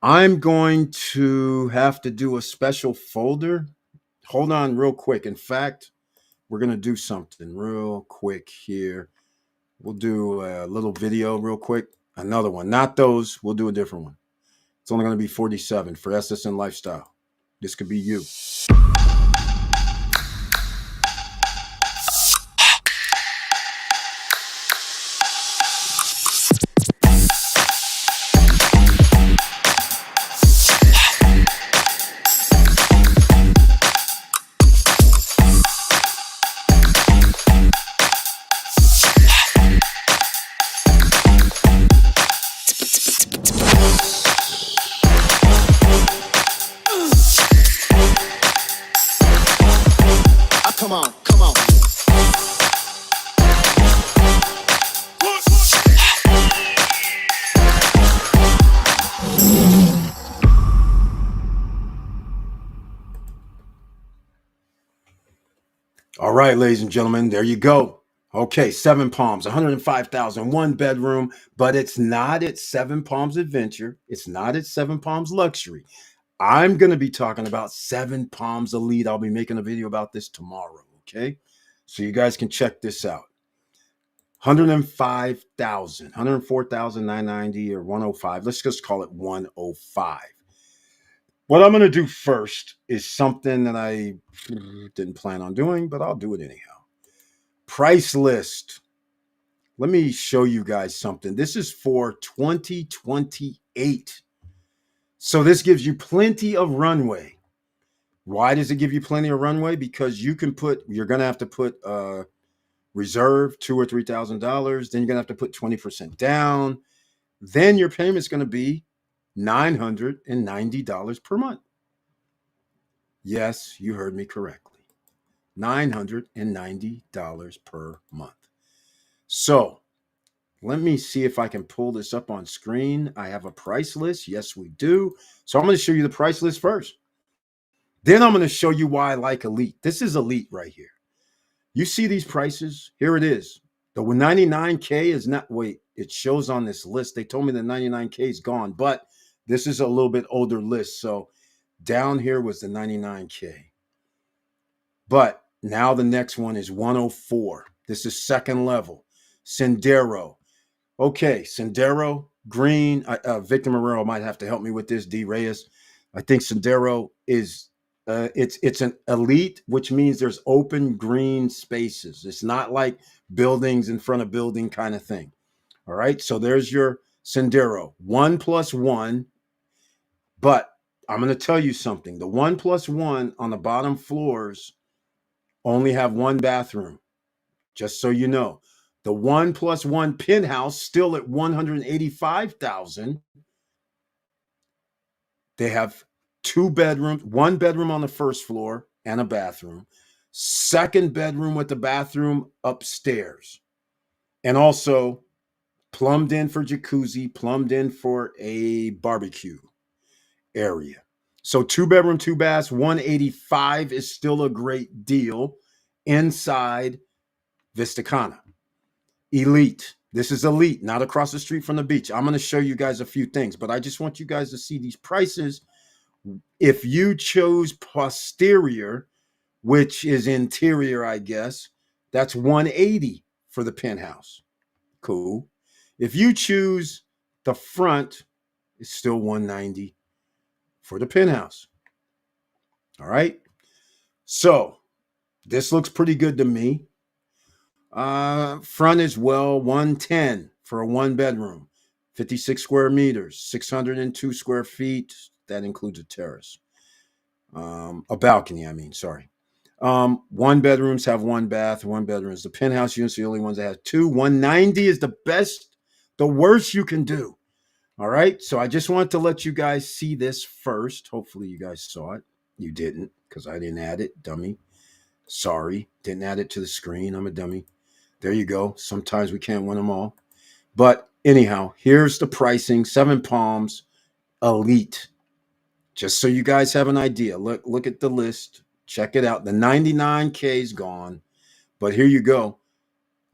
I'm going to have to do a special folder. Hold on real quick. In fact, we're going to do something real quick here. We'll do a little video real quick. Another one. Not those. We'll do a different one. It's only going to be 47 for SSN Lifestyle. This could be you. Come on, come on. All right, ladies and gentlemen, there you go. Okay, Seven Palms, 105,000, one bedroom, but it's not at Seven Palms Adventure. It's not at Seven Palms Luxury. I'm going to be talking about Seven Palms Elite. I'll be making a video about this tomorrow, okay? So you guys can check this out. 105,000, 104,990 or 105. Let's just call it 105. What I'm going to do first is something that I didn't plan on doing, but I'll do it anyhow. Price list. Let me show you guys something. This is for 2028. So this gives you plenty of runway. Why does it give you plenty of runway? Because you're going to have to put reserve $2,000 or $3,000. Then you're going to have to put 20% down. Then your payment's going to be $990 per month. Yes, you heard me correctly. $990 per month. So let me see if I can pull this up on screen. I have a price list. Yes, we do. So I'm going to show you the price list first. Then I'm going to show you why I like Elite. This is Elite right here. You see these prices? Here it is. The 99K is not, wait, it shows on this list. They told me the 99K is gone, but this is a little bit older list. So down here was the 99K. But now the next one is 104. This is second level. Sendero. Okay, Sendero, green. Victor Marrero might have to help me with this, D. Reyes. I think Sendero is It's an elite, which means there's open green spaces. It's not like buildings in front of building kind of thing. All right. So there's your Sendero, 1+1. But I'm going to tell you something. The 1+1 on the bottom floors only have one bathroom, just so you know. The 1+1 penthouse, still at 185,000. They have two bedrooms, one bedroom on the first floor and a bathroom, second bedroom with the bathroom upstairs, and also plumbed in for jacuzzi, plumbed in for a barbecue area. So 2 bedroom, 2 baths, 185 is still a great deal inside Vista Cana. Elite. This is elite, not across the street from the beach. I'm going to show you guys a few things, but I just want you guys to see these prices. If you chose posterior, which is interior, I guess, that's 180 for the penthouse. Cool. If you choose the front, it's still 190 for the penthouse. All right. So this looks pretty good to me. Front as well, 110 for a 1 bedroom, 56 square meters, 602 square feet. That includes a terrace. A balcony, I mean, sorry. 1 bedrooms have 1 bath, 1 bedrooms. The penthouse units are the only ones that have two. 190 is the best, the worst you can do. All right. So I just wanted to let you guys see this first. Hopefully you guys saw it. You didn't, because I didn't add it, dummy. Sorry, didn't add it to the screen. I'm a dummy. There you go. Sometimes we can't win them all. But anyhow, here's the pricing. 7 Palms Elite. Just so you guys have an idea. Look at the list. Check it out. The 99K is gone. But here you go.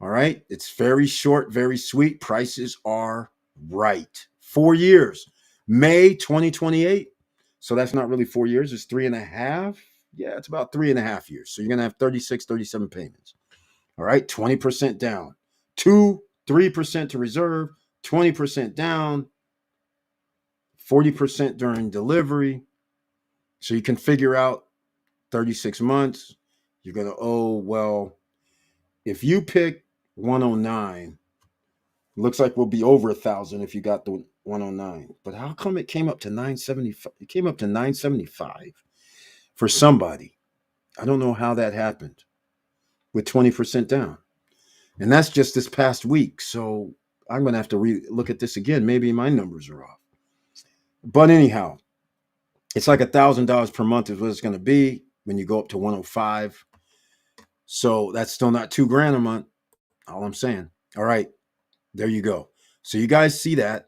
All right. It's very short, very sweet. Prices are right. 4 years. May 2028. So that's not really 4 years. It's 3.5. Yeah, it's about 3.5 years. So you're going to have 36, 37 payments. All right, 20% down. 3% to reserve, 20% down, 40% during delivery. So you can figure out 36 months. You're going to owe, well, if you pick 109, looks like we'll be over 1,000 if you got the 109. But how come it came up to 975? It came up to 975 for somebody. I don't know how that happened with 20% down. And that's just this past week. So I'm going to have to look at this again. Maybe my numbers are off. But anyhow, it's like $1,000 per month is what it's going to be when you go up to 105. So that's still not $2,000 a month. All I'm saying. All right. There you go. So you guys see that.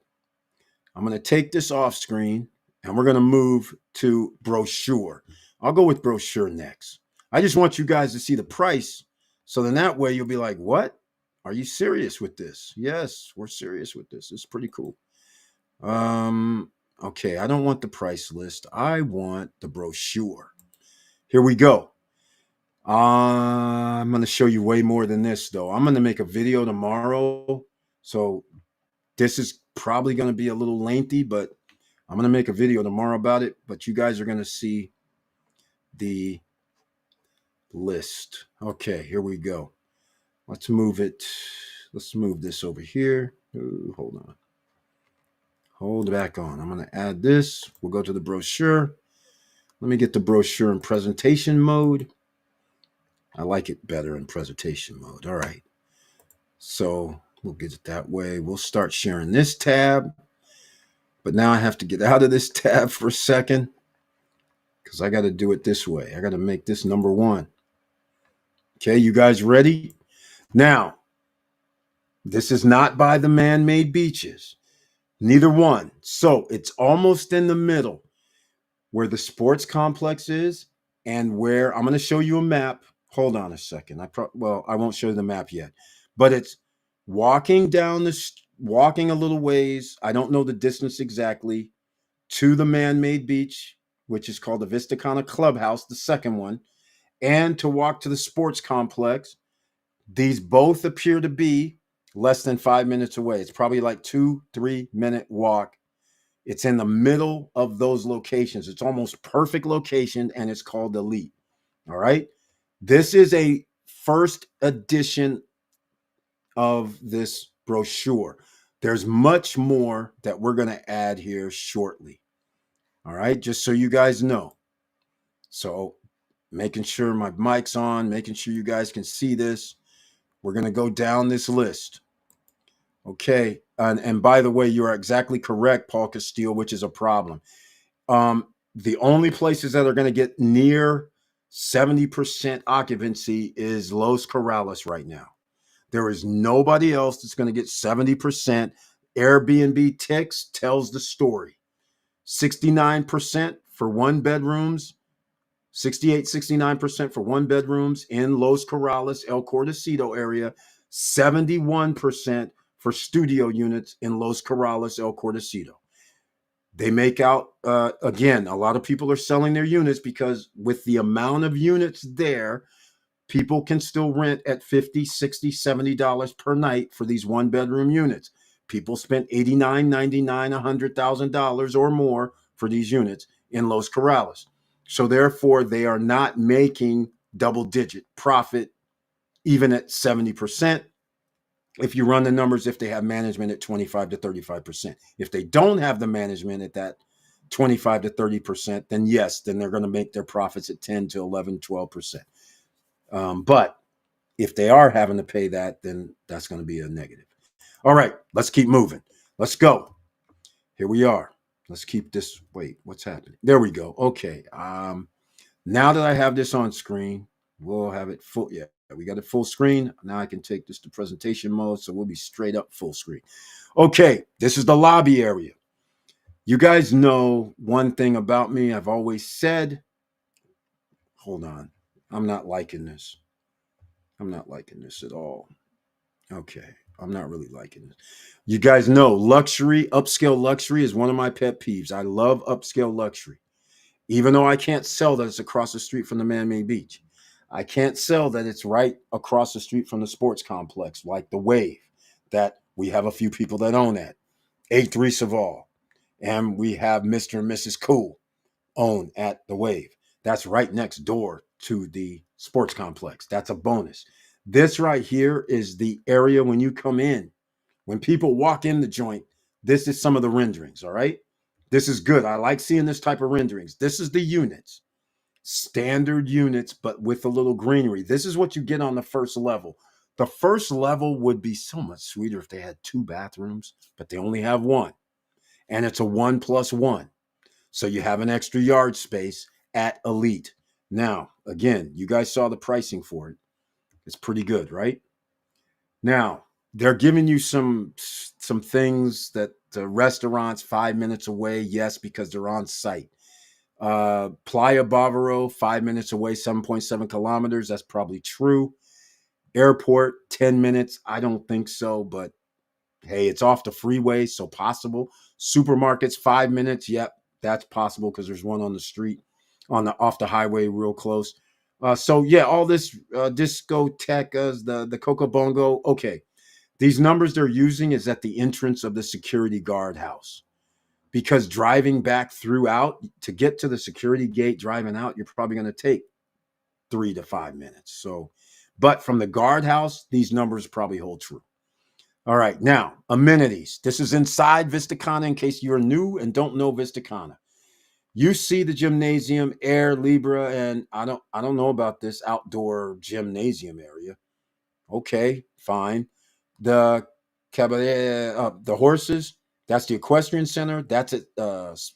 I'm going to take this off screen and we're going to move to brochure. I'll go with brochure next. I just want you guys to see the price. So then that way you'll be like, what? Are you serious with this? Yes, we're serious with this. It's pretty cool. Okay, I don't want the price list. I want the brochure. Here we go. I'm going to show you way more than this, though. I'm going to make a video tomorrow. So this is probably going to be a little lengthy, but I'm going to make a video tomorrow about it. But you guys are going to see the list. Okay, here we go. Let's move it. Let's move this over here. Ooh, hold on. Hold it back on. I'm going to add this. We'll go to the brochure. Let me get the brochure in presentation mode. I like it better in presentation mode. All right. So we'll get it that way. We'll start sharing this tab. But now I have to get out of this tab for a second because I got to do it this way. I got to make this number 1. Okay, you guys ready? Now, this is not by the man-made beaches. Neither one. So it's almost in the middle where the sports complex is and where I'm going to show you a map. Hold on a second. I won't show you the map yet, but it's walking a little ways. I don't know the distance exactly to the man-made beach, which is called the Vista Cana Clubhouse, the second one, and to walk to the sports complex. These both appear to be less than 5 minutes away. It's probably like 2-3 minute walk It's in the middle of those locations. It's almost perfect location, and it's called Elite. All right. This is a first edition of this brochure. There's much more that we're going to add here shortly. All right. Just so you guys know. So making sure my mic's on, making sure you guys can see this. We're going to go down this list. Okay. And by the way, you are exactly correct, Paul Castile, which is a problem. The only places that are going to get near 70% occupancy is Los Corrales right now. There is nobody else that's going to get 70%. Airbnb Ticks tells the story. 69% for one bedrooms, 69% for one bedrooms in Los Corrales, El Cordacito area, 71% for studio units in Los Corrales, El Cordacito. They make out, again, a lot of people are selling their units because with the amount of units there, people can still rent at $50, $60, $70 per night for these one bedroom units. People spent $89, $99, $100,000 or more for these units in Los Corrales. So therefore, they are not making double digit profit even at 70%. If you run the numbers, if they have management at 25 to 35%. If they don't have the management at that 25 to 30%, then yes, then they're going to make their profits at 10 to 11, 12%. But if they are having to pay that, then that's going to be a negative. All right, let's keep moving. Let's go. Here we are. Let's keep this. Wait, what's happening? There we go. Okay. Now that I have this on screen, we'll have it full. Yeah, we got it full screen. Now I can take this to presentation mode, so we'll be straight up full screen. Okay, this is the lobby area. You guys know one thing about me. I've always said, hold on, I'm not liking this. I'm not liking this at all. Okay, I'm not really liking it. You guys know luxury, upscale luxury is one of my pet peeves. I love upscale luxury. Even though I can't sell that it's across the street from the man-made beach. I can't sell that it's right across the street from the sports complex, like the Wave, that we have a few people that own that. A3 Saval. And we have Mr. and Mrs. Cool own at the Wave. That's right next door to the sports complex. That's a bonus. This right here is the area when you come in. When people walk in the joint, this is some of the renderings, all right? This is good. I like seeing this type of renderings. This is the units. Standard units, but with a little greenery. This is what you get on the first level. The first level would be so much sweeter if they had 2 bathrooms, but they only have 1. And it's a 1+1. So you have an extra yard space at Elite. Now, again, you guys saw the pricing for it. It's pretty good, right? Now, they're giving you some things that the restaurants 5 minutes away, yes, because they're on site. Playa Bavaro, 5 minutes away, 7.7 kilometers. That's probably true. Airport, 10 minutes. I don't think so, but hey, it's off the freeway, so possible. Supermarkets, 5 minutes. Yep, that's possible because there's one on the street, off the highway, real close. So yeah, all this discotecas, the Coco Bongo. Okay, these numbers they're using is at the entrance of the security guard house. Because driving back throughout to get to the security gate, driving out, you're probably going to take 3 to 5 minutes. So, but from the guardhouse, these numbers probably hold true. All right, now amenities. This is inside Vista Cana. In case you're new and don't know Vista Cana, you see the gymnasium, Air Libra, and I don't know about this outdoor gymnasium area. Okay, fine. The cabaret, the horses. That's the equestrian center. That's it. That's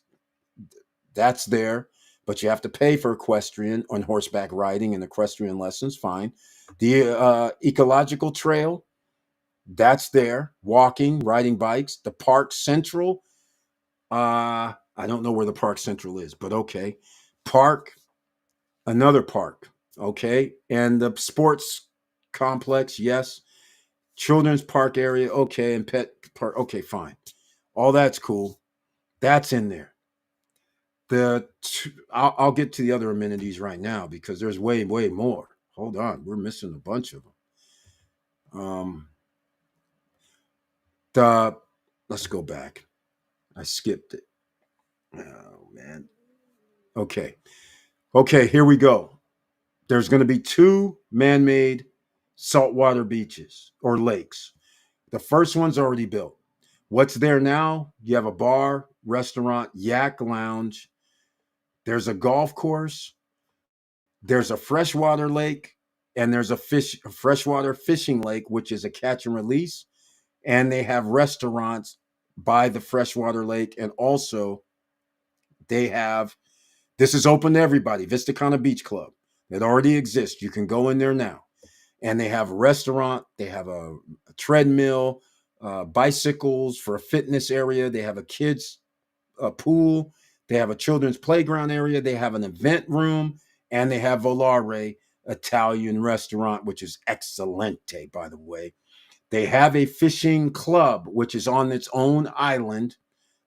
there, but you have to pay for equestrian on horseback riding and equestrian lessons. Fine. The ecological trail. That's there. Walking, riding bikes. The Park Central. I don't know where the Park Central is, but okay. Park. Another park. Okay, and the sports complex. Yes. Children's park area. Okay, and pet park. Okay, fine. All that's cool. That's in there. I'll get to the other amenities right now because there's way more. Hold on, we're missing a bunch of them. The Let's go back. I skipped it. Oh man. Okay. Okay, here we go. There's going to be two man-made saltwater beaches or lakes. The first one's already built. What's there now? You have a bar, restaurant, yak lounge. There's a golf course. There's a freshwater lake, and there's a freshwater fishing lake, which is a catch and release. And they have restaurants by the freshwater lake, and also they have this is open to everybody. Vista Cana Beach Club. It already exists. You can go in there now. And they have a restaurant, they have a treadmill, bicycles for a fitness area, they have a kids pool, they have a children's playground area, they have an event room, and they have Volare Italian restaurant, which is excelente, by the way. They have a fishing club, which is on its own island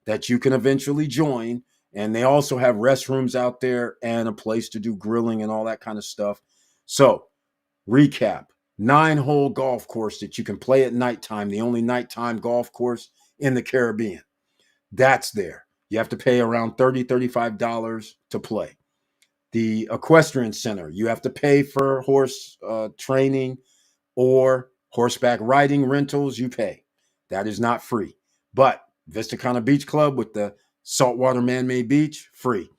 that you can eventually join. And they also have restrooms out there and a place to do grilling and all that kind of stuff. So, recap 9-hole golf course that you can play at nighttime, the only nighttime golf course in the Caribbean. That's there. You have to pay around $30-$35 to play. The equestrian center, you have to pay for horse training or horseback riding rentals, you pay. That is not free. But Vista Cana Beach Club with the saltwater man-made beach, free.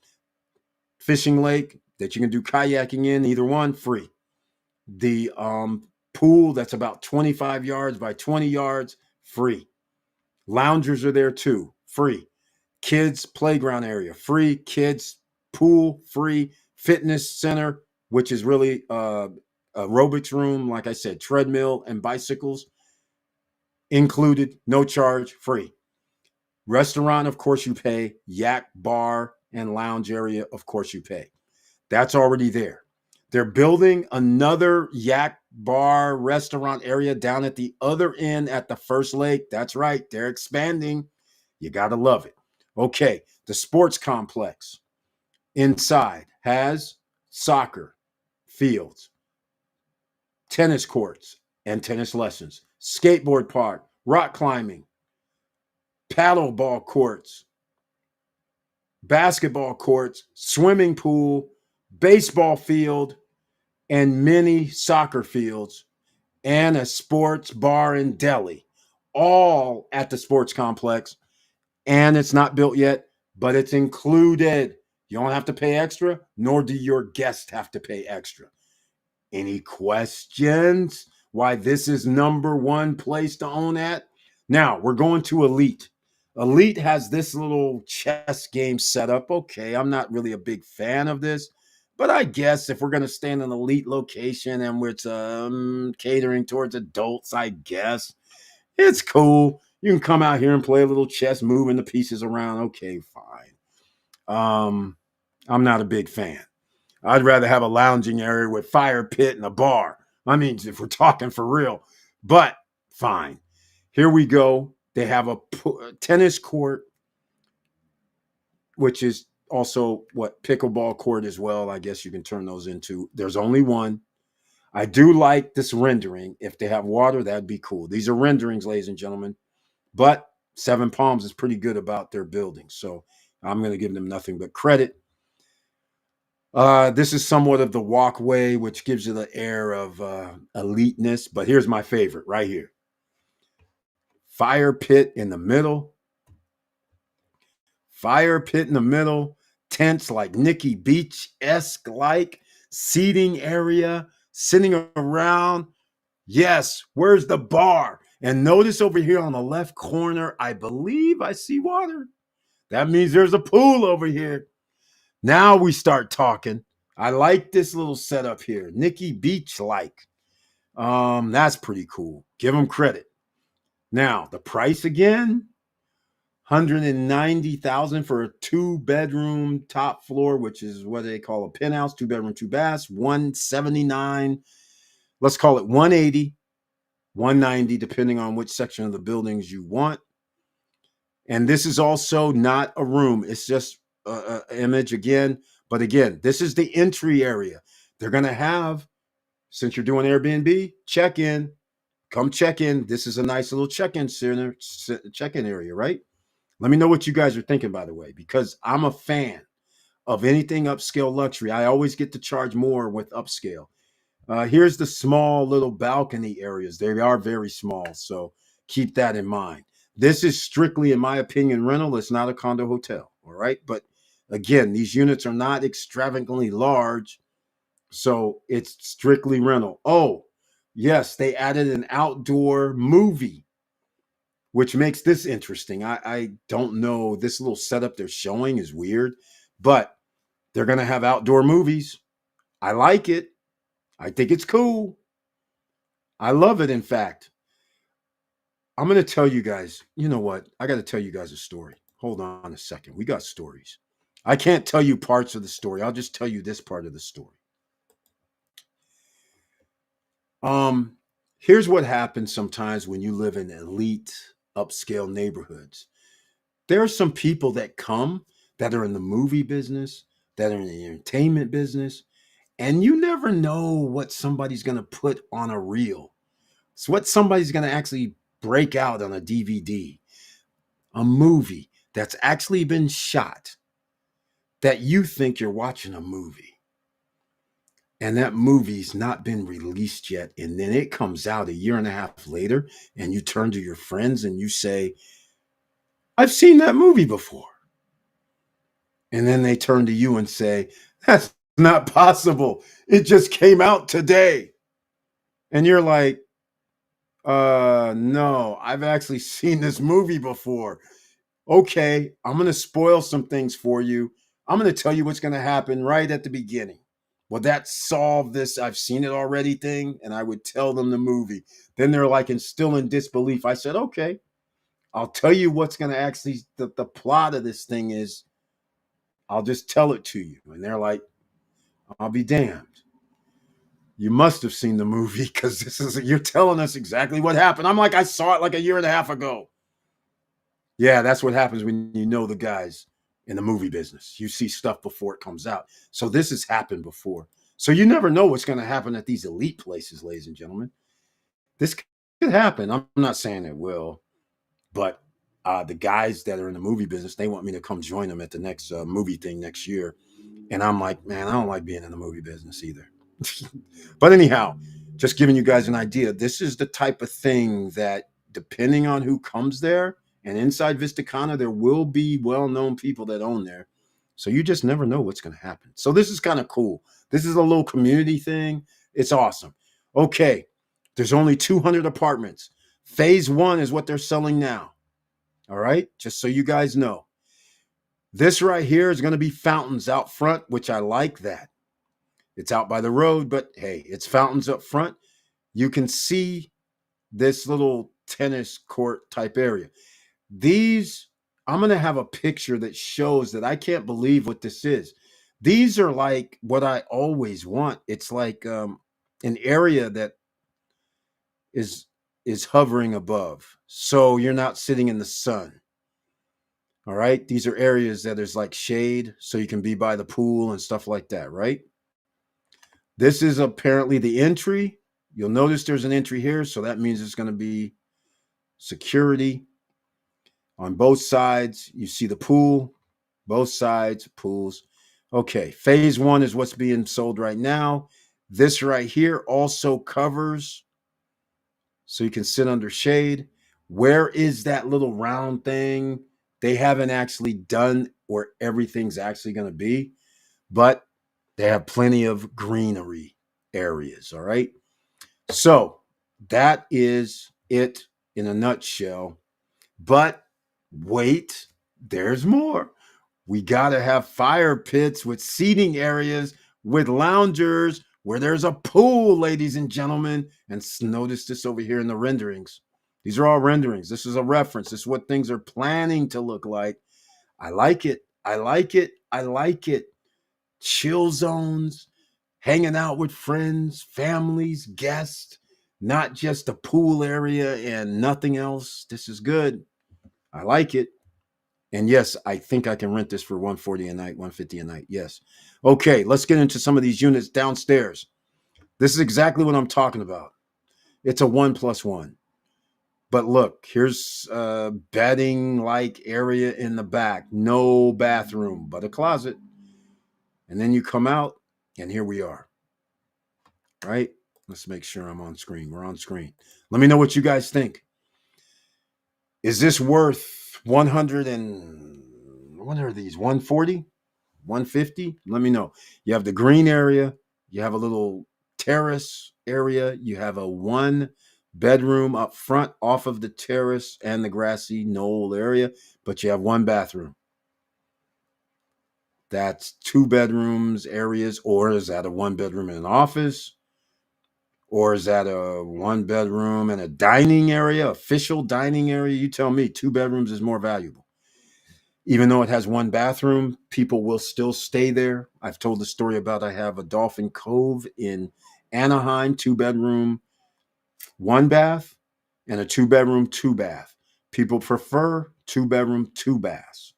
Fishing lake that you can do kayaking in, either one, free. The pool that's about 25 yards by 20 yards, free. Loungers are there too, free. Kids playground area, free. Kids pool, free. Fitness center, which is really aerobics room, like I said, treadmill and bicycles included, no charge, free. Restaurant, of course, you pay. Yak bar and lounge area, of course, you pay. That's already there. They're building another yak bar restaurant area down at the other end at the first lake. That's right. They're expanding. You got to love it. Okay. The sports complex inside has soccer fields, tennis courts and tennis lessons, skateboard park, rock climbing, paddle ball courts, basketball courts, swimming pool, baseball field, and many soccer fields, and a sports bar and deli, all at the sports complex. And it's not built yet, but it's included. You don't have to pay extra, nor do your guests have to pay extra. Any questions why this is number one place to own at? Now we're going to Elite. Elite has this little chess game set up. Okay, I'm not really a big fan of this, but I guess if we're going to stay in an Elite location and it's catering towards adults, I guess it's cool. You can come out here and play a little chess, moving the pieces around. Okay, fine. I'm not a big fan. I'd rather have a lounging area with fire pit and a bar. I mean, if we're talking for real, but fine. Here we go. They have a tennis court, which is also what pickleball court as well. I guess you can turn those into. There's only one. I do like this rendering. If they have water, that'd be cool. These are renderings, ladies and gentlemen. But Seven Palms is pretty good about their building. So I'm going to give them nothing but credit. This is somewhat of the walkway, which gives you the air of eliteness. But here's my favorite right here. Fire pit in the middle. Fire pit in the middle. Tents like Nikki Beach-esque like. Seating area. Sitting around. Yes, where's the bar? And notice over here on the left corner, I believe I see water. That means there's a pool over here. Now we start talking. I like this little setup here. Nikki Beach like. That's pretty cool. Give them credit. Now, the price again, 190,000 for a 2-bedroom top floor, which is what they call a penthouse, 2-bedroom, 2 baths, 179. Let's call it 180, 190, depending on which section of the buildings you want. And this is also not a room. It's just an image again. But again, this is the entry area. They're going to have, since you're doing Airbnb, check in. Come check in. This is a nice little check-in center, check-in area, right? Let me know what you guys are thinking, by the way, because I'm a fan of anything upscale luxury. I always get to charge more with upscale. Here's the small little balcony areas. They are very small, so keep that in mind. This is strictly, in my opinion, rental. It's not a condo hotel, all right? But again, these units are not extravagantly large, so it's strictly rental. Oh, yes, they added an outdoor movie, which makes this interesting. I don't know. This little setup they're showing is weird, but they're going to have outdoor movies. I like it. I think it's cool. I love it, in fact. I'm going to tell you guys, you know what? I got to tell you guys a story. Hold on a second. We got stories. I can't tell you parts of the story. I'll just tell you this part of the story. Um, Here's what happens sometimes when you live in elite, upscale neighborhoods. There are some people that come that are in the movie business, that are in the entertainment business, and you never know what somebody's going to put on a reel. It's what somebody's going to actually break out on a DVD, a movie that's actually been shot that you think you're watching a movie. And that movie's not been released yet. And then it comes out a year and a half later, and you turn to your friends and you say, I've seen that movie before. And then they turn to you and say, that's not possible. It just came out today. And you're like, no, I've actually seen this movie before. Okay, I'm going to spoil some things for you. I'm going to tell you what's going to happen right at the beginning. Will that solve this I've seen it already thing? And I would tell them the movie. Then they're like, and still in disbelief. I said, okay, I'll tell you what's going to actually, the plot of this thing is, I'll just tell it to you. And they're like, I'll be damned. You must have seen the movie because you're telling us exactly what happened. I'm like, I saw it like a year and a half ago. Yeah, that's what happens when you know the guys in the movie business. You see stuff before it comes out. So this has happened before. So you never know what's going to happen at these elite places, ladies and gentlemen. This could happen. I'm not saying it will, but the guys that are in the movie business, they want me to come join them at the next movie thing next year. And I'm like, man, I don't like being in the movie business either. But anyhow, just giving you guys an idea. This is the type of thing that, depending on who comes there, and inside Vista Cana, there will be well-known people that own there. So you just never know what's going to happen. So this is kind of cool. This is a little community thing. It's awesome. Okay, there's only 200 apartments. Phase 1 is what they're selling now. All right, just so you guys know. This right here is going to be fountains out front, which I like that. It's out by the road, but hey, it's fountains up front. You can see this little tennis court type area. These, I'm going to have a picture that shows that I can't believe what this is. These are like what I always want. It's like an area that is hovering above, so you're not sitting in the sun. All right, these are areas that there's like shade, so you can be by the pool and stuff like that, right? This is apparently the entry. You'll notice there's an entry here, so that means it's going to be security on both sides. You see the pool, both sides, pools. Okay, phase 1 is what's being sold right now. This right here also covers, so you can sit under shade. Where is that little round thing? They haven't actually done where everything's actually going to be, but they have plenty of greenery areas. All right. So that is it in a nutshell. But wait, there's more. We got to have fire pits with seating areas, with loungers, where there's a pool, ladies and gentlemen. And notice this over here in the renderings. These are all renderings. This is a reference. This is what things are planning to look like. I like it. I like it. I like it. Chill zones, hanging out with friends, families, guests, not just a pool area and nothing else. This is good. I like it. And yes, I think I can rent this for $140 a night, $150 a night. Yes. Okay, let's get into some of these units downstairs. This is exactly what I'm talking about. It's a 1+1. But look, here's a bedding like area in the back. No bathroom, but a closet. And then you come out, and here we are. Right? Let's make sure I'm on screen. We're on screen. Let me know what you guys think. Is this worth 100 and what are these? 140? 150? Let me know. You have the green area, you have a little terrace area, you have a one bedroom up front off of the terrace and the grassy knoll area, but you have one bathroom. That's two bedrooms areas, or is that a one bedroom and an office? Or is that a one bedroom and a dining area, official dining area? You tell me. Two bedrooms is more valuable. Even though it has one bathroom, people will still stay there. I've told the story about I have a Dolphin Cove in Anaheim, two bedroom, one bath, and a two bedroom, two bath. People prefer two bedroom, two baths,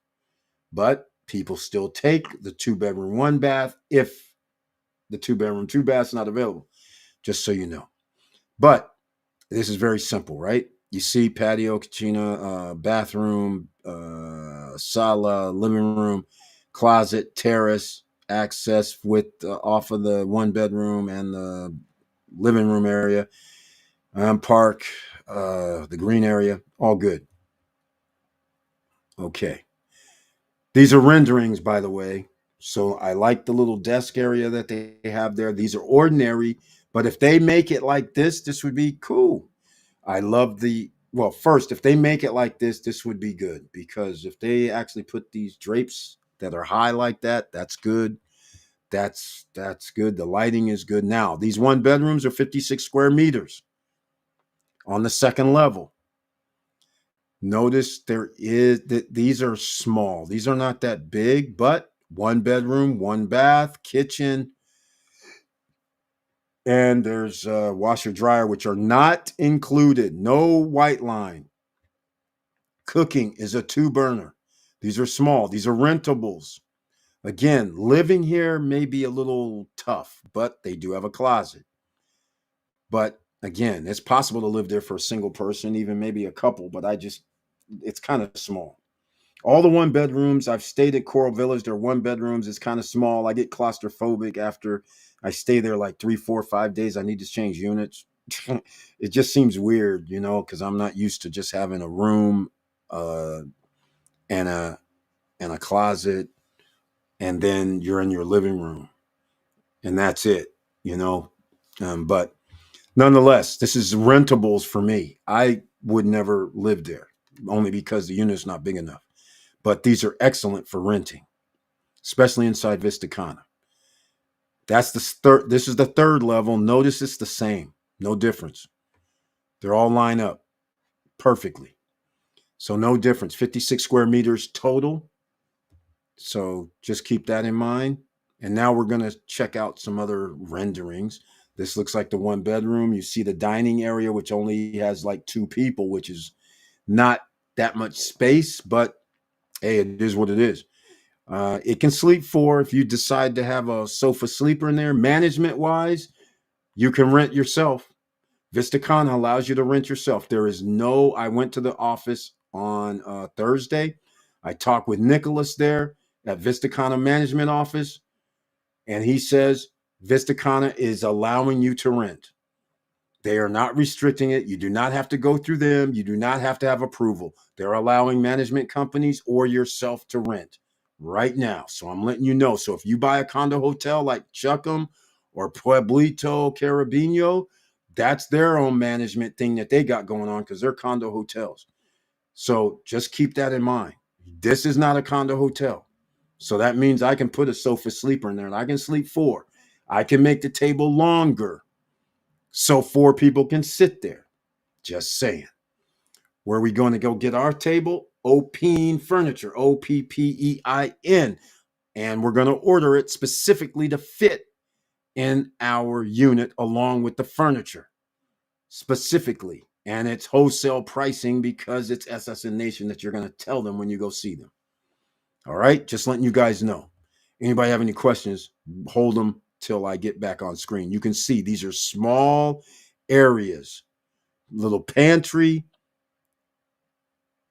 but people still take the two bedroom, one bath if the two bedroom, two baths not available, just so you know. But this is very simple, right? You see patio, cucina, bathroom, sala, living room, closet, terrace, access with off of the one bedroom and the living room area, park, the green area, all good. Okay. These are renderings, by the way. So I like the little desk area that they have there. These are ordinary, but if they make it like this would be cool. I love well, first, if they make it like this would be good, because if they actually put these drapes that are high like that, that's good. That's good. The lighting is good. Now, these one bedrooms are 56 square meters on the second level. Notice there is that these are small. These are not that big, but one bedroom, one bath, kitchen, and there's a washer dryer, which are not included. No white line. Cooking is a two burner. These are small. These are rentables. Again, living here may be a little tough, but they do have a closet. But again, it's possible to live there for a single person, even maybe a couple, but it's kind of small. All the one bedrooms, I've stayed at Coral Village. They're one bedrooms. It's kind of small. I get claustrophobic after I stay there like 3, 4, 5 days. I need to change units. It just seems weird, because I'm not used to just having a room, uh, and a closet, and then you're in your living room, and that's it. But nonetheless, this is rentables for me. I would never live there, only because the unit's not big enough. But these are excellent for renting, especially inside Vista Cana. That's the third. This is the third level. Notice it's the same, no difference. They're all line up perfectly, so no difference. 56 square meters total. So just keep that in mind. And now we're going to check out some other renderings. This looks like the one bedroom. You see the dining area, which only has like two people, which is not that much space, but hey, it is what it is. It can sleep four if you decide to have a sofa sleeper in there. Management wise, you can rent yourself. Vista Cana allows you to rent yourself. I went to the office on Thursday. I talked with Nicholas there at Vista Cana management office, and he says Vista Cana is allowing you to rent. They are not restricting it. You do not have to go through them. You do not have to have approval. They're allowing management companies or yourself to rent right now. So I'm letting you know. So if you buy a condo hotel like Chuckham or Pueblito Carabino, that's their own management thing that they got going on, because they're condo hotels. So just keep that in mind. This is not a condo hotel. So that means I can put a sofa sleeper in there and I can sleep four. I can make the table longer so four people can sit there. Just saying. Where are we going to go get our table? Oppein Furniture, Oppein. And we're going to order it specifically to fit in our unit along with the furniture. Specifically. And it's wholesale pricing, because it's SSN Nation that you're going to tell them when you go see them. All right? Just letting you guys know. Anybody have any questions, hold them till I get back on screen. You can see these are small areas. Little pantry,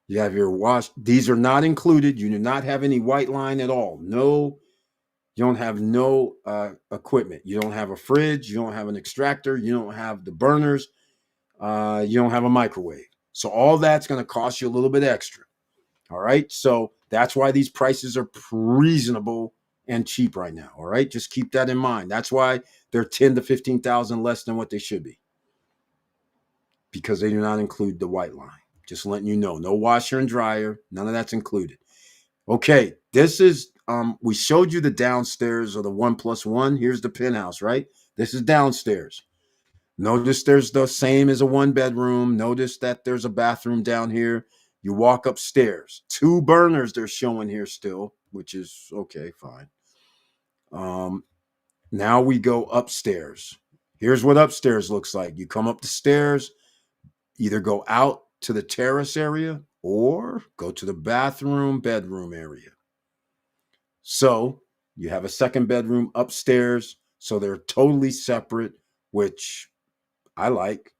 You have your wash. These are not included. You do not have any white line at all. No, you don't have no equipment. You don't have a fridge. You don't have an extractor. You don't have the burners. You don't have a microwave. So all that's going to cost you a little bit extra. All right. So that's why these prices are reasonable and cheap right now. All right. Just keep that in mind. That's why they're 10 to 15,000 less than what they should be, because they do not include the white line. Just letting you know, no washer and dryer. None of that's included. Okay. This is, we showed you the downstairs of the 1+1. Here's the penthouse, right? This is downstairs. Notice there's the same as a 1-bedroom. Notice that there's a bathroom down here. You walk upstairs. 2 burners they're showing here still, which is okay, fine. Now we go upstairs. Here's what upstairs looks like. You come up the stairs, either go out to the terrace area or go to the bedroom area. So you have a second bedroom upstairs. So they're totally separate, which I like.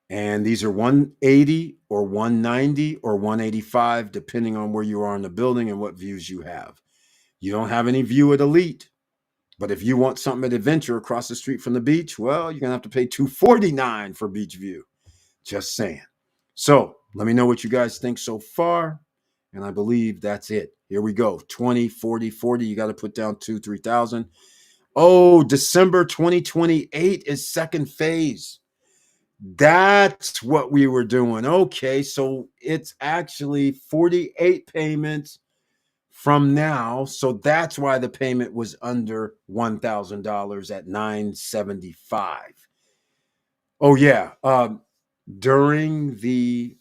And these are 180 or 190 or 185, depending on where you are in the building and what views you have. You don't have any view at Elite, but if you want something at Adventure across the street from the beach, well, you're going to have to pay $249 for beach view. Just saying. So let me know what you guys think so far. And I believe that's it. Here we go. 20, 40, 40. You got to put down 2,000, 3,000. Oh, December 2028 is second phase. That's what we were doing. Okay, so it's actually 48 payments from now. So that's why the payment was under $1,000 at $975. Oh yeah, during the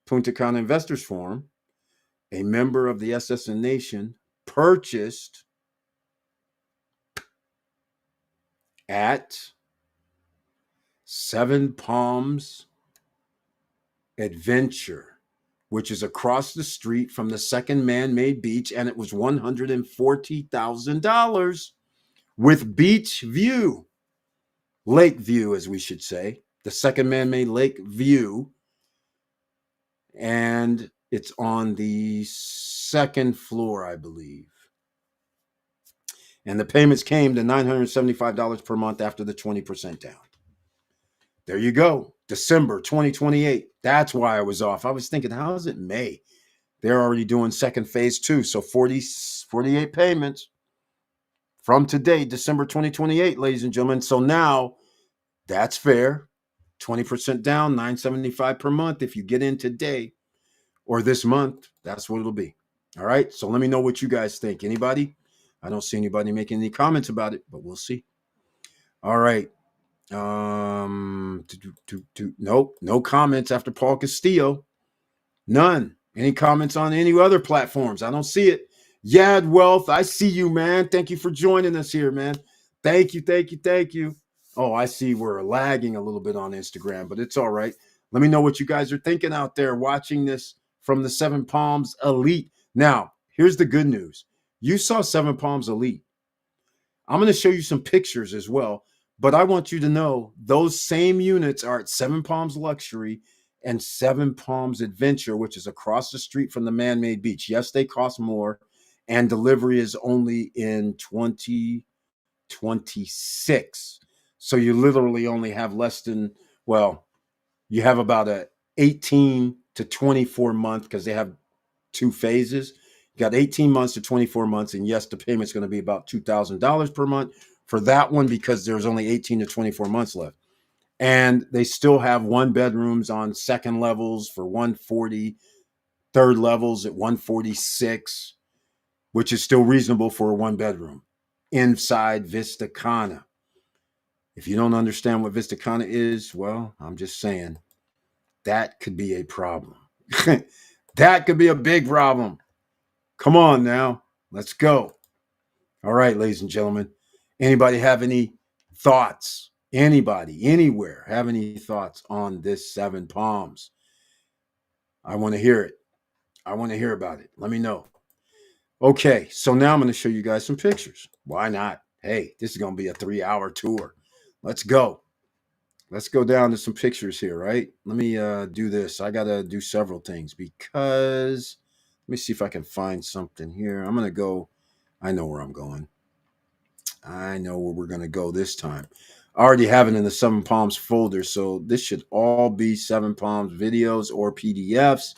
Punta Cana Investors Forum, a member of the SSN Nation purchased at Seven Palms Adventure, which is across the street from the second man-made beach, and it was $140,000 with beach view, lake view, as we should say, the second man-made lake view, and it's on the second floor, I believe. And the payments came to $975 per month after the 20% down. There you go. December 2028. That's why I was off. I was thinking, how is it May? They're already doing second phase 2. So 48 payments from today, December 2028, ladies and gentlemen. So now that's fair. 20% down, $975 per month. If you get in today or this month, that's what it'll be. All right. So let me know what you guys think. Anybody? I don't see anybody making any comments about it, but we'll see. All right. Nope. No comments after Paul Castillo. None. Any comments on any other platforms? I don't see it. Yad Wealth, I see you, man. Thank you for joining us here, man. Thank you. Oh, I see we're lagging a little bit on Instagram, but it's all right. Let me know what you guys are thinking out there watching this from the Seven Palms Elite. Now, here's the good news. You saw Seven Palms Elite. I'm going to show you some pictures as well, but I want you to know those same units are at Seven Palms Luxury and Seven Palms Adventure, which is across the street from the man-made beach. Yes, they cost more, and delivery is only in 2026. So you literally only have less than, well, you have about a 18 to 24 month, because they have 2 phases. You got 18 months to 24 months. And yes, the payment's going to be about $2,000 per month for that one, because there's only 18 to 24 months left. And they still have 1-bedrooms on second levels for 140, third levels at 146, which is still reasonable for a 1-bedroom inside Vista Cana. If you don't understand what Vista Cana is, well, I'm just saying that could be a problem. That could be a big problem. Come on now. Let's go. All right, ladies and gentlemen. Anybody have any thoughts? Anybody, anywhere, have any thoughts on this Seven Palms? I want to hear it. I want to hear about it. Let me know. Okay, so now I'm going to show you guys some pictures. Why not? Hey, this is going to be a 3-hour tour. Let's go. Let's go down to some pictures here, right? Let me do this. I got to do several things because let me see if I can find something here. I'm going to go. I know where I'm going. I know where we're going to go this time. I already have it in the Seven Palms folder, so this should all be Seven Palms videos or PDFs.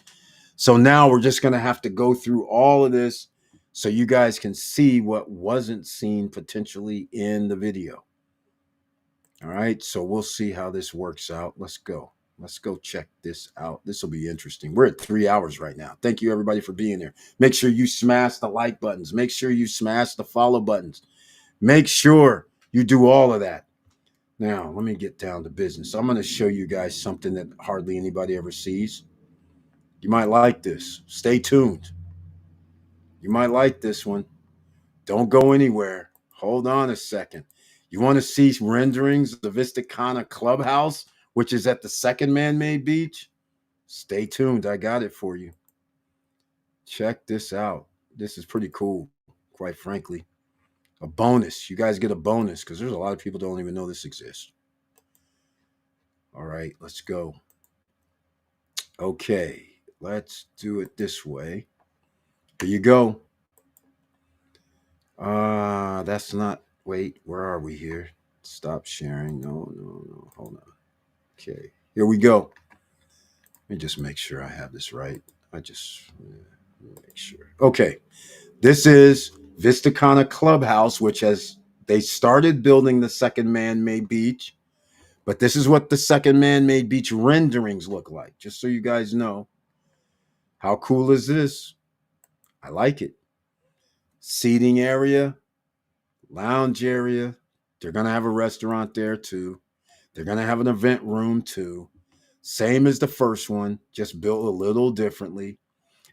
So now we're just going to have to go through all of this so you guys can see what wasn't seen potentially in the video. All right, so we'll see how this works out. Let's go. Let's go check this out. This will be interesting. We're at 3 hours right now. Thank you, everybody, for being here. Make sure you smash the like buttons. Make sure you smash the follow buttons. Make sure you do all of that. Now, let me get down to business. I'm going to show you guys something that hardly anybody ever sees. You might like this. Stay tuned. You might like this one. Don't go anywhere. Hold on a second. You want to see renderings of the Vista Cana clubhouse, which is at the second man-made beach? Stay tuned. I got it for you. Check this out. This is pretty cool, quite frankly. A bonus. You guys get a bonus because there's a lot of people don't even know this exists. All right, let's go. Okay, let's do it this way. Here you go. That's not. Wait, where are we here? Stop sharing. No. Hold on. Okay, here we go. Let me just make sure I have this right. Make sure. Okay, this is Vista Cana Clubhouse, which has they started building the second man-made beach, but this is what the second man-made beach renderings look like. Just so you guys know, how cool is this? I like it. Seating area, lounge area. They're gonna have a restaurant there too. They're gonna have an event room too. Same as the first one, just built a little differently.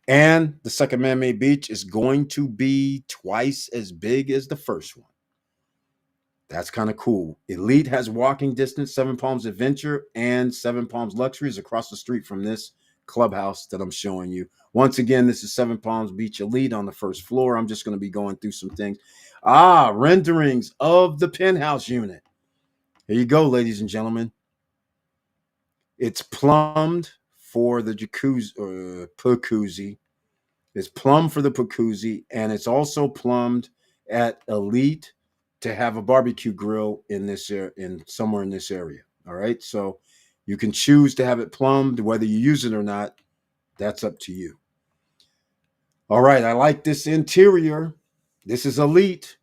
And the second man-made beach is going to be twice as big as the first one. That's kind of cool. Elite has walking distance. Seven Palms Adventure and Seven Palms Luxury is across the street from this clubhouse that I'm showing you. Once again, this is Seven Palms Beach Elite on the first floor. I'm just going to be going through some things. Renderings of the penthouse unit. Here you go, ladies and gentlemen. It's plumbed for the jacuzzi or jacuzzi. It's plumbed for the jacuzzi, and it's also plumbed at Elite to have a barbecue grill in this in somewhere in this area. All right, so you can choose to have it plumbed, whether you use it or not. That's up to you. All right, I like this interior. This is Elite.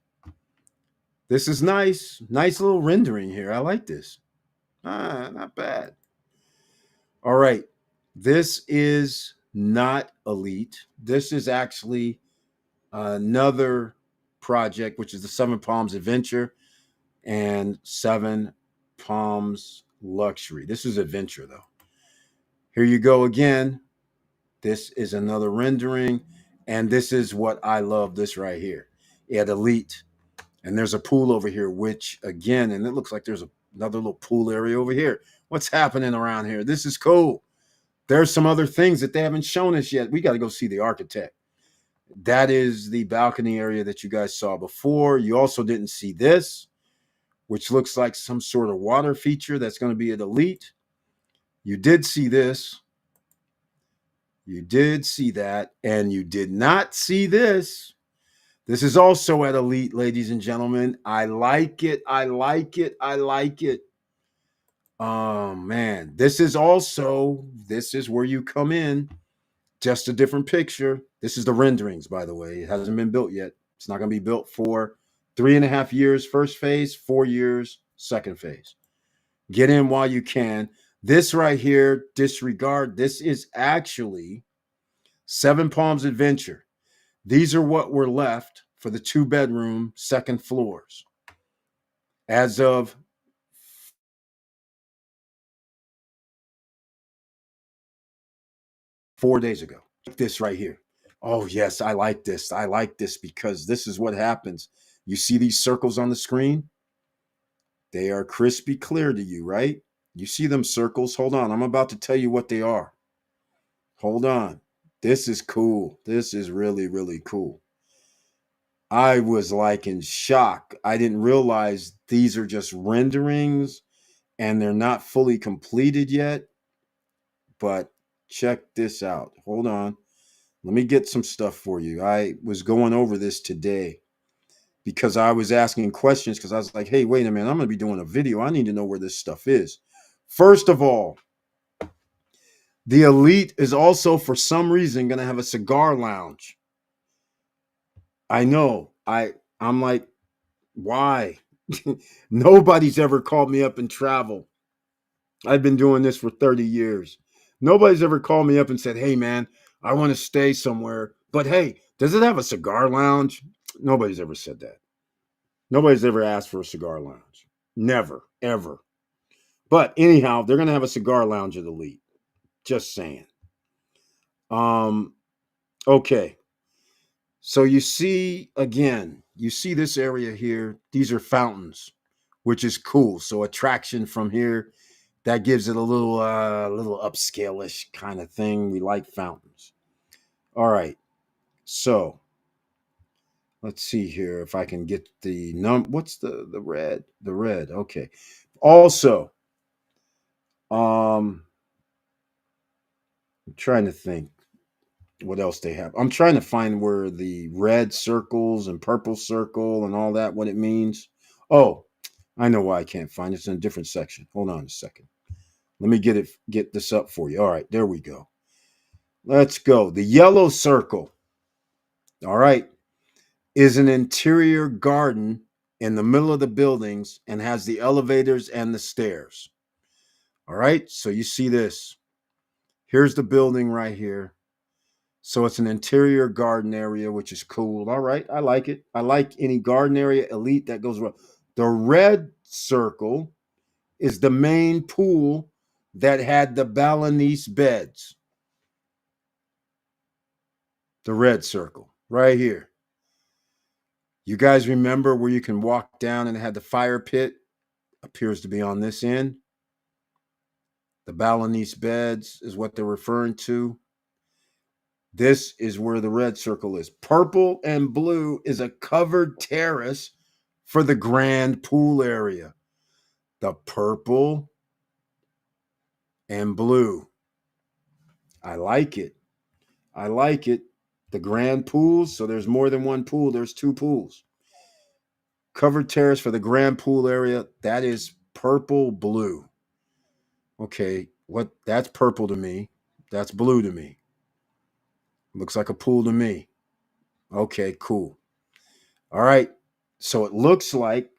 This is nice. Nice little rendering here. I like this. Not bad. All right. This is not Elite. This is actually another project, which is the Seven Palms Adventure and Seven Palms Luxury. This is Adventure, though. Here you go again. This is another rendering. And this is what I love, this right here. At Elite. And there's a pool over here, which again, and it looks like there's another little pool area over here. What's happening around here? This is cool. There's some other things that they haven't shown us yet. We got to go see the architect. That is the balcony area that you guys saw before. You also didn't see this, which looks like some sort of water feature that's going to be at Elite. You did see this. You did see that. And you did not see this. This is also at Elite, ladies and gentlemen. I like it. I like it. I like it. Oh, man. This is where you come in. Just a different picture. This is the renderings, by the way. It hasn't been built yet. It's not going to be built for 3.5 years, first phase, 4 years, second phase. Get in while you can. This right here, disregard. This is actually Seven Palms Adventure. These are what were left for the 2-bedroom second floors as of 4 days ago. This right here. Oh, yes, I like this. I like this because this is what happens. You see these circles on the screen? They are crispy clear to you, right? You see them circles? Hold on. I'm about to tell you what they are. Hold on. This is cool. This is really, really cool. I was like in shock. I didn't realize these are just renderings and they're not fully completed yet. But check this out. Hold on. Let me get some stuff for you. I was going over this today because I was asking questions because I was like, hey, wait a minute. I'm going to be doing a video. I need to know where this stuff is. First of all, the Elite is also, for some reason, going to have a cigar lounge. I know. I'm like, why? Nobody's ever called me up in travel. I've been doing this for 30 years. Nobody's ever called me up and said, hey, man, I want to stay somewhere. But hey, does it have a cigar lounge? Nobody's ever said that. Nobody's ever asked for a cigar lounge. Never, ever. But anyhow, they're going to have a cigar lounge at Elite. Just saying. Okay. So you see, again, you see this area here. These are fountains, which is cool. So attraction from here, that gives it a little upscale-ish kind of thing. We like fountains. All right. So let's see here if I can get the what's the red? The red. Okay. Also, I'm trying to think what else they have. I'm trying to find where the red circles and purple circle and all that, what it means. Oh, I know why I can't find it. It's in a different section. Hold on a second. Let me get this up for you. All right, there we go. Let's go. The yellow circle, all right, is an interior garden in the middle of the buildings and has the elevators and the stairs. All right, so you see this. Here's the building right here. So it's an interior garden area, which is cool. All right, I like it. I like any garden area Elite that goes well. The red circle is the main pool that had the Balinese beds. The red circle right here. You guys remember where you can walk down and it had the fire pit? Appears to be on this end. The Balinese beds is what they're referring to. This is where the red circle is. Purple and blue is a covered terrace for the grand pool area. The purple and blue. I like it. I like it. The grand pools, so there's more than one pool. There's two pools. Covered terrace for the grand pool area. That is purple blue. Okay, that's purple to me. That's blue to me. Looks like a pool to me. Okay, cool. All right. So it looks like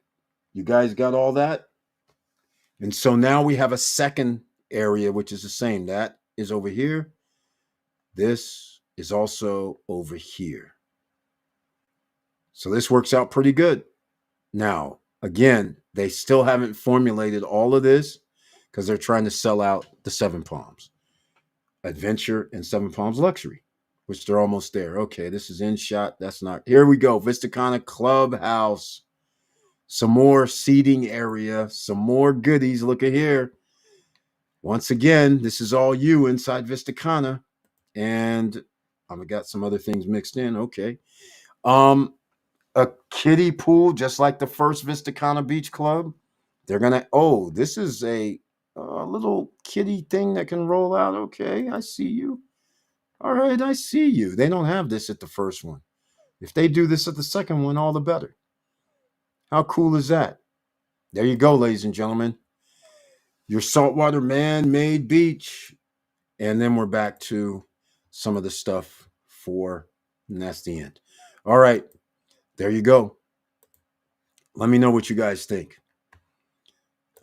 you guys got all that. And so now we have a second area, which is the same. That is over here. This is also over here. So this works out pretty good. Now, again, they still haven't formulated all of this because they're trying to sell out the Seven Palms Adventure and Seven Palms Luxury, which they're almost there. Okay, this is in shot. That's not. Here we go. Vista Cana Clubhouse. Some more seating area. Some more goodies. Look at here. Once again, this is all you inside Vista Cana. And I've got some other things mixed in. Okay. A kiddie pool, just like the first Vista Cana Beach Club. They're gonna. Oh, this is a little kiddie thing that can roll out. Okay, I see you. All right, I see you. They don't have this at the first one. If they do this at the second one, all the better. How cool is that? There you go, ladies and gentlemen. Your saltwater man-made beach. And then we're back to some of the stuff and that's the end. All right, there you go. Let me know what you guys think.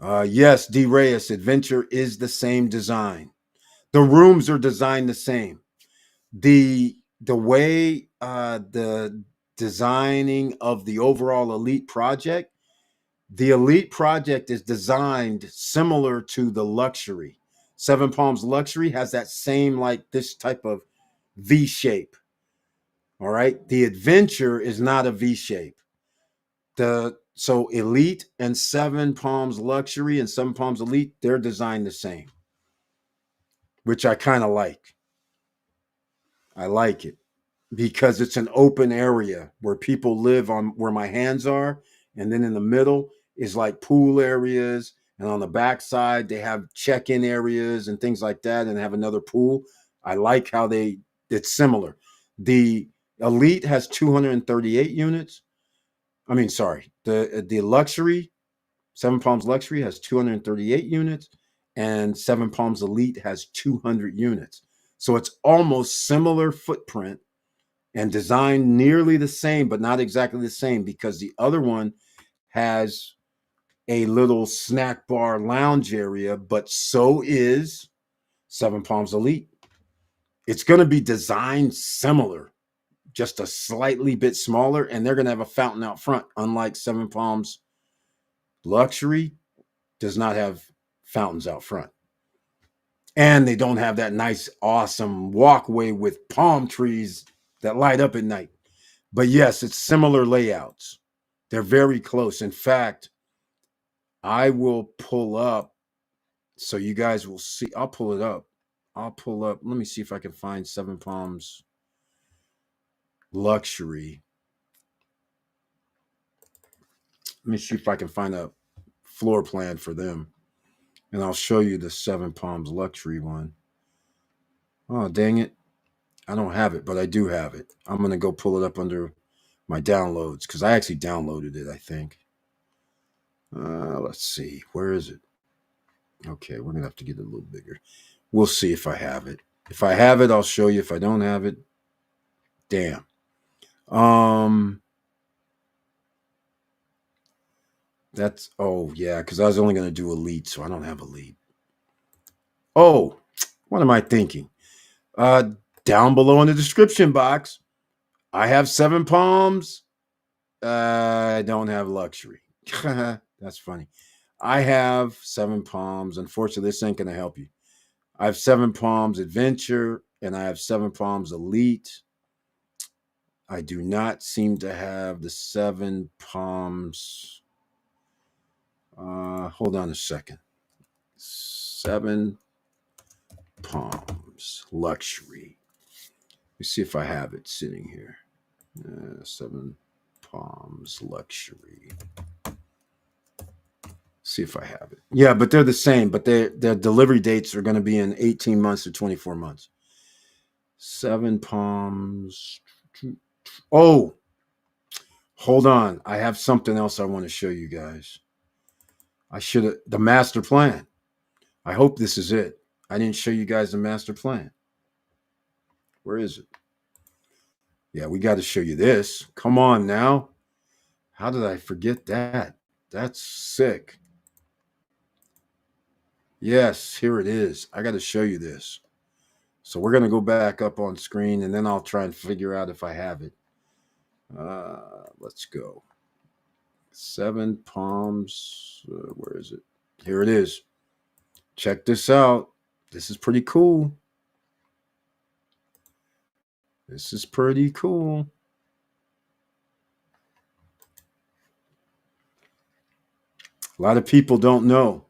Yes, D. Reyes, Adventure is the same design. The rooms are designed the same. The way the designing of the overall Elite project, the Elite project is designed similar to the Luxury. Seven Palms Luxury has that same, like this type of V shape. All right. The Adventure is not a V shape. So Elite and Seven Palms Luxury and Seven Palms Elite, they're designed the same, which I kind of like. I like it because it's an open area where people live on where my hands are. And then in the middle is like pool areas And on the back side, they have check-in areas and things like that, and have another pool. I like how it's similar. The Elite has 238 units. I mean, sorry, the Luxury, Seven Palms Luxury has 238 units, and Seven Palms Elite has 200 units. So it's almost similar footprint and designed nearly the same, but not exactly the same, because the other one has a little snack bar lounge area, but so is Seven Palms Elite. It's going to be designed similar, just a slightly bit smaller, and they're going to have a fountain out front, unlike Seven Palms Luxury does not have fountains out front. And they don't have that nice, awesome walkway with palm trees that light up at night. But yes, it's similar layouts. They're very close. In fact, I will pull up so you guys will see. I'll pull it up. Let me see if I can find Seven Palms Luxury. Let me see if I can find a floor plan for them. And I'll show you the Seven Palms Luxury one. Oh, dang it. I don't have it, but I do have it. I'm going to go pull it up under my downloads because I actually downloaded it, I think. Let's see. Where is it? Okay, we're going to have to get it a little bigger. We'll see if I have it. If I have it, I'll show you. If I don't have it, damn. That's, oh, yeah, because I was only going to do Elite, so I don't have Elite. Oh, what am I thinking? Down below in the description box, I have Seven Palms. I don't have Luxury. That's funny. I have Seven Palms. Unfortunately, this ain't going to help you. I have Seven Palms Adventure, and I have Seven Palms Elite. I do not seem to have the Seven Palms. Hold on a second. Seven Palms Luxury. Let me see if I have it sitting here. Seven Palms Luxury. See if I have it. Yeah, but they're the same, but their delivery dates are going to be in 18 months to 24 months. Seven Palms. Oh, hold on. I have something else I want to show you guys. I should have, the master plan. I hope this is it. I didn't show you guys the master plan. Where is it? Yeah, we got to show you this. Come on now. How did I forget that? That's sick. Yes, here it is. I got to show you this. So we're going to go back up on screen, and then I'll try and figure out if I have it. Let's go. Seven Palms. Where is it? Here it is. Check this out. This is pretty cool. This is pretty cool. A lot of people don't know.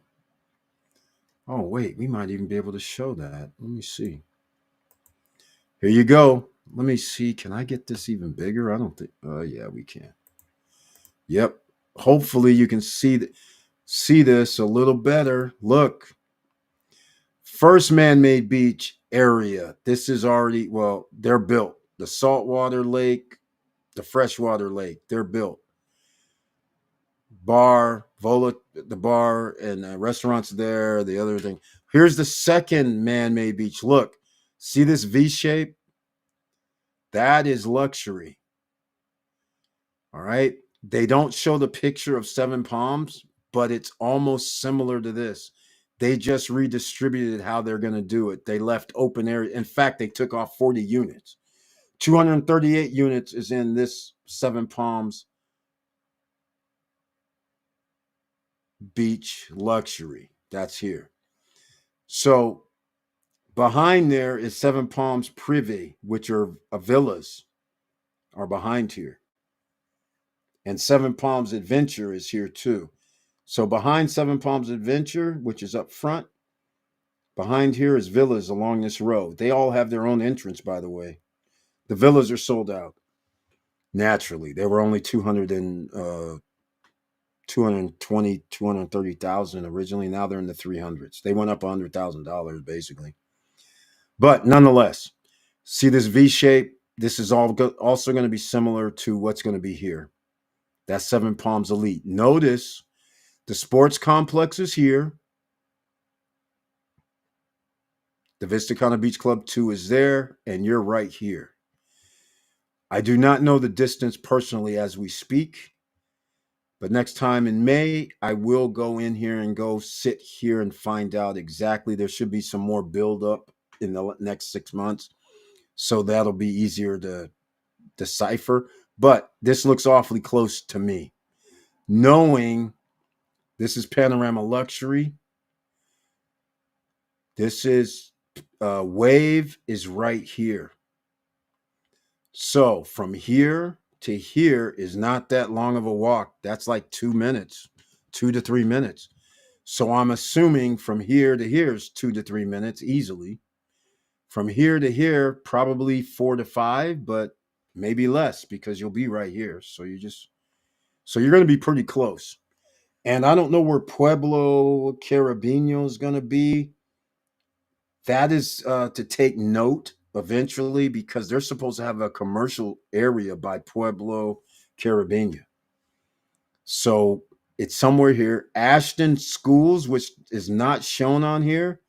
Oh, wait, we might even be able to show that. Let me see. Here you go. Let me see. Can I get this even bigger? I don't think. Yeah, we can. Yep. Hopefully you can see this a little better. Look. First man-made beach area. This is already, well, they're built. The saltwater lake, the freshwater lake, they're built. Bar, the bar and restaurants there, the other thing. Here's the second man-made beach. Look, see this V shape? That is Luxury. All right. They don't show the picture of Seven Palms, but it's almost similar to this. They just redistributed how they're going to do it. They left open area. In fact, they took off 40 units. 238 units is in this Seven Palms Beach Luxury. That's here. So behind there is Seven Palms Privé, which are villas, are behind here. And Seven Palms Adventure is here too. So behind Seven Palms Adventure, which is up front, behind here is villas along this road. They all have their own entrance, by the way. The villas are sold out. Naturally, there were only 200 and 220, 230,000 originally. Now they're in the 300s. They went up $100,000 basically. But nonetheless, see this V shape? This is also going to be similar to what's going to be here. That's Seven Palms Elite. Notice the sports complex is here. The Vista Cana Beach Club 2 is there, and you're right here. I do not know the distance personally as we speak, but next time in May, I will go in here and go sit here and find out exactly. There should be some more buildup in the next 6 months, so that'll be easier to decipher. But this looks awfully close to me. Knowing this is Panorama Luxury. This is Wave is right here. So from here to here is not that long of a walk. That's like 2 minutes, 2 to 3 minutes. So I'm assuming from here to here is 2 to 3 minutes easily. From here to here, probably 4 to 5, but maybe less because you'll be right here. So you're going to be pretty close. And I don't know where Pueblo Carabino is going to be. That is to take note eventually because they're supposed to have a commercial area by Pueblo Carabino. So it's somewhere here. Ashton Schools, which is not shown on here,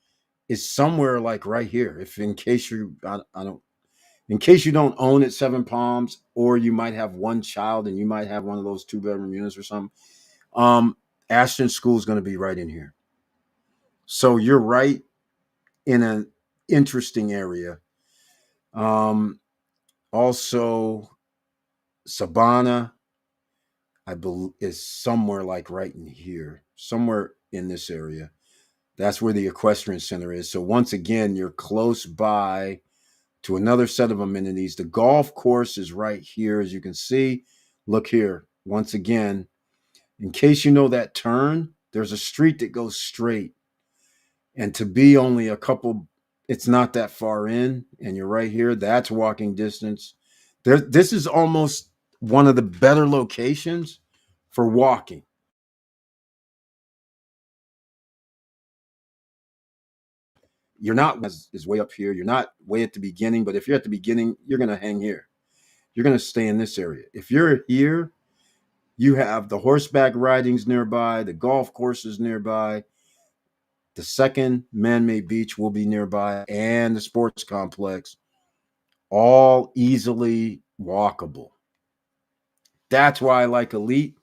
is somewhere like right here. If in case you don't own it, Seven Palms, or you might have one child and you might have one of those 2-bedroom units or something. Ashton School is going to be right in here. So you're right in an interesting area. Also, Sabana, I believe, is somewhere like right in here, somewhere in this area. That's where the equestrian center is. So once again, you're close by to another set of amenities. The golf course is right here, as you can see. Look here. Once again, in case you know that turn, there's a street that goes straight. And to be only it's not that far in, and you're right here, that's walking distance. This is almost one of the better locations for walking. You're not is way up here. You're not way at the beginning, but if you're at the beginning, you're going to hang here. You're going to stay in this area. If you're here, you have the horseback ridings nearby, the golf courses nearby, the second man-made beach will be nearby, and the sports complex, all easily walkable. That's why I like Elite.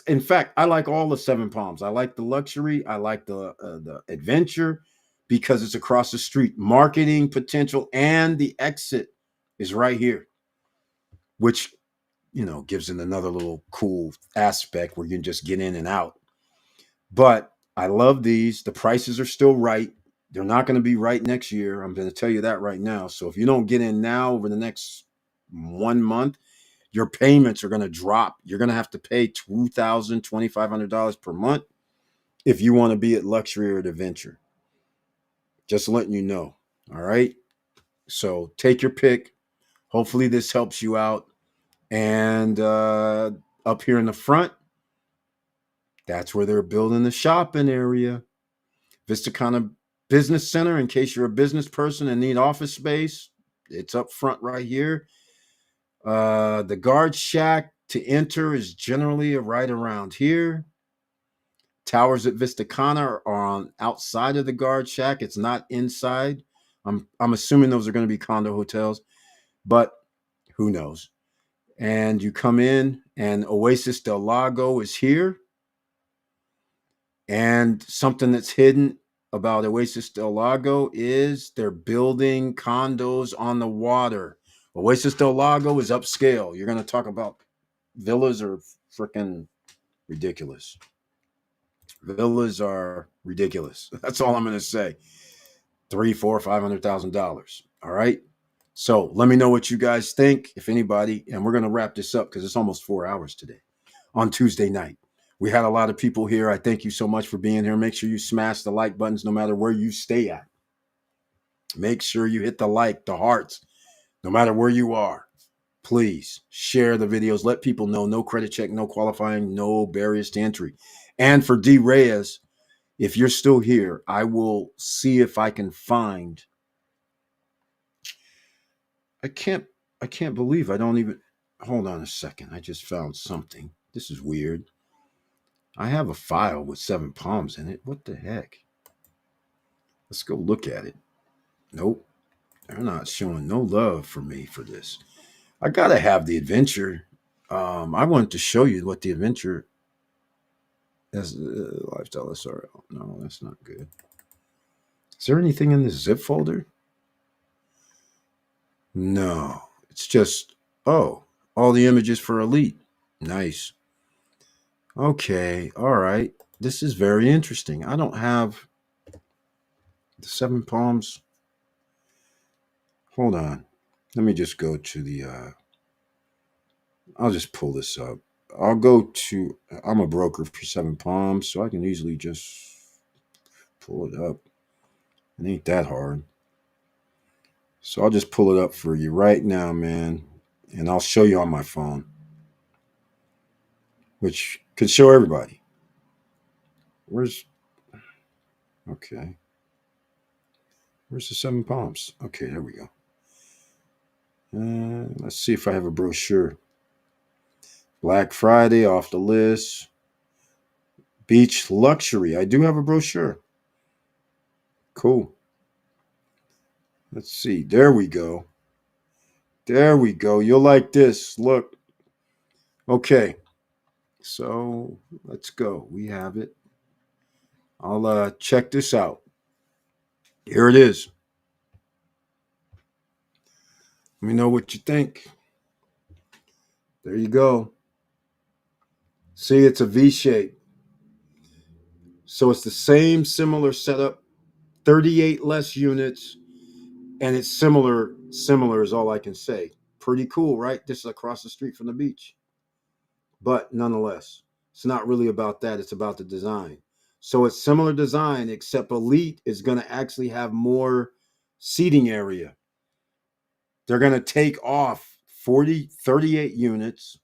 In fact, I like all the Seven Palms. I like the luxury. I like the adventure because it's across the street. Marketing potential and the exit is right here, which gives it another little cool aspect where you can just get in and out. But I love these. The prices are still right. They're not going to be right next year. I'm going to tell you that right now. So if you don't get in now over the next 1 month, your payments are going to drop. You're going to have to pay $2,000, $2,500 per month if you want to be at luxury or at adventure. Just letting you know. All right. So take your pick. Hopefully this helps you out. And up here in the front, that's where they're building the shopping area. Vista Cana Business Center, in case you're a business person and need office space, it's up front right here. The guard shack to enter is generally right around here. Towers at Vista Cana are on outside of the guard shack. It's not inside. I'm assuming those are going to be condo hotels, but who knows? And you come in, and Oasis del Lago is here. And something that's hidden about Oasis del Lago is they're building condos on the water. Oasis del Lago is upscale. You're going to talk about villas are freaking ridiculous. Villas are ridiculous. That's all I'm going to say. $300,000, $400,000, $500,000. All right. So let me know what you guys think, if anybody, and we're going to wrap this up because it's almost 4 hours today on Tuesday night. We had a lot of people here. I thank you so much for being here. Make sure you smash the like buttons no matter where you stay at. Make sure you hit the like, the hearts, no matter where you are. please share the videos. Let people know no credit check, no qualifying, no barriers to entry. And for D. Reyes, if you're still here, I will see if I can find. I can't believe I don't even. Hold on a second. I just found something. This is weird. I have a file with 7 palms in it. What the heck? Let's go look at it. Nope. They're not showing no love for me for this. I gotta have the adventure. I wanted to show you what the adventure as lifestyle SRL. No, that's not good. Is there anything in this zip folder? No. It's just all the images for Elite. Nice. Okay. All right. This is very interesting. I don't have the 7 palms. Hold on. Let me just go to the I'll just pull this up. I'll go to I'm a broker for 7 palms, so I can easily just pull it up. It ain't that hard. So I'll just pull it up for you right now, man. And I'll show you on my phone. Which could show everybody. Okay. Where's the 7 palms? Okay, there we go. Let's see if I have a brochure. Black Friday off the list. Beach luxury. I do have a brochure. Cool. Let's see. There we go. There we go. You'll like this. Look. Okay. So let's go. We have it. I'll check this out. Here it is. Let me know what you think. There you go. See, it's a V shape. So it's the same similar setup, 38 less units, and it's similar is all I can say. Pretty cool, right? This is across the street from the beach. But nonetheless, it's not really about that. It's about the design. So it's similar design, except Elite is going to actually have more seating area. They're going to take off 38 units,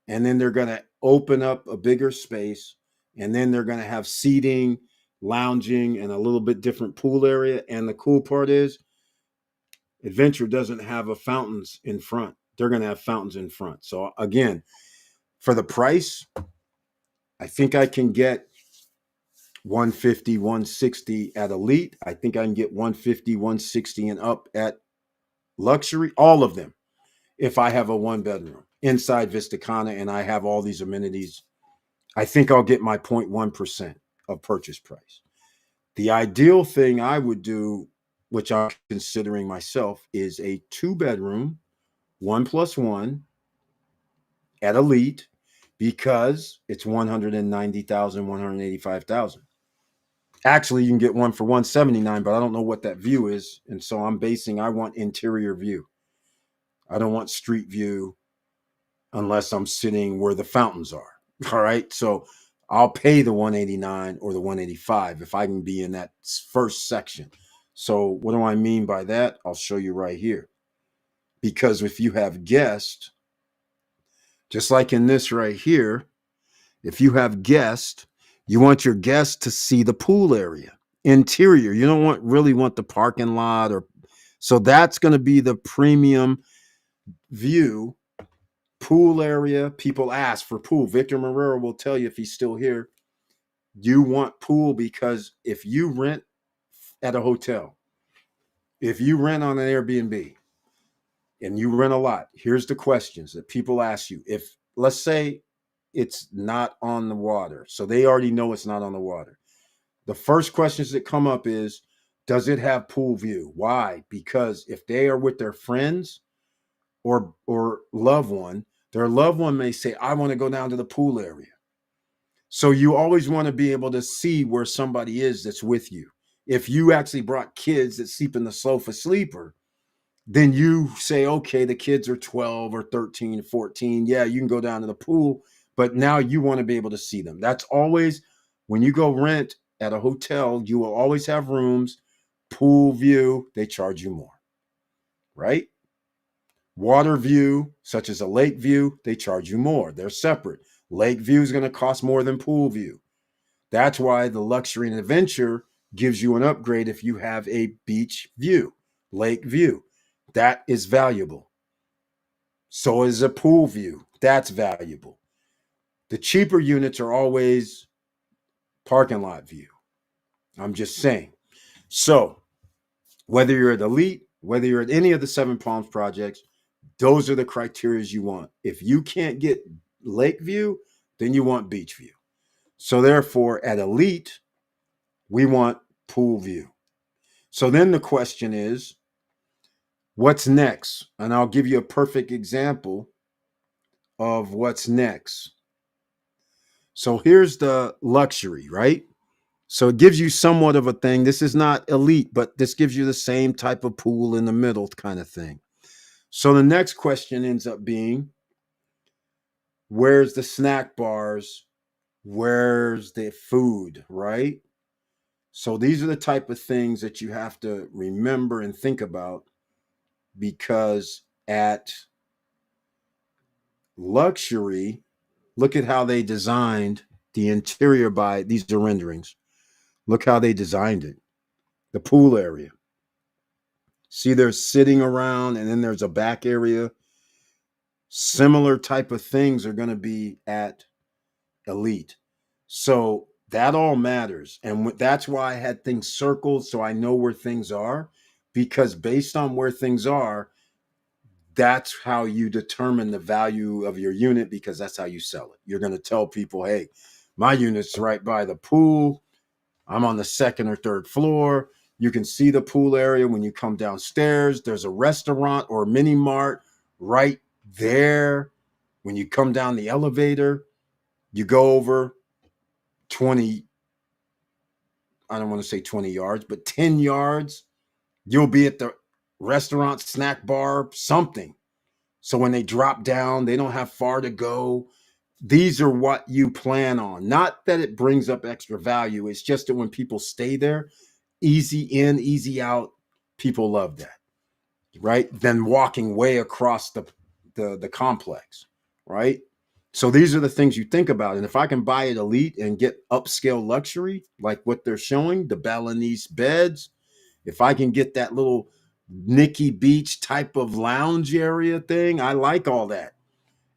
and then they're going to open up a bigger space, and then they're going to have seating, lounging, and a little bit different pool area. And the cool part is Adventure doesn't have a fountains in front. They're going to have fountains in front. So again, for the price, I think I can get 150, 160 at Elite. I think I can get 150, 160 and up at Luxury, all of them. If I have a 1-bedroom inside Vista Cana and I have all these amenities, I think I'll get my 0.1% of purchase price. The ideal thing I would do, which I'm considering myself, is a 2-bedroom, 1+1 at Elite, because it's 190,000, 185,000. Actually, you can get one for 179, but I don't know what that view is. And so I want interior view. I don't want street view unless I'm sitting where the fountains are. All right. So I'll pay the 189 or the 185 if I can be in that first section. So what do I mean by that? I'll show you right here. Because if you have guests, just like in this right here, if you have guests, you want your guests to see the pool area, interior. You don't really want the parking lot, or so that's going to be the premium view. Pool area. People ask for pool. Victor Marrero will tell you if he's still here. You want pool because if you rent at a hotel, if you rent on an Airbnb, and you rent a lot, here's the questions that people ask you. If, let's say, it's not on the water, so they already know it's not on the water. The first questions that come up is, does it have pool view? Why? Because if they are with their friends or loved one, their loved one may say, I want to go down to the pool area. So you always want to be able to see where somebody is that's with you. If you actually brought kids that sleep in the sofa sleeper, then you say, okay, the kids are 12 or 13, 14. Yeah, you can go down to the pool, but now you want to be able to see them. That's always, when you go rent at a hotel, you will always have rooms, pool view, they charge you more, right? Water view, such as a lake view, they charge you more. They're separate. Lake view is going to cost more than pool view. That's why the luxury and adventure gives you an upgrade if you have a beach view, lake view. That is valuable. So is a pool view. That's valuable. The cheaper units are always parking lot view. I'm just saying. So whether you're at Elite, whether you're at any of the Seven Palms projects, those are the criteria you want. If you can't get lake view, then you want beach view. So therefore, at Elite, we want pool view. So then the question is, what's next? And I'll give you a perfect example of what's next. So here's the luxury, right? So it gives you somewhat of a thing. This is not Elite, but this gives you the same type of pool in the middle kind of thing. So the next question ends up being, where's the snack bars? Where's the food, right? So these are the type of things that you have to remember and think about, because at luxury, look at how they designed the interior. By these are renderings. Look how they designed it. The pool area. See, they're sitting around, and then there's a back area. Similar type of things are going to be at Elite. So that all matters. And that's why I had things circled, so I know where things are, because based on where things are, that's how you determine the value of your unit, because that's how you sell it. You're going to tell people, hey, my unit's right by the pool. I'm on the second or third floor. You can see the pool area when you come downstairs. There's a restaurant or mini mart right there. When you come down the elevator, you go over 20, I don't want to say 20 yards, but 10 yards, you'll be at the restaurant, snack bar, something. So when they drop down, they don't have far to go. These are what you plan on. Not that it brings up extra value. It's just that when people stay there, easy in, easy out, people love that, right? Then walking way across the complex, right? So these are the things you think about. And if I can buy it Elite and get upscale luxury, like what they're showing, the Balinese beds, if I can get that little Nikki Beach type of lounge area thing, I like all that.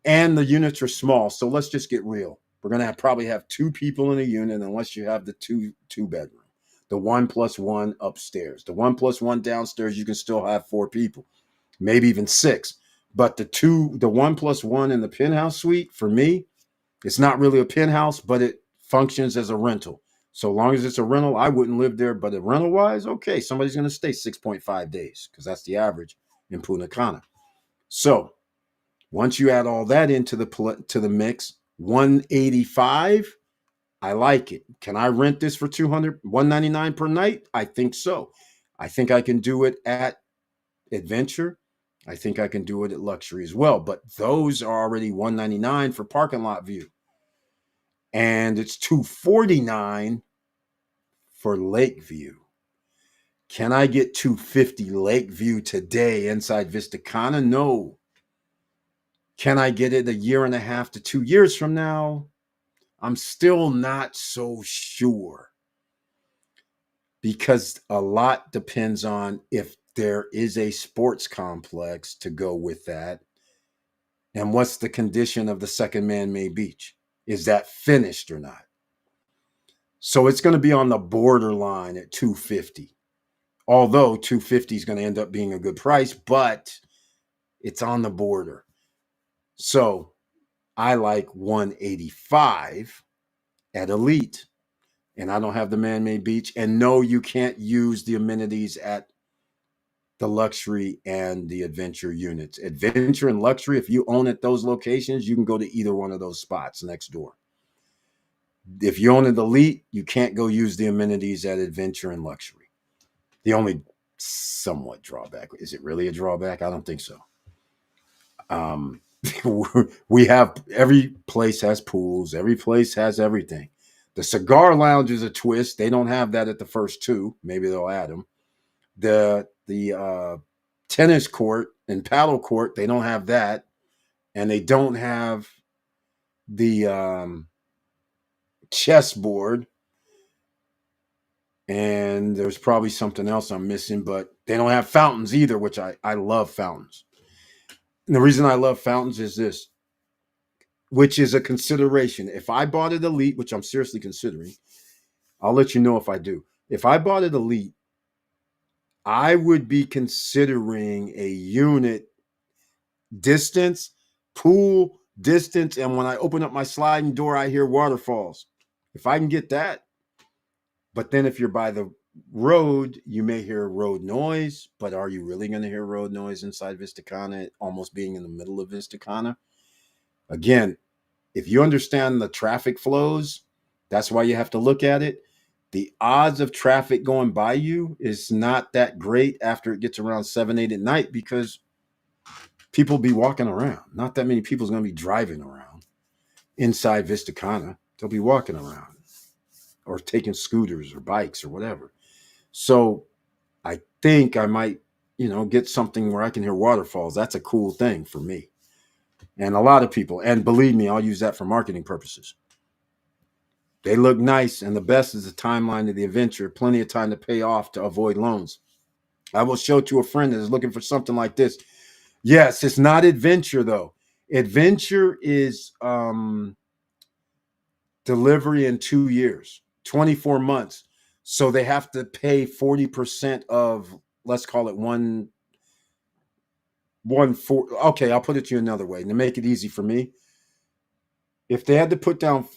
And the units are small. So let's just get real. We're going to probably have 2 people in a unit, unless you have the two bedroom, the 1+1 upstairs, the 1+1 downstairs. You can still have 4 people, maybe even 6. But the 1+1 in the penthouse suite, for me, it's not really a penthouse, but it functions as a rental. So long as it's a rental, I wouldn't live there. But rental wise, okay, somebody's going to stay 6.5 days, because that's the average in Punta Cana. So once you add all that into the mix, 185, I like it. Can I rent this for 200, 199 per night? I think so. I think I can do it at Adventure. I think I can do it at Luxury as well. But those are already 199 for parking lot view. And it's 249 for lake view. Can I get 250 lake view today inside Vista Cana? No. Can I get it a year and a half to 2 years from now? I'm still not so sure, because a lot depends on if there is a sports complex to go with that, and what's the condition of the second man-made beach. Is that finished or not? So it's going to be on the borderline at 250. Although 250 is going to end up being a good price, but it's on the border. So I like 185 at Elite, and I don't have the man-made beach. And no, you can't use the amenities at the Luxury and the Adventure units. Adventure and Luxury, if you own at those locations, you can go to either one of those spots next door. If you own an Elite, you can't go use the amenities at Adventure and Luxury. The only somewhat drawback, is it really a drawback? I don't think so. We have, every place has pools, every place has everything. The cigar lounge is a twist. They don't have that at the first 2. Maybe they'll add them. The tennis court in paddle court, they don't have that, and they don't have the chessboard, and there's probably something else I'm missing, but they don't have fountains either, which I love fountains. And the reason I love fountains is this, which is a consideration. If I bought it Elite, which I'm seriously considering, I'll let you know if I do. If I bought it Elite, I would be considering a unit distance, pool distance, and when I open up my sliding door, I hear waterfalls. If I can get that, but then if you're by the road, you may hear road noise, but are you really going to hear road noise inside Vista Cana, almost being in the middle of Vista Cana? Again, if you understand the traffic flows, that's why you have to look at it. The odds of traffic going by you is not that great after it gets around 7, 8 at night, because people be walking around. Not that many people's going to be driving around inside Vista Cana. They'll be walking around or taking scooters or bikes or whatever. So I think I might, get something where I can hear waterfalls. That's a cool thing for me. And a lot of people, and believe me, I'll use that for marketing purposes. They look nice, and the best is the timeline of the adventure. Plenty of time to pay off to avoid loans. I will show it to a friend that is looking for something like this. Yes, it's not adventure though. Adventure is delivery in 2 years, 24 months. So they have to pay 40% of, let's call it one four. Okay, I'll put it to you another way to make it easy for me. If they had to put down,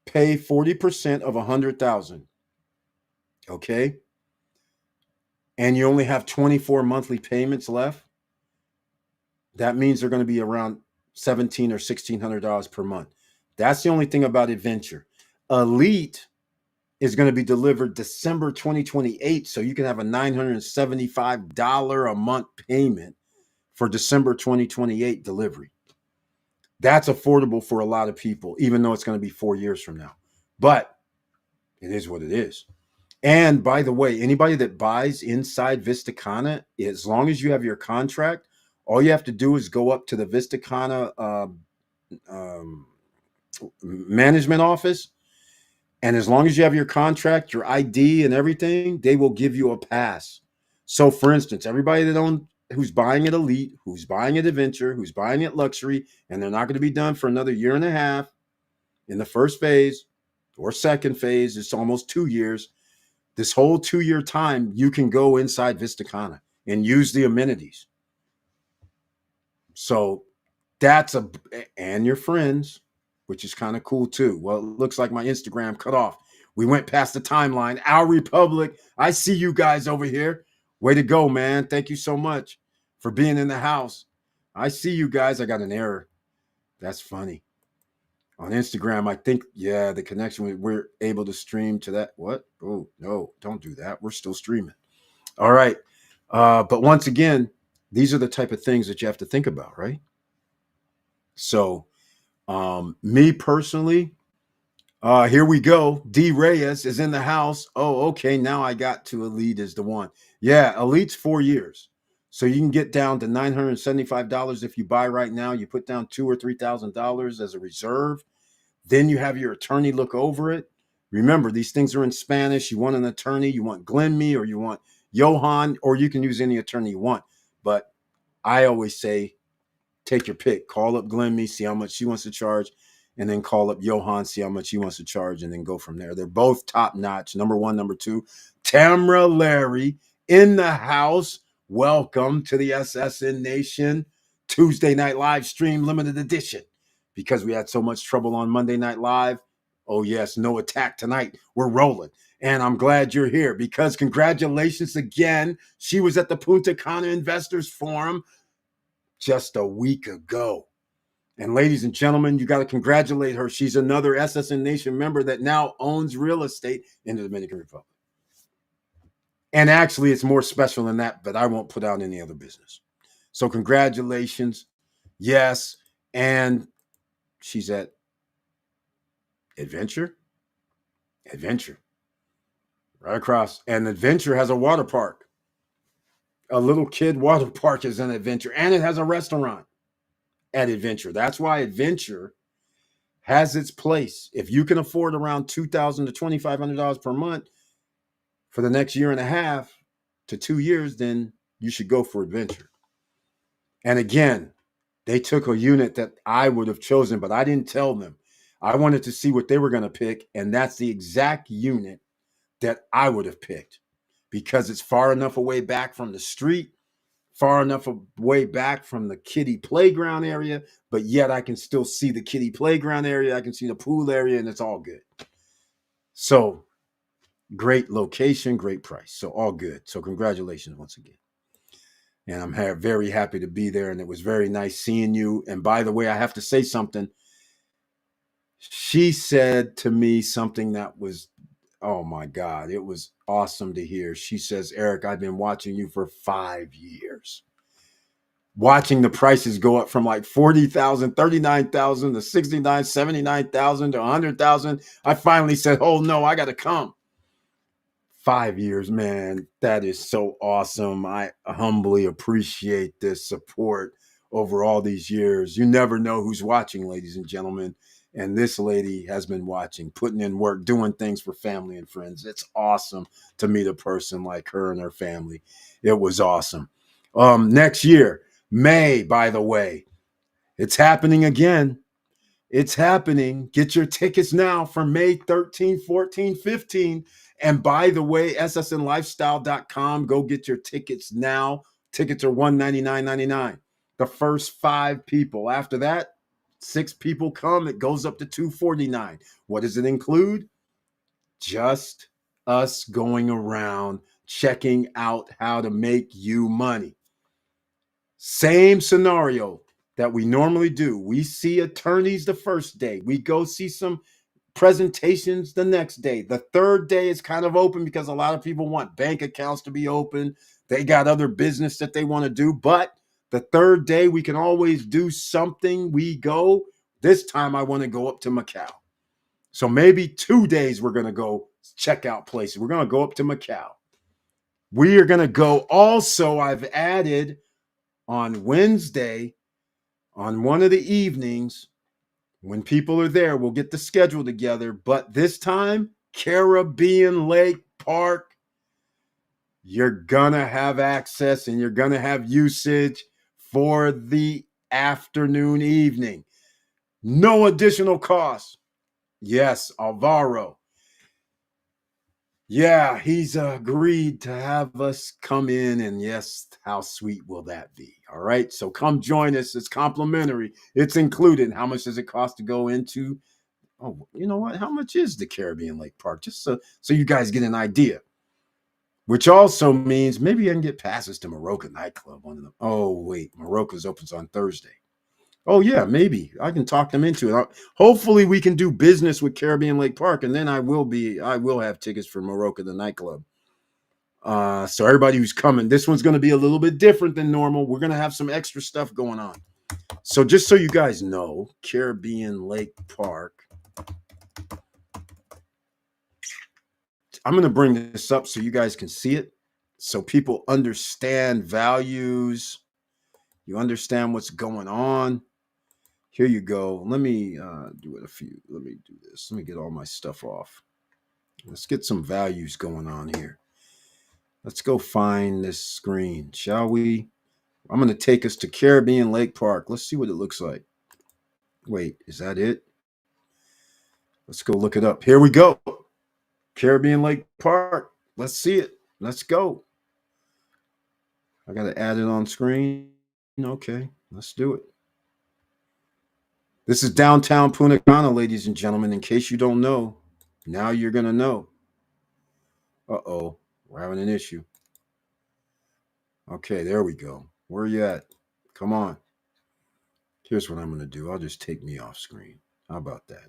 pay 40% of 100,000, okay, and you only have 24 monthly payments left, that means they're going to be around $1,700 or $1,600 per month. That's the only thing about adventure. Elite is going to be delivered December 2028, so you can have a $975 a month payment for December 2028 delivery. That's affordable for a lot of people, even though it's going to be 4 years from now. But it is what it is. And by the way, anybody that buys inside Vista Cana, as long as you have your contract, all you have to do is go up to the Vista Cana management office. And as long as you have your contract, your ID and everything, they will give you a pass. So for instance, everybody who's buying it Elite, who's buying it Adventure, who's buying it Luxury, and they're not going to be done for another year and a half in the first phase or second phase, it's almost 2 years. This whole 2-year time, you can go inside Vista Cana and use the amenities. So and your friends, which is kind of cool too. Well, it looks like my Instagram cut off. We went past the timeline. Our Republic. I see you guys over here. Way to go, man. Thank you so much for being in the house. I see you guys. I got an error. That's funny. On Instagram, I think, the connection, we're able to stream to that. What? Oh, no, don't do that. We're still streaming. All right. But once again, these are the type of things that you have to think about, right? So, me personally, here we go. D Reyes is in the house. Oh, okay. Now I got to Elite is the one. Yeah, Elite's 4 years. So you can get down to $975 if you buy right now. You put down $2,000 or $3,000 as a reserve. Then you have your attorney look over it. Remember, these things are in Spanish. You want an attorney, you want Glenn or you want Johan, or you can use any attorney you want. But I always say, take your pick. Call up Glenn see how much she wants to charge, and then call up Johan, see how much he wants to charge, and then go from there. They're both top notch. Number one, number two. Tamra Larry in the house. Welcome to the SSN Nation Tuesday Night Live Stream Limited Edition. Because we had so much trouble on Monday Night Live. Oh, yes, no attack tonight. We're rolling. And I'm glad you're here because congratulations again. She was at the Punta Cana Investors Forum just a week ago. And ladies and gentlemen, you got to congratulate her. She's another SSN Nation member that now owns real estate in the Dominican Republic. And actually, it's more special than that, but I won't put out any other business. So congratulations. Yes. And she's at Adventure. Right across. And Adventure has a water park. A little kid water park is an adventure, and it has a restaurant at Adventure. That's why Adventure has its place. If you can afford around $2,000 to $2,500 per month for the next year and a half to 2 years, then you should go for Adventure. And again, they took a unit that I would have chosen, but I didn't tell them. I wanted to see what they were going to pick, and that's the exact unit that I would have picked because it's far enough away back from the street, far enough away back from the kiddie playground area, but yet I can still see the kiddie playground area. I can see the pool area, and it's all good. So great location, great price. So all good. So congratulations once again. And I'm very happy to be there. And it was very nice seeing you. And by the way, I have to say something. She said to me something that was, oh my God, it was awesome to hear. She says, Eric, I've been watching you for 5 years. Watching the prices go up from like 40,000, 39,000 to 69, 79,000 to 100,000. I finally said, oh no, I got to come. 5 years, man. That is so awesome. I humbly appreciate this support over all these years. You never know who's watching, ladies and gentlemen. And this lady has been watching, putting in work, doing things for family and friends. It's awesome to meet a person like her and her family. It was awesome. Next year, May, by the way, it's happening again. It's happening. Get your tickets now for May 13, 14, 15. And by the way, ssnlifestyle.com, go get your tickets now. Tickets are $199.99. The first 5 people. After that, 6 people come. It goes up to $249. What does it include? Just us going around checking out how to make you money. Same scenario that we normally do. We see attorneys the first day. We go see some presentations the next day. The third day is kind of open because a lot of people want bank accounts to be open. They got other business that they want to do. But the third day, we can always do something. We go. This time, I want to go up to Macau. So maybe 2 days we're going to go check out places. We're going to go up to Macau. We are going to go. Also, I've added on Wednesday, on one of the evenings, when people are there, we'll get the schedule together. But this time, Caribbean Lake Park, you're going to have access and you're going to have usage for the afternoon, evening. No additional cost. Yes, Alvaro. Yeah, he's agreed to have us come in, and yes, how sweet will that be? All right, so come join us. It's complimentary. It's included. How much does it cost to go into? Oh, you know what? How much is the Caribbean Lake Park? Just so you guys get an idea. Which also means maybe I can get passes to Maroka nightclub. One of them. Oh wait, Maroka's opens on Thursday. Oh yeah, maybe I can talk them into it. Hopefully, we can do business with Caribbean Lake Park, and then I will have tickets for Maroka the nightclub. So everybody who's coming, this one's going to be a little bit different than normal. We're going to have some extra stuff going on. So just so you guys know, Caribbean Lake Park. I'm going to bring this up so you guys can see it, so people understand values. You understand what's going on. Here you go. Let me do it a few. Let me do this. Let me get all my stuff off. Let's get some values going on here. Let's go find this screen, shall we? I'm going to take us to Caribbean Lake Park. Let's see what it looks like. Wait, is that it? Let's go look it up. Here we go. Caribbean Lake Park. Let's see it. Let's go. I got to add it on screen. Okay, let's do it. This is downtown Punta Cana, ladies and gentlemen. In case you don't know, now you're going to know. Uh-oh, we're having an issue. Okay, there we go. Where are you at? Come on. Here's what I'm going to do. I'll just take me off screen. How about that?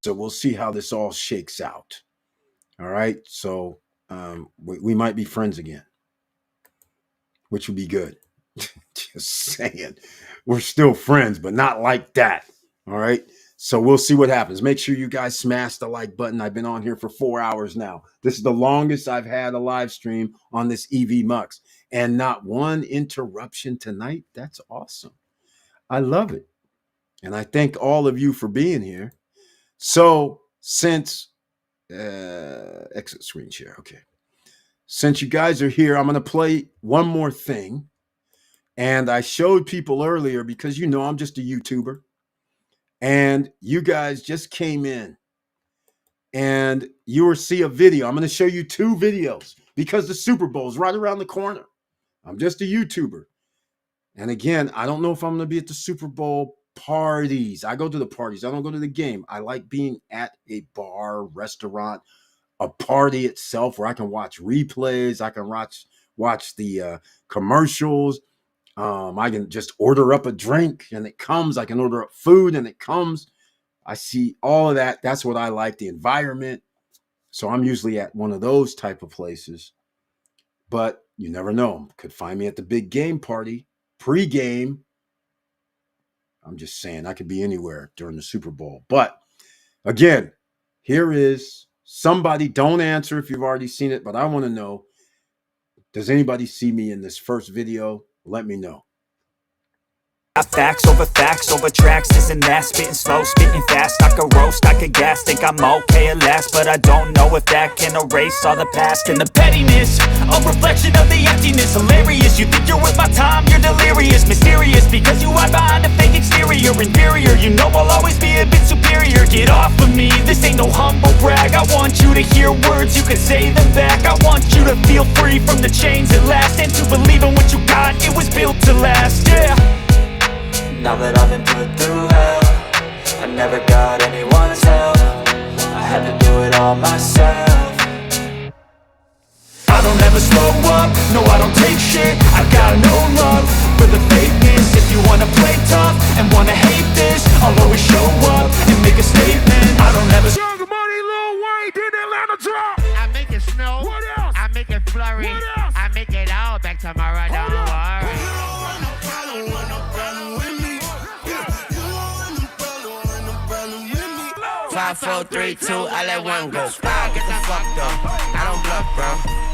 So we'll see how this all shakes out. All right. So we might be friends again, which would be good. Just saying. We're still friends, but not like that. All right. So we'll see what happens. Make sure you guys smash the like button. I've been on here for 4 hours now. This is the longest I've had a live stream on this EV Mux, and not one interruption tonight. That's awesome. I love it. And I thank all of you for being here. So since exit screen share. Okay. Since you guys are here, I'm going to play one more thing. And I showed people earlier because, you know, I'm just a YouTuber. And you guys just came in. And you will see a video. I'm going to show you 2 videos because the Super Bowl is right around the corner. I'm just a YouTuber. And again, I don't know if I'm going to be at the Super Bowl parties. I go to the parties. I don't go to the game. I like being at a bar, restaurant, a party itself where I can watch replays. I can watch the commercials. I can just order up a drink and it comes. I can order up food and it comes. I see all of that. That's what I like, the environment. So I'm usually at one of those type of places. But you never know. Could find me at the big game party, pre-game. I'm just saying I could be anywhere during the Super Bowl. But again, here is somebody. Don't answer if you've already seen it, but I want to know, does anybody see me in this first video? Let me know. Facts over tracks, isn't that spitting slow, spitting fast, I could roast, I could gas, think I'm okay at last, but I don't know if that can erase all the past and the pettiness, a reflection of the emptiness, hilarious, you think you're worth my time, you're delirious, mysterious, because you hide behind a fake exterior, inferior, you know I'll always be a bit superior, get off of me, this ain't no humble brag, I want you to hear words, you can say them back, I want you to feel free from the chains at last, and to believe in what you got, it was built to last, yeah. Now that I've been put through hell, I never got anyone's help, I had to do it all myself. I don't ever slow up, no I don't take shit, I got no love for the fakeness. If you wanna play tough and wanna hate this, I'll always show up and make a statement. I don't ever Young Money, Lil Wayne, did Atlanta drop. I make it snow, what else? I make it flurry, what else? I make it all back tomorrow, don't worry. 5, 4, 3, 2, I let one go. Spy, get the fuck up. I don't bluff, bro.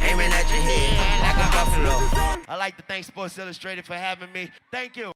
Aiming at your head like a buffalo. I like to thank Sports Illustrated for having me. Thank you.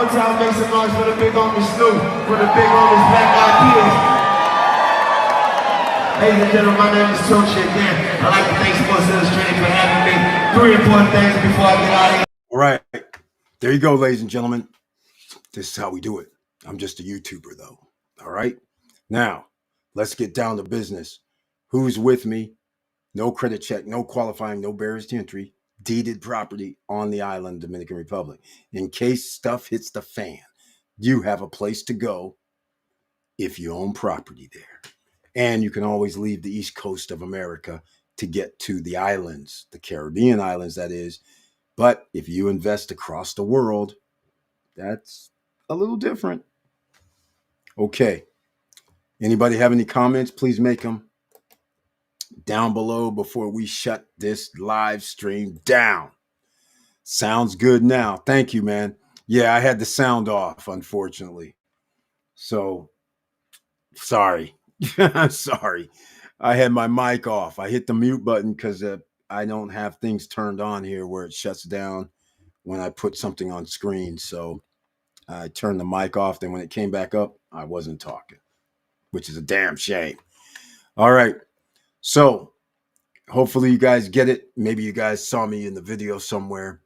one time, make some noise for the big homie Snoop, for the big homies Black Eyed Peas. Ladies and gentlemen, my name is Tochi again. I'd like to thank Sports Illustrated for having me. 3 important things before I get out of here. All right. There you go, ladies and gentlemen. This is how we do it. I'm just a YouTuber, though. All right. Now, let's get down to business. Who's with me? No credit check, no qualifying, no barriers to entry. Deeded property on the island, Dominican Republic. In case stuff hits the fan, you have a place to go if you own property there. And you can always leave the East Coast of America to get to the islands, the Caribbean islands, that is. But if you invest across the world, that's a little different. Okay. Anybody have any comments? Please make them down below before we shut this live stream down. Sounds good now. Thank you, man. Yeah, I had the sound off, unfortunately. So, sorry. Sorry. I had my mic off. I hit the mute button because I don't have things turned on here where it shuts down when I put something on screen. So I turned the mic off. Then when it came back up, I wasn't talking, which is a damn shame. All right. So hopefully you guys get it. Maybe you guys saw me in the video somewhere.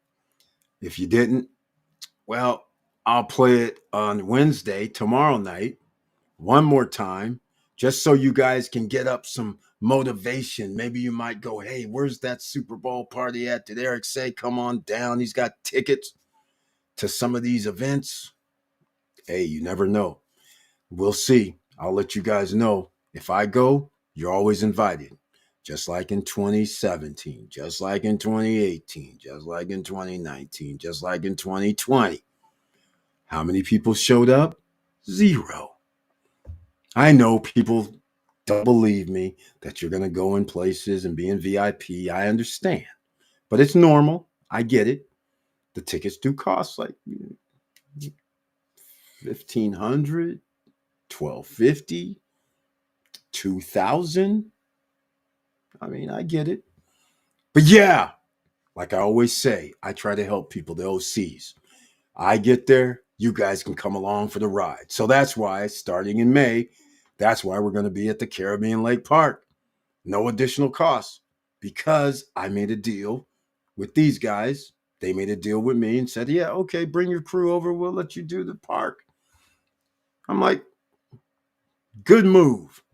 If you didn't, well, I'll play it on Wednesday, tomorrow night, one more time, just so you guys can get up some motivation. Maybe you might go, hey, where's that Super Bowl party at? Did Eric say come on down? He's got tickets to some of these events. Hey, you never know. We'll see. I'll let you guys know. If I go, you're always invited. Just like in 2017, just like in 2018, just like in 2019, just like in 2020. How many people showed up? 0. I know people don't believe me that you're going to go in places and be in VIP. I understand. But it's normal. I get it. The tickets do cost like $1,500, $1,250, $2,000. I mean, I get it. But yeah, like I always say, I try to help people, the OCs. I get there, you guys can come along for the ride. So that's why, starting in May, that's why we're going to be at the Caribbean Lake Park. No additional costs, because I made a deal with these guys. They made a deal with me and said, yeah, okay, bring your crew over. We'll let you do the park. I'm like, good move.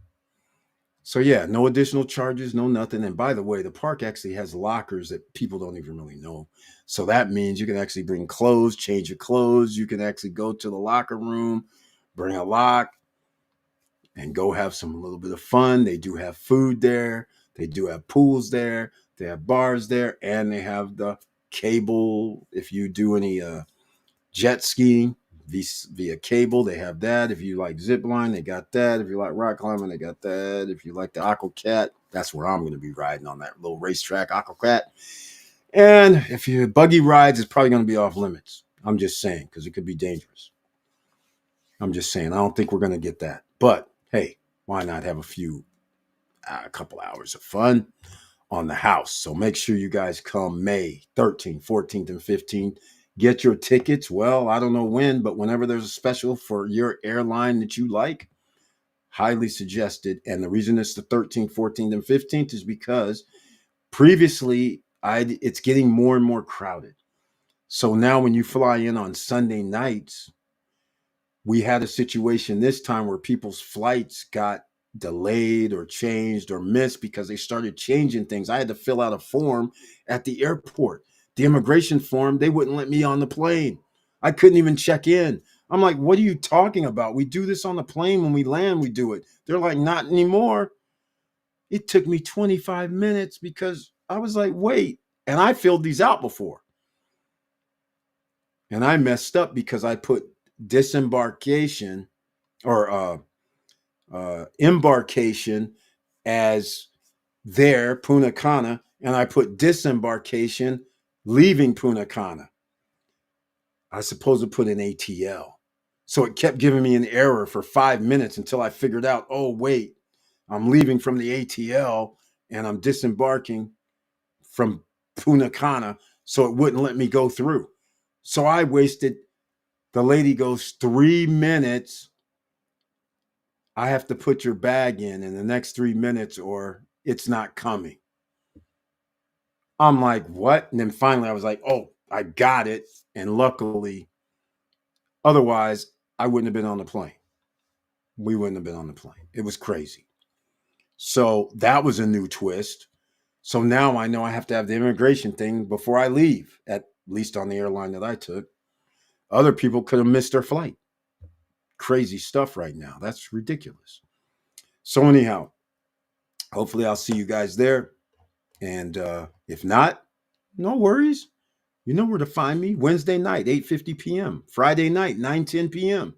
So yeah, no additional charges, no nothing. And by the way, the park actually has lockers that people don't even really know. So that means you can actually bring clothes, change your clothes. You can actually go to the locker room, bring a lock, and go have some little bit of fun. They do have food there. They do have pools there. They have bars there. And they have the cable. If you do any jet skiing via cable, they have that. If you like zip line, they got that. If you like rock climbing, they got that. If you like the Aqua Cat, that's where I'm going to be riding, on that little racetrack Aqua Cat. And if you buggy rides, it's probably going to be off limits. I'm just saying, because it could be dangerous. I'm just saying, I don't think we're going to get that. But hey, why not have a couple hours of fun on the house? So make sure you guys come May 13th, 14th, and 15th. Get your tickets. Well, I don't know when, but whenever there's a special for your airline that you like, highly suggested. And the reason it's the 13th, 14th, and 15th is because previously it's getting more and more crowded. So now when you fly in on Sunday nights, we had a situation this time where people's flights got delayed or changed or missed because they started changing things. I had to fill out a form at the airport. The immigration form, they wouldn't let me on the plane. I couldn't even check in. I'm like, what are you talking about? We do this on the plane. When we land, we do it. They're like, not anymore. It took me 25 minutes because I was like, wait. And I filled these out before. And I messed up because I put disembarkation or embarkation as there, Punta Cana, and I put disembarkation leaving Punta Cana. I was supposed to put an ATL. So it kept giving me an error for 5 minutes until I figured out, oh, wait, I'm leaving from the ATL and I'm disembarking from Punta Cana, so it wouldn't let me go through. So I wasted The lady goes, 3 minutes. I have to put your bag in the next 3 minutes or it's not coming. I'm like, what? And then finally I was like, oh, I got it. And luckily, otherwise, I wouldn't have been on the plane. We wouldn't have been on the plane. It was crazy. So that was a new twist. So now I know I have to have the immigration thing before I leave, at least on the airline that I took. Other people could have missed their flight. Crazy stuff right now. That's ridiculous. So, anyhow, hopefully I'll see you guys there. And if not, no worries. You know where to find me. Wednesday night, 8:50 p.m. Friday night, 9:10 p.m.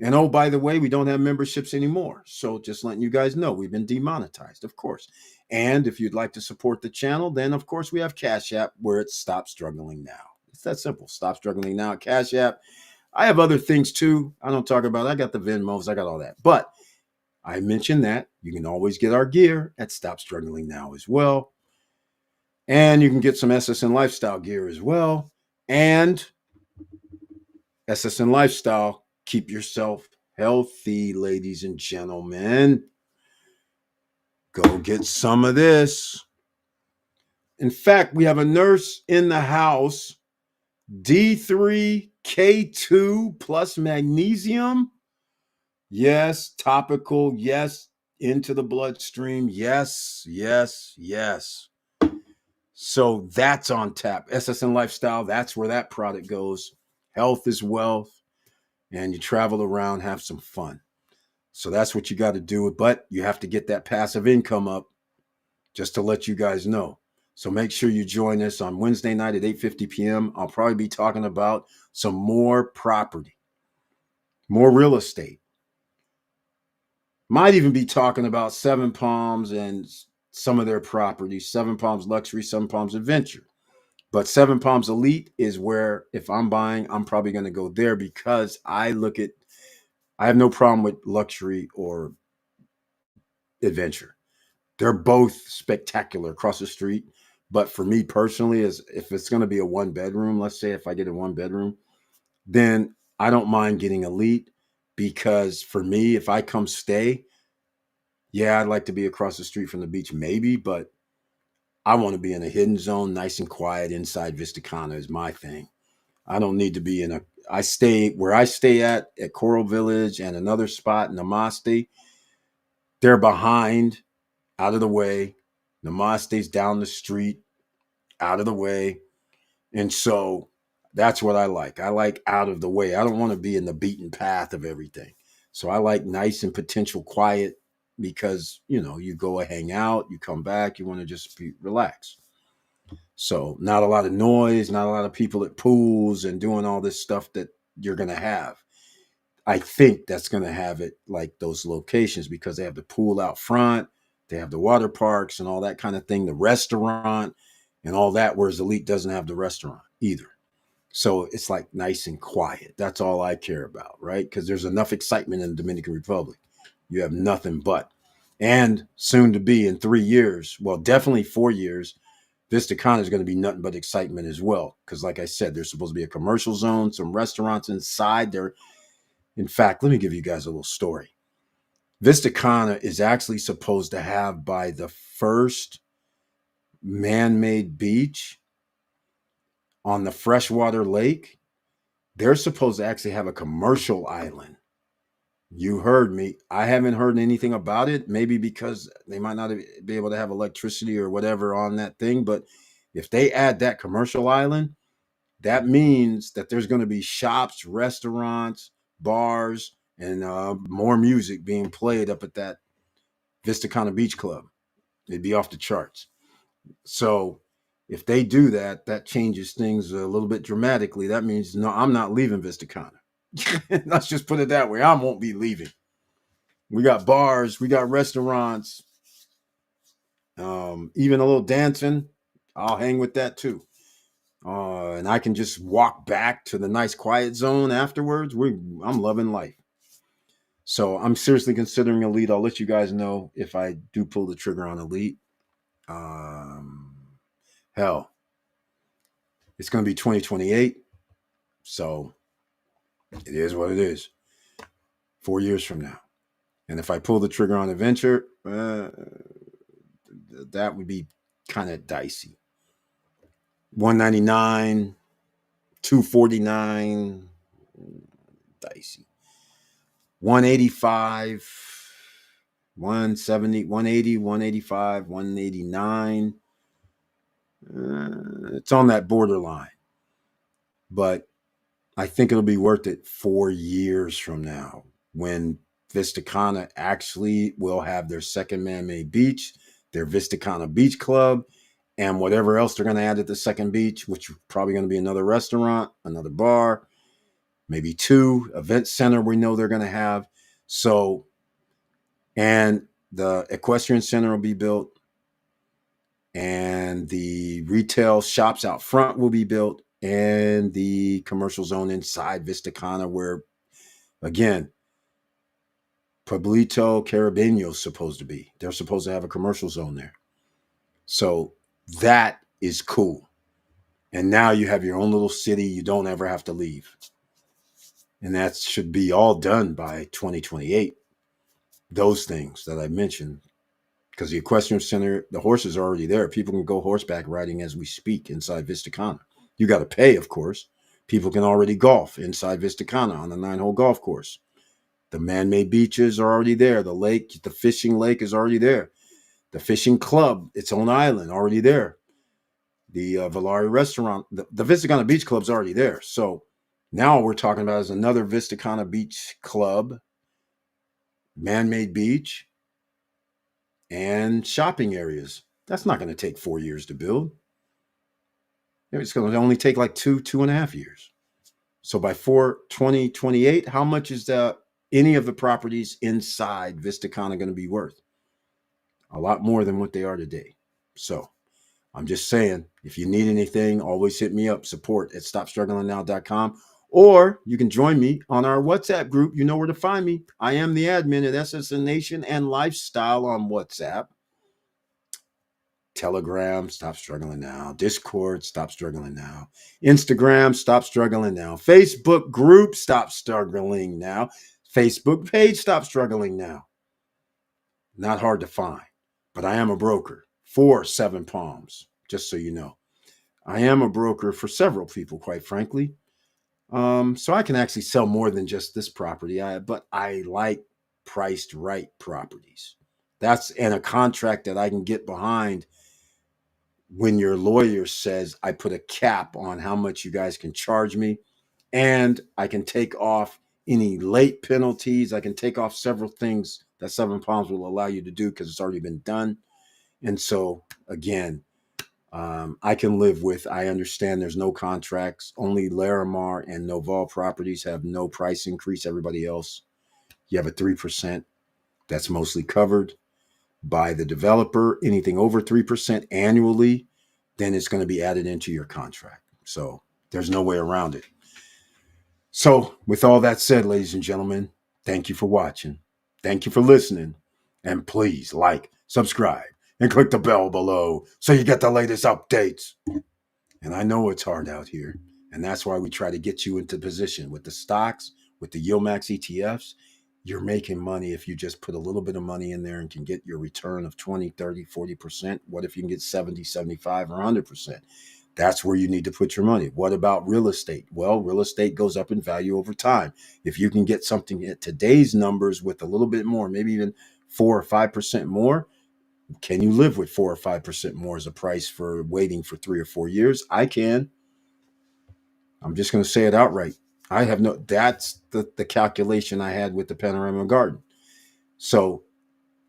And oh, by the way, we don't have memberships anymore. So just letting you guys know, we've been demonetized, of course. And if you'd like to support the channel, then of course we have Cash App where it's Stop Struggling Now. It's that simple. Stop Struggling Now at Cash App. I have other things too. I don't talk about it. I got the Venmos. I got all that. But I mentioned that you can always get our gear at Stop Struggling Now as well. And you can get some SSN Lifestyle gear as well. And SSN Lifestyle, keep yourself healthy, ladies and gentlemen. Go get some of this. In fact, we have a nurse in the house, D3, K2 plus magnesium. Yes, topical. Yes, into the bloodstream. Yes, yes, yes. So that's on tap. SSN Lifestyle, that's where that product goes. Health is wealth. And you travel around, have some fun. So that's what you got to do. But you have to get that passive income up, just to let you guys know. So make sure you join us on Wednesday night at 8:50 p.m. I'll probably be talking about some more property, more real estate. Might even be talking about Seven Palms and some of their properties, Seven Palms Luxury, Seven Palms Adventure. But Seven Palms Elite is where, if I'm buying, I'm probably going to go there because I have no problem with luxury or adventure. They're both spectacular across the street. But for me personally, is if it's going to be a 1 bedroom, let's say if I get a 1 bedroom, then I don't mind getting elite because for me, if I come stay, yeah, I'd like to be across the street from the beach, maybe, but I want to be in a hidden zone, nice and quiet inside Vista Cana is my thing. I don't need to be I stay where I stay at Coral Village and another spot, Namaste. They're behind, out of the way. Namaste's down the street, out of the way. And so that's what I like. I like out of the way. I don't want to be in the beaten path of everything. So I like nice and potential quiet because, you go and hang out, you come back, you want to just be relaxed. So not a lot of noise, not a lot of people at pools and doing all this stuff that you're going to have. I think that's going to have it like those locations because they have the pool out front, they have the water parks and all that kind of thing, the restaurant and all that, whereas Elite doesn't have the restaurant either. So it's like nice and quiet. That's all I care about, right? Because there's enough excitement in the Dominican Republic. You have nothing but. And soon to be in 3 years, well, definitely 4 years, Vista Cana is going to be nothing but excitement as well. Because like I said, there's supposed to be a commercial zone, some restaurants inside there. In fact, let me give you guys a little story. Vista Cana is actually supposed to have by the first man-made beach on the freshwater lake, they're supposed to actually have a commercial island. You heard me. I haven't heard anything about it, maybe because they might not be able to have electricity or whatever on that thing. But if they add that commercial island, that means that there's going to be shops, restaurants, bars, and more music being played up at that Vista Cana Beach Club. It'd be off the charts. So if they do that, that changes things a little bit dramatically. That means, no, I'm not leaving Vista Cana. Let's just put it that way. I won't be leaving. We got bars, we got restaurants, even a little dancing. I'll hang with that too. And I can just walk back to the nice quiet zone afterwards. I'm loving life. So I'm seriously considering Elite. I'll let you guys know if I do pull the trigger on Elite. Hell, it's going to be 2028. So It is what it is. 4 years from now. And if I pull the trigger on a venture, that would be kind of dicey. 199, 249, dicey. 185, 170, 180, 185, 189. It's on that borderline. But I think it'll be worth it 4 years from now when Vista Cana actually will have their second man-made beach, their Vista Cana Beach Club, and whatever else they're going to add at the second beach, which is probably going to be another restaurant, another bar, maybe 2 event center we know they're going to have. So, and the equestrian center will be built, and the retail shops out front will be built, and the commercial zone inside Vista Cana, where, again, Pueblito Caribeño is supposed to be. They're supposed to have a commercial zone there. So that is cool. And now you have your own little city. You don't ever have to leave. And that should be all done by 2028. Those things that I mentioned. Because the equestrian center, the horses are already there. People can go horseback riding as we speak inside Vista Cana. You got to pay, of course. People can already golf inside Vista Cana on the 9-hole golf course. The man-made beaches are already there. The lake, the fishing lake is already there. The fishing club, its own island, already there. The Valari restaurant, the Vista Cana Beach Club's already there. So now we're talking about is another Vista Cana Beach Club, man-made beach, and shopping areas. That's not going to take 4 years to build. It's going to only take like 2.5 years. So by 2028, how much is any of the properties inside Vista Cana going to be worth? A lot more than what they are today. So I'm just saying, if you need anything, always hit me up, support@stopstrugglingnow.com, or you can join me on our WhatsApp group. You know where to find me. I am the admin at SSN Nation and Lifestyle on WhatsApp. Telegram, Stop Struggling Now. Discord, Stop Struggling Now. Instagram, Stop Struggling Now. Facebook group, Stop Struggling Now. Facebook page, Stop Struggling Now. Not hard to find, but I am a broker for Seven Palms, just so you know. I am a broker for several people, quite frankly. So I can actually sell more than just this property, but I like priced right properties. That's in a contract that I can get behind. When your lawyer says I put a cap on how much you guys can charge me, and I can take off any late penalties. I can take off several things that Seven Palms will allow you to do because it's already been done. And so, again, I can live with, I understand there's no contracts. Only Larimar and Noval properties have no price increase. Everybody else, you have a 3%. That's mostly covered by the developer. Anything over 3% annually, then it's going to be added into your contract. So there's no way around it. So with all that said, ladies and gentlemen, thank you for watching. Thank you for listening. And please like, subscribe, and click the bell below so you get the latest updates. And I know it's hard out here. And that's why we try to get you into position with the stocks, with the YieldMax ETFs. You're making money if you just put a little bit of money in there and can get your return of 20, 30, 40%. What if you can get 70, 75, or 100%? That's where you need to put your money. What about real estate? Well, real estate goes up in value over time. If you can get something at today's numbers with a little bit more, maybe even 4 or 5% more, can you live with 4 or 5% more as a price for waiting for 3 or 4 years? I can. I'm just going to say it outright. That's the calculation I had with the Panorama Garden. So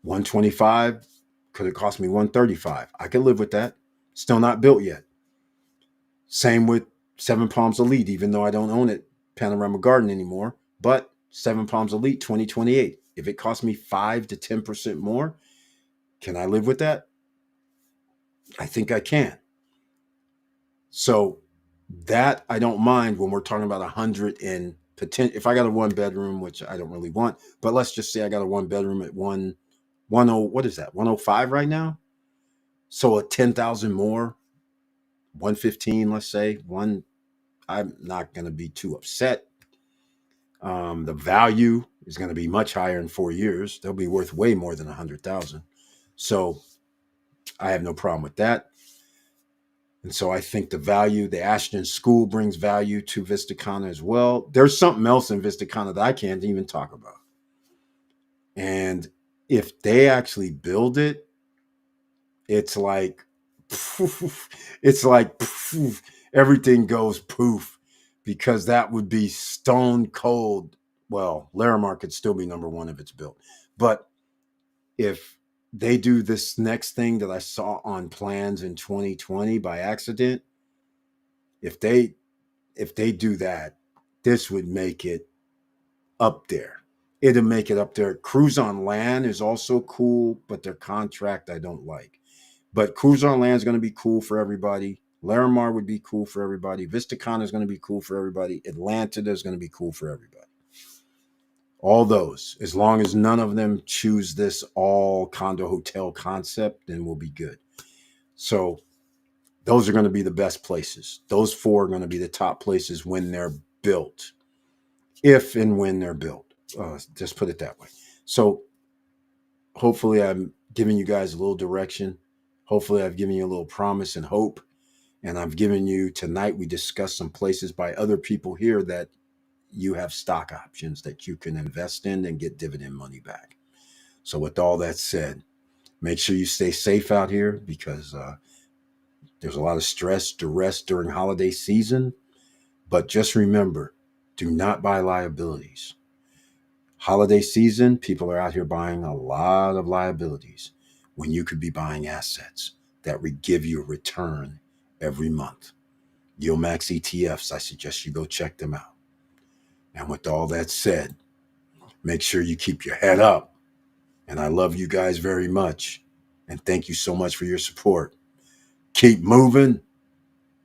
125 could have cost me 135. I could live with that. Still not built yet. Same with Seven Palms Elite, even though I don't own it, Panorama Garden anymore. But Seven Palms Elite 2028. If it costs me 5 to 10% more, can I live with that? I think I can. So that I don't mind when we're talking about 100 in potential. If I got a 1-bedroom, which I don't really want, but let's just say I got a 1-bedroom at 110, what is that? 105 right now. So a 10,000 more, 115, let's say I'm not going to be too upset. The value is going to be much higher in 4 years. They'll be worth way more than 100,000. So I have no problem with that. And so I think the Ashton School brings value to Vista Cana as well. There's something else in Vista Cana that I can't even talk about. And if they actually build it, it's like, poof, it's like poof, everything goes poof, because that would be stone cold. Well, Larimar could still be number one if it's built. But if they do this next thing that I saw on plans in 2020 by accident, if they do that, this would make it up there. It'll make it up there. Cruise on Land is also cool, but their contract I don't like. But Cruise on Land is going to be cool for everybody. Laramar would be cool for everybody. Vista Cana is going to be cool for everybody. Atlanta is going to be cool for everybody. All those, as long as none of them choose this all condo hotel concept, then we'll be good. So those are going to be the best places. Those four are going to be the top places when they're built, if and when they're built. Just put it that way. So hopefully I'm giving you guys a little direction. Hopefully I've given you a little promise and hope. And I've given you, tonight we discussed some places by other people here that you have stock options that you can invest in and get dividend money back. So with all that said, make sure you stay safe out here, because there's a lot of stress, duress during holiday season. But just remember, do not buy liabilities. Holiday season, people are out here buying a lot of liabilities when you could be buying assets that would give you a return every month. Max ETFs, I suggest you go check them out. And with all that said, make sure you keep your head up. And I love you guys very much. And thank you so much for your support. Keep moving